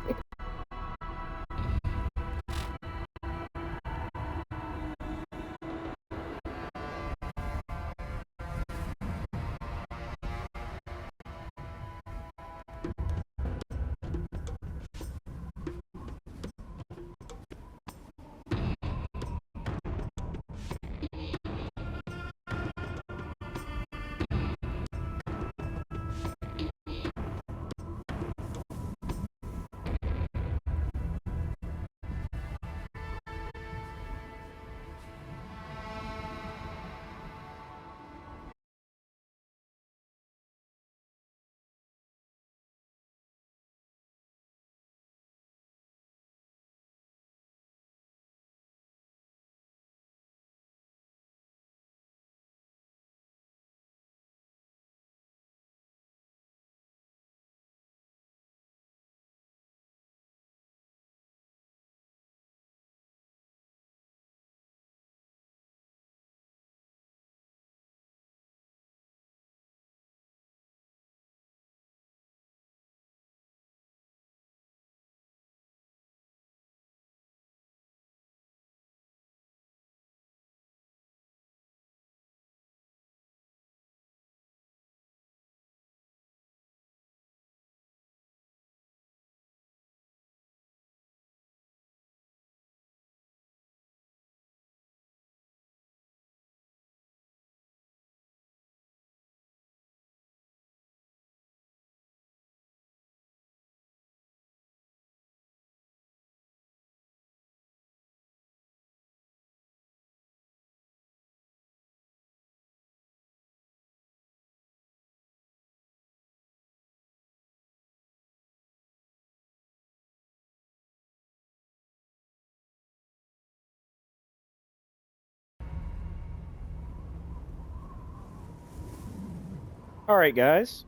Alright, guys.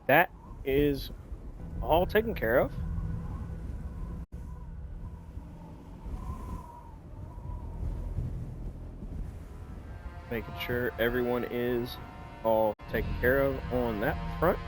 That is all taken care of. Making sure everyone is all taken care of on that front.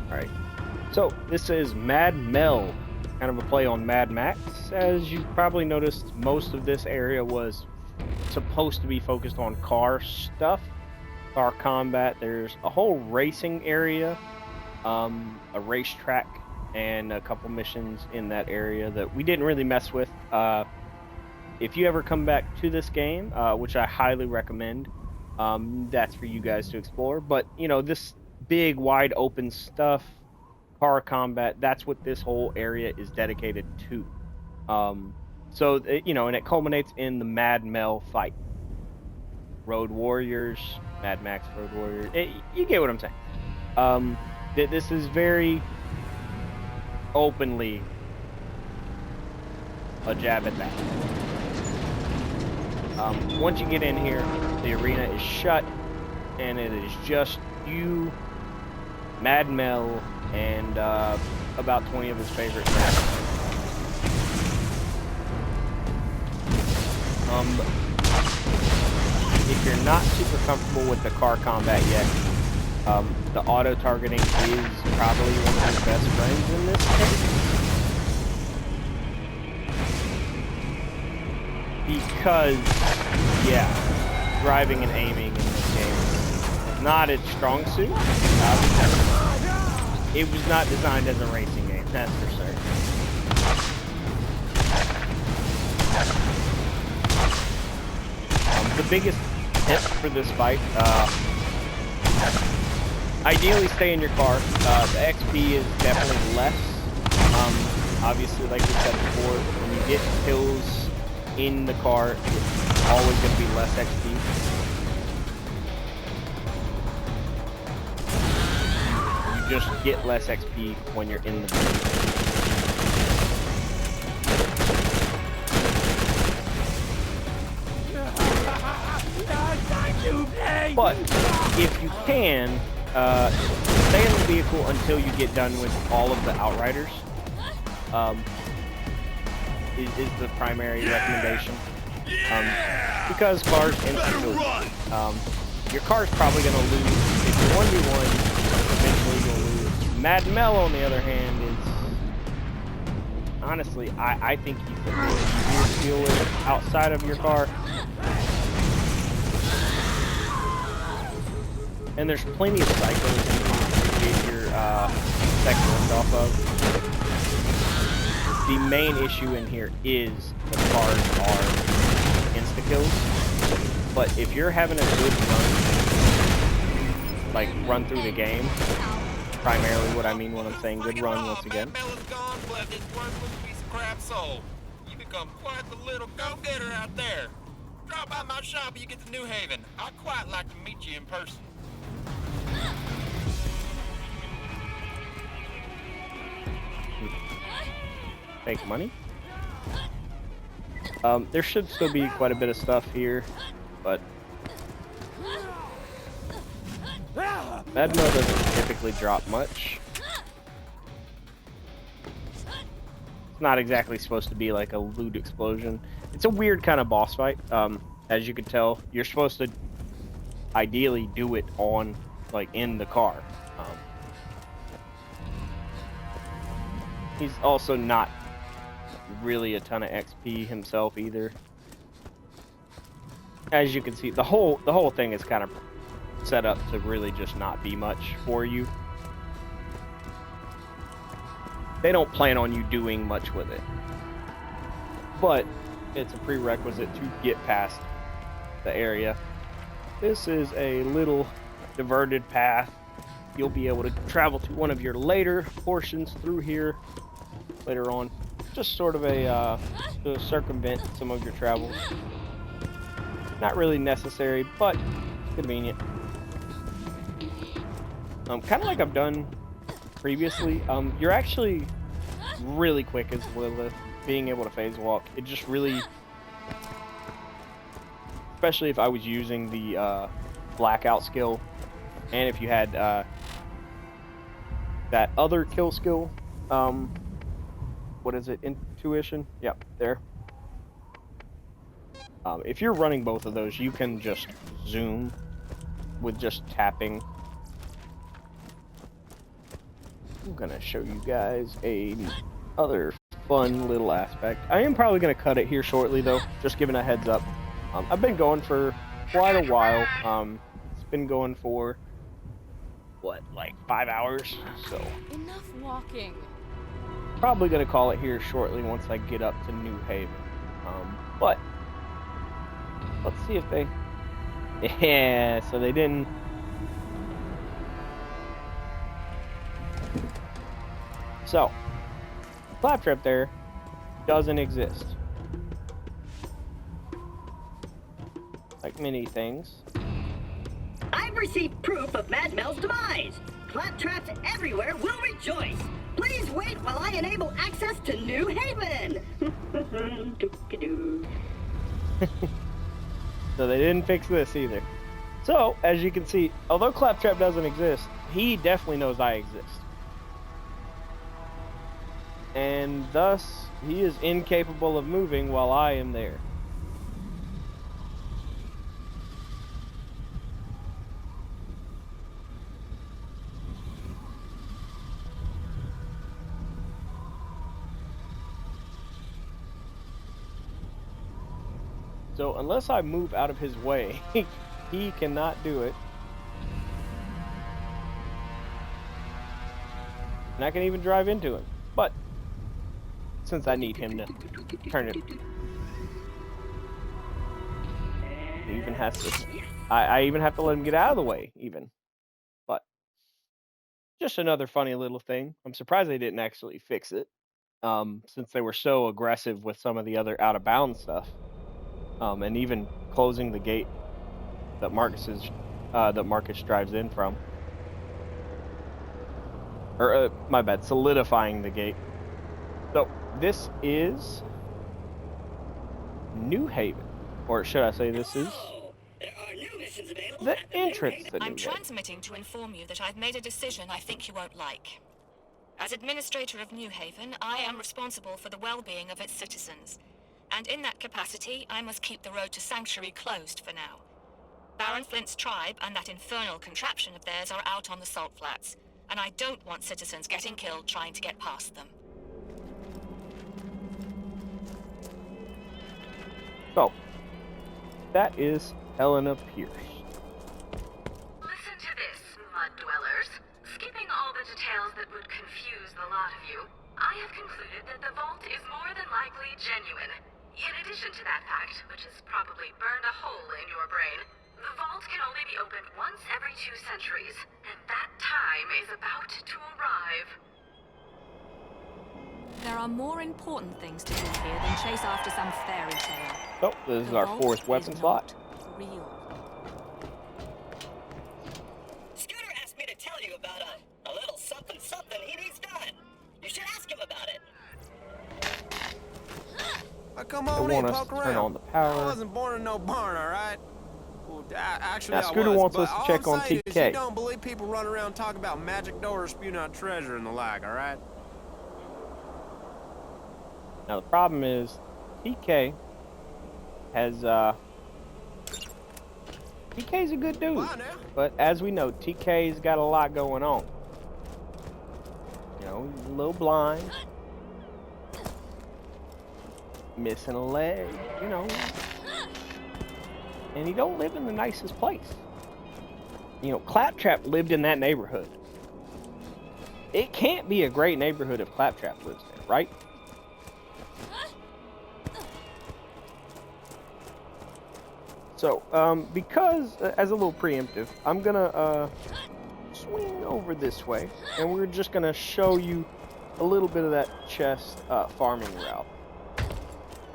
Alright, so this is Mad Mel, kind of a play on Mad Max. As you probably noticed, most of this area was supposed to be focused on car stuff, car combat. There's a whole racing area, a racetrack, and a couple missions in that area that we didn't really mess with. If you ever come back to this game, which I highly recommend, that's for you guys to explore. But, you know, this big, wide open stuff, car combat, that's what this whole area is dedicated to. So, you know, and it culminates in the Mad Mel fight. Road Warriors, Mad Max Road Warriors, you get what I'm saying. This is very openly a jab at that. Once you get in here, the arena is shut, and it is just you, Mad Mel, and about 20 of his favorite friends. If you're not super comfortable with the car combat yet, the auto targeting is probably one of his best friends in this case. Because, yeah, driving and aiming in this game is not its strong suit. It was not designed as a racing game, that's for certain. The biggest tip for this fight, ideally stay in your car. The XP is definitely less. Obviously, like we said before, when you get kills in the car, it's always going to be less XP. You just get less XP when you're in the vehicle. But if you can, stay in the vehicle until you get done with all of the outriders. Is the primary recommendation. Because cars instantly, your car's probably going to lose. If you're 1v1, eventually you'll lose. Mad Mel, on the other hand, is honestly, I think he's a little easier to deal with outside of your car. And there's plenty of cycles to get your sections off of. The main issue in here is the cars are insta-kills. But if you're having a good run, like run through the game, primarily what I mean when I'm saying good run once again. You become quite the little go-getter out there. Drop by my shop and you get to New Haven. I'd quite like to meet you in person. Make money. There should still be quite a bit of stuff here, but Mad Mel doesn't typically drop much. It's not exactly supposed to be like a loot explosion. It's a weird kind of boss fight. As you can tell, you're supposed to ideally do it on, like, in the car. He's also not really a ton of XP himself either. As you can see, the whole thing is kind of set up to really just not be much for you. They don't plan on you doing much with it. But it's a prerequisite to get past the area. This is a little diverted path. You'll be able to travel to one of your later portions through here later on. Just sort of a to circumvent some of your travels. Not really necessary, but convenient. Kind of like I've done previously. You're actually really quick as Lilith, being able to phase walk. It just really, especially if I was using the blackout skill, and if you had that other kill skill, what is it? Intuition? Yep, there. If you're running both of those, you can just zoom with just tapping. I'm gonna show you guys other fun little aspect. I am probably gonna cut it here shortly though, just giving a heads up. I've been going for quite a while. It's been going for what, like 5 hours? So Enough walking. probably gonna call it here shortly once I get up to New Haven. But let's see if they. Yeah, so they didn't. So, Claptrap there doesn't exist. Like many things. I've received proof of Mad Mel's demise. Claptraps everywhere will rejoice. Please wait while I enable access to New Haven. So they didn't fix this either. So, as you can see, although Claptrap doesn't exist, he definitely knows I exist. And thus, he is incapable of moving while I am there. So unless I move out of his way, he cannot do it. And I can even drive into him. But since I need him to turn it, he even has to. I even have to let him get out of the way, even. But just another funny little thing. I'm surprised they didn't actually fix it, since they were so aggressive with some of the other out of bounds stuff. And even closing the gate that Marcus drives in from. Or, my bad, solidifying the gate. So, this is New Haven. Or should I say this is the entrance to New I'm Haven. transmitting to inform you that I've made a decision I think you won't like. As administrator of New Haven, I am responsible for the well-being of its citizens. And in that capacity, I must keep the road to Sanctuary closed for now. Baron Flint's tribe and that infernal contraption of theirs are out on the salt flats, and I don't want citizens getting killed trying to get past them. So, that is Helena Pierce. Listen to this, mud dwellers. Skipping all the details that would confuse the lot of you, I have concluded that the vault is more than likely genuine. In addition to that fact, which has probably burned a hole in your brain, the vault can only be opened once every 2 centuries, and that time is about to arrive. There are more important things to do here than chase after some fairy tale. Oh, this is our 4th weapon slot. Real. Scooter asked me to tell you about a little something he needs done. You should ask him about it. Come They on want in, us poke to turn around. on the I power. wasn't born in no barn, all right? Well, actually, Now, Scooter I was, wants but us to all check I'm on saying is TK. you don't believe people run around talking about magic doors, spewing out treasure and the like, all right? Now the problem is, TK has TK's a good dude, Wow, now. but as we know, TK's got a lot going on. You know, he's a little blind, missing a leg, you know, and he don't live in the nicest place. You know, Claptrap lived in that neighborhood. It can't be a great neighborhood if Claptrap lives there, right? So, because, as a little preemptive, I'm gonna, swing over this way, and we're just gonna show you a little bit of that chest, farming route.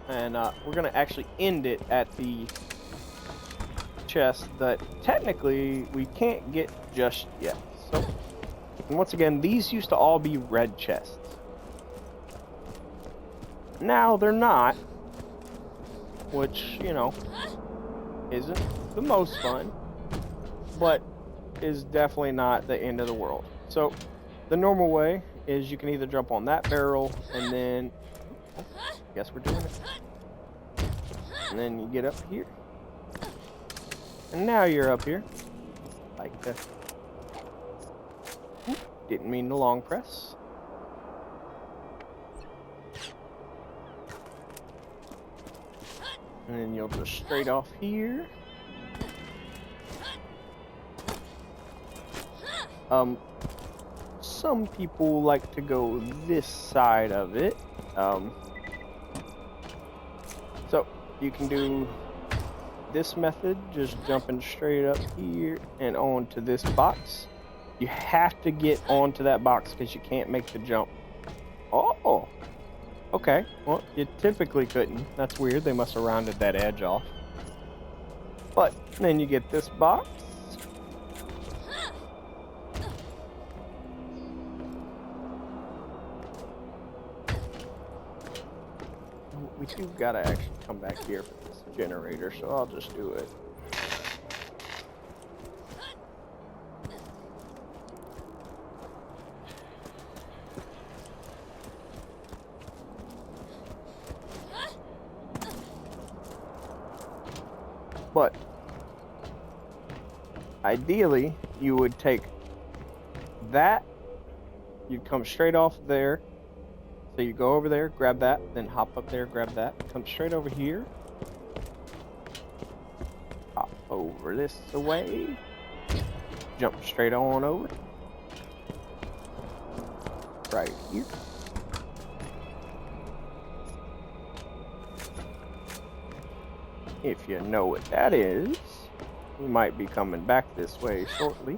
And, we're gonna actually end it at the chest that technically we can't get just yet. So, and once again, these used to all be red chests. Now they're not, which, you know, isn't the most fun, but is definitely not the end of the world. So the normal way is you can either jump on that barrel and then, guess we're doing it, and then you get up here, and now you're up here like this. Didn't mean to long press. And then you'll just straight off here. Some people like to go this side of it. So you can do this method, just jumping straight up here and onto this box. You have to get onto that box because you can't make the jump. Oh! Okay, well, you typically couldn't. That's weird. They must have rounded that edge off. But then you get this box. We do gotta actually come back here for this generator, so I'll just do it. But ideally, you would take that, you'd come straight off there. So you go over there, grab that, then hop up there, grab that, come straight over here. Hop over this way. Jump straight on over. Right here. If you know what that is, we might be coming back this way shortly.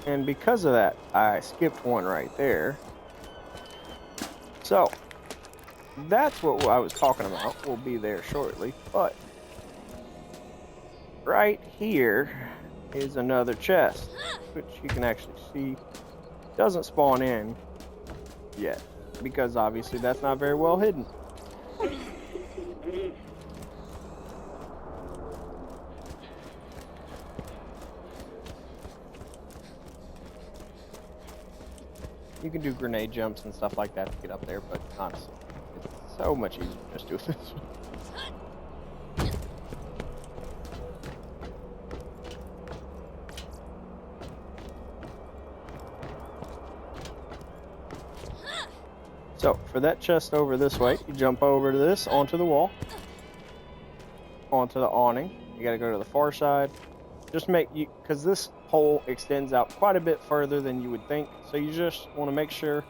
And because of that, I skipped one right there. So, that's what I was talking about. We'll be there shortly. But, right here is another chest, which you can actually see doesn't spawn in yet, because obviously that's not very well hidden. You can do grenade jumps and stuff like that to get up there, but honestly, it's so much easier to just do this. So, for that chest over this way, you jump over to this, onto the wall, onto the awning. You gotta go to the far side. Just make you, because this hole extends out quite a bit further than you would think, so you just want to make sure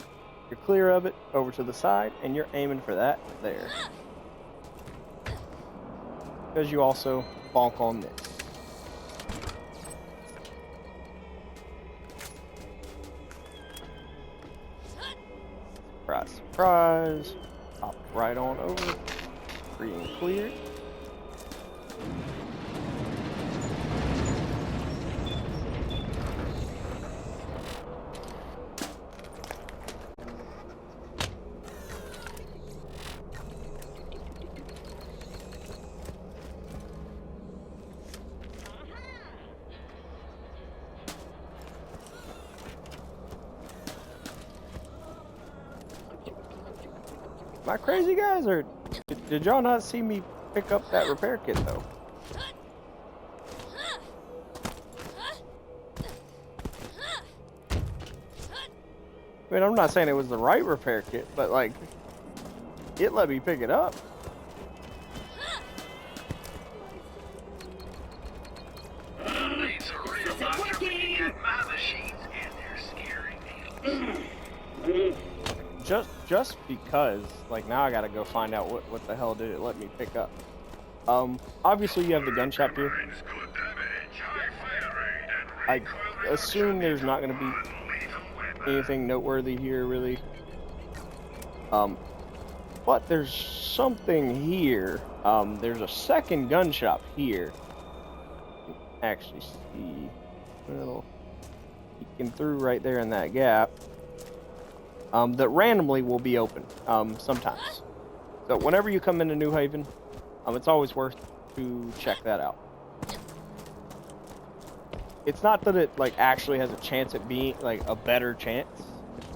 you're clear of it, over to the side, and you're aiming for that there. Because you also bonk on this. Surprise, surprise. Hop right on over. Free and clear. Am I crazy, guys, or did y'all not see me pick up that repair kit, though? I mean, I'm not saying it was the right repair kit, but, like, it let me pick it up. These are real doctor looking at my machines, and they're scaring me. just because, like, now I gotta go find out what the hell did it let me pick up. Obviously you have the gun shop here. I assume there's not gonna be anything noteworthy here, really. But there's something here. There's a second gun shop here. You can actually see a little peeking through right there in that gap. That randomly will be open sometimes. So whenever you come into New Haven, it's always worth to check that out. It's not that it like actually has a chance at being like a better chance.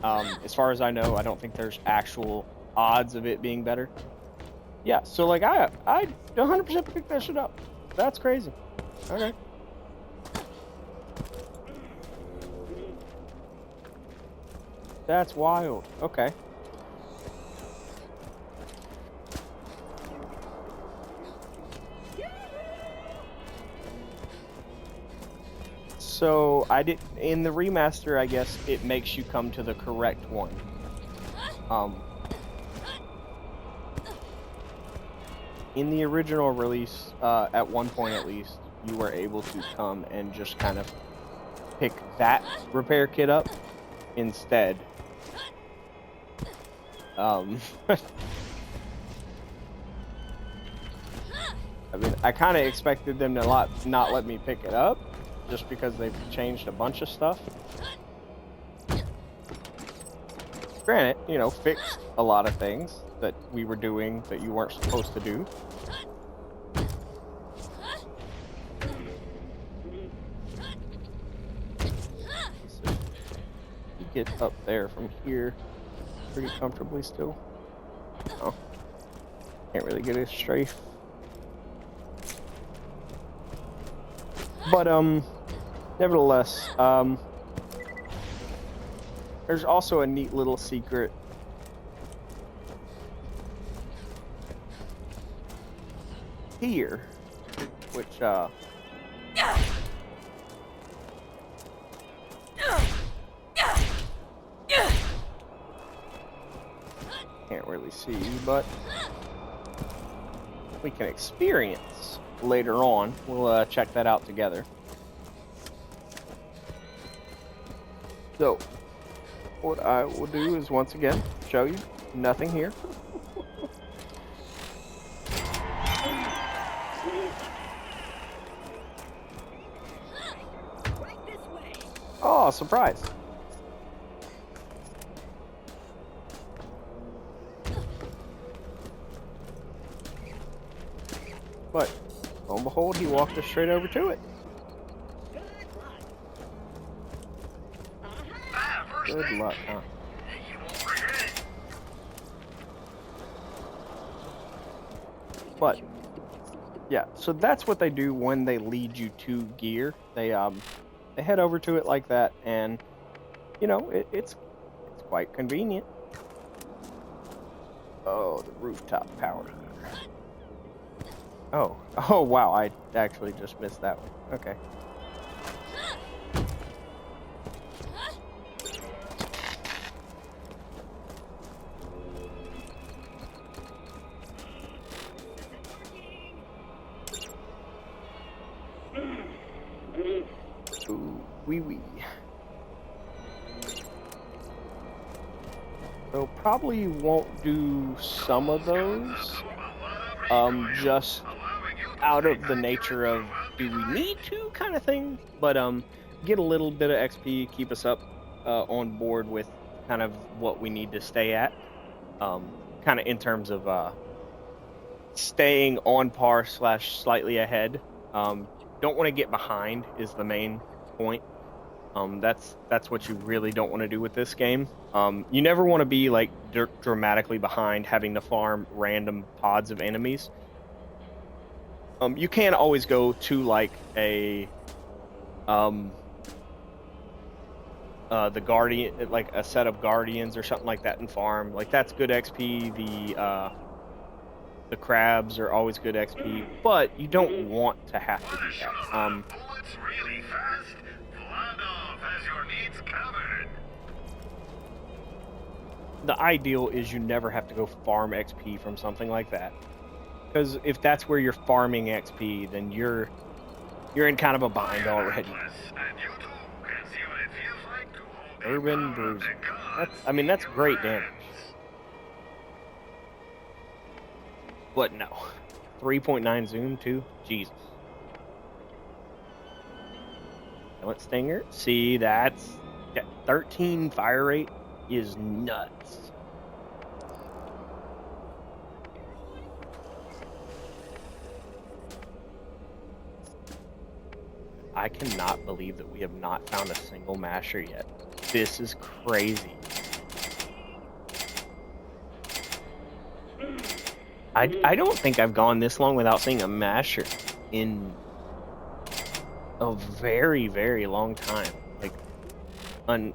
As far as I know, I don't think there's actual odds of it being better. Yeah, so like I 100% picked that shit up. That's crazy. Okay. That's wild. Okay. So I did in the remaster, I guess it makes you come to the correct one. In the original release, at one point at least, you were able to come and just kind of pick that repair kit up instead. I mean, I kind of expected them to not let me pick it up, just because they've changed a bunch of stuff. Granted, you know, fixed a lot of things that we were doing that you weren't supposed to do. You get up there from here pretty comfortably still. Oh, can't really get a strafe. But nevertheless, there's also a neat little secret here, which can't really see, but we can experience later on. We'll check that out together. So what I will do is once again show you nothing here. Oh, surprise. But lo and behold, he walked us straight over to it. Good luck, huh? But yeah, so that's what they do when they lead you to gear. They head over to it like that, and you know it's quite convenient. Oh, the rooftop power. Oh wow! I actually just missed that one. Okay. Ooh, wee. So probably won't do some of those, just out of the nature of do we need to kind of thing, but get a little bit of XP, keep us up on board with kind of what we need to stay at, kind of in terms of staying on par / slightly ahead. Don't want to get behind is the main point. That's what you really don't want to do with this game. You never want to be like dramatically behind, having to farm random pods of enemies. You can always go to like a the guardian, like a set of guardians or something like that, and farm. Like that's good XP. The crabs are always good XP, but you don't want to have to do that. Really fast. Vladov has your needs covered. the ideal is you never have to go farm XP from something like that. Because if that's where you're farming XP, then you're in kind of a bind already. Urban Bruiser. That's great damage. But no. 3.9 zoom too? Jesus. Silent Stinger. See, that's 13 fire rate is nuts. I cannot believe that we have not found a single masher yet. This is crazy. I don't think I've gone this long without seeing a masher in a very, very long time. Like, I'm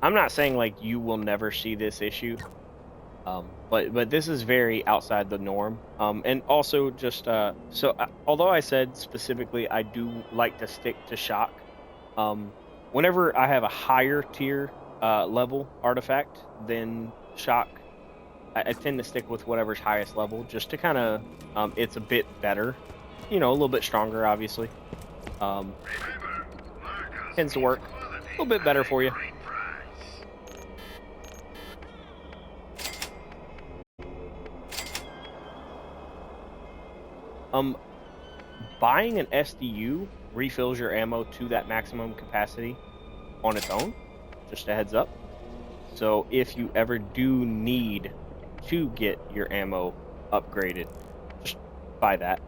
not saying like you will never see this issue, but this is very outside the norm. And also just although I said specifically I do like to stick to shock, whenever I have a higher tier level artifact than shock, I tend to stick with whatever's highest level, just to kind of it's a bit better, a little bit stronger, obviously. Tends to work a little bit better for you. Buying an SDU refills your ammo to that maximum capacity on its own. Just a heads up. So if you ever do need to get your ammo upgraded, just buy that.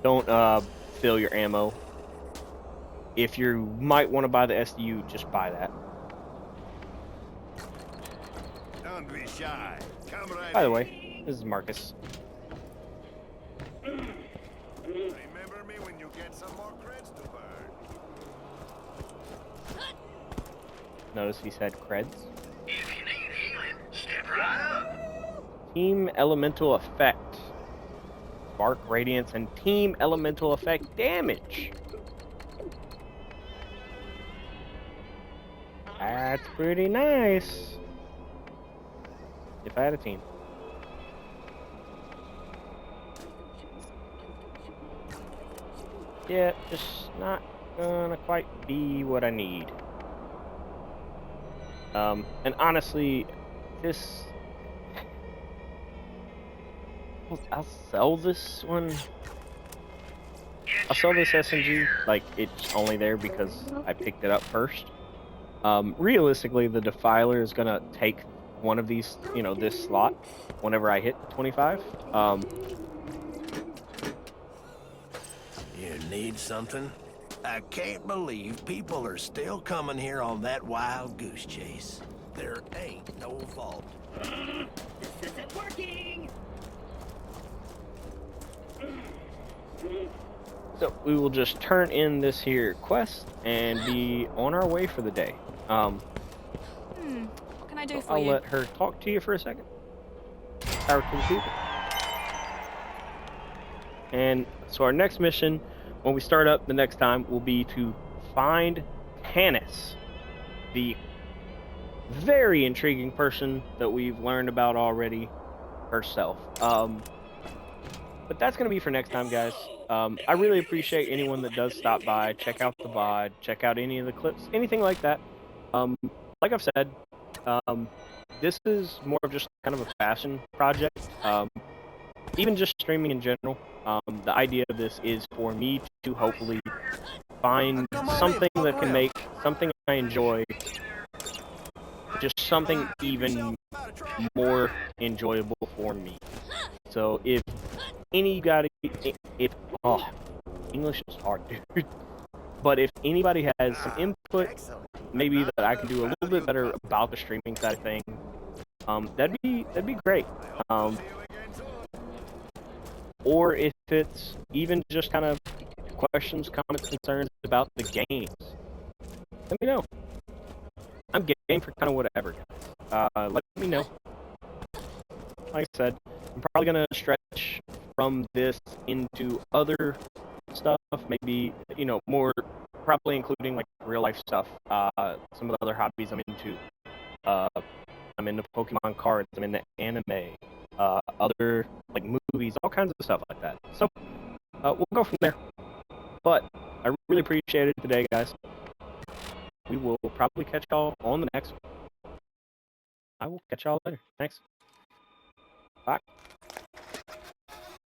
Don't fill your ammo. If you might want to buy the SDU, just buy that. Don't be shy. Come right By the way, this is Marcus. Remember me when you get some more creds to burn. Notice he said creds. If you need healing, step right up. Team Elemental Effect. Spark, Radiance, and Team Elemental Effect damage. That's pretty nice. If I had a team. Yeah, just not gonna quite be what I need. And honestly, this... I'll sell this one. I'll sell this SMG, like, it's only there because I picked it up first. Realistically, the Defiler is gonna take one of these, this slot whenever I hit 25. You need something? I can't believe people are still coming here on that wild goose chase. There ain't no fault. This isn't working! So we will just turn in this here quest and be on our way for the day. What can I do for I'll you? let her talk to you for a second. Power to the people. And so our next mission, when we start up the next time, will be to find Tannis, the very intriguing person that we've learned about already herself. But that's going to be for next time, guys. I really appreciate anyone that does stop by, check out the VOD, check out any of the clips, anything like that. Like I've said, this is more of just kind of a fashion project. Even just streaming in general. The idea of this is for me to hopefully find something that can make something I enjoy just something even more enjoyable for me. So if anybody, English is hard, dude. But if anybody has some input, maybe that I can do a little bit better about the streaming side of things, that'd be great. Or if it's even just kind of questions, comments, concerns about the games, let me know. I'm game for kind of whatever. Let me know. Like I said, I'm probably gonna stretch from this into other stuff, maybe more probably including like real life stuff. Some of the other hobbies I'm into. I'm into Pokemon cards. I'm into anime. Other like movies, all kinds of stuff like that. So we'll go from there. But I really appreciate it today, guys. We will probably catch y'all on the next one. I will catch y'all later. Thanks. Bye.